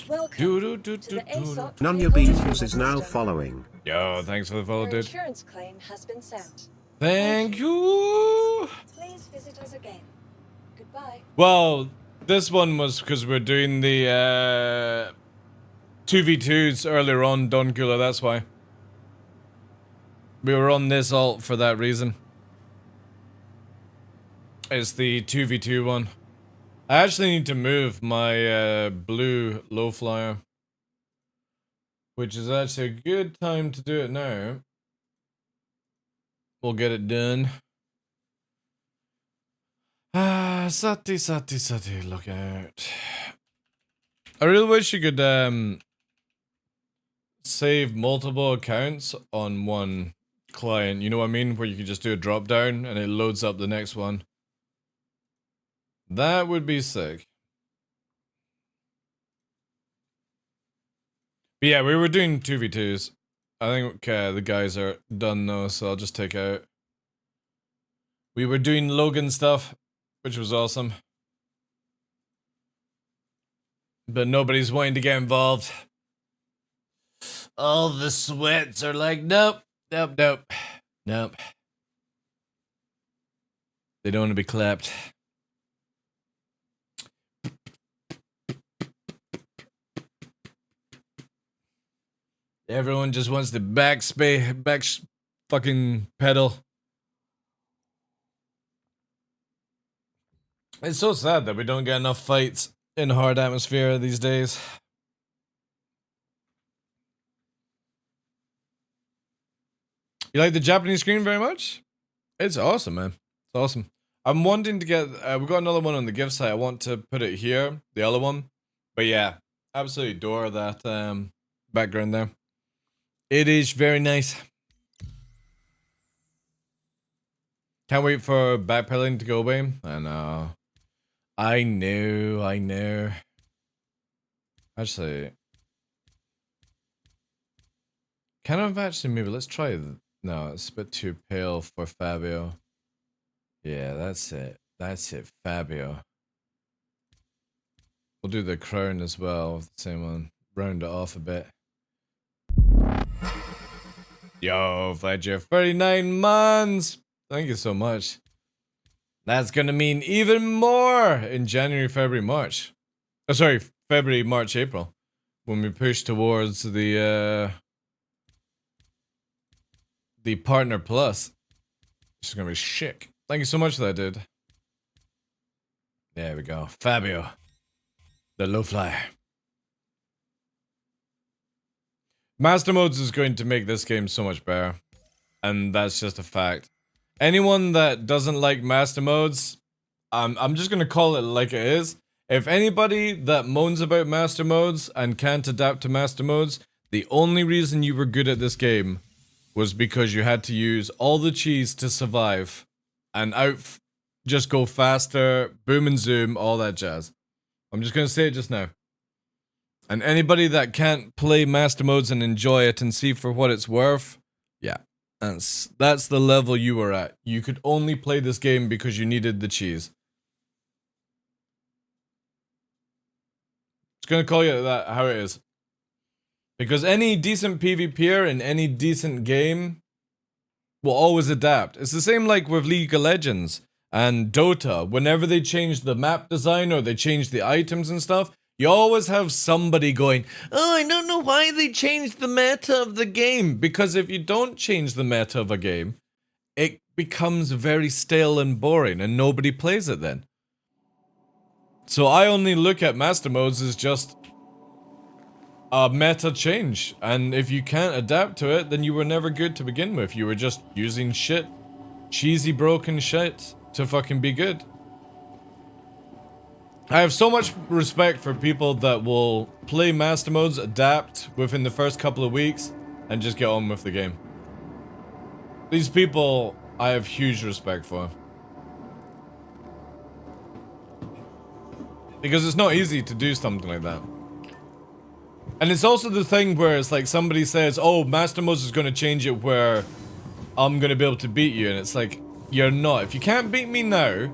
Welcome to the ASOP. None your beans is now following. Yo, thanks for the follow, Your dude. insurance claim has been sent. Thank you. Please visit us again. Goodbye. Well, this one was because we're doing the 2v2s earlier on, Don Cooler, that's why. We were on this alt for that reason. It's the 2v2 one. I actually need to move my blue low flyer, which is actually a good time to do it now. We'll get it done. Ah, Sati, look out. I really wish you could save multiple accounts on one client, you know what I mean? Where you could just do a drop down and it loads up the next one. That would be sick. But yeah, we were doing 2v2s. I think the guys are done though, so I'll just take out. We were doing Logan stuff, which was awesome. But nobody's wanting to get involved. All the sweats are like, nope, nope, nope, nope. They don't want to be clapped. Everyone just wants to back fucking pedal. It's so sad that we don't get enough fights in hard atmosphere these days. You like the Japanese screen very much? It's awesome, man. It's awesome. I'm wanting to get... we got another one on the gift site. I want to put it here, the other one. But yeah, absolutely adore that background there. It is very nice. Can't wait for backpedaling to go away. I know. I know. Actually... Kind of actually maybe let's try... No, it's a bit too pale for Fabio. Yeah, that's it. That's it, Fabio. We'll do the crown as well, the same one. Round it off a bit. Yo, Fletcher, 39 months! Thank you so much. That's gonna mean even more in January, February, March. Oh, sorry, February, March, April. When we push towards the Partner Plus. This is gonna be sick. Thank you so much for that, dude. There we go. Fabio. The low flyer. Master Modes is going to make this game so much better. And that's just a fact. Anyone that doesn't like Master Modes, I'm just gonna call it like it is. If anybody that moans about master modes and can't adapt to master modes, the only reason you were good at this game was because you had to use all the cheese to survive and just go faster, boom and zoom, all that jazz. I'm just gonna say it just now. And anybody that can't play master modes and enjoy it and see for what it's worth, yeah, that's the level you were at. You could only play this game because you needed the cheese. Just gonna call you that how it is. Because any decent PvPer in any decent game will always adapt. It's the same like with League of Legends and Dota. Whenever they change the map design or they change the items and stuff, you always have somebody going, oh, I don't know why they changed the meta of the game. Because if you don't change the meta of a game, it becomes very stale and boring and nobody plays it then. So I only look at master modes as just a meta change, and if you can't adapt to it, then you were never good to begin with. You were just using shit, cheesy broken shit to fucking be good. I have so much respect for people that will play master modes, adapt within the first couple of weeks, and just get on with the game. These people I have huge respect for. Because it's not easy to do something like that. And it's also the thing where it's like somebody says, oh, Master Modes is going to change it where I'm going to be able to beat you. And it's like, you're not. If you can't beat me now,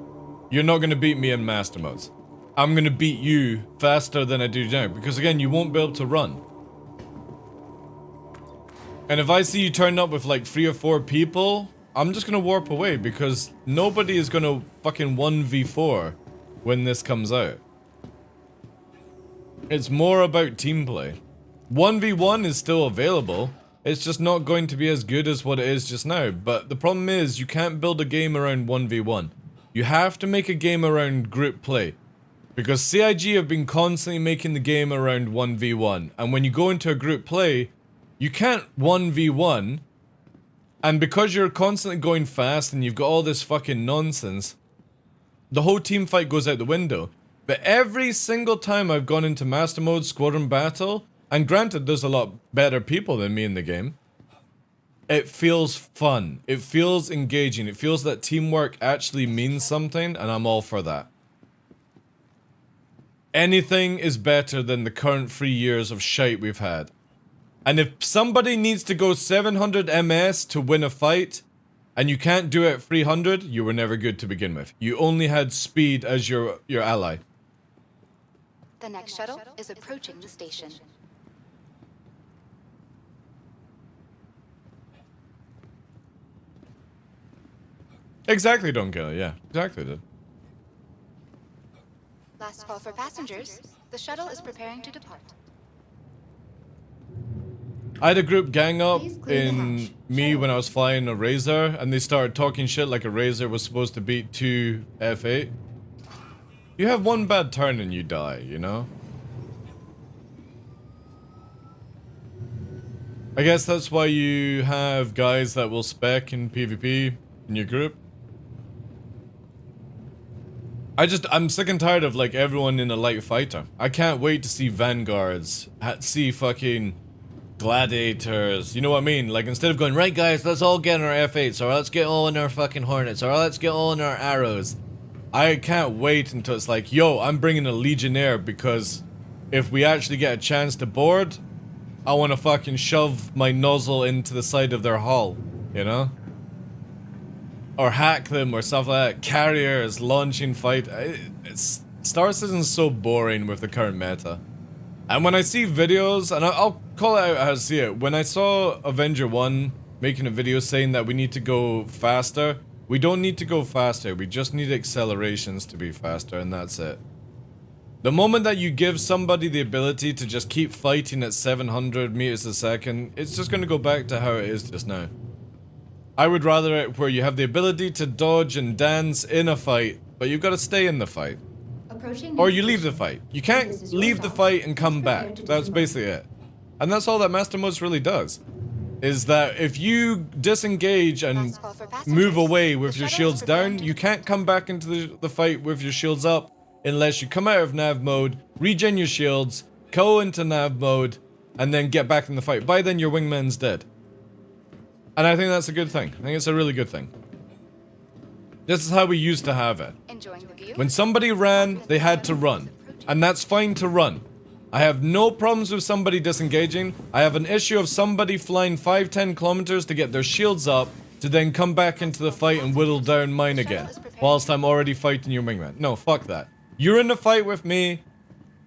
you're not going to beat me in Master Modes. I'm going to beat you faster than I do now. Because again, you won't be able to run. And if I see you turn up with like 3 or 4 people, I'm just going to warp away. Because nobody is going to fucking 1v4 when this comes out. It's more about team play. 1v1 is still available. It's just not going to be as good as what it is just now. But the problem is, you can't build a game around 1v1. You have to make a game around group play. Because CIG have been constantly making the game around 1v1. And when you go into a group play, you can't 1v1. And because you're constantly going fast and you've got all this fucking nonsense, the whole team fight goes out the window. But every single time I've gone into Master Mode, Squadron Battle, and granted there's a lot better people than me in the game, it feels fun. It feels engaging. It feels that teamwork actually means something, and I'm all for that. Anything is better than the current 3 years of shite we've had. And if somebody needs to go 700 MS to win a fight, and you can't do it at 300, you were never good to begin with. You only had speed as your ally. The next shuttle is approaching the station. Exactly, Don Kelly, yeah. Exactly, dude. Last call for passengers. The shuttle is preparing to depart. I had a group gang up in me when I was flying a Razor, and they started talking shit like a Razor was supposed to beat 2 F8. You have one bad turn and you die, you know? I guess that's why you have guys that will spec in PvP in your group. I'm sick and tired of like everyone in a light fighter. I can't wait to see Vanguards, see fucking Gladiators, you know what I mean? Like instead of going, right guys, let's all get in our F8s, or let's get all in our fucking Hornets, or let's get all in our Arrows. I can't wait until it's like, yo, I'm bringing a Legionnaire because if we actually get a chance to board, I want to fucking shove my nozzle into the side of their hull, you know? Or hack them or stuff like that. Carriers, launching fight. Star Citizen's so boring with the current meta. And when I see videos, and I'll call it out how I see it. When I saw Avenger 1 making a video saying that we need to go faster, we don't need to go faster. We just need accelerations to be faster, and that's it. The moment that you give somebody the ability to just keep fighting at 700 meters a second, it's just going to go back to how it is just now. I would rather it where you have the ability to dodge and dance in a fight, but you've got to stay in the fight. Or you leave the fight. You can't leave the fight and come back. That's basically it. And that's all that Master Modes really does. Is that if you disengage and move away with your shields down, you can't come back into the fight with your shields up unless you come out of nav mode, regen your shields, go into nav mode, and then get back in the fight. By then, your wingman's dead. And I think that's a good thing. I think it's a really good thing. This is how we used to have it. Enjoying the view? When somebody ran, they had to run. And that's fine to run. I have no problems with somebody disengaging. I have an issue of somebody flying 5-10 kilometers to get their shields up, to then come back into the fight and whittle down mine again, whilst I'm already fighting your wingman. No, fuck that. You're in a fight with me,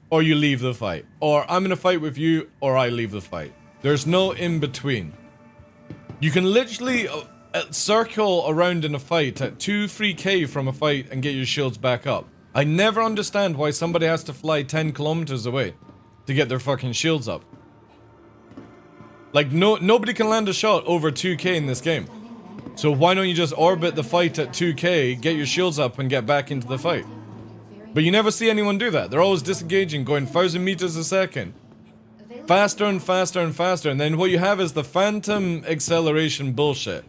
or you leave the fight. Or I'm in a fight with you, or I leave the fight. There's no in between. You can literally circle around in a fight at 2-3k from a fight and get your shields back up. I never understand why somebody has to fly 10 kilometers away to get their fucking shields up. Like, nobody can land a shot over 2k in this game. So why don't you just orbit the fight at 2k, get your shields up, and get back into the fight? But you never see anyone do that. They're always disengaging, going 1,000 meters a second. Faster and faster and faster, and then what you have is the phantom acceleration bullshit.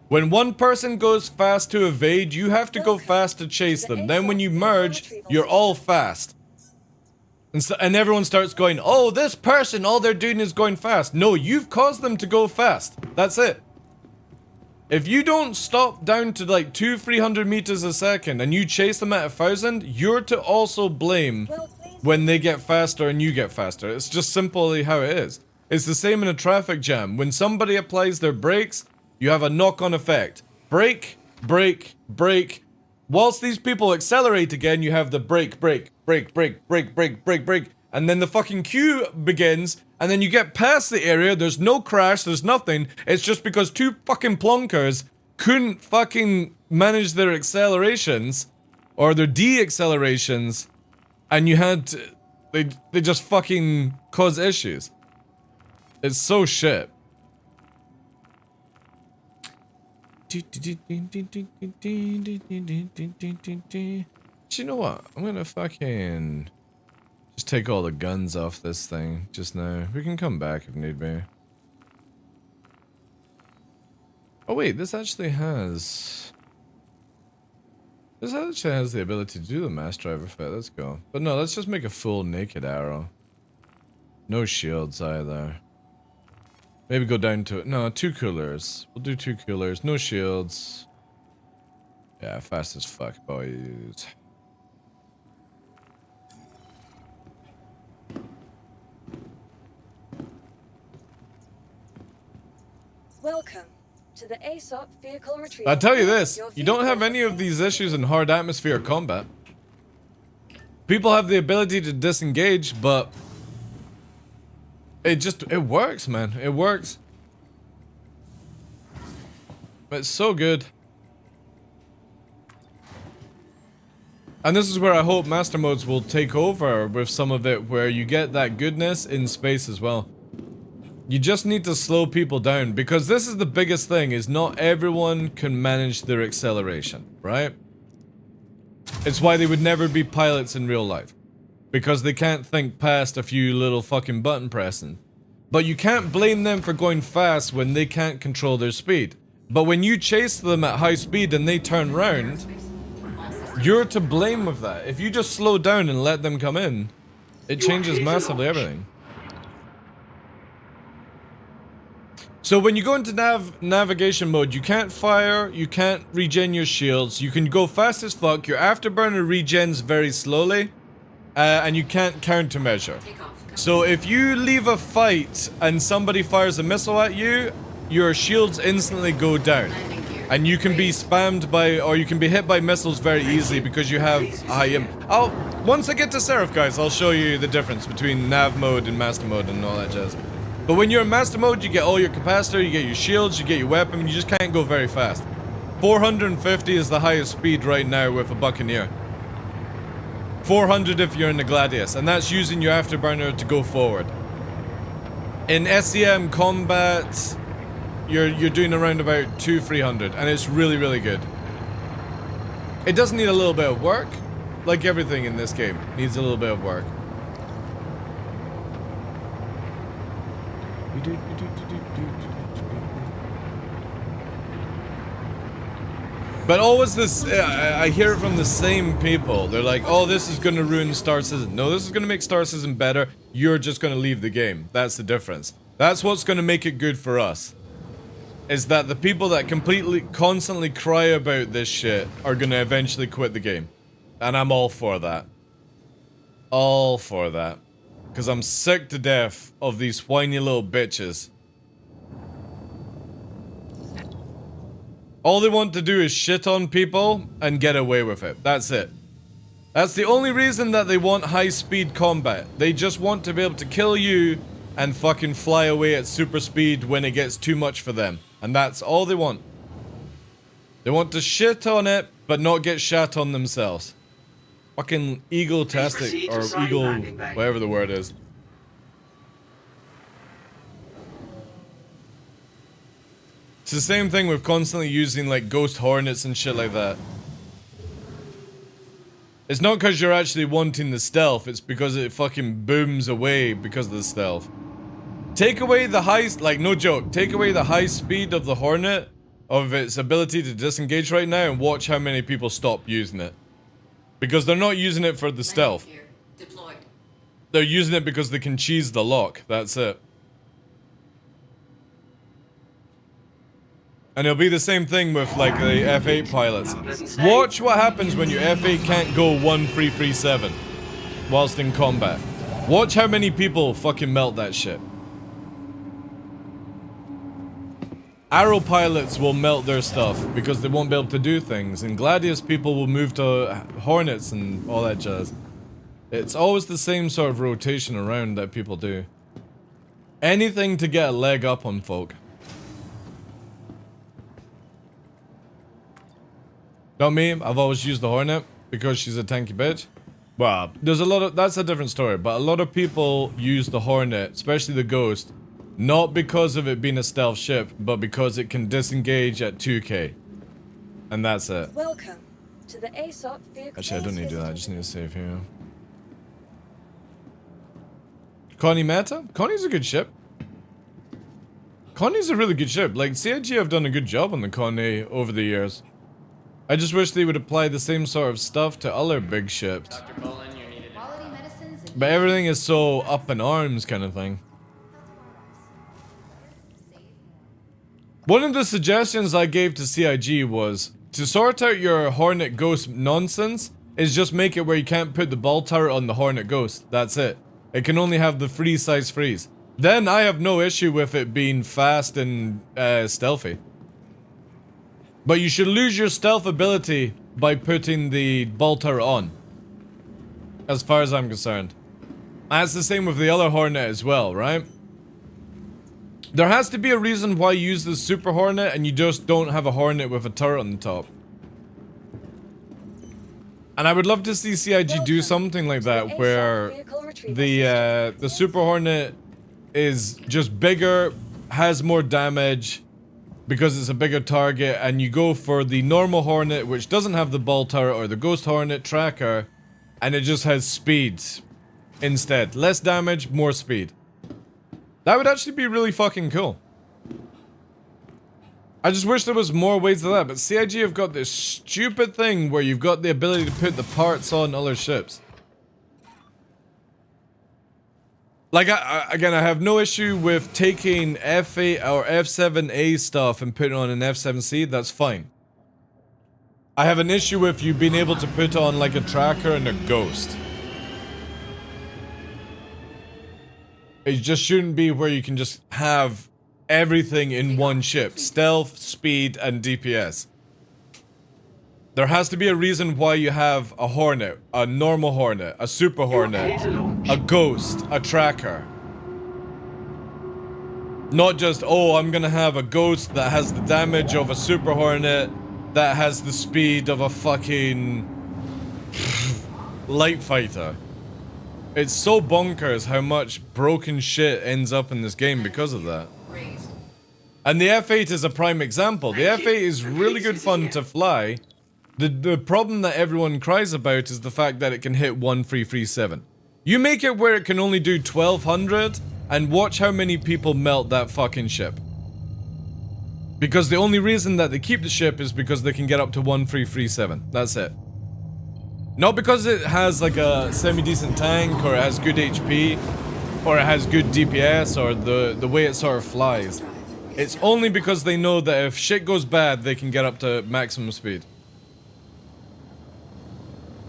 When one person goes fast to evade, you have to go fast to chase them. Then when you merge, you're all fast. And everyone starts going, oh, this person, all they're doing is going fast. No, you've caused them to go fast. That's it. If you don't stop down to like 200-300 meters a second and you chase them at 1,000, you're to also blame when they get faster and you get faster. It's just simply how it is. It's the same in a traffic jam. When somebody applies their brakes, you have a knock-on effect. Brake, brake, brake. Whilst these people accelerate again, you have the brake, brake, brake, brake, brake, brake, brake, brake. And then the fucking queue begins, and then you get past the area, there's no crash, there's nothing. It's just because two fucking plonkers couldn't fucking manage their accelerations, or their de-accelerations, and you had to, they just fucking cause issues. It's so shit. Do you know what? I'm gonna fucking just take all the guns off this thing just now. We can come back if need be. Oh wait, this actually has the ability to do the mass driver fit. Let's go. But no, let's just make a full naked arrow. No shields either. Maybe go down to it. No, 2 coolers. We'll do 2 coolers. No shields. Yeah, fast as fuck, boys. Welcome to the ASOP vehicle retrieval. I'll tell you this, you don't have any of these issues in hard atmosphere combat. People have the ability to disengage, but it works, man. It works. It's so good. And this is where I hope master modes will take over with some of it, where you get that goodness in space as well. You just need to slow people down, because this is the biggest thing, is not everyone can manage their acceleration, right? It's why they would never be pilots in real life. Because they can't think past a few little fucking button pressing. But you can't blame them for going fast when they can't control their speed. But when you chase them at high speed and they turn round, you're to blame with that. If you just slow down and let them come in, it changes massively everything. So when you go into navigation mode, you can't fire, you can't regen your shields, you can go fast as fuck, your afterburner regens very slowly, and you can't countermeasure. So if you leave a fight and somebody fires a missile at you, your shields instantly go down. And you can be spammed by, or you can be hit by missiles very easily because you have high once I get to Seraph, guys, I'll show you the difference between nav mode and master mode and all that jazz. But when you're in master mode, you get all your capacitor, you get your shields, you get your weapon, you just can't go very fast. 450 is the highest speed right now with a Buccaneer. 400 if you're in the Gladius, and that's using your afterburner to go forward. In SCM combat, you're doing around about 200-300, and it's really, really good. It does need a little bit of work, like everything in this game needs a little bit of work. But always this, I hear it from the same people. They're like, oh, this is going to ruin Star Citizen. No, this is going to make Star Citizen better. You're just going to leave the game. That's the difference. That's what's going to make it good for us. Is that the people that constantly cry about this shit are going to eventually quit the game. And I'm all for that. All for that. Because I'm sick to death of these whiny little bitches. All they want to do is shit on people and get away with it. That's it. That's the only reason that they want high-speed combat. They just want to be able to kill you and fucking fly away at super speed when it gets too much for them. And that's all they want. They want to shit on it, but not get shat on themselves. Fucking egotastic, or ego, whatever the word is. It's the same thing with constantly using like ghost hornets and shit like that. It's not because you're actually wanting the stealth, it's because it fucking booms away because of the stealth. Take away the high, like no joke, take away the high speed of the hornet, of its ability to disengage right now, and watch how many people stop using it. Because they're not using it for the stealth. They're using it because they can cheese the lock, that's it. And it'll be the same thing with like the F8 pilots. Watch what happens when your F8 can't go 1337 whilst in combat. Watch how many people fucking melt that shit. Arrow pilots will melt their stuff because they won't be able to do things, and Gladius people will move to Hornets and all that jazz. It's always the same sort of rotation around that people do. Anything to get a leg up on folk. Not me, I've always used the Hornet because she's a tanky bitch. Well, there's a lot of, that's a different story, but a lot of people use the Hornet, especially the Ghost, not because of it being a stealth ship, but because it can disengage at 2k. And that's it. Welcome to the ASOP vehicle. Actually, I don't need to do that, I just need to save here. Connie Meta? Connie's a good ship. Connie's a really good ship. Like, CIG have done a good job on the Connie over the years. I just wish they would apply the same sort of stuff to other big ships. But everything is so up in arms kind of thing. One of the suggestions I gave to CIG was to sort out your Hornet Ghost nonsense is just make it where you can't put the ball turret on the Hornet Ghost. That's it. It can only have the free size freeze. Then I have no issue with it being fast and stealthy. But you should lose your stealth ability by putting the ball turret on. As far as I'm concerned. That's the same with the other Hornet as well, right? There has to be a reason why you use the Super Hornet and you just don't have a Hornet with a turret on the top. And I would love to see CIG do something like that where the Super Hornet is just bigger, has more damage, because it's a bigger target, and you go for the normal Hornet, which doesn't have the ball turret, or the Ghost Hornet tracker, and it just has speed instead. Less damage, more speed. That would actually be really fucking cool. I just wish there was more ways to that, but CIG have got this stupid thing where you've got the ability to put the parts on other ships. Like, again, I have no issue with taking F8 or F7A stuff and putting on an F7C, that's fine. I have an issue with you being able to put on, like, a tracker and a Ghost. It just shouldn't be where you can just have everything in one ship. Stealth, speed, and DPS. There has to be a reason why you have a Hornet, a normal Hornet, a Super Hornet, a Ghost, a Tracker. Not just, oh, I'm gonna have a Ghost that has the damage of a Super Hornet, that has the speed of a fucking light fighter. It's so bonkers how much broken shit ends up in this game because of that. And the F8 is a prime example. The F8 is really good fun to fly. The problem that everyone cries about is the fact that it can hit 1337. You make it where it can only do 1200, and watch how many people melt that fucking ship. Because the only reason that they keep the ship is because they can get up to 1337. That's it. Not because it has like a semi-decent tank, or it has good HP, or it has good DPS, or the way it sort of flies. It's only because they know that if shit goes bad, they can get up to maximum speed.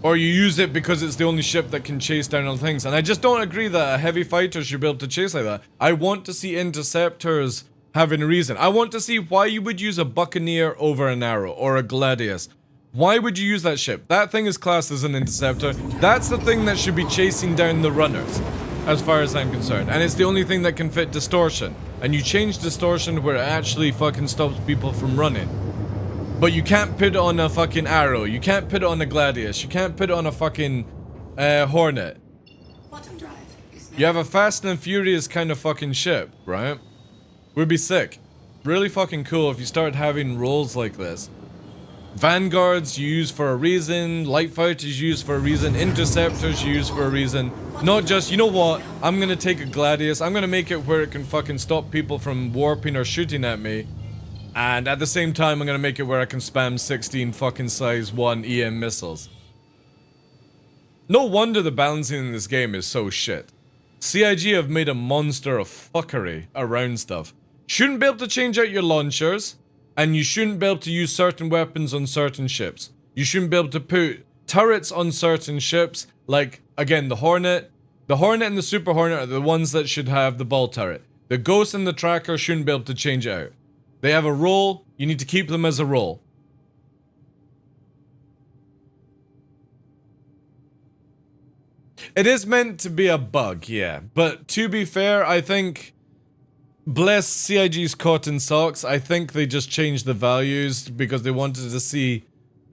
Or you use it because it's the only ship that can chase down other things. And I just don't agree that a heavy fighter should be able to chase like that. I want to see interceptors having a reason. I want to see why you would use a Buccaneer over an Arrow, or a Gladius. Why would you use that ship? That thing is classed as an interceptor. That's the thing that should be chasing down the runners, as far as I'm concerned. And it's the only thing that can fit distortion. And you change distortion where it actually fucking stops people from running. But you can't put it on a fucking Arrow. You can't put it on a Gladius. You can't put it on a fucking Hornet. You have a Fast and Furious kind of fucking ship, right? Would be sick. Really fucking cool if you start having roles like this. Vanguards you use for a reason, light fighters you use for a reason, interceptors you use for a reason. Not just, you know what, I'm gonna take a Gladius, I'm gonna make it where it can fucking stop people from warping or shooting at me. And at the same time, I'm gonna make it where I can spam 16 fucking size 1 EM missiles. No wonder the balancing in this game is so shit. CIG have made a monster of fuckery around stuff. Shouldn't be able to change out your launchers, and you shouldn't be able to use certain weapons on certain ships. You shouldn't be able to put turrets on certain ships, like, again, the Hornet. The Hornet and the Super Hornet are the ones that should have the ball turret. The Ghost and the Tracker shouldn't be able to change it out. They have a role, you need to keep them as a role. It is meant to be a bug, yeah. But to be fair, I think, bless CIG's cotton socks, I think they just changed the values because they wanted to see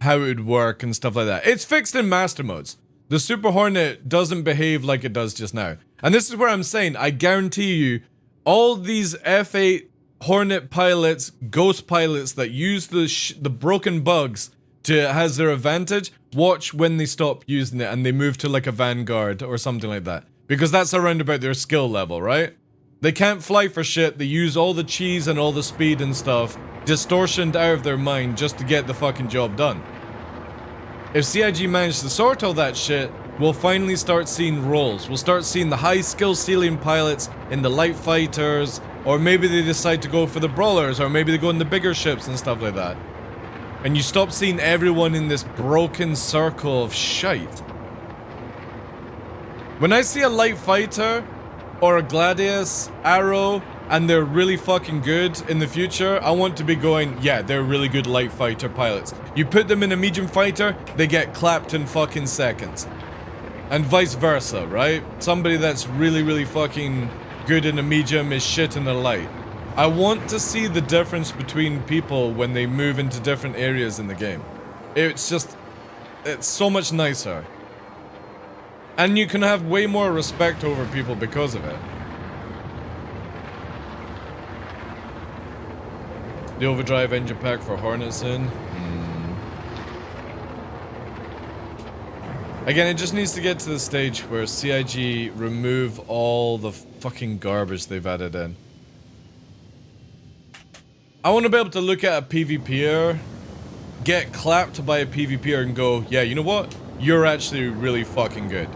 how it would work and stuff like that. It's fixed in master modes. The Super Hornet doesn't behave like it does just now. And this is where I'm saying, I guarantee you, all these F8 Hornet pilots, Ghost pilots that use the broken bugs to has their advantage, watch when they stop using it and they move to like a Vanguard or something like that. Because that's around about their skill level, right? They can't fly for shit, they use all the cheese and all the speed and stuff, distortioned out of their mind just to get the fucking job done. If CIG managed to sort all that shit, we'll finally start seeing roles. We'll start seeing the high skill ceiling pilots in the light fighters, or maybe they decide to go for the brawlers, or maybe they go in the bigger ships and stuff like that. And you stop seeing everyone in this broken circle of shite. When I see a light fighter, or a Gladius, Arrow, and they're really fucking good in the future, I want to be going, yeah, they're really good light fighter pilots. You put them in a medium fighter, they get clapped in fucking seconds. And vice versa, right? Somebody that's really, really fucking good in a medium is shit in a light. I want to see the difference between people when they move into different areas in the game. It's just, it's so much nicer. And you can have way more respect over people because of it. The overdrive engine pack for Hornets in. Again, it just needs to get to the stage where CIG remove all the fucking garbage they've added in. I want to be able to look at a PvPer, get clapped by a PvPer and go, yeah, you know what? You're actually really fucking good.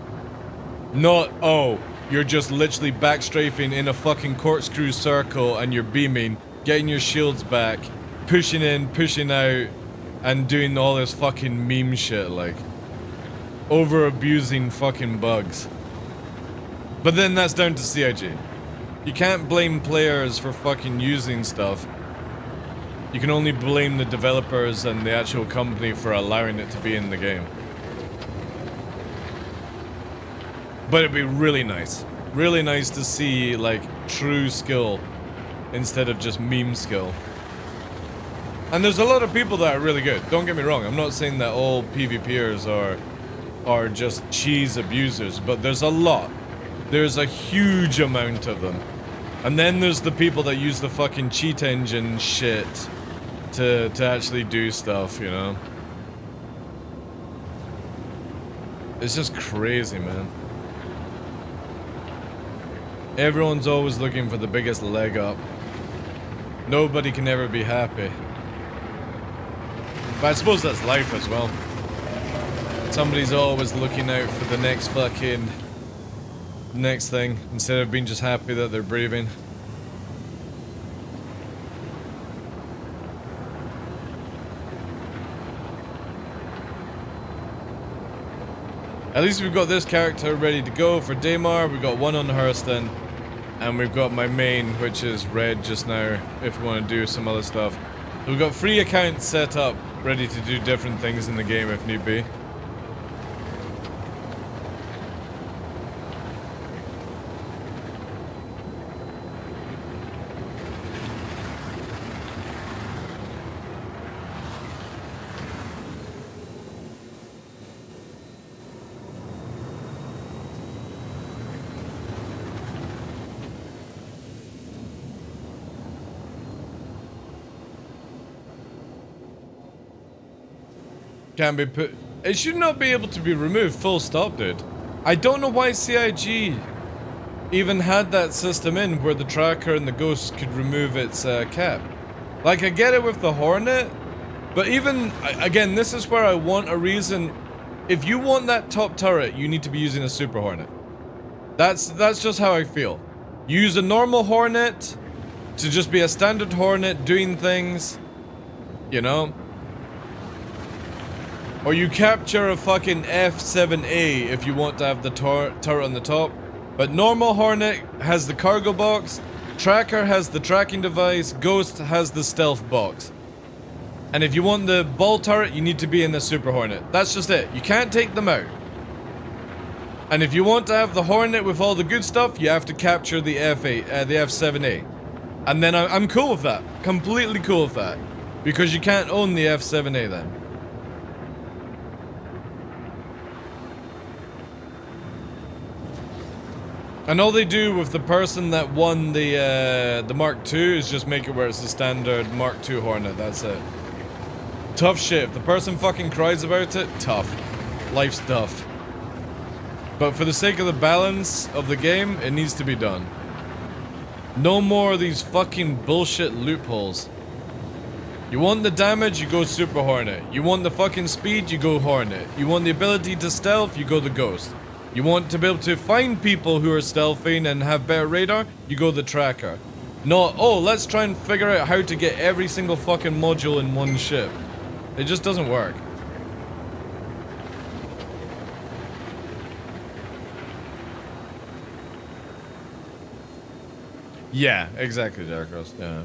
Not, oh, you're just literally backstrafing in a fucking corkscrew circle and you're beaming, getting your shields back, pushing in, pushing out, and doing all this fucking meme shit, like. Over-abusing fucking bugs. But then that's down to CIG. You can't blame players for fucking using stuff. You can only blame the developers and the actual company for allowing it to be in the game. But it'd be really nice to see, like, true skill instead of just meme skill. And there's a lot of people that are really good, don't get me wrong. I'm not saying that all PvPers are just cheese abusers, but there's a lot. There's a huge amount of them. And then there's the people that use the fucking cheat engine shit to actually do stuff, you know? It's just crazy, man. Everyone's always looking for the biggest leg up. Nobody can ever be happy. But I suppose that's life as well. Somebody's always looking out for the next fucking... next thing, instead of being just happy that they're breathing. At least we've got this character ready to go for Daymar. We've got one on Hurston. And we've got my main, which is red just now, if we want to do some other stuff. So we've got 3 accounts set up, ready to do different things in the game if need be. Can be put... It should not be able to be removed, full stop, dude. I don't know why CIG even had that system in where the tracker and the ghost could remove its cap. Like, I get it with the Hornet, but even... Again, this is where I want a reason... If you want that top turret, you need to be using a Super Hornet. That's just how I feel. Use a normal Hornet to just be a standard Hornet doing things, you know? Or you capture a fucking F7A if you want to have the turret on the top. But normal Hornet has the cargo box, Tracker has the tracking device, Ghost has the stealth box. And if you want the ball turret, you need to be in the Super Hornet. That's just it. You can't take them out. And if you want to have the Hornet with all the good stuff, you have to capture the F8, the F7A. And then I'm cool with that. Completely cool with that. Because you can't own the F7A then. And all they do with the person that won the Mark II is just make it where it's the standard Mark II Hornet, that's it. Tough shit. If the person fucking cries about it, tough. Life's tough. But for the sake of the balance of the game, it needs to be done. No more of these fucking bullshit loopholes. You want the damage, you go Super Hornet. You want the fucking speed, you go Hornet. You want the ability to stealth, you go the Ghost. You want to be able to find people who are stealthing and have better radar, you go the Tracker. Not, oh, let's try and figure out how to get every single fucking module in one ship. It just doesn't work. Yeah, exactly, Darkros, yeah.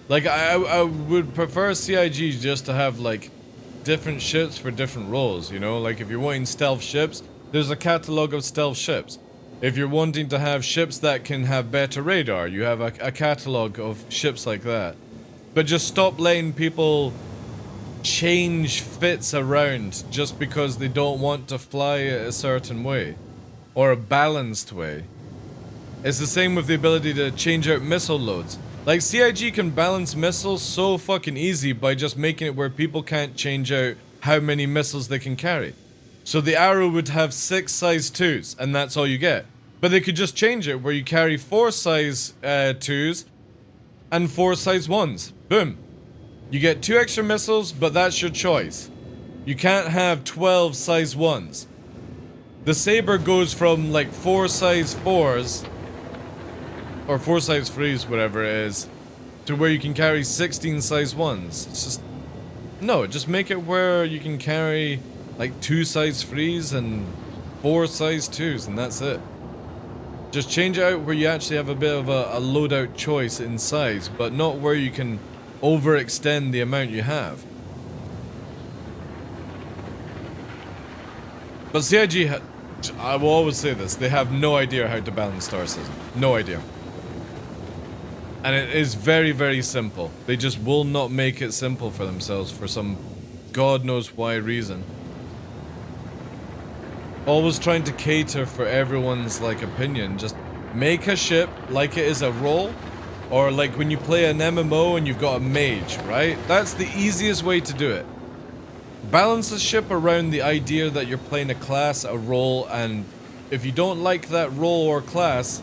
Like, I would prefer CIG just to have, like, different ships for different roles, you know? Like, if you're wanting stealth ships, there's a catalog of stealth ships. If you're wanting to have ships that can have better radar, you have a catalog of ships like that. But just stop letting people change fits around just because they don't want to fly a certain way. Or a balanced way. It's the same with the ability to change out missile loads. Like, CIG can balance missiles so fucking easy by just making it where people can't change out how many missiles they can carry. So the Arrow would have 6 size 2s, and that's all you get. But they could just change it where you carry 4 size 2s and 4 size 1s. Boom. You get 2 extra missiles, but that's your choice. You can't have 12 size 1s. The Saber goes from like 4 size 4s, or 4 size 3s, whatever it is, to where you can carry 16 size 1s. It's just... No, just make it where you can carry like 2 size 3s and 4 size 2s, and that's it. Just change it out where you actually have a bit of a loadout choice in size, but not where you can overextend the amount you have. But CIG, I will always say this, they have no idea how to balance Star System. No idea. And it is very, very simple. They just will not make it simple for themselves for some God knows why reason. Always trying to cater for everyone's, like, opinion. Just make a ship like it is a role. Or like when you play an MMO and you've got a mage, right? That's the easiest way to do it. Balance the ship around the idea that you're playing a class, a role, and if you don't like that role or class,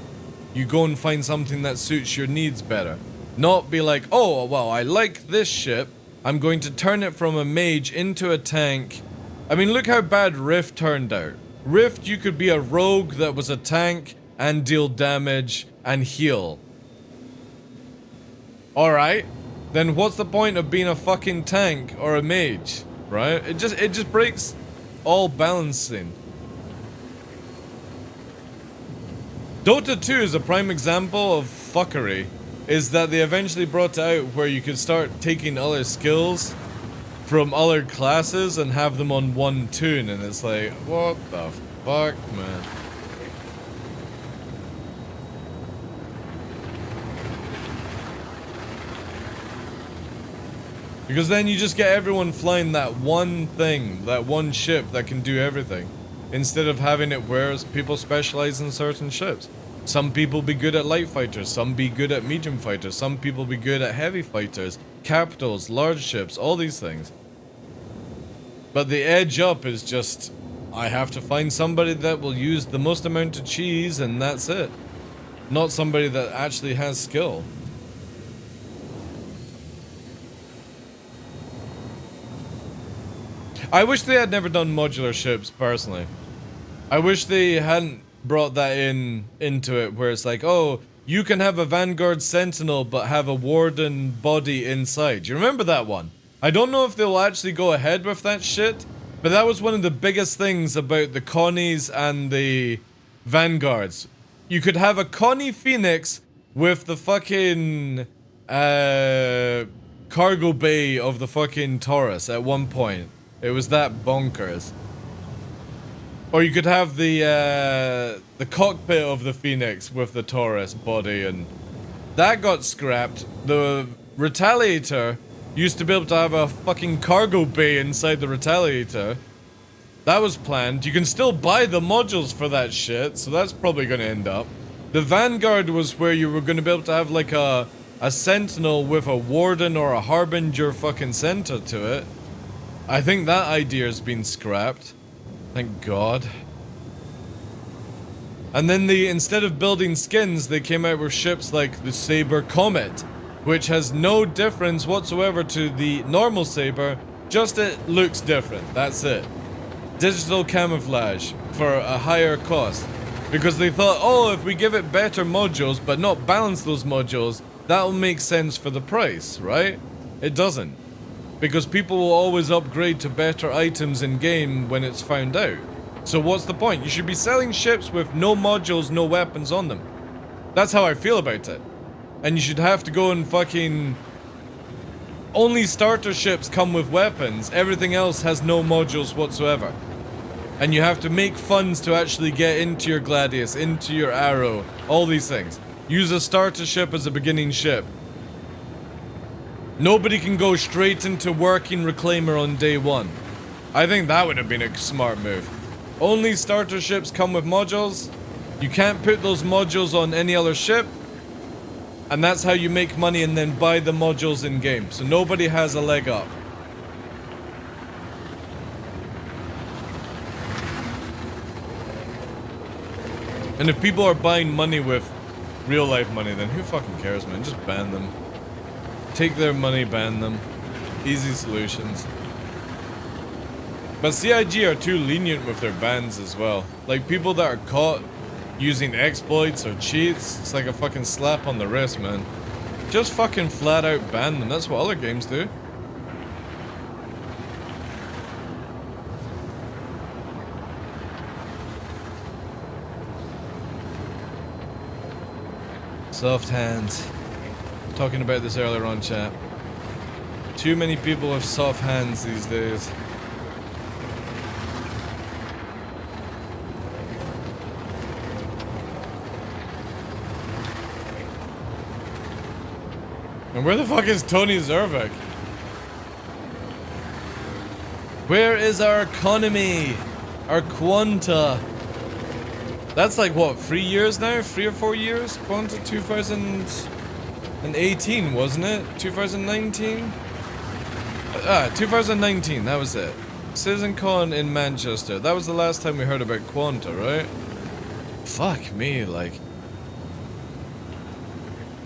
you go and find something that suits your needs better. Not be like, oh, well, I like this ship. I'm going to turn it from a mage into a tank. I mean, look how bad Rift turned out. Rift, you could be a rogue that was a tank and deal damage and heal. Alright, then what's the point of being a fucking tank or a mage, right? It just breaks all balancing. Dota 2 is a prime example of fuckery. Is that they eventually brought it out where you could start taking other skills from other classes and have them on one toon, and it's like, what the fuck, man? Because then you just get everyone flying that one thing, that one ship that can do everything, instead of having it where people specialize in certain ships. Some people be good at light fighters, some be good at medium fighters, some people be good at heavy fighters, capitals, large ships, all these things. But the edge up is just, I have to find somebody that will use the most amount of cheese and that's it. Not somebody that actually has skill. I wish they had never done modular ships, personally. I wish they hadn't brought that into it, where it's like, oh, you can have a Vanguard Sentinel but have a Warden body inside. Do you remember that one? I don't know if they'll actually go ahead with that shit, but that was one of the biggest things about the Connies and the Vanguards. You could have a Connie Phoenix with the fucking cargo bay of the fucking Taurus at one point. It was that bonkers. Or you could have the cockpit of the Phoenix with the Taurus body, and that got scrapped. The Retaliator used to be able to have a fucking cargo bay inside the Retaliator. That was planned. You can still buy the modules for that shit, so that's probably going to end up. The Vanguard was where you were going to be able to have like a Sentinel with a Warden or a Harbinger fucking center to it. I think that idea has been scrapped. Thank God. And then instead of building skins, they came out with ships like the Saber Comet, which has no difference whatsoever to the normal Saber, just it looks different, that's it. Digital camouflage for a higher cost. Because they thought, oh, if we give it better modules, but not balance those modules, that'll make sense for the price, right? It doesn't. Because people will always upgrade to better items in game when it's found out. So what's the point? You should be selling ships with no modules, no weapons on them. That's how I feel about it. And you should have to go and fucking... Only starter ships come with weapons, everything else has no modules whatsoever. And you have to make funds to actually get into your Gladius, into your Arrow, all these things. Use a starter ship as a beginning ship. Nobody can go straight into working Reclaimer on day one. I think that would have been a smart move. Only starter ships come with modules. You can't put those modules on any other ship. And that's how you make money and then buy the modules in game. So nobody has a leg up. And if people are buying money with real life money, then who fucking cares, man? Just ban them. Take their money, ban them. Easy solutions. But CIG are too lenient with their bans as well. Like, people that are caught using exploits or cheats, it's like a fucking slap on the wrist, man. Just fucking flat out ban them. That's what other games do. Soft hands. Talking about this earlier on, chat. Too many people have soft hands these days. And where the fuck is Tony Zervik? Where is our economy? Our Quanta? That's like what, 3 years now? 3 or 4 years? Quanta 2018, wasn't it? 2019? 2019, that was it. CitizenCon in Manchester. That was the last time we heard about Quanta, right? Fuck me, like...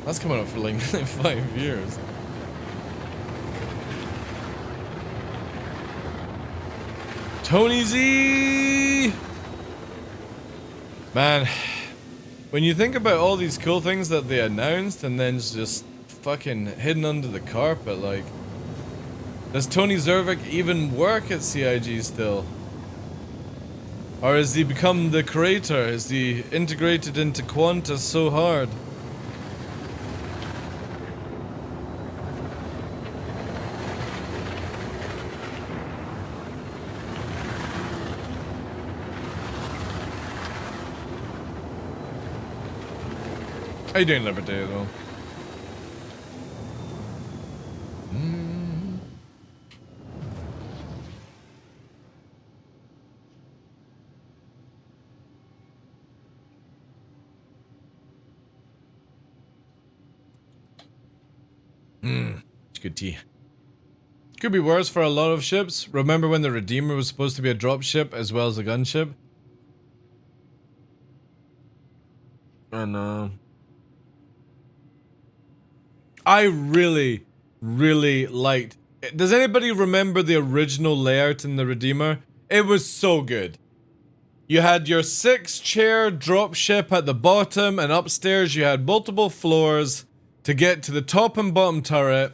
That's coming up for like 5 years. Tony Z! Man, when you think about all these cool things that they announced and then just fucking hidden under the carpet, like, does Tony Zervik even work at CIG still? Or has he become the creator? Is he integrated into Qantas so hard? How you doing, Liberty, though? It's good tea. Could be worse for a lot of ships. Remember when the Redeemer was supposed to be a drop ship as well as a gunship? Oh no. I really liked... Does anybody remember the original layout in the Redeemer? It was so good. You had your 6-chair dropship at the bottom, and upstairs you had multiple floors to get to the top and bottom turret.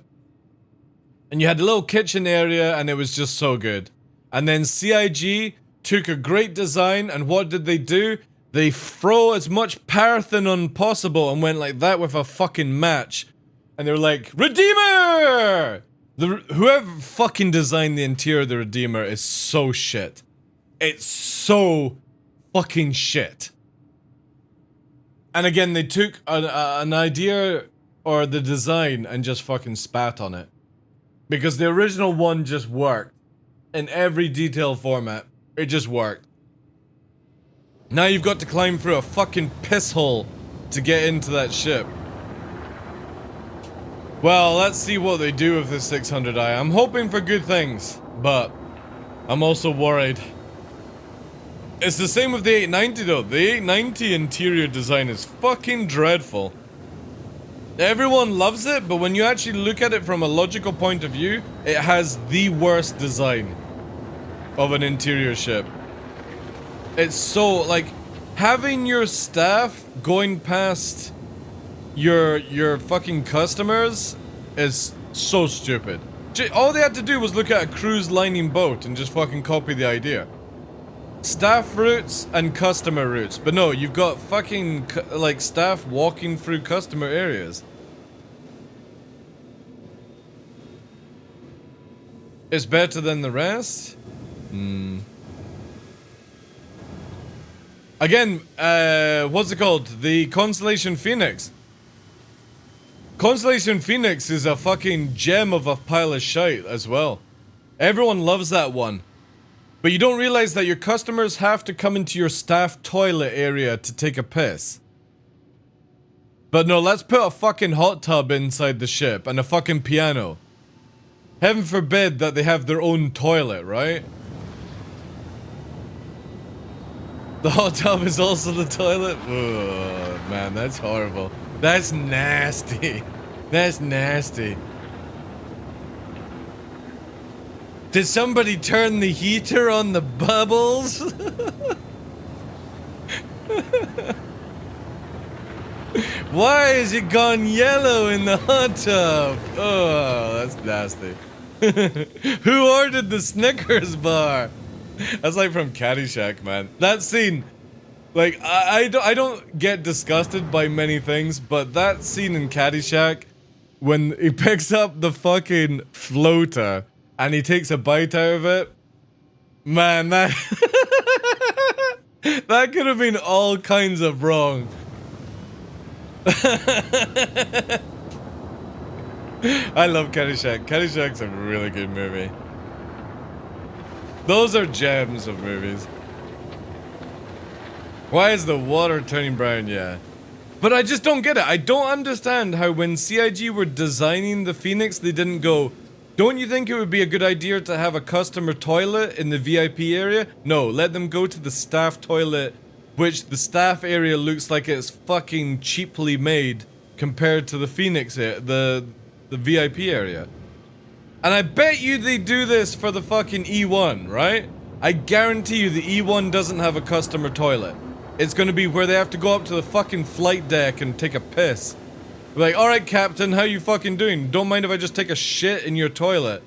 And you had a little kitchen area, and it was just so good. And then CIG took a great design, and what did they do? They throw as much paraffin on possible and went like that with a fucking match. And they were like, Redeemer! Whoever fucking designed the interior of the Redeemer is so shit. It's so fucking shit. And again, they took an idea or the design and just fucking spat on it. Because the original one just worked. In every detail format. It just worked. Now you've got to climb through a fucking piss hole to get into that ship. Well, let's see what they do with this 600i. I'm hoping for good things, but I'm also worried. It's the same with the 890 though. The 890 interior design is fucking dreadful. Everyone loves it, but when you actually look at it from a logical point of view, it has the worst design of an interior ship. It's so, like, having your staff going past your fucking customers is so stupid. All they had to do was look at a cruise lining boat and just fucking copy the idea. Staff routes and customer routes. But no, you've got fucking, like, staff walking through customer areas. It's better than the rest? Again, what's it called? The Constellation Phoenix. Constellation Phoenix is a fucking gem of a pile of shite as well. Everyone loves that one. But you don't realize that your customers have to come into your staff toilet area to take a piss. But no, let's put a fucking hot tub inside the ship and a fucking piano. Heaven forbid that they have their own toilet, right? The hot tub is also the toilet? Oh, man, that's horrible. That's nasty. That's nasty. Did somebody turn the heater on the bubbles? Why is it gone yellow in the hot tub? Oh, that's nasty. Who ordered the Snickers bar? That's like from Caddyshack, man. That scene, like, I don't get disgusted by many things, but that scene in Caddyshack, when he picks up the fucking floater and he takes a bite out of it, man, that that could have been all kinds of wrong. I love Caddyshack. Caddyshack's a really good movie. Those are gems of movies. Why is the water turning brown? Yeah. But I just don't get it. I don't understand how when CIG were designing the Phoenix, they didn't go, don't you think it would be a good idea to have a customer toilet in the VIP area? No, let them go to the staff toilet, which the staff area looks like it's fucking cheaply made compared to the Phoenix the VIP area. And I bet you they do this for the fucking E1, right? I guarantee you the E1 doesn't have a customer toilet. It's gonna be where they have to go up to the fucking flight deck and take a piss. Like, alright Captain, how you fucking doing? Don't mind if I just take a shit in your toilet.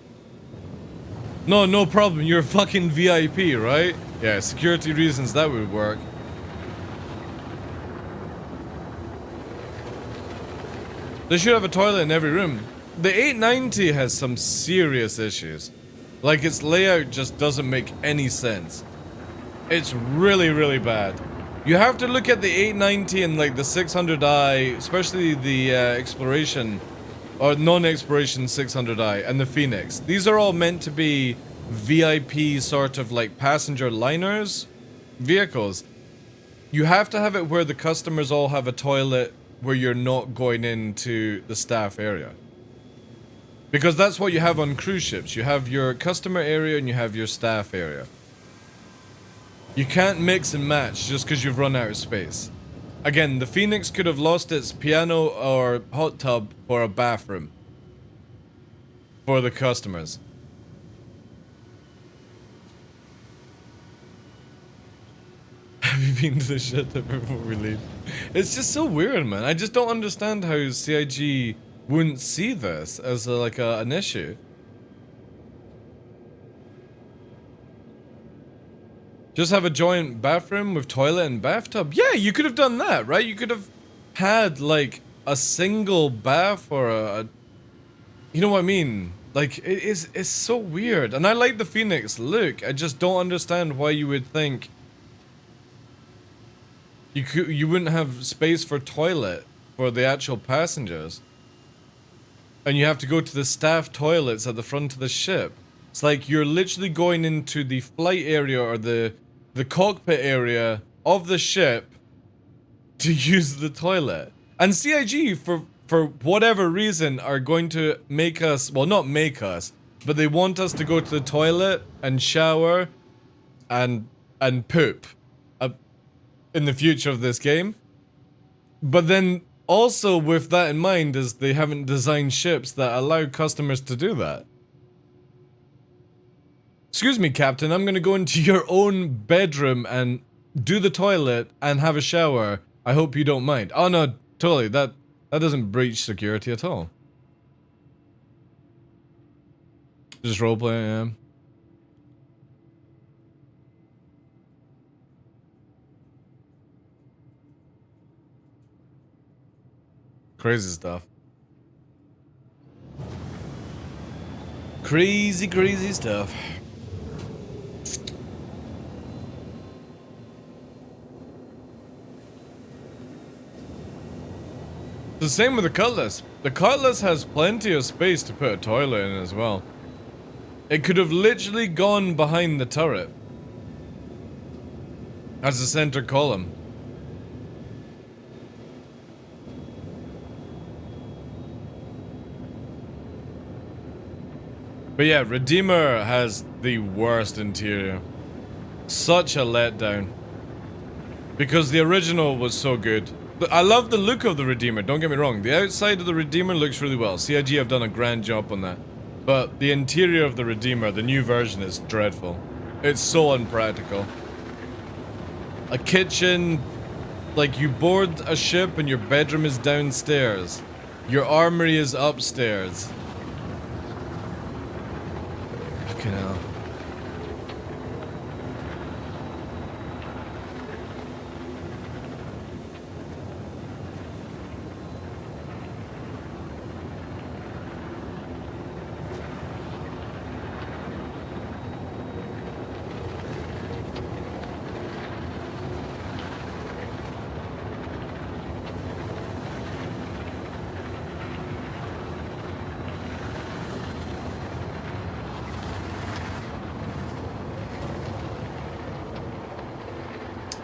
No problem, you're a fucking VIP, right? Yeah, security reasons that would work. They should have a toilet in every room. The 890 has some serious issues. Like, its layout just doesn't make any sense. It's really, really bad. You have to look at the 890 and like the 600i, especially the exploration or non-exploration 600i and the Phoenix. These are all meant to be VIP sort of like passenger liners vehicles. You have to have it where the customers all have a toilet where you're not going into the staff area. Because that's what you have on cruise ships. You have your customer area and you have your staff area. You can't mix and match just because you've run out of space. Again, the Phoenix could have lost its piano or hot tub for a bathroom. For the customers. Have you been to the shit before we leave? It's just so weird, man. I just don't understand how CIG wouldn't see this as an issue. Just have a joint bathroom with toilet and bathtub. Yeah, you could have done that, right? You could have had like a single bath or a you know what I mean? Like it's so weird. And I like the Phoenix look. I just don't understand why you would think you wouldn't have space for toilet for the actual passengers. And you have to go to the staff toilets at the front of the ship. It's like you're literally going into the flight area or the cockpit area of the ship to use the toilet. And CIG, for whatever reason, are going to make us, well, not make us, but they want us to go to the toilet and shower and poop in the future of this game. But then also with that in mind is they haven't designed ships that allow customers to do that. Excuse me, Captain, I'm gonna go into your own bedroom and do the toilet and have a shower. I hope you don't mind. Oh no, totally, that doesn't breach security at all. Just roleplay, yeah. Crazy stuff. Crazy, crazy stuff. The same with the Cutlass. The Cutlass has plenty of space to put a toilet in as well. It could have literally gone behind the turret as a center column. But yeah, Redeemer has the worst interior. Such a letdown. Because the original was so good. I love the look of the Redeemer, don't get me wrong. The outside of the Redeemer looks really well. CIG have done a grand job on that. But the interior of the Redeemer, the new version, is dreadful. It's so unpractical. A kitchen, like you board a ship and your bedroom is downstairs. Your armory is upstairs. Fucking hell.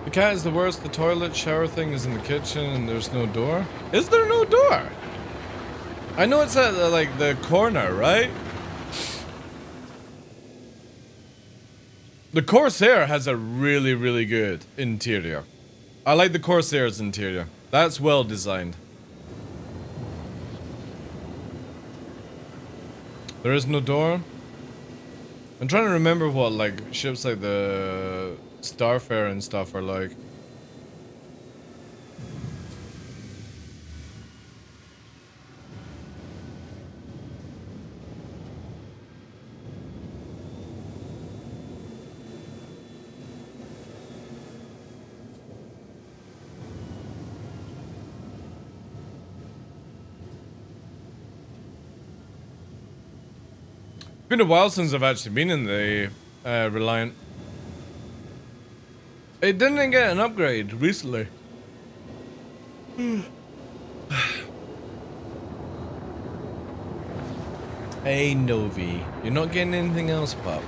The cat is the worst. The toilet shower thing is in the kitchen and there's no door. Is there no door? I know it's at like the corner, right? The Corsair has a really, really good interior. I like the Corsair's interior. That's well designed. There is no door? I'm trying to remember what, like, ships like the Starfarer and stuff are like. It's been a while since I've actually been in the Reliant. It didn't get an upgrade recently. Hey Novi, you're not getting anything else, pup.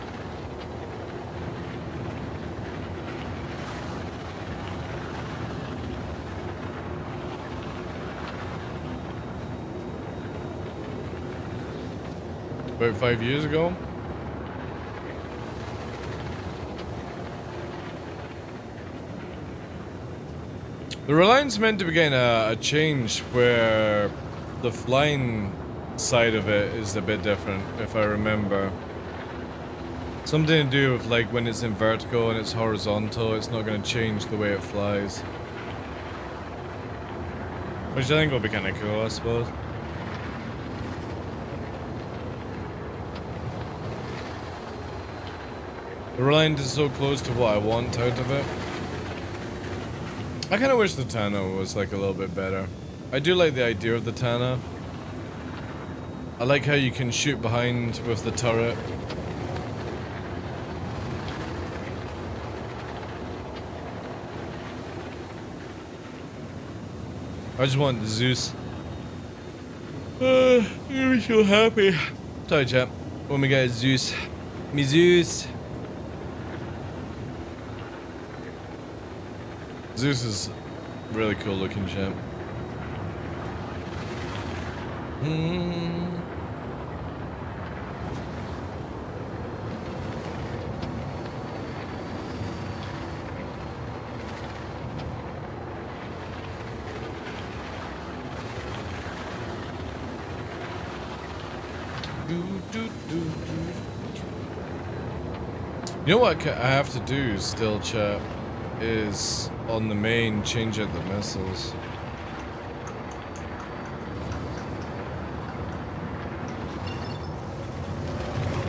About 5 years ago. The Reliant's meant to be getting a change where the flying side of it is a bit different, if I remember. Something to do with like when it's in vertical and it's horizontal, it's not going to change the way it flies. Which I think will be kind of cool, I suppose. The Reliant is so close to what I want out of it. I kind of wish the Tana was like a little bit better. I do like the idea of the Tana. I like how you can shoot behind with the turret. I just want Zeus. You're be so happy. Sorry, chap. When we get Zeus. Me Zeus. Zeus is really cool looking ship. You know what I have to do still, chat, is on the main change out the missiles.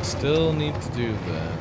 Still need to do that.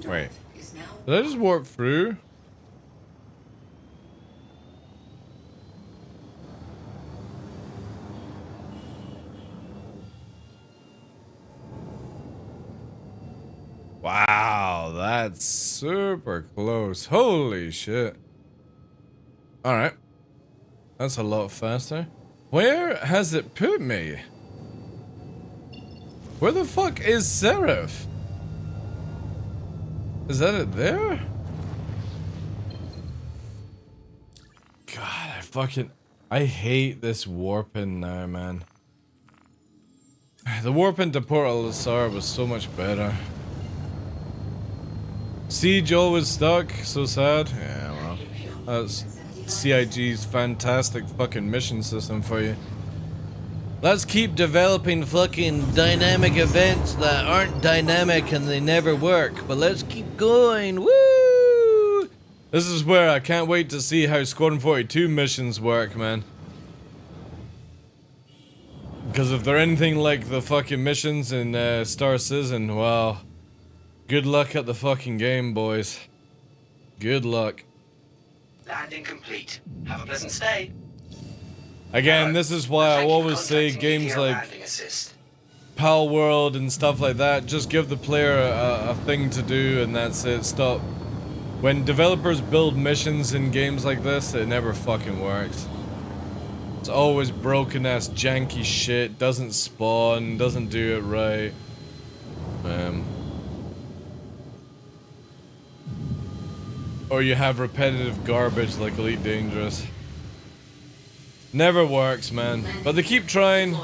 Wait, did I just warp through? Wow, that's super close. Holy shit. Alright. That's a lot faster. Where has it put me? Where the fuck is Seraph? Is that it there? God, I hate this warping now, man. The warp into Portal Lasar was so much better. Siege always stuck, so sad. Yeah, well, that's CIG's fantastic fucking mission system for you. Let's keep developing fucking dynamic events that aren't dynamic and they never work, but let's keep going, woo! This is where I can't wait to see how Squadron 42 missions work, man. Because if they're anything like the fucking missions in Star Citizen, well, good luck at the fucking game, boys. Good luck. Landing complete. Have a pleasant stay. Again, this is why I always say games like Pal World and stuff like that, just give the player a thing to do and that's it. Stop. When developers build missions in games like this, it never fucking works. It's always broken ass janky shit, doesn't spawn, doesn't do it right. Or you have repetitive garbage like Elite Dangerous. Never works, man. But they keep trying.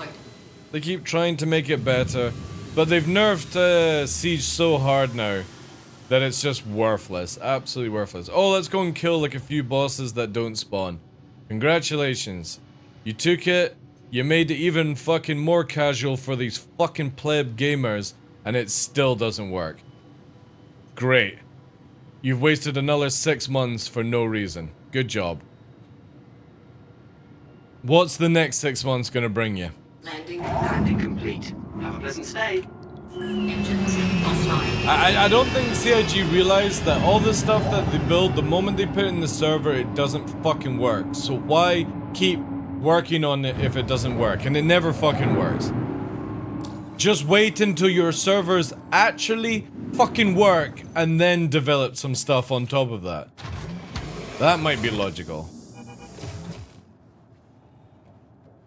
They keep trying to make it better. But they've nerfed Siege so hard now that it's just worthless. Absolutely worthless. Oh, let's go and kill like a few bosses that don't spawn. Congratulations. You took it, you made it even fucking more casual for these fucking pleb gamers, and it still doesn't work. Great. You've wasted another 6 months for no reason. Good job. What's the next 6 months gonna bring you? Landing complete. Have a pleasant stay. Engines offline. I don't think CIG realized that all the stuff that they build, the moment they put it in the server, it doesn't fucking work. So why keep working on it if it doesn't work? And it never fucking works. Just wait until your servers actually fucking work and then develop some stuff on top of that. That might be logical.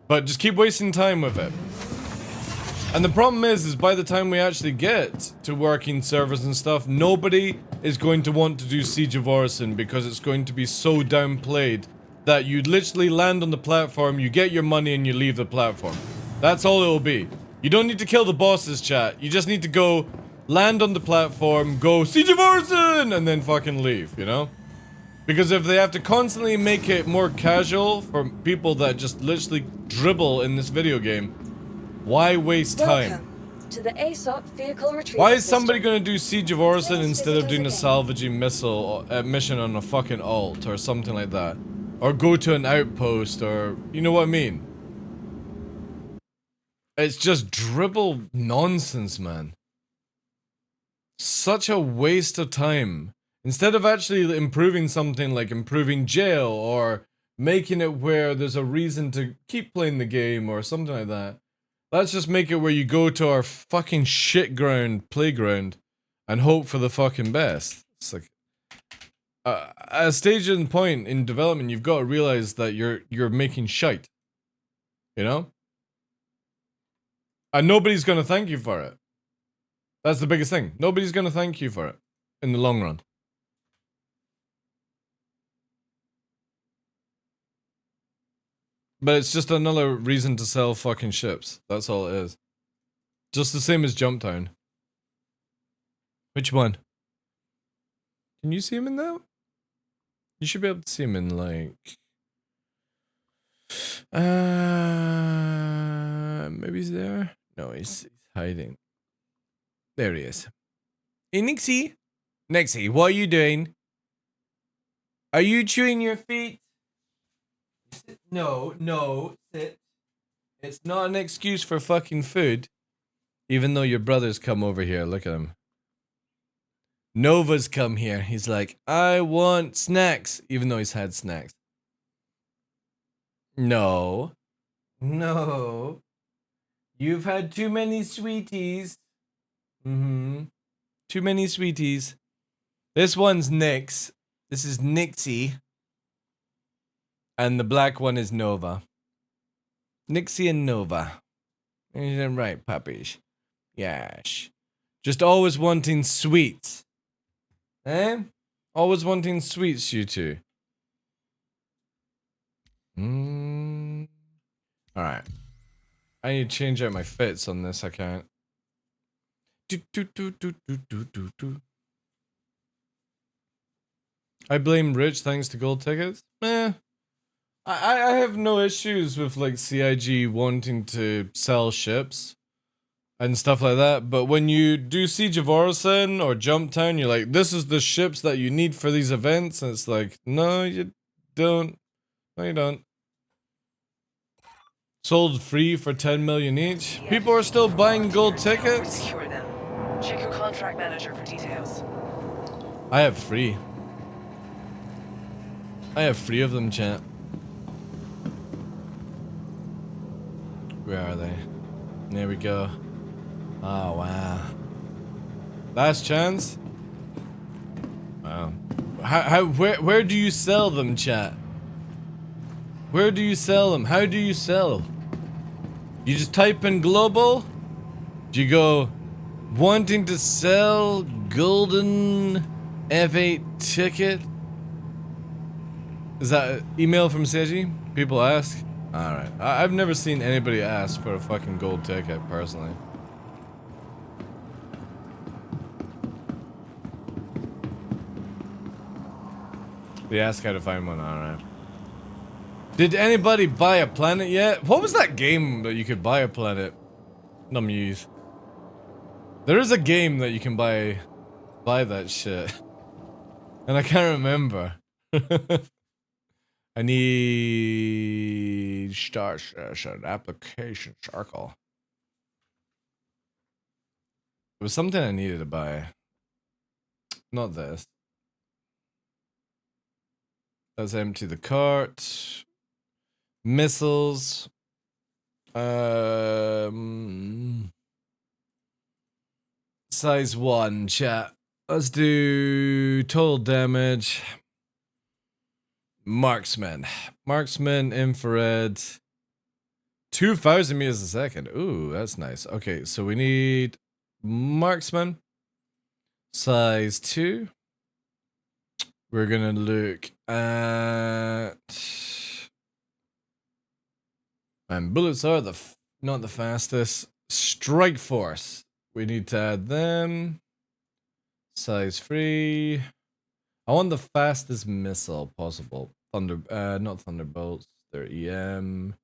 But just keep wasting time with it. And the problem is by the time we actually get to working servers and stuff, nobody is going to want to do Siege of Orison because it's going to be so downplayed that you literally land on the platform, you get your money, and you leave the platform. That's all it will be. You don't need to kill the bosses, chat. You just need to go land on the platform, go Siege of Orison, and then fucking leave, you know? Because if they have to constantly make it more casual for people that just literally dribble in this video game, why waste time? Welcome to the ASOP vehicle retrieval Why is somebody system. gonna do Siege of Orison instead of doing a salvaging missile mission on a fucking alt or something like that? Or go to an outpost or, you know what I mean? It's just dribble nonsense, man. Such a waste of time. Instead of actually improving something like improving jail or making it where there's a reason to keep playing the game or something like that. Let's just make it where you go to our fucking shit ground playground and hope for the fucking best. It's like at a stage and point in development, you've got to realize that you're making shite. You know? And nobody's gonna thank you for it. That's the biggest thing. Nobody's gonna thank you for it in the long run. But it's just another reason to sell fucking ships. That's all it is. Just the same as Jump Town. Which one? Can you see him in that? You should be able to see him in like... maybe he's there? No, he's hiding. There he is. Hey, Nixie? Nixie, what are you doing? Are you chewing your feet? No, no, sit. It's not an excuse for fucking food. Even though your brother's come over here, look at him. Nova's come here. He's like, I want snacks. Even though he's had snacks. No. No. You've had too many sweeties. Too many sweeties. This one's Nix. This is Nixie. And the black one is Nova. Nixie and Nova. Right, puppies. Yes. Just always wanting sweets. Eh? Always wanting sweets, you two. Alright. I need to change out my fits on this, I can't. I blame Rich thanks to gold tickets? I have no issues with like CIG wanting to sell ships and stuff like that, but when you do Siege of Orison or Jump Town, you're like, this is the ships that you need for these events, and it's like, no, you don't. No, you don't. Sold free for 10 million each. People are still buying gold tickets. Secure them. Check your contract manager for details. I have free. I have 3 of them, chat. Where are they? There we go. Oh, wow. Last chance? Wow. Where do you sell them, chat? Where do you sell them? How do you sell? You just type in global? Do you go wanting to sell golden F8 ticket? Is that an email from Seiji? People ask? Alright. I've never seen anybody ask for a fucking gold ticket, personally. They ask how to find one, alright. Did anybody buy a planet yet? What was that game that you could buy a planet? Numuse. There is a game that you can buy that shit. And I can't remember. I need start session application circle. It was something I needed to buy. Not this. Let's empty the cart. Missiles. Size 1, chat. Let's do total damage. Marksman. Marksman, infrared. 2,000 meters a second. Ooh, that's nice. Okay, so we need marksman. Size 2. We're gonna look at... And bullets are not the fastest. Strike force. We need to add them. Size 3. I want the fastest missile possible. Not thunderbolts. They're EM.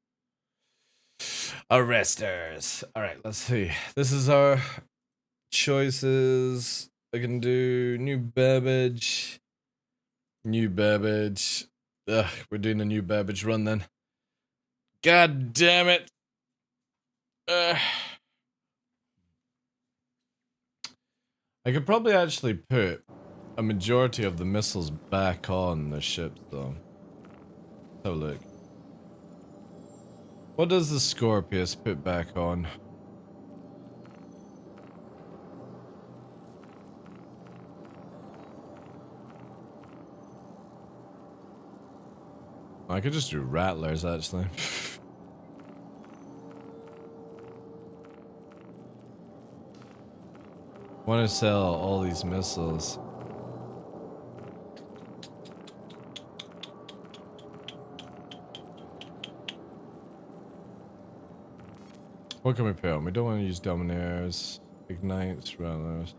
Arresters. Alright, let's see. This is our choices. I can do New Babbage. New Babbage. Ugh, we're doing a New Babbage run then. God damn it. I could probably actually put a majority of the missiles back on the ship though. Let's have a look. What does the Scorpius put back on? I could just do Rattlers actually. Want to sell all these missiles. What can we put on? We don't want to use Dominaires, Ignites, Rattlers.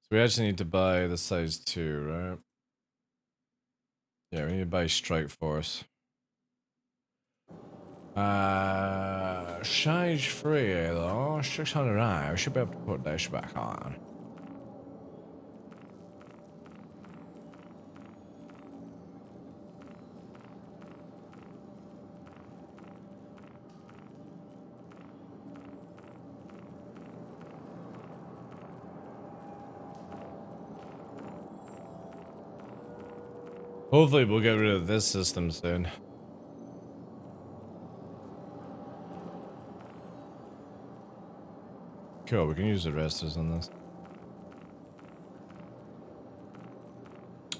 So we actually need to buy the size 2, right? Yeah, we need to buy Strike Force. Size 3 though, 600. We should be able to put this back on. Hopefully we'll get rid of this system soon. Cool, we can use the resters on this.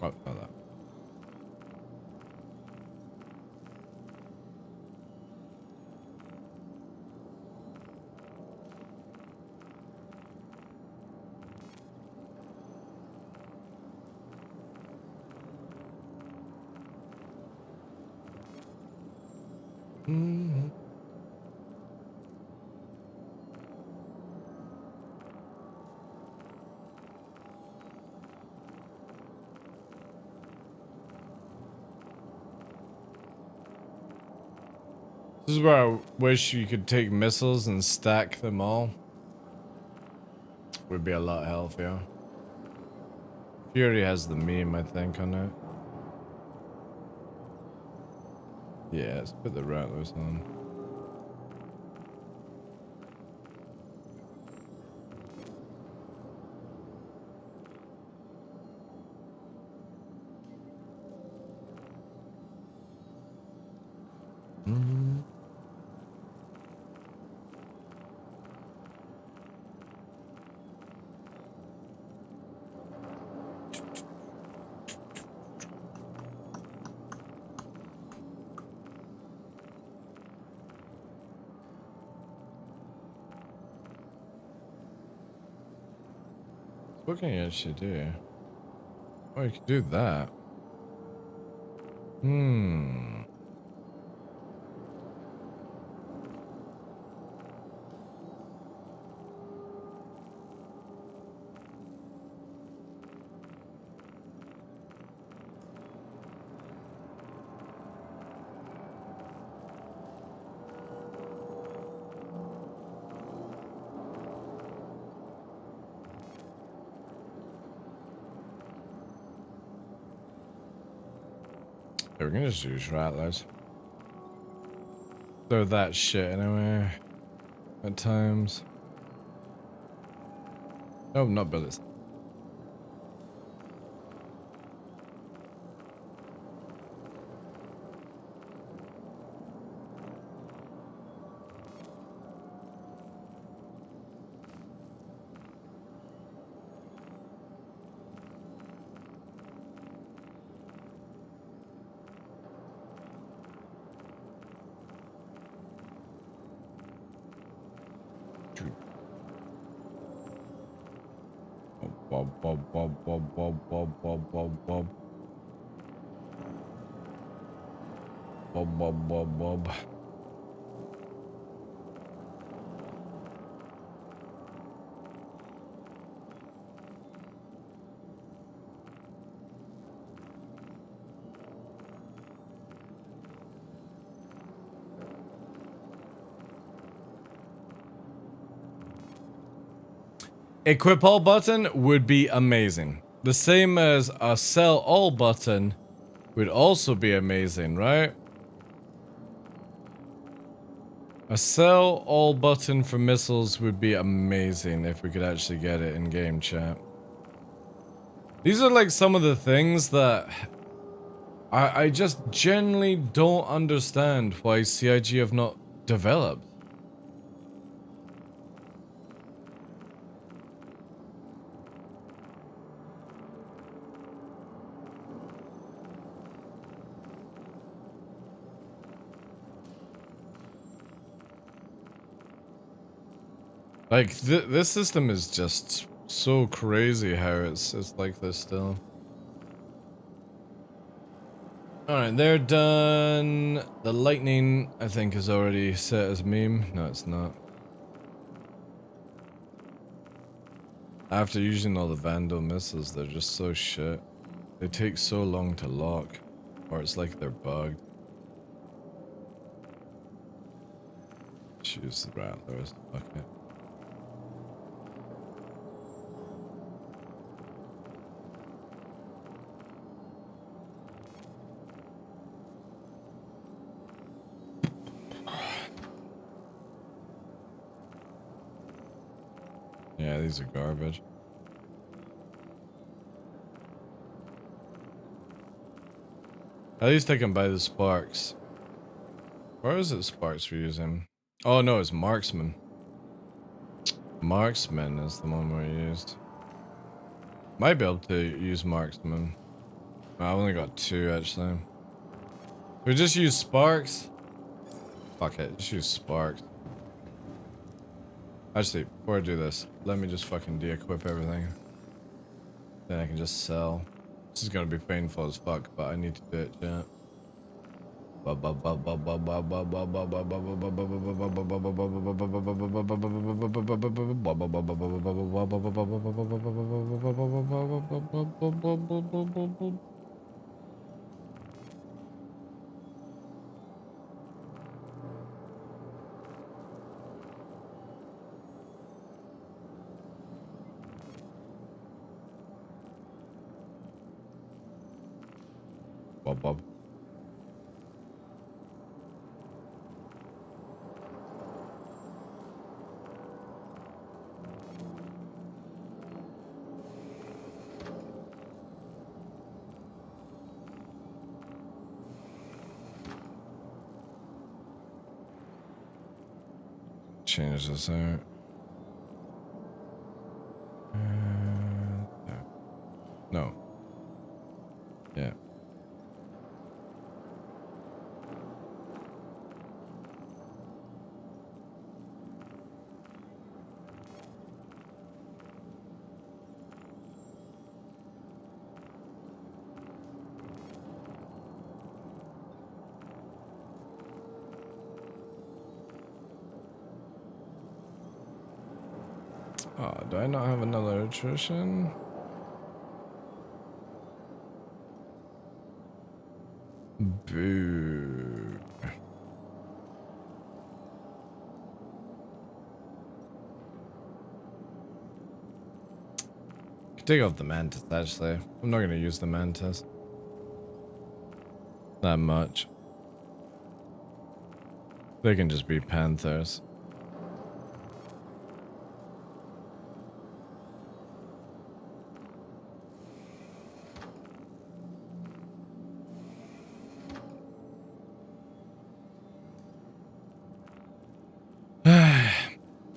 Oh, not that. This is where I wish you could take missiles and stack them all. Would be a lot healthier. Fury has the meme, I think, on it. Yeah, let's put the Rattlers on. What can you actually do? Oh, you can do that. We're gonna just use rattlers. They're that shit anyway. At times. Oh, not bullets. Bob, bob, bob, bob, bob, bob, bob, bob, bob. Bob, bob, bob, bob. Equip all button would be amazing. The same as a sell all button would also be amazing, right? A sell all button for missiles would be amazing if we could actually get it in game, chat. These are like some of the things that I just generally don't understand why CIG have not developed. Like, this system is just so crazy how it's like this still. Alright, they're done. The lightning, I think, is already set as meme. No, it's not. After using all the Vandal missiles, they're just so shit. They take so long to lock. Or it's like they're bugged. Choose the rattlers. Fuck it. Yeah, these are garbage. At least I can buy the sparks. Where is it sparks we're using? Oh no, it's marksman. Marksman is the one we used. Might be able to use marksman. I've only got 2 actually. We just use sparks. Fuck it, just use sparks. Actually, before I do this, let me just fucking de-equip everything. Then I can just sell. This is gonna be painful as fuck, but I need to do it, chat. Bob. Change this out. No. Yeah. Oh, do I not have another attrition? Boo. Take off the mantis, actually. I'm not gonna use the mantis that much. They can just be panthers.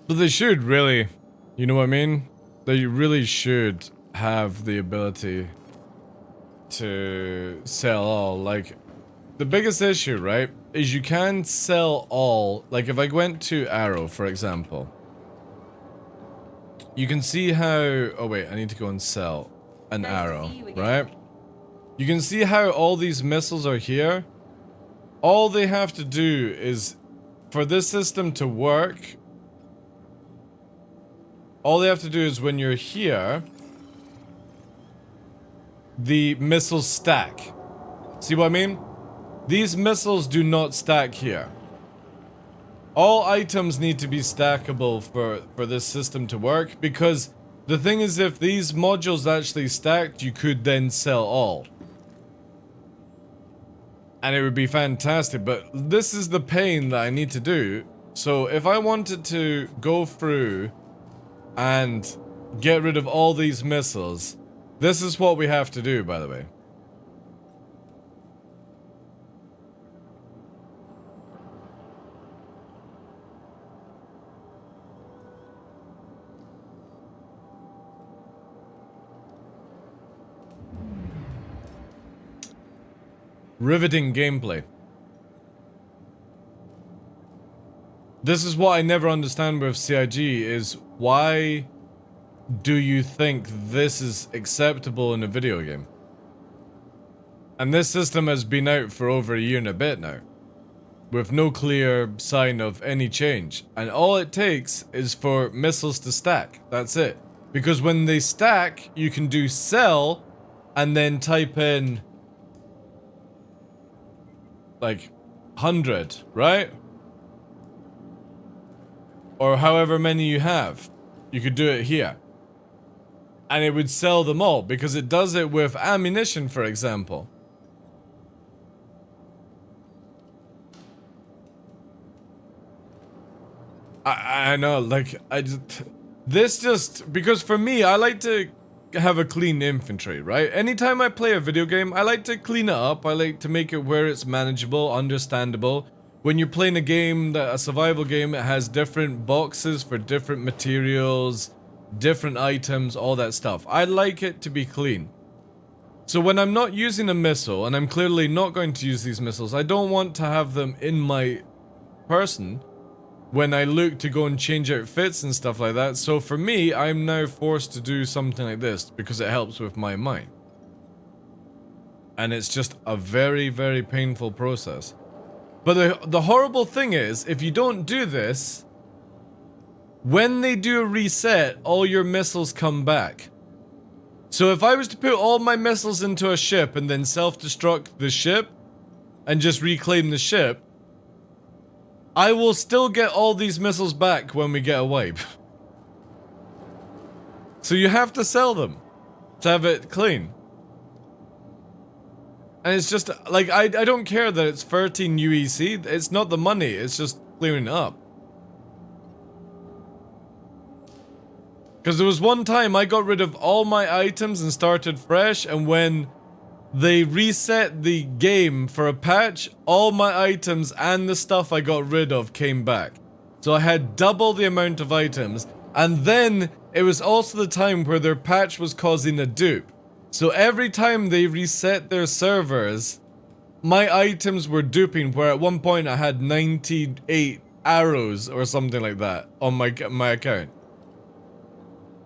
But they should really, you know what I mean? They really should have the ability to sell all. Like, the biggest issue, right, is you can sell all. Like, if I went to Arrow, for example, you can see how, oh wait, I need to go and sell an arrow, right? You can see how all these missiles are here. All they have to do is, for this system to work, all they have to do is when you're here, the missiles stack. See what I mean? These missiles do not stack here. All items need to be stackable for this system to work, because the thing is, if these modules actually stacked, you could then sell all. And it would be fantastic, but this is the pain that I need to do. So if I wanted to go through and get rid of all these missiles, this is what we have to do, by the way. Riveting gameplay. This is what I never understand with CIG, is why do you think this is acceptable in a video game? And this system has been out for over a year and a bit now, with no clear sign of any change. And all it takes is for missiles to stack. That's it. Because when they stack, you can do sell and then type in like 100, right? Or however many you have. You could do it here. And it would sell them all, because it does it with ammunition, for example. I know, like, because for me, I like to have a clean infantry, right? Anytime I play a video game, I like to clean it up. I like to make it where it's manageable, understandable. When you're playing a survival game, it has different boxes for different materials, different items, all that stuff. I like it to be clean. So when I'm not using a missile, and I'm clearly not going to use these missiles, I don't want to have them in my person when I look to go and change outfits and stuff like that. So for me, I'm now forced to do something like this because it helps with my mind. And it's just a very, very painful process. But the horrible thing is, if you don't do this, when they do a reset, all your missiles come back. So if I was to put all my missiles into a ship and then self-destruct the ship and just reclaim the ship, I will still get all these missiles back when we get a wipe. So you have to sell them to have it clean. And it's just, like, I don't care that it's 13 UEC. It's not the money, it's just clearing it up. Because there was one time I got rid of all my items and started fresh, and when they reset the game for a patch, all my items and the stuff I got rid of came back. So I had double the amount of items, and then it was also the time where their patch was causing a dupe. So every time they reset their servers, my items were duping, where at one point I had 98 arrows or something like that on my account.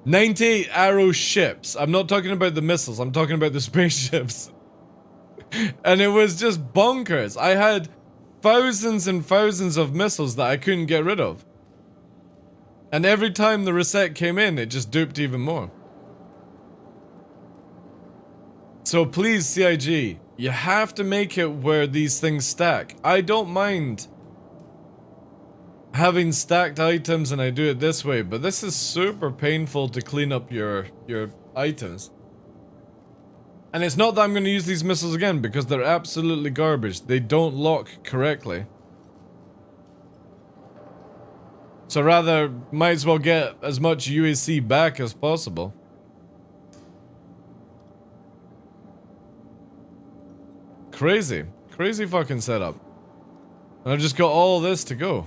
98 arrow ships. I'm not talking about the missiles, I'm talking about the spaceships. And it was just bonkers. I had thousands and thousands of missiles that I couldn't get rid of. And every time the reset came in, it just duped even more. So please, CIG, you have to make it where these things stack. I don't mind having stacked items and I do it this way, but this is super painful to clean up your items. And it's not that I'm going to use these missiles again, because they're absolutely garbage. They don't lock correctly. So rather, might as well get as much UAC back as possible. Crazy. Crazy fucking setup. And I've just got all this to go.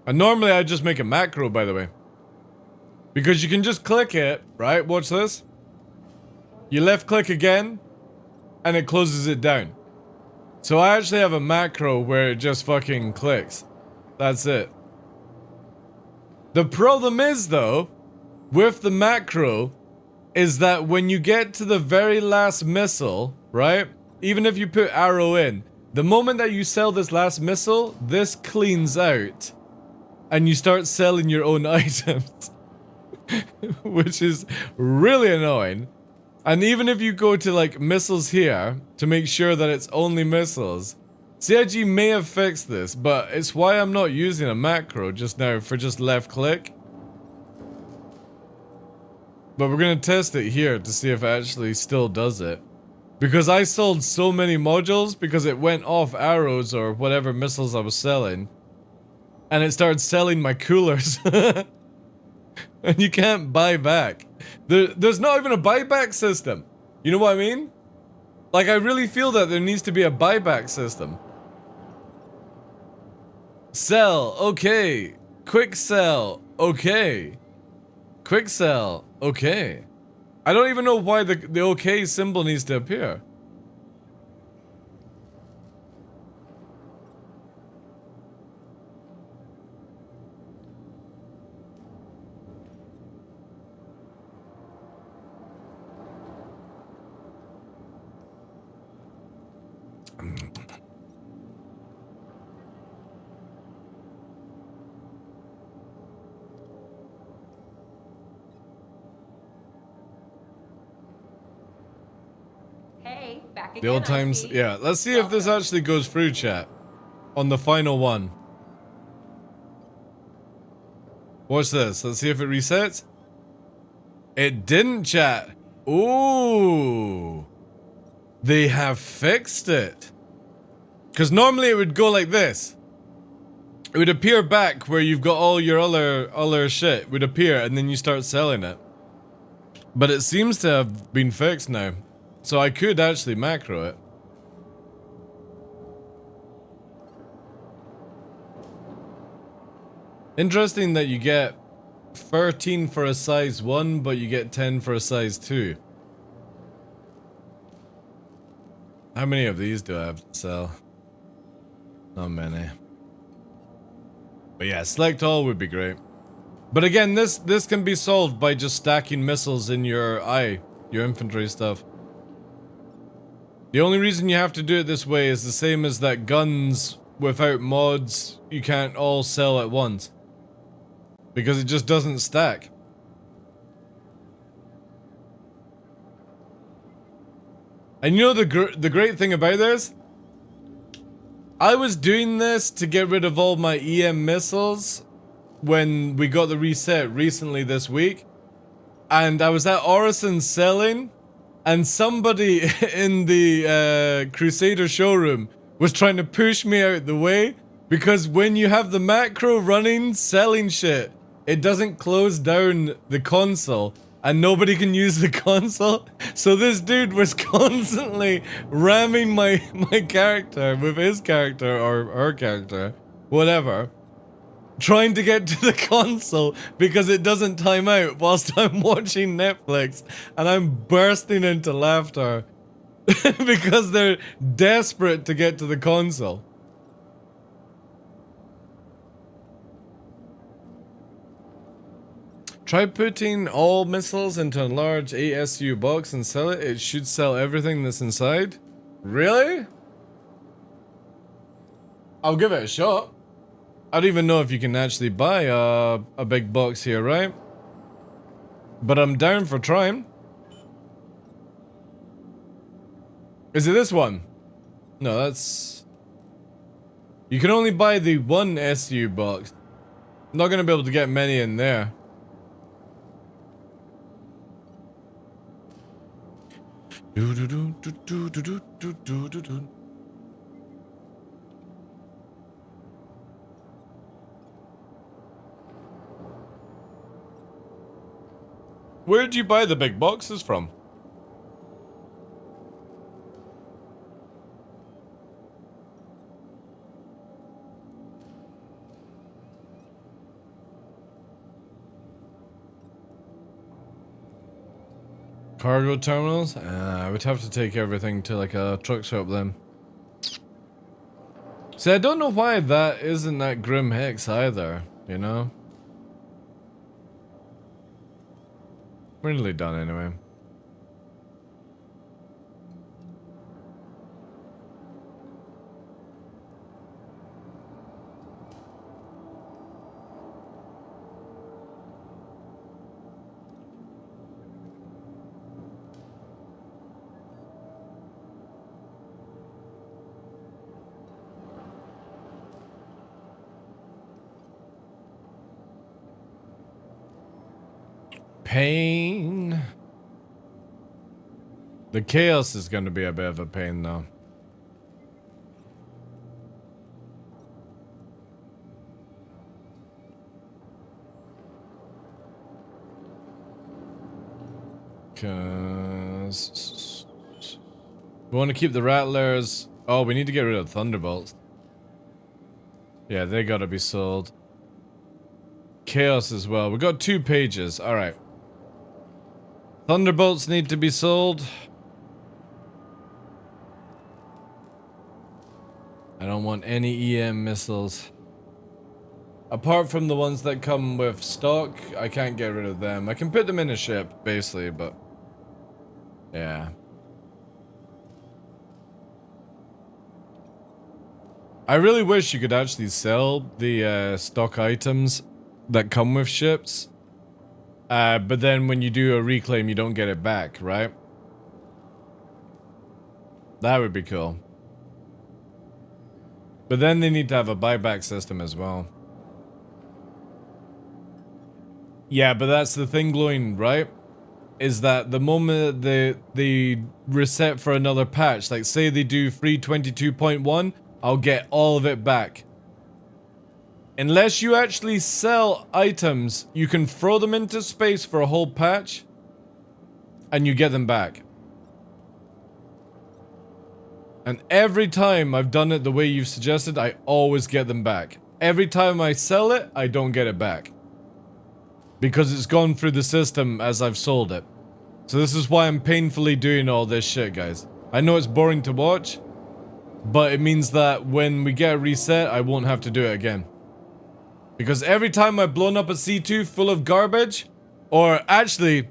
And normally I just make a macro, by the way. Because you can just click it, right? Watch this. You left click again, and it closes it down. So I actually have a macro where it just fucking clicks. That's it. The problem is, though, with the macro, is that when you get to the very last missile, right? Even if you put arrow in, the moment that you sell this last missile, this cleans out. And you start selling your own items. Which is really annoying. And even if you go to like missiles here to make sure that it's only missiles, CIG may have fixed this, but it's why I'm not using a macro just now for just left click. But we're gonna test it here to see if it actually still does it. Because I sold so many modules because it went off arrows or whatever missiles I was selling. And it started selling my coolers. And you can't buy back. There's not even a buyback system. You know what I mean? Like, I really feel that there needs to be a buyback system. Sell, okay. Quick sell, okay. Quick sell, okay. I don't even know why the okay symbol needs to appear. Hey, back again. The old times, yeah. Let's see if this actually goes through, chat. On the final one. Watch this. Let's see if it resets. It didn't, chat. Ooh. They have fixed it. Because normally it would go like this. It would appear back where you've got all your other shit. Would appear and then you start selling it. But it seems to have been fixed now. So I could actually macro it. Interesting that you get 13 for a size 1, but you get 10 for a size 2. How many of these do I have to sell? Not many. But yeah, select all would be great. But again, this can be solved by just stacking missiles in your your infantry stuff. The only reason you have to do it this way is the same as that guns without mods, you can't all sell at once. Because it just doesn't stack. And you know the great thing about this? I was doing this to get rid of all my EM missiles when we got the reset recently this week. And I was at Orison selling, and somebody in the Crusader showroom was trying to push me out the way, because when you have the macro running selling shit, it doesn't close down the console and nobody can use the console. So this dude was constantly ramming my character with his character or her character, whatever, trying to get to the console because it doesn't time out whilst I'm watching Netflix, and I'm bursting into laughter because they're desperate to get to the console. Try putting all missiles into a large ASU box and sell it. It should sell everything that's inside. Really? I'll give it a shot. I don't even know if you can actually buy a big box here, right? But I'm down for trying. Is it this one? No, that's... You can only buy the one SU box. I'm not gonna be able to get many in there. Where did you buy the big boxes from? Cargo terminals? I would have to take everything to like a truck shop then. See, I don't know why that isn't that Grim Hex either, you know? We're nearly done anyway. Pain. The chaos is going to be a bit of a pain though. Cause we want to keep the rattlers. Oh, we need to get rid of Thunderbolts. Yeah, they gotta be sold. Chaos as well. We got 2 pages. Alright. Thunderbolts need to be sold. I don't want any EM missiles. Apart from the ones that come with stock, I can't get rid of them. I can put them in a ship, basically, but... yeah. I really wish you could actually sell the stock items that come with ships. But then when you do a reclaim, you don't get it back, right? That would be cool. But then they need to have a buyback system as well. Yeah, but that's the thing, Glowing, right? Is that the moment they reset for another patch, like say they do free 22.1, I'll get all of it back. Unless you actually sell items, you can throw them into space for a whole patch, and you get them back. And every time I've done it the way you've suggested, I always get them back. Every time I sell it, I don't get it back. Because it's gone through the system as I've sold it. So this is why I'm painfully doing all this shit, guys. I know it's boring to watch, but it means that when we get a reset, I won't have to do it again. Because every time I've blown up a C2 full of garbage, or actually,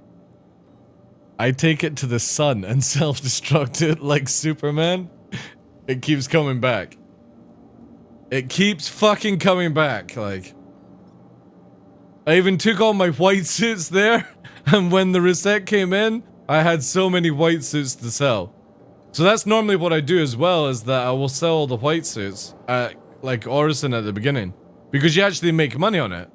I take it to the sun and self-destruct it like Superman, it keeps coming back. It keeps fucking coming back, like... I even took all my white suits there, and when the reset came in, I had so many white suits to sell. So that's normally what I do as well, is that I will sell all the white suits at, like, Orison at the beginning. Because you actually make money on it.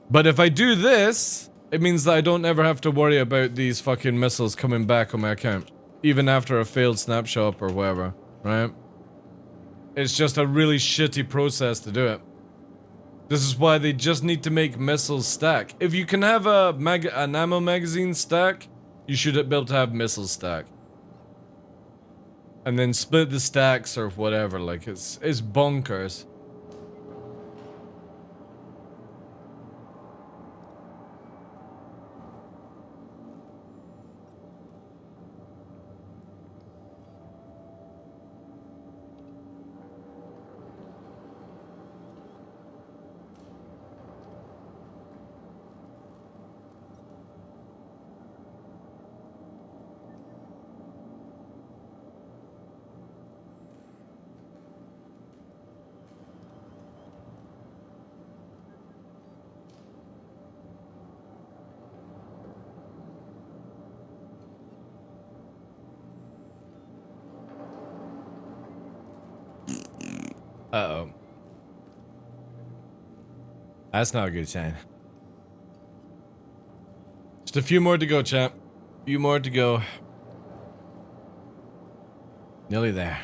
But if I do this, it means that I don't ever have to worry about these fucking missiles coming back on my account. Even after a failed snapshot or whatever, right? It's just a really shitty process to do it. This is why they just need to make missiles stack. If you can have an ammo magazine stack, you should be able to have missiles stack. And then split the stacks or whatever, like it's bonkers. Uh-oh. That's not a good sign. Just a few more to go, champ. A few more to go. Nearly there.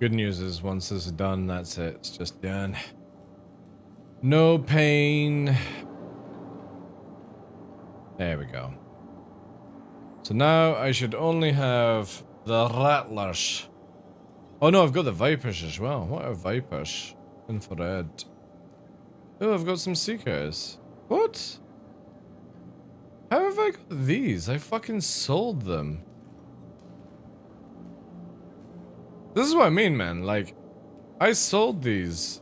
Good news is once this is done, that's it. It's just done. No pain. There we go. So now I should only have the rattlers. Oh no, I've got the vipers as well. What are vipers? Infrared. Oh, I've got some seekers. What? How have I got these? I fucking sold them. This is what I mean, man. Like, I sold these,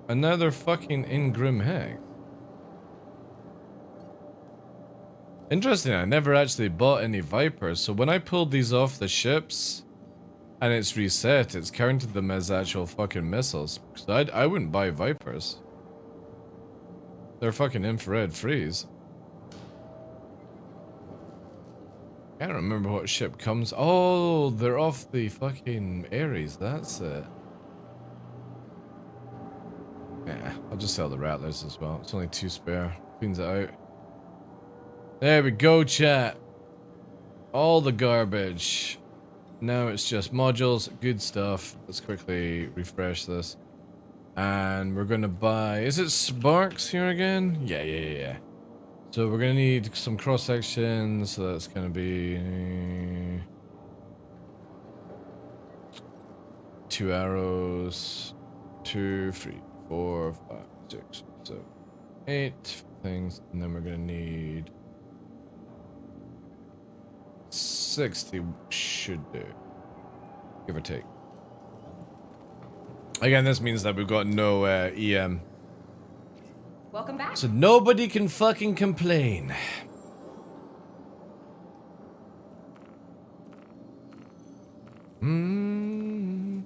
and now they're fucking in Grim Hex. Interesting, I never actually bought any Vipers, so when I pulled these off the ships, and it's reset, it's counted them as actual fucking missiles. Because I wouldn't buy Vipers. They're fucking infrared freeze. I can't remember what ship comes. Oh, they're off the fucking Ares, that's it. Yeah, I'll just sell the Rattlers as well. It's only 2 spare. Cleans it out. There we go, chat. All the garbage. Now it's just modules. Good stuff. Let's quickly refresh this. And we're gonna buy... Is it Sparks here again? Yeah. So we're gonna need some cross sections. So that's gonna be 2 arrows, 2, 3, 4, 5, 6, 7, 8 things, and then we're gonna need 60 should do, give or take. Again, this means that we've got no EM. Welcome back. So nobody can fucking complain. And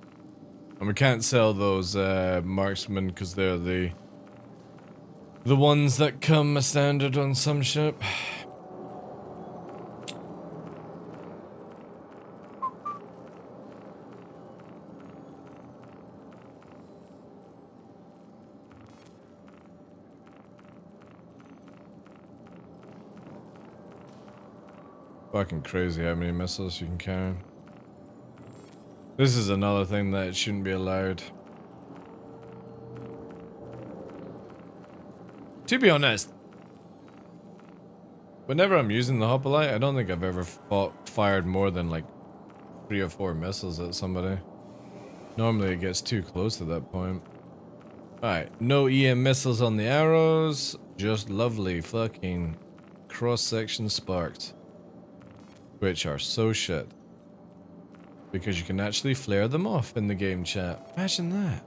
we can't sell those marksmen because they're the ones that come as standard on some ship. Fucking crazy how many missiles you can carry. This is another thing that shouldn't be allowed. To be honest, whenever I'm using the Hoplite, I don't think I've ever fired more than like 3 or 4 missiles at somebody. Normally it gets too close to that point. Alright, no EM missiles on the arrows, just lovely fucking cross-section sparks. Which are so shit. Because you can actually flare them off in the game, chat. Imagine that.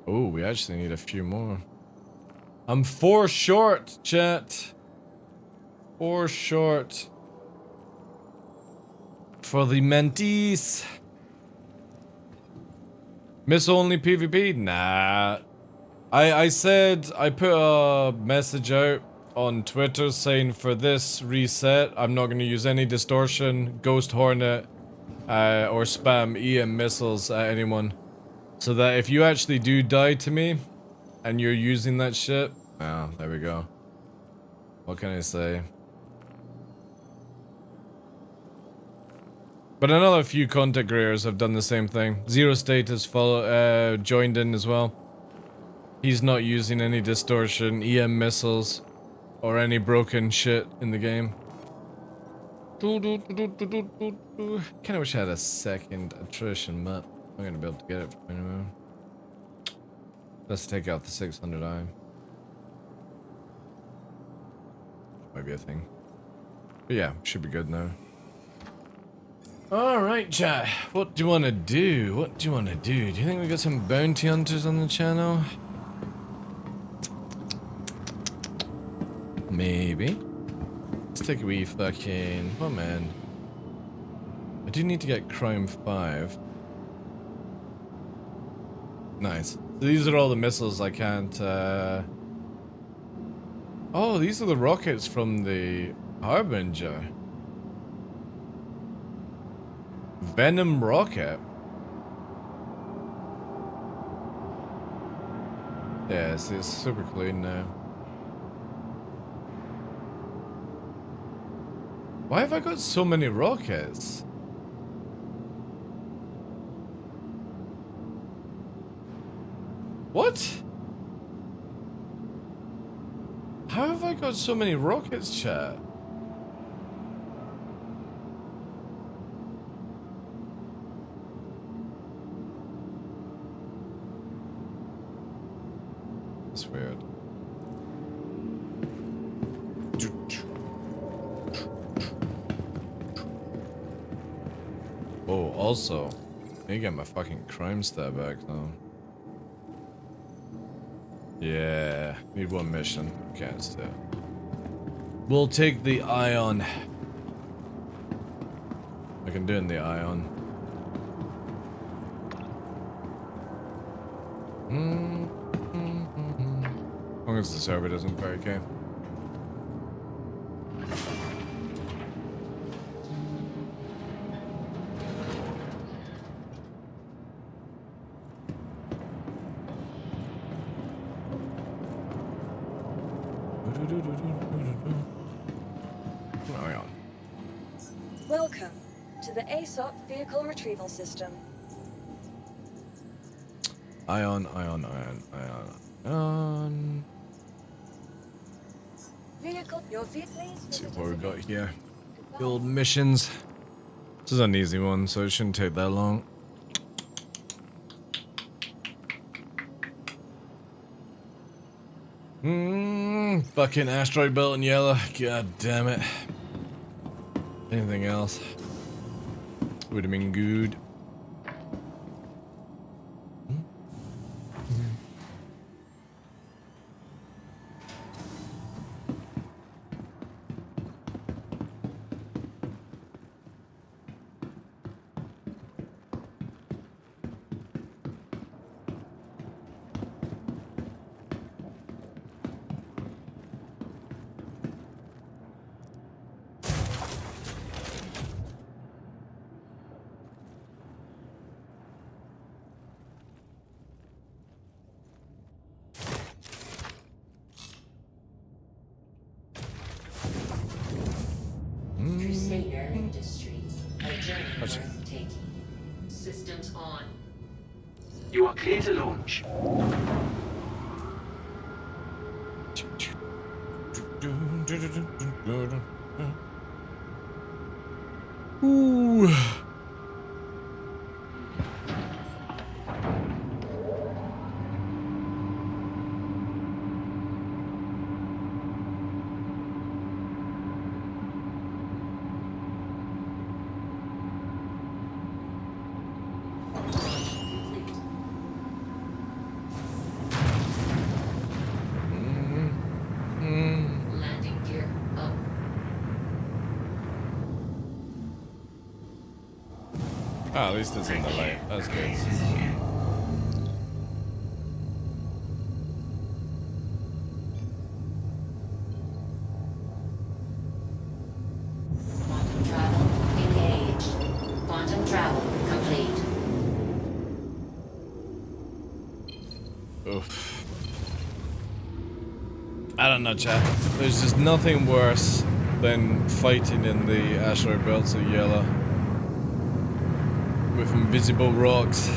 Oh, we actually need a few more. I'm 4 short, chat. 4 short. For the mentees. Miss only PvP? Nah. I said, I put a message out on Twitter saying for this reset, I'm not going to use any distortion, Ghost Hornet, or spam EM missiles at anyone. So that if you actually do die to me, and you're using that shit, oh, there we go. What can I say? But another few content creators have done the same thing. Zero Status joined in as well. He's not using any distortion, EM missiles, or any broken shit in the game. Kinda wish I had a second attrition map. I'm gonna be able to get it from anywhere. Let's take out the 600i. Might be a thing. But yeah, should be good now. Alright, chat. What do you want to do? What do you want to do? Do you think we got some bounty hunters on the channel? Maybe. Let's take a wee fucking... Oh man. I do need to get Crime 5. Nice. So these are all the missiles I can't... Oh, these are the rockets from the Harbinger. Venom rocket. Yeah, see, it's super clean now. Why have I got so many rockets? What? How have I got so many rockets, chat? That's weird. Oh, also, I need to get my fucking crime stat back though. Yeah, need one mission. Can't stay. We'll take the Ion. I can do it in the Ion. As long as the server doesn't break, okay? Welcome to the ASOP Vehicle Retrieval System. Ion, Ion, Ion, Ion, Ion. Vehicle, your vehicle. Let's see what we got here. Build missions. This is an easy one, so it shouldn't take that long. Fucking asteroid belt in yellow. God damn it. Anything else would have been good. Crusader Industries, a journey worth taking. Systems on. You are clear to launch. Ooh. Landing gear up. Ah, at least it's in the light. That's good. don't know, chat. There's just nothing worse than fighting in the asteroid belts of yellow with invisible rocks.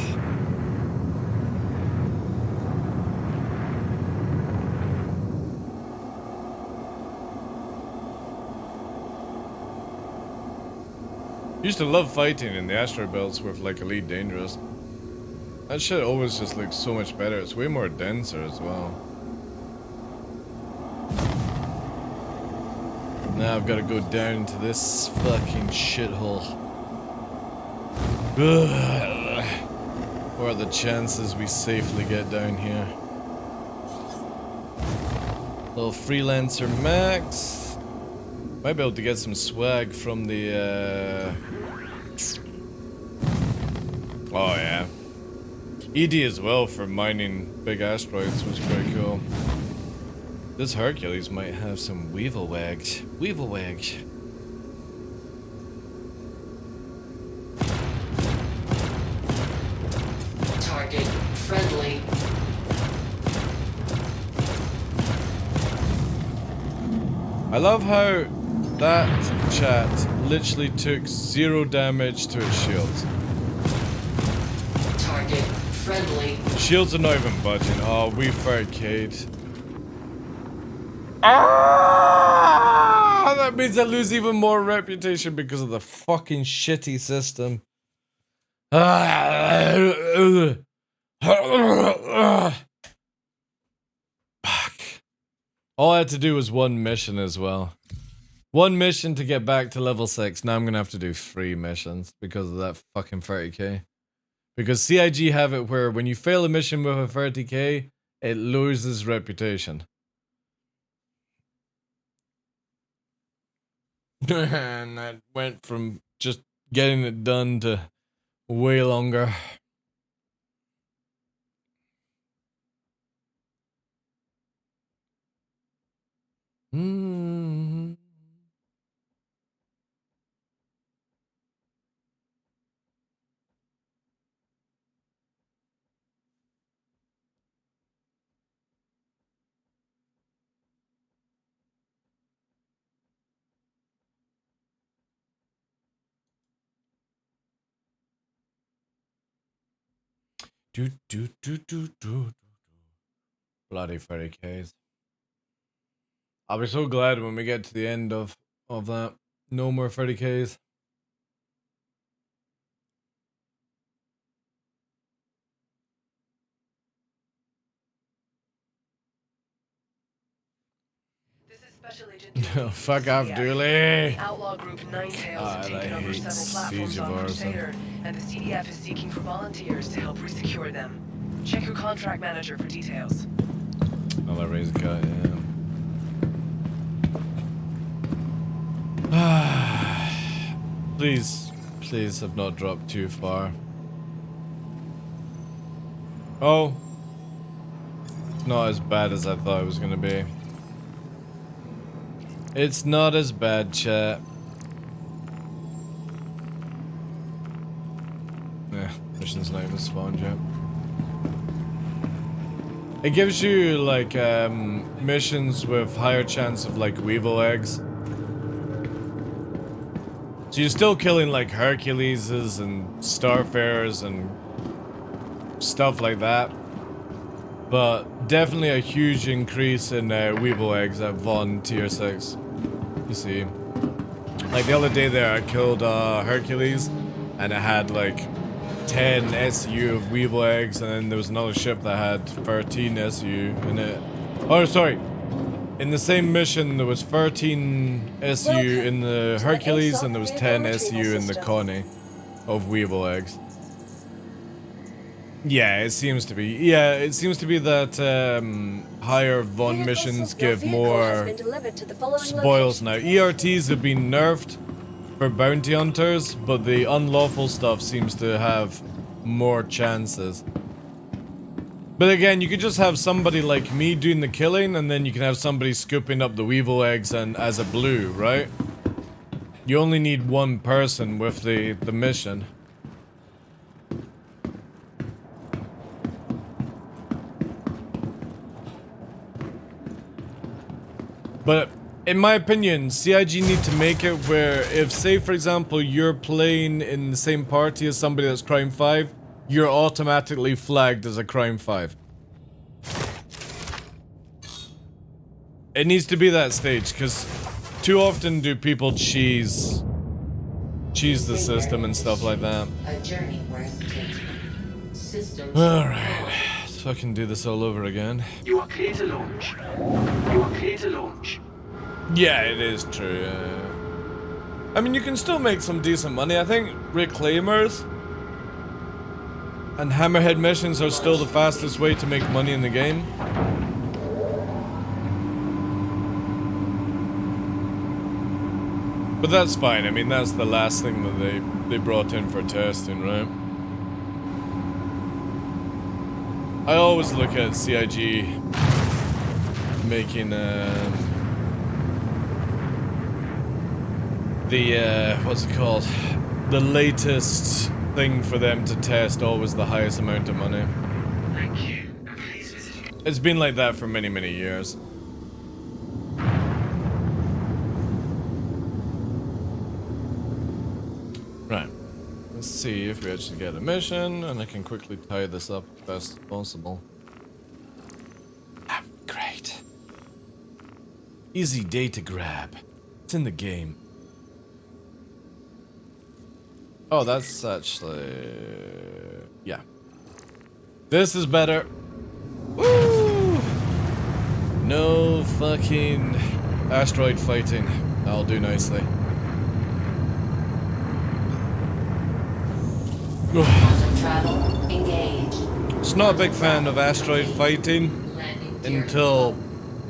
Used to love fighting in the asteroid belts with like Elite Dangerous. That shit always just looks so much better. It's way more denser as well. Now I've got to go down to this fucking shithole. What are the chances we safely get down here? Little freelancer max. Might be able to get some swag from the oh yeah. ED as well for mining big asteroids was pretty cool. This Hercules might have some weevil wags. Weevil wags. Target friendly. I love how that chat literally took 0 damage to its shields. Target friendly. Shields are not even budging. Oh, we arcade. Ah, that means I lose even more reputation because of the fucking shitty system. Fuck. All I had to do was one mission as well. One mission to get back to level 6. Now I'm gonna have to do 3 missions because of that fucking 30k. Because CIG have it where when you fail a mission with a 30k, it loses reputation. And that went from just getting it done to way longer. Bloody 30Ks. I'll be so glad when we get to the end of that. No more 30Ks. Fuck off, Dooley! Outlaw group Ninetales God, have taken over several platforms on Crusader, and the CDF is seeking for volunteers to help resecure them. Check your contract manager for details. I'll let raise a cut, yeah. Please, please have not dropped too far. Oh. It's not as bad as I thought it was gonna be. It's not as bad, chat. Mission's not even spawned yet. It gives you like missions with higher chance of like weevil eggs. So you're still killing like Herculeses and Starfarers and stuff like that. But definitely a huge increase in weevil eggs at Von tier 6. You see. Like the other day there I killed Hercules and it had like 10 SU of weevil eggs, and then there was another ship that had 13 SU in it. Oh, sorry. In the same mission, there was 13 SU in the Hercules, and there was 10 SU in the Connie of weevil eggs. Yeah, it seems to be. Yeah, it seems to be that higher Von missions give more spoils now. ERTs have been nerfed for bounty hunters, but the unlawful stuff seems to have more chances. But again, you could just have somebody like me doing the killing, and then you can have somebody scooping up the weevil eggs and as a blue, right? You only need one person with the mission. But in my opinion, CIG need to make it where if, say for example, you're playing in the same party as somebody that's Crime 5, you're automatically flagged as a Crime 5. It needs to be that stage, because too often do people cheese the system and stuff like that. A journey worth taking. Systems. Alright, let's fucking do this all over again. You are clear to launch. You are clear to launch. Yeah, it is true. I mean, you can still make some decent money. I think Reclaimers and Hammerhead missions are still the fastest way to make money in the game. But that's fine. I mean, that's the last thing that they brought in for testing, right? I always look at CIG making what's it called? The latest thing for them to test, always the highest amount of money. Thank you. Please visit. It's been like that for many, many years. Right. Let's see if we actually get a mission, and I can quickly tie this up as best as possible. Ah, great. Easy data grab. It's in the game. Oh, that's actually... yeah. This is better. Woo! No fucking asteroid fighting. That'll do nicely. Quantum travel engaged. It's not a big fan of asteroid fighting until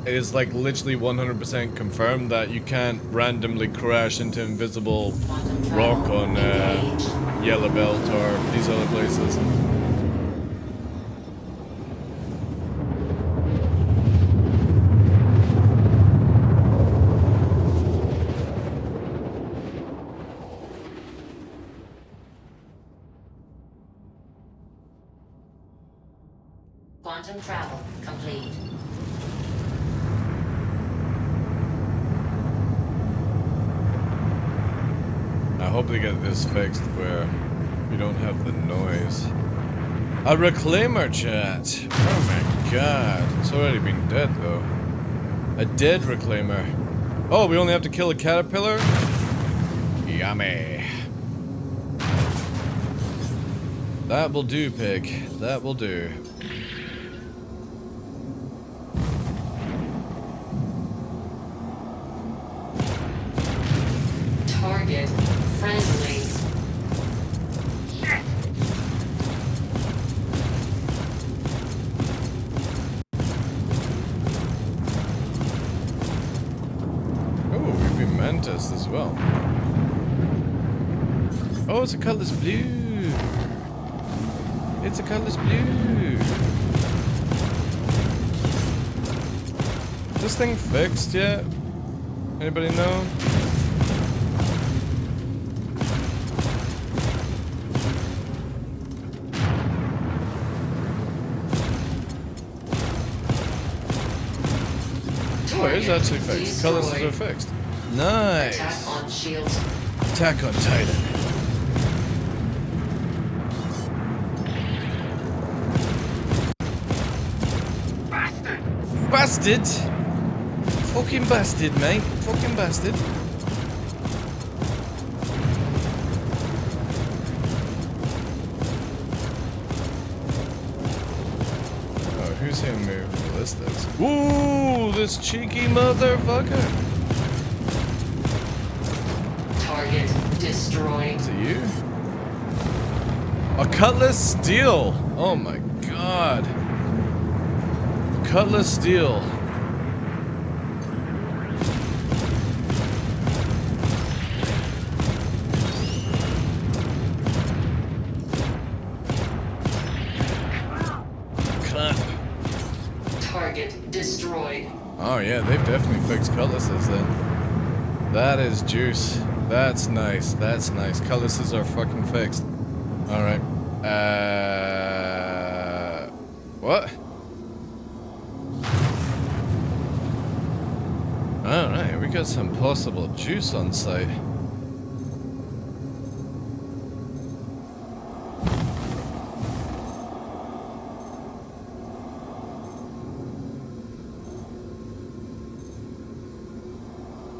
it is like literally 100% confirmed that you can't randomly crash into invisible rock on Yellow Belt or these other places. Quantum travel complete. I hope they get this fixed where you don't have the noise. A reclaimer chat! Oh my god. It's already been dead though. A dead reclaimer. Oh, we only have to kill a caterpillar? Yummy. That will do, pig. That will do. Target friendly. Oh, we've been mantis as well. Oh, it's a colorless blue. It's a colorless blue. Is this thing fixed yet? Anybody know? Oh, it is actually fixed. Colors are fixed. Nice. Attack on shields. Attack on Titan. Bastard! Fucking bastard, mate. Fucking bastard. Oh, who's here moving ballistics? Ooh, this cheeky motherfucker. Target destroyed. Is it you? A cutlass steel. Oh my god. Cutlass steel. Crap. Target destroyed. Oh yeah, they've definitely fixed cutlasses then. That is juice. That's nice. That's nice. Cutlasses are fucking fixed. Alright. What? Alright, we got some possible juice on site.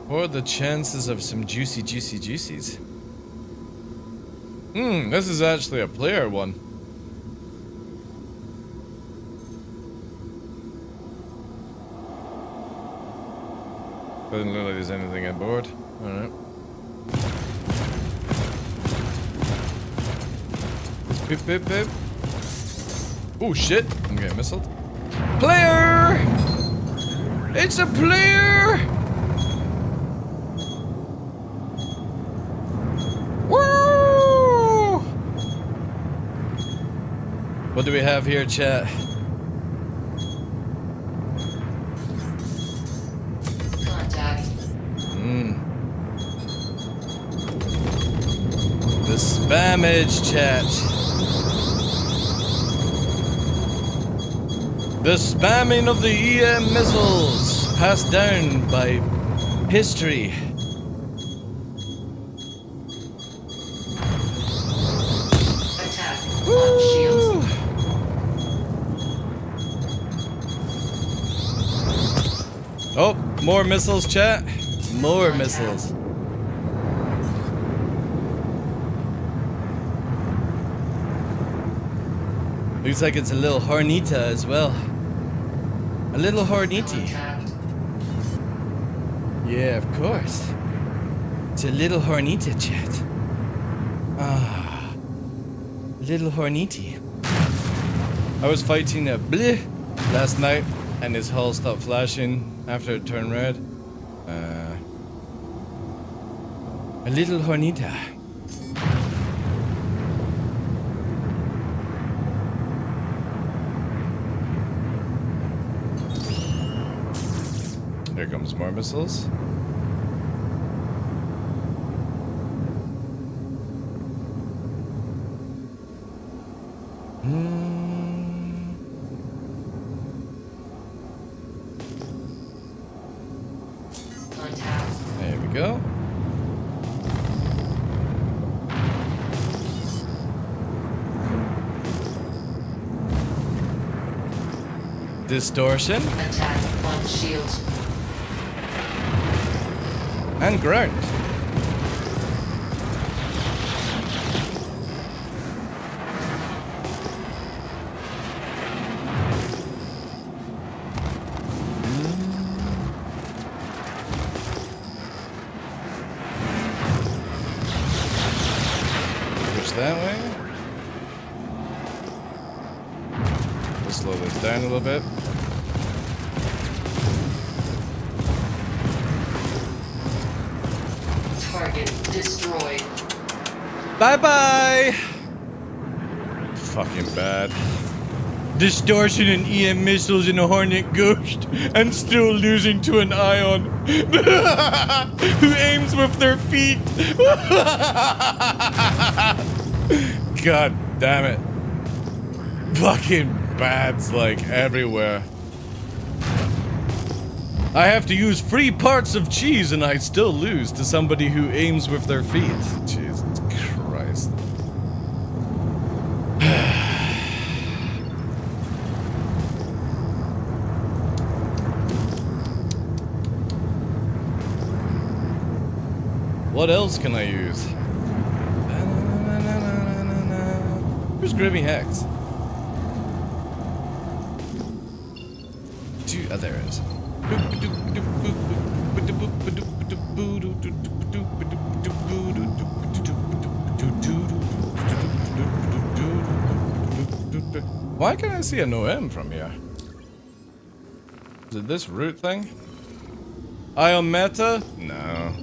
What are the chances of some juicy juicies? This is actually a player one. Doesn't look like there's anything on board. Alright. Boop, boop, boop. Oh shit! I'm getting missiled. Player! It's a player! Woo! What do we have here, chat? The spammage, chat. The spamming of the EM missiles passed down by history. Attack on shields. Oh, more missiles, chat. More missiles. Looks like it's a little Hornita as well. A little Horniti. Yeah, of course. It's a little Hornita, chat. Ah. Little Horniti. I was fighting a bleh last night and his hull stopped flashing after it turned red. A little Hornita. Here comes more missiles. There we go. Distortion. Attack on shields. And ground. Push that way. We'll slow this down a little bit. Target destroyed. Bye-bye! Fucking bad. Distortion and EM missiles in a Hornet Ghost and still losing to an Ion who aims with their feet. God damn it. Fucking bads like everywhere. I have to use 3 parts of cheese and I still lose to somebody who aims with their feet. Jesus Christ. What else can I use? Who's Grimmy Hex? Oh, there it is. Why can't I see an OM from here? Is it this root thing? Ion meta? No.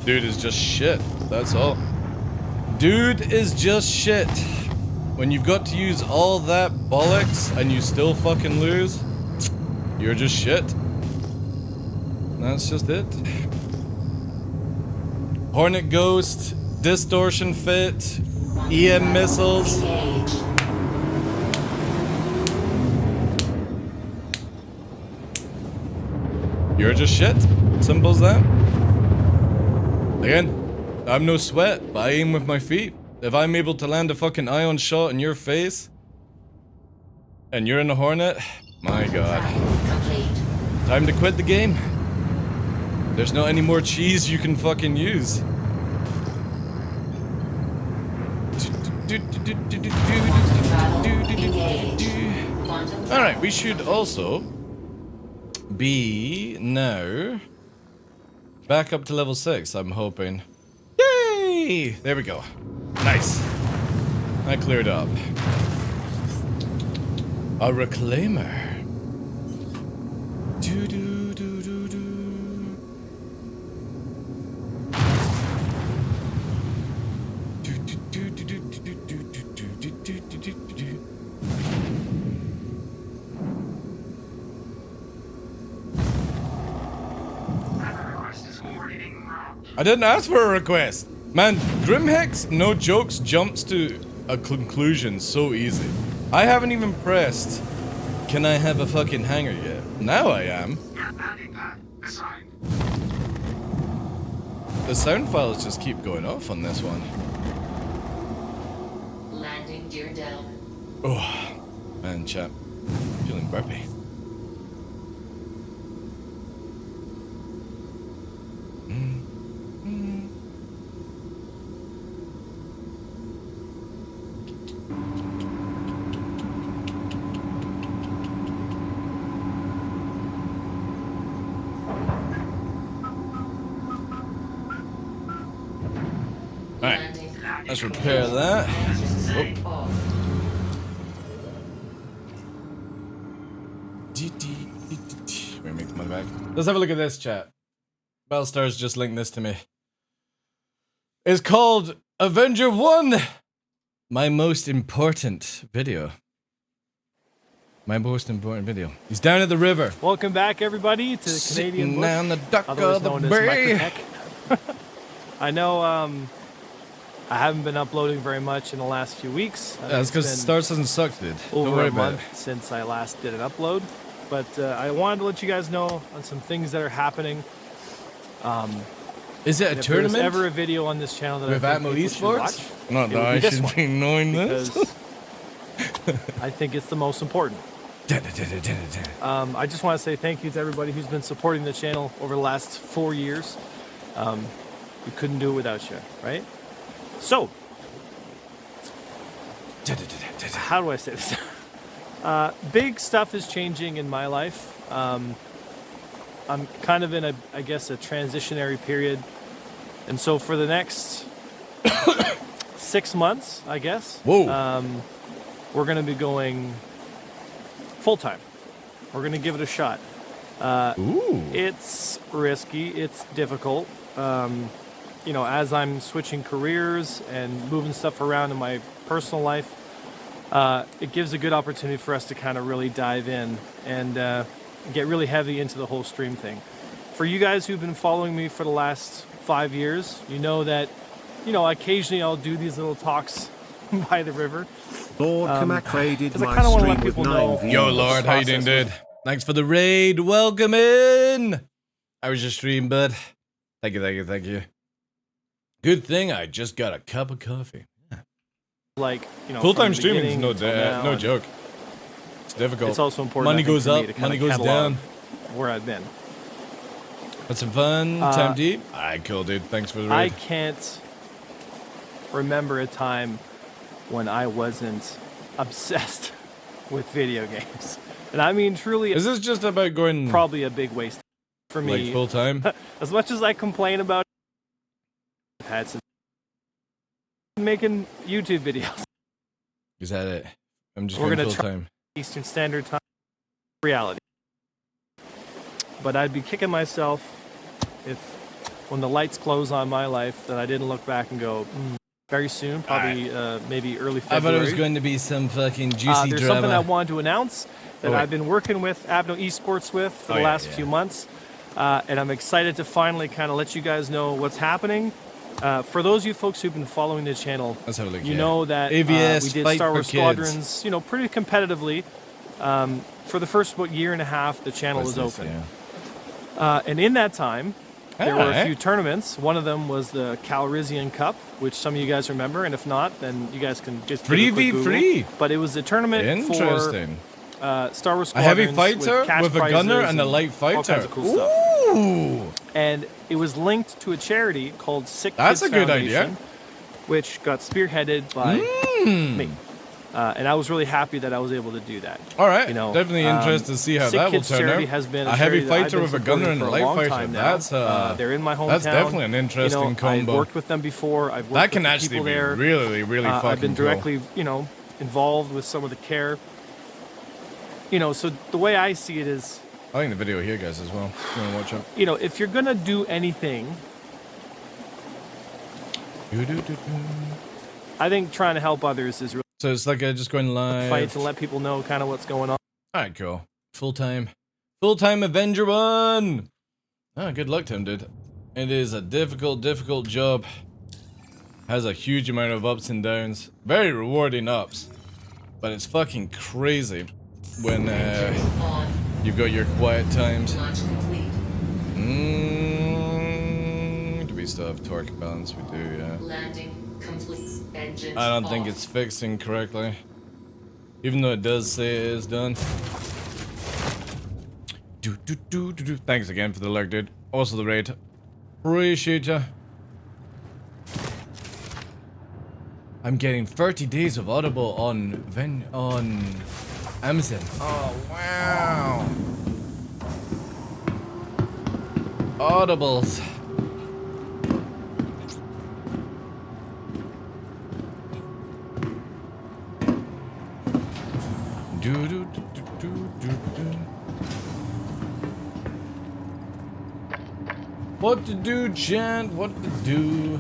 Dude is just shit. That's all. Dude is just shit. When you've got to use all that bollocks and you still fucking lose, you're just shit. That's just it. Hornet Ghost, Distortion Fit, EM missiles. You're just shit. Simple as that. Again, I'm no sweat, but I aim with my feet. If I'm able to land a fucking ion shot in your face, and you're in a Hornet, my god. Time to quit the game. There's not any more cheese you can fucking use. Alright, we should also be now back up to level 6, I'm hoping. Yay! There we go. Nice. I cleared up. A reclaimer. I didn't ask for a request. Man, Grimhex, no jokes, jumps to a conclusion so easy. I haven't even pressed, can I have a fucking hanger yet? Now I am. The sound files just keep going off on this one. Landing gear down. Oh, man, chap. Feeling burpy. Alright, let's repair that. Oh. Let me make my back. Let's have a look at this, chat. Bellstar's just linked this to me. It's called Avenger 1! My most important video. My most important video. He's down at the river. Welcome back, everybody, to the Canadian Bush, down the dock otherwise of the known as bay. Microtech. I know I haven't been uploading very much in the last few weeks. That's because Stars doesn't suck, dude. Don't Over worry a about month since I last did an upload. But I wanted to let you guys know on some things that are happening. Is it a if tournament? there's ever a video on this channel that with I think Atmo people should Esports? watch, Not it that would I be this should one, be knowing this. because I think it's the most important. I just want to say thank you to everybody who's been supporting the channel over the last 4 years. We couldn't do it without you, right? So, how do I say this? Big stuff is changing in my life. I'm kind of in a, I guess, a transitionary period. And so for the next 6 months, I guess, we're going to be going full-time. We're going to give it a shot. It's risky. It's difficult. You know, as I'm switching careers and moving stuff around in my personal life, it gives a good opportunity for us to kind of really dive in and get really heavy into the whole stream thing. For you guys who've been following me for the last 5 years, you know that, you know, occasionally I'll do these little talks by the river. Lord Kamak raided my kinda wanna stream let with people 9 know views. Yo, Lord, how you doing, dude? Thanks for the raid. Welcome in. How was your stream, bud? Thank you, thank you, thank you. Good thing I just got a cup of coffee. Like, you know, full-time from the streaming is beginning no till joke. It's difficult. It's also important. Money I think, goes for me up, to kinda money goes catalog down. Where I've been. Had some fun, time deep. Alright, cool, dude. Thanks for the raid. I can't remember a time when I wasn't obsessed with video games. And I mean, truly, is this just about going probably a big waste for me? Like full time? As much as I complain about it, I've had some making YouTube videos. Is that it? I'm just We're going gonna full try time. Eastern Standard Time reality. But I'd be kicking myself if, when the lights close on my life, that I didn't look back and go, very soon, probably maybe early February. I thought it was going to be some fucking juicy there's drama. something I wanted to announce that I've been working with Abno Esports with for the last few months. And I'm excited to finally kind of let you guys know what's happening. For those of you folks who've been following the channel, let's have a look, you know that AVS, we did Fight Star for Wars Kids. Squadrons, you know, pretty competitively. For the first year and a half, the channel was open. And in that time, there were a Alright. few tournaments. One of them was the Calrissian Cup, which some of you guys remember, and if not, then you guys can just give it a quick Google. Free. But it was a tournament Interesting. for Star Wars A heavy Squadrons fighter with, cash with a gunner prizes and a light fighter. all kinds of cool stuff. Ooh. And it was linked to a charity called Sick That's Kids a good Foundation, idea. which got spearheaded by me. And I was really happy that I was able to do that. All right, You know, definitely interested to see how Sick that will Kids turn charity out. has been a a heavy charity that I've fighter been with a gunner and a supporting for a light long fighter. time now. That's they're in my hometown. That's definitely an interesting you know, combo. I've worked with them before. I've worked That with can the actually people be there. really fucking I've been cool. directly, you know, involved with some of the care. You know, so the way I see it is, I think the video here, guys, as well. You want to watch it? you know, if you're gonna do anything, I think trying to help others is really So it's like just going live. fights and let people know kind of what's going on. All right, cool. Full time Avenger 1. Oh, good luck to him, dude. It is a difficult job. Has a huge amount of ups and downs. Very rewarding ups, but it's fucking crazy when you've got your quiet times. Do we still have torque balance? We do, yeah. Landing complete. Engines I don't think off. it's fixing correctly, even though it does say it is done. Thanks again for the lurk, dude. Also the raid. Appreciate ya. I'm getting 30 days of Audible on Amazon. Oh wow. Audibles. What to do, chat? What to do?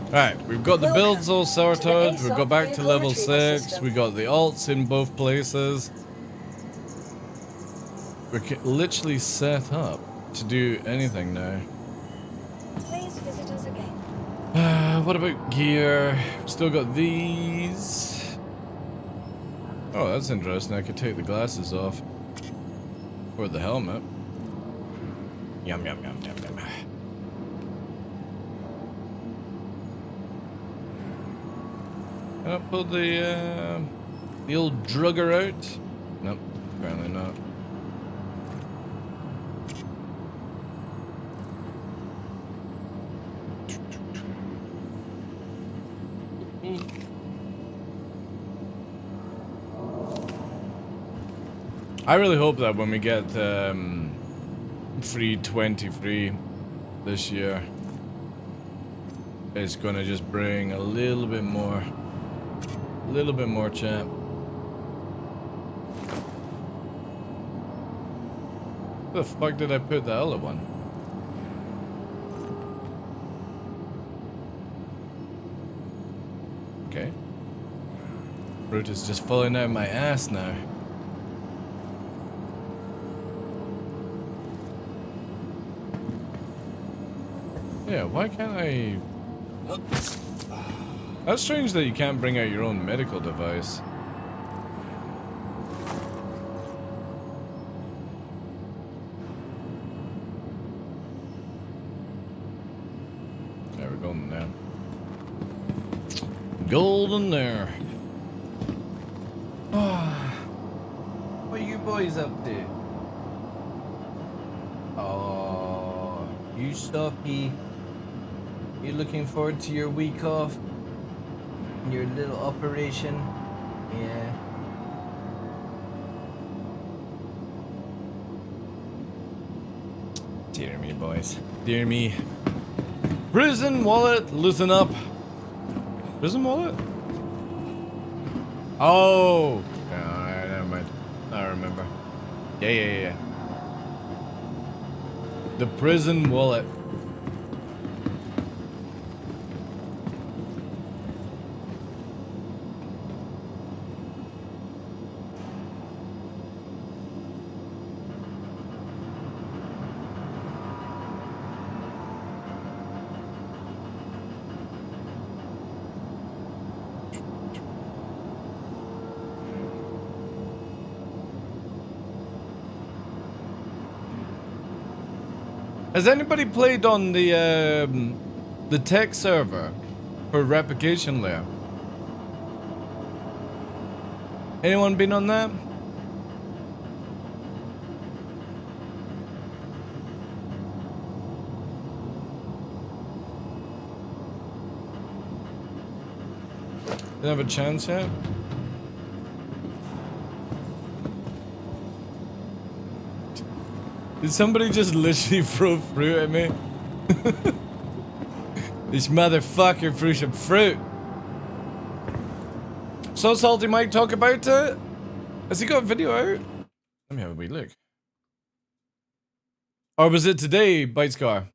Alright, we've got the builds all sorted, we've got back to level 6, we got the alts in both places. We're literally set up to do anything now. Please visit us again. What about gear? Still got these. Oh, that's interesting. I could take the glasses off. Or the helmet. Yum, yum, yum, yum, yum. Can I pull the old drugger out? Nope, apparently not. I really hope that when we get free 23 this year, it's gonna just bring a little bit more chat. Where the fuck did I put the other one? Okay. Fruit is just falling out of my ass now. Yeah, why can't I... That's strange that you can't bring out your own medical device. There, we're golden now. Golden there. What are you boys up to? Oh, you stoppy. You looking forward to your week off? Your little operation? Yeah. Dear me, boys. Dear me. Prison wallet, loosen up. Prison wallet? Oh! Alright, never mind. I remember. Yeah. The prison wallet. Has anybody played on the tech server for replication layer? Anyone been on that? Didn't have a chance yet? Did somebody just literally throw fruit at me? This motherfucker threw some fruit. So Salty Mike talk about it? Has he got a video out? Let me have a wee look. Or was it today, Bitescar?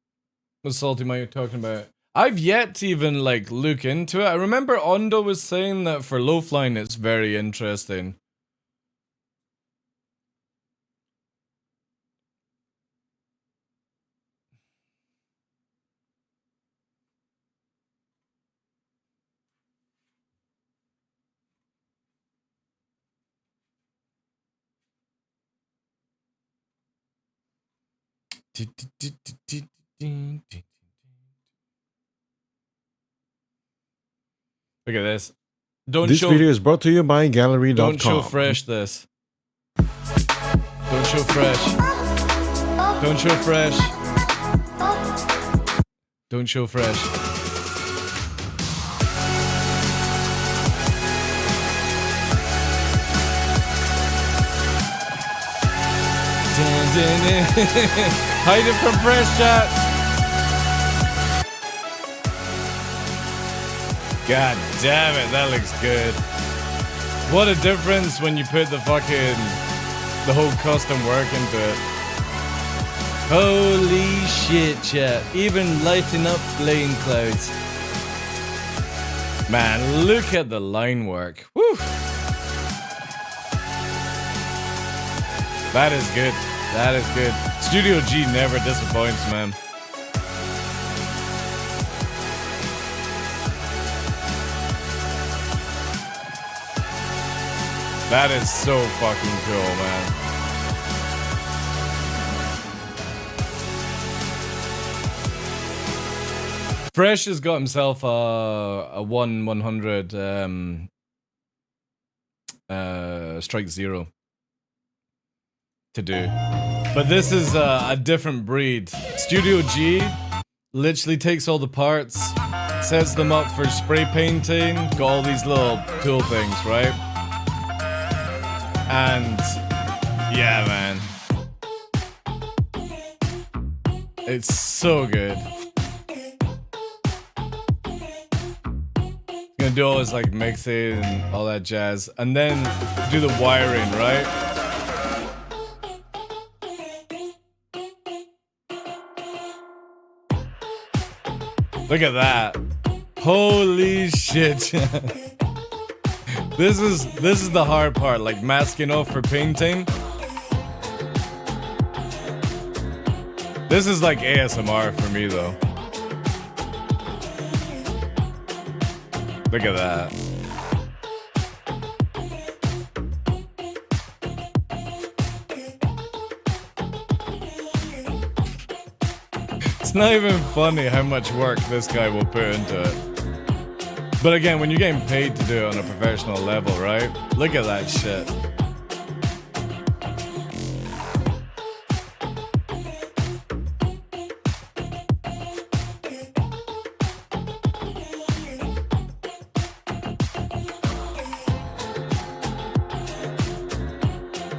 Was Salty Mike talking about it? I've yet to even like look into it. I remember Ondo was saying that for low flying it's very interesting. Look at this. This video is brought to you by Gallery.com. Don't show fresh this. Don't show fresh. Don't show fresh. Don't show fresh. Hide it from fresh, chat. God damn it, that looks good. What a difference when you put the whole custom work into it. Holy shit, chat. Even lighting up flame clouds. Man, look at the line work. Woo! That is good. That is good. Studio G never disappoints, man. That is so fucking cool, man. Fresh has got himself a 1/100 strike 0 to do. But this is a different breed. Studio G literally takes all the parts, sets them up for spray painting, got all these little cool things, right? And yeah, man, it's so good. Gonna do all this like mixing and all that jazz, and then do the wiring, right? Look at that! Holy shit! This is the hard part, like masking off for painting. This is like ASMR for me though. Look at that. It's not even funny how much work this guy will put into it. But again, when you're getting paid to do it on a professional level, right? Look at that shit.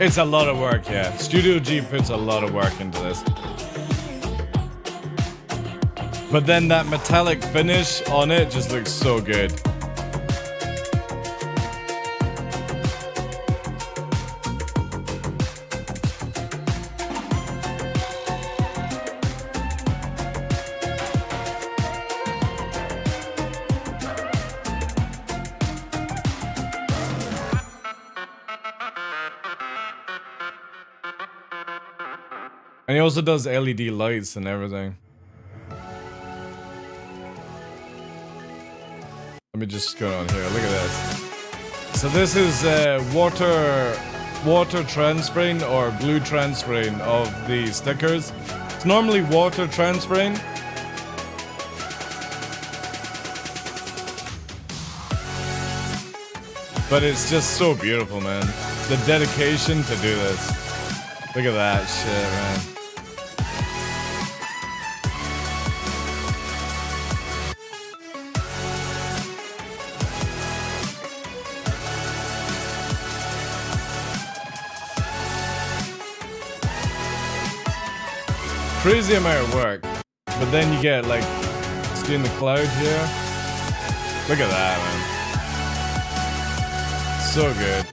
It's a lot of work, yeah. Studio G puts a lot of work into this. But then that metallic finish on it just looks so good. And he also does LED lights and everything. Let me just go on here. Look at this. So this is water transferring or glue transferring of the stickers. It's normally water transferring. But it's just so beautiful, man. The dedication to do this. Look at that shit, man. Crazy amount of work. But then you get like, seeing the cloud here. Look at that, man. So good.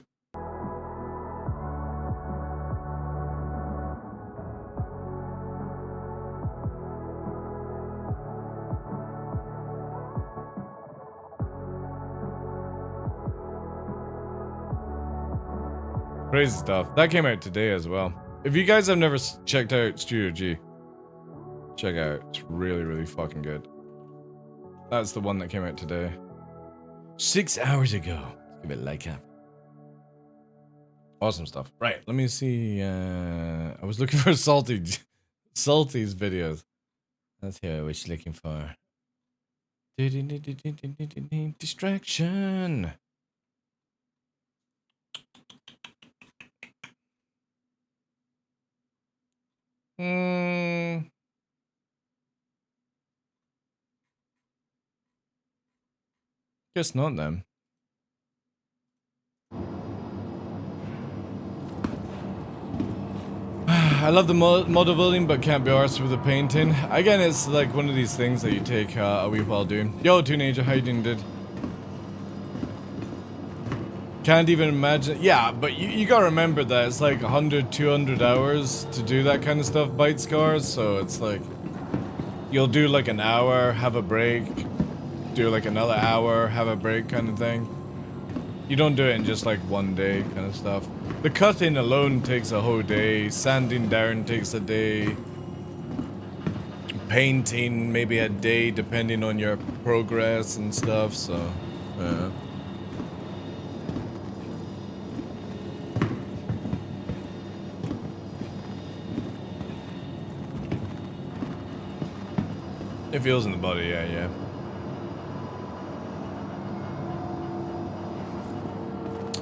Crazy stuff. That came out today as well. If you guys have never checked out Studio G, check out. It's really, really fucking good. That's the one that came out today. 6 hours ago. Let's give it a like up. Awesome stuff. Right, let me see. I was looking for Salty's videos. That's who I was looking for. Distraction. Guess not then. I love the model building, but can't be arsed with the painting. Again, it's like one of these things that you take a wee while doing. Yo, Teenager, how you doing, dude? Can't even imagine. Yeah, but you gotta remember that it's like 100, 200 hours to do that kind of stuff, bite scars. So it's like, you'll do like an hour, have a break, do like another hour, have a break kind of thing. You don't do it in just like one day kind of stuff. The cutting alone takes a whole day. Sanding down takes a day. Painting maybe a day depending on your progress and stuff, so yeah. It feels in the body, yeah.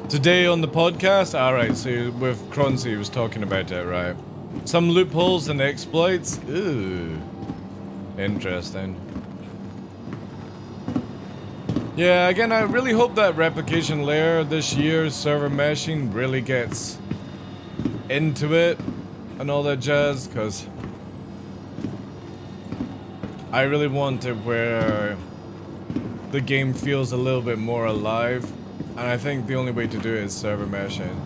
Today on the podcast, alright, so with Cronzy he was talking about it, right? Some loopholes and exploits? Ooh. Interesting. Yeah, again, I really hope that replication layer this year, server meshing, really gets into it and all that jazz, because I really want it where the game feels a little bit more alive. And I think the only way to do it is server meshing.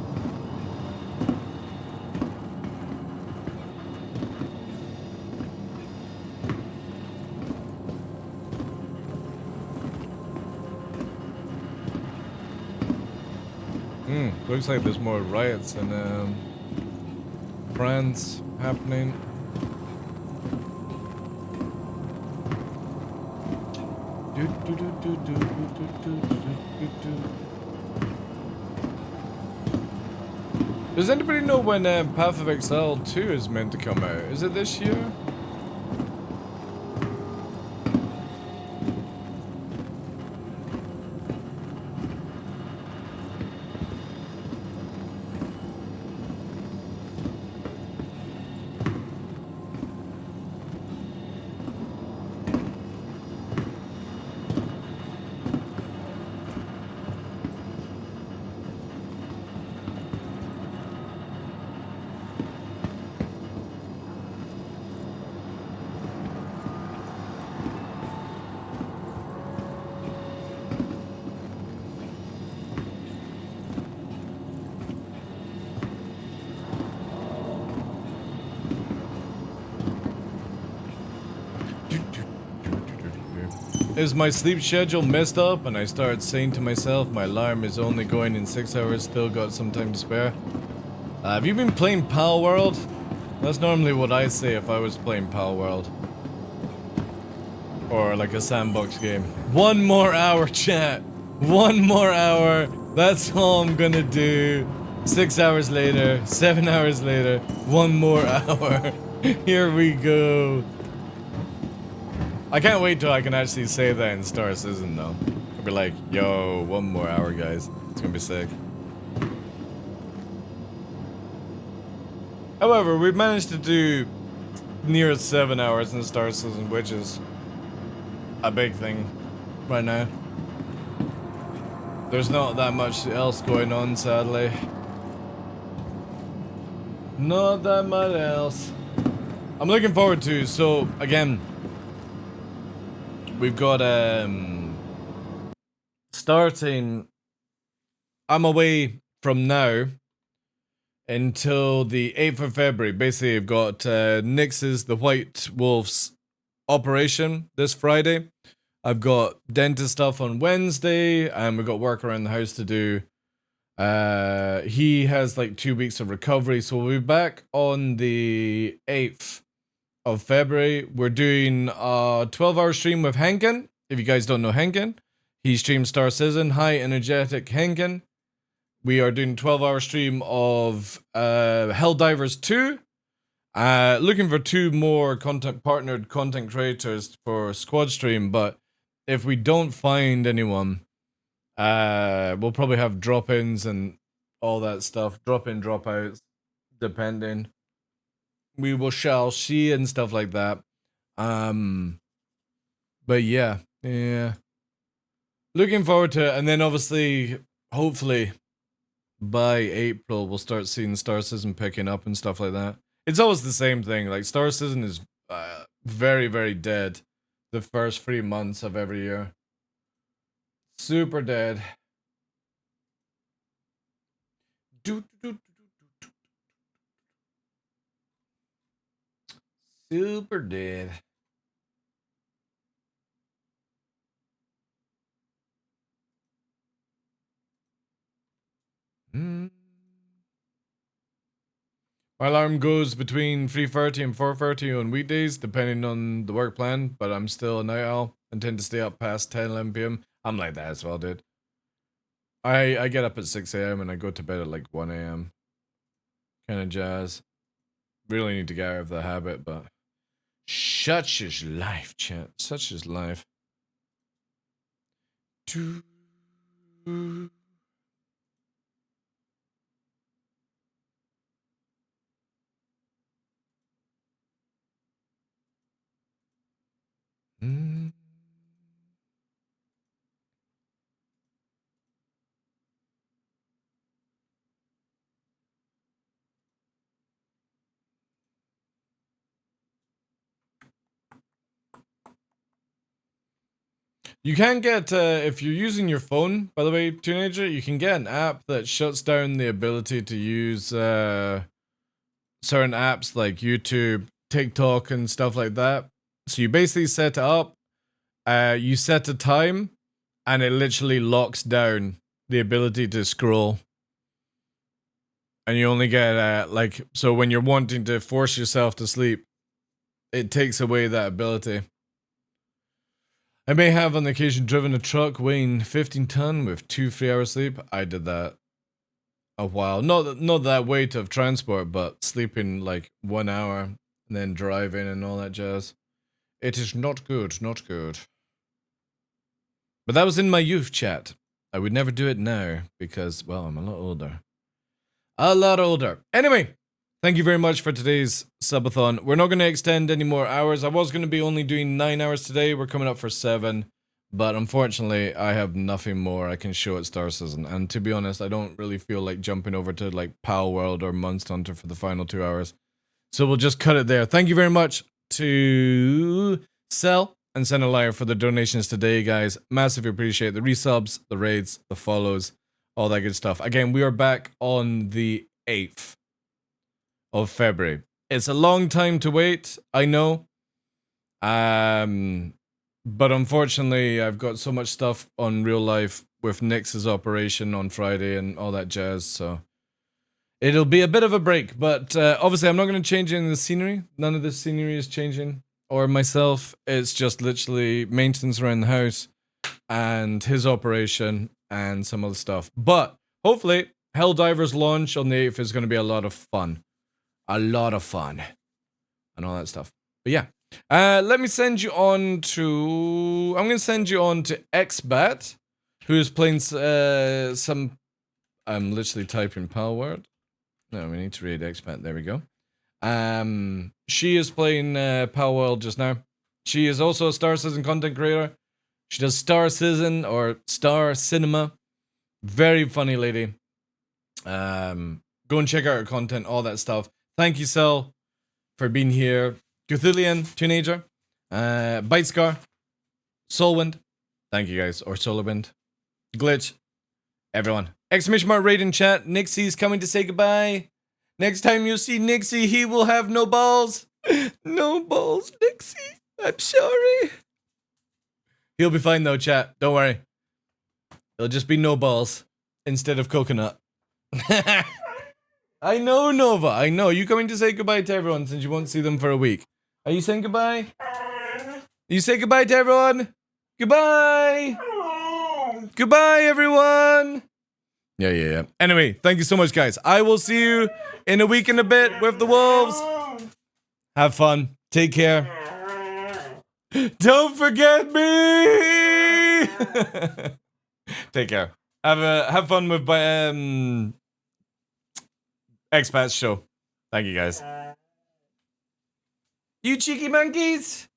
Looks like there's more riots in France happening. Does anybody know when Path of Exile 2 is meant to come out? Is it this year? Is my sleep schedule messed up? And I started saying to myself, my alarm is only going in 6 hours, still got some time to spare. Have you been playing Pal World? That's normally what I say if I was playing Pal World. Or like a sandbox game. 1 more hour, chat. 1 more hour. That's all I'm gonna do. 6 hours later, 7 hours later, 1 more hour. Here we go. I can't wait till I can actually say that in Star Citizen though. I'll be like, yo, 1 more hour, guys. It's gonna be sick. However, we've managed to do near 7 hours in Star Citizen, which is a big thing right now. There's not that much else going on, sadly. Not that much else. I'm looking forward to, so again, we've got starting, I'm away from now until the 8th of February. Basically, I've got Nyx's The White Wolf's operation this Friday. I've got dentist stuff on Wednesday, and we've got work around the house to do. He has like 2 weeks of recovery, so we'll be back on the 8th of February. We're doing a 12-hour stream with Henkin. If you guys don't know Henkin, he streams Star Citizen. High energetic Henkin. We are doing a 12-hour stream of Helldivers 2. Looking for 2 more partnered content creators for squad stream, but if we don't find anyone, we'll probably have drop-ins and all that stuff. Drop-in, drop-outs, depending. We shall see and stuff like that. But yeah. Looking forward to it, and then obviously, hopefully, by April, we'll start seeing Star Citizen picking up and stuff like that. It's always the same thing. Like, Star Citizen is very, very dead the first 3 months of every year. Super dead. Super dead. My alarm goes between 3:30 and 4:30 on weekdays, depending on the work plan, but I'm still a night owl and tend to stay up past 10, 11 p.m. I'm like that as well, dude. I get up at 6 a.m. and I go to bed at like 1 a.m. Kind of jazz. Really need to get out of the habit, but such is life, chat. Such is life. You can get, if you're using your phone, by the way, teenager, you can get an app that shuts down the ability to use certain apps like YouTube, TikTok, and stuff like that. So you basically set it up, you set a time, and it literally locks down the ability to scroll. And you only get, so when you're wanting to force yourself to sleep, it takes away that ability. I may have on occasion driven a truck weighing 15 ton with 2 3-hour sleep. I did that a while. Not that weight of transport, but sleeping like 1 hour and then driving and all that jazz. It is not good, not good. But that was in my youth, chat. I would never do it now because, well, I'm a lot older. A lot older. Anyway, thank you very much for today's subathon. We're not going to extend any more hours. I was going to be only doing 9 hours today. We're coming up for 7. But unfortunately, I have nothing more I can show at Star Citizen. And to be honest, I don't really feel like jumping over to like Pal World or Monster Hunter for the final 2 hours. So we'll just cut it there. Thank you very much to Cell and Senalier for the donations today, guys. Massively appreciate the resubs, the raids, the follows, all that good stuff. Again, we are back on the 8th of February. It's a long time to wait, I know. But unfortunately, I've got so much stuff on real life with Nyx's operation on Friday and all that jazz, so it'll be a bit of a break. But obviously, I'm not going to change any of the scenery. None of the scenery is changing, or myself. It's just literally maintenance around the house and his operation and some other stuff. But hopefully, Helldivers launch on the 8th is going to be a lot of fun. A lot of fun. And all that stuff. But yeah. Let me send you on to... I'm going to send you on to XBat, who is playing some... I'm literally typing power word. No, we need to read XBat. There we go. She is playing Power World just now. She is also a Star Citizen content creator. She does Star Citizen or Star Cinema. Very funny lady. Go and check out her content, all that stuff. Thank you, Cell, for being here. Cthulhian, Teenager, Bitescar, Soulwind. Thank you guys, or Solarwind. Glitch, everyone. Exclamation mark raid in chat. Nixie's coming to say goodbye. Next time you see Nixie, he will have no balls. No balls, Nixie. I'm sorry. He'll be fine though, chat. Don't worry. It'll just be no balls instead of coconut. I know, Nova. I know. You coming to say goodbye to everyone since you won't see them for a week. Are you saying goodbye? You say goodbye to everyone? Goodbye! Goodbye, everyone! Yeah. Anyway, thank you so much, guys. I will see you in a week and a bit with the wolves. Have fun. Take care. Don't forget me! Take care. Have fun with Expat's show. Thank you, guys. You cheeky monkeys!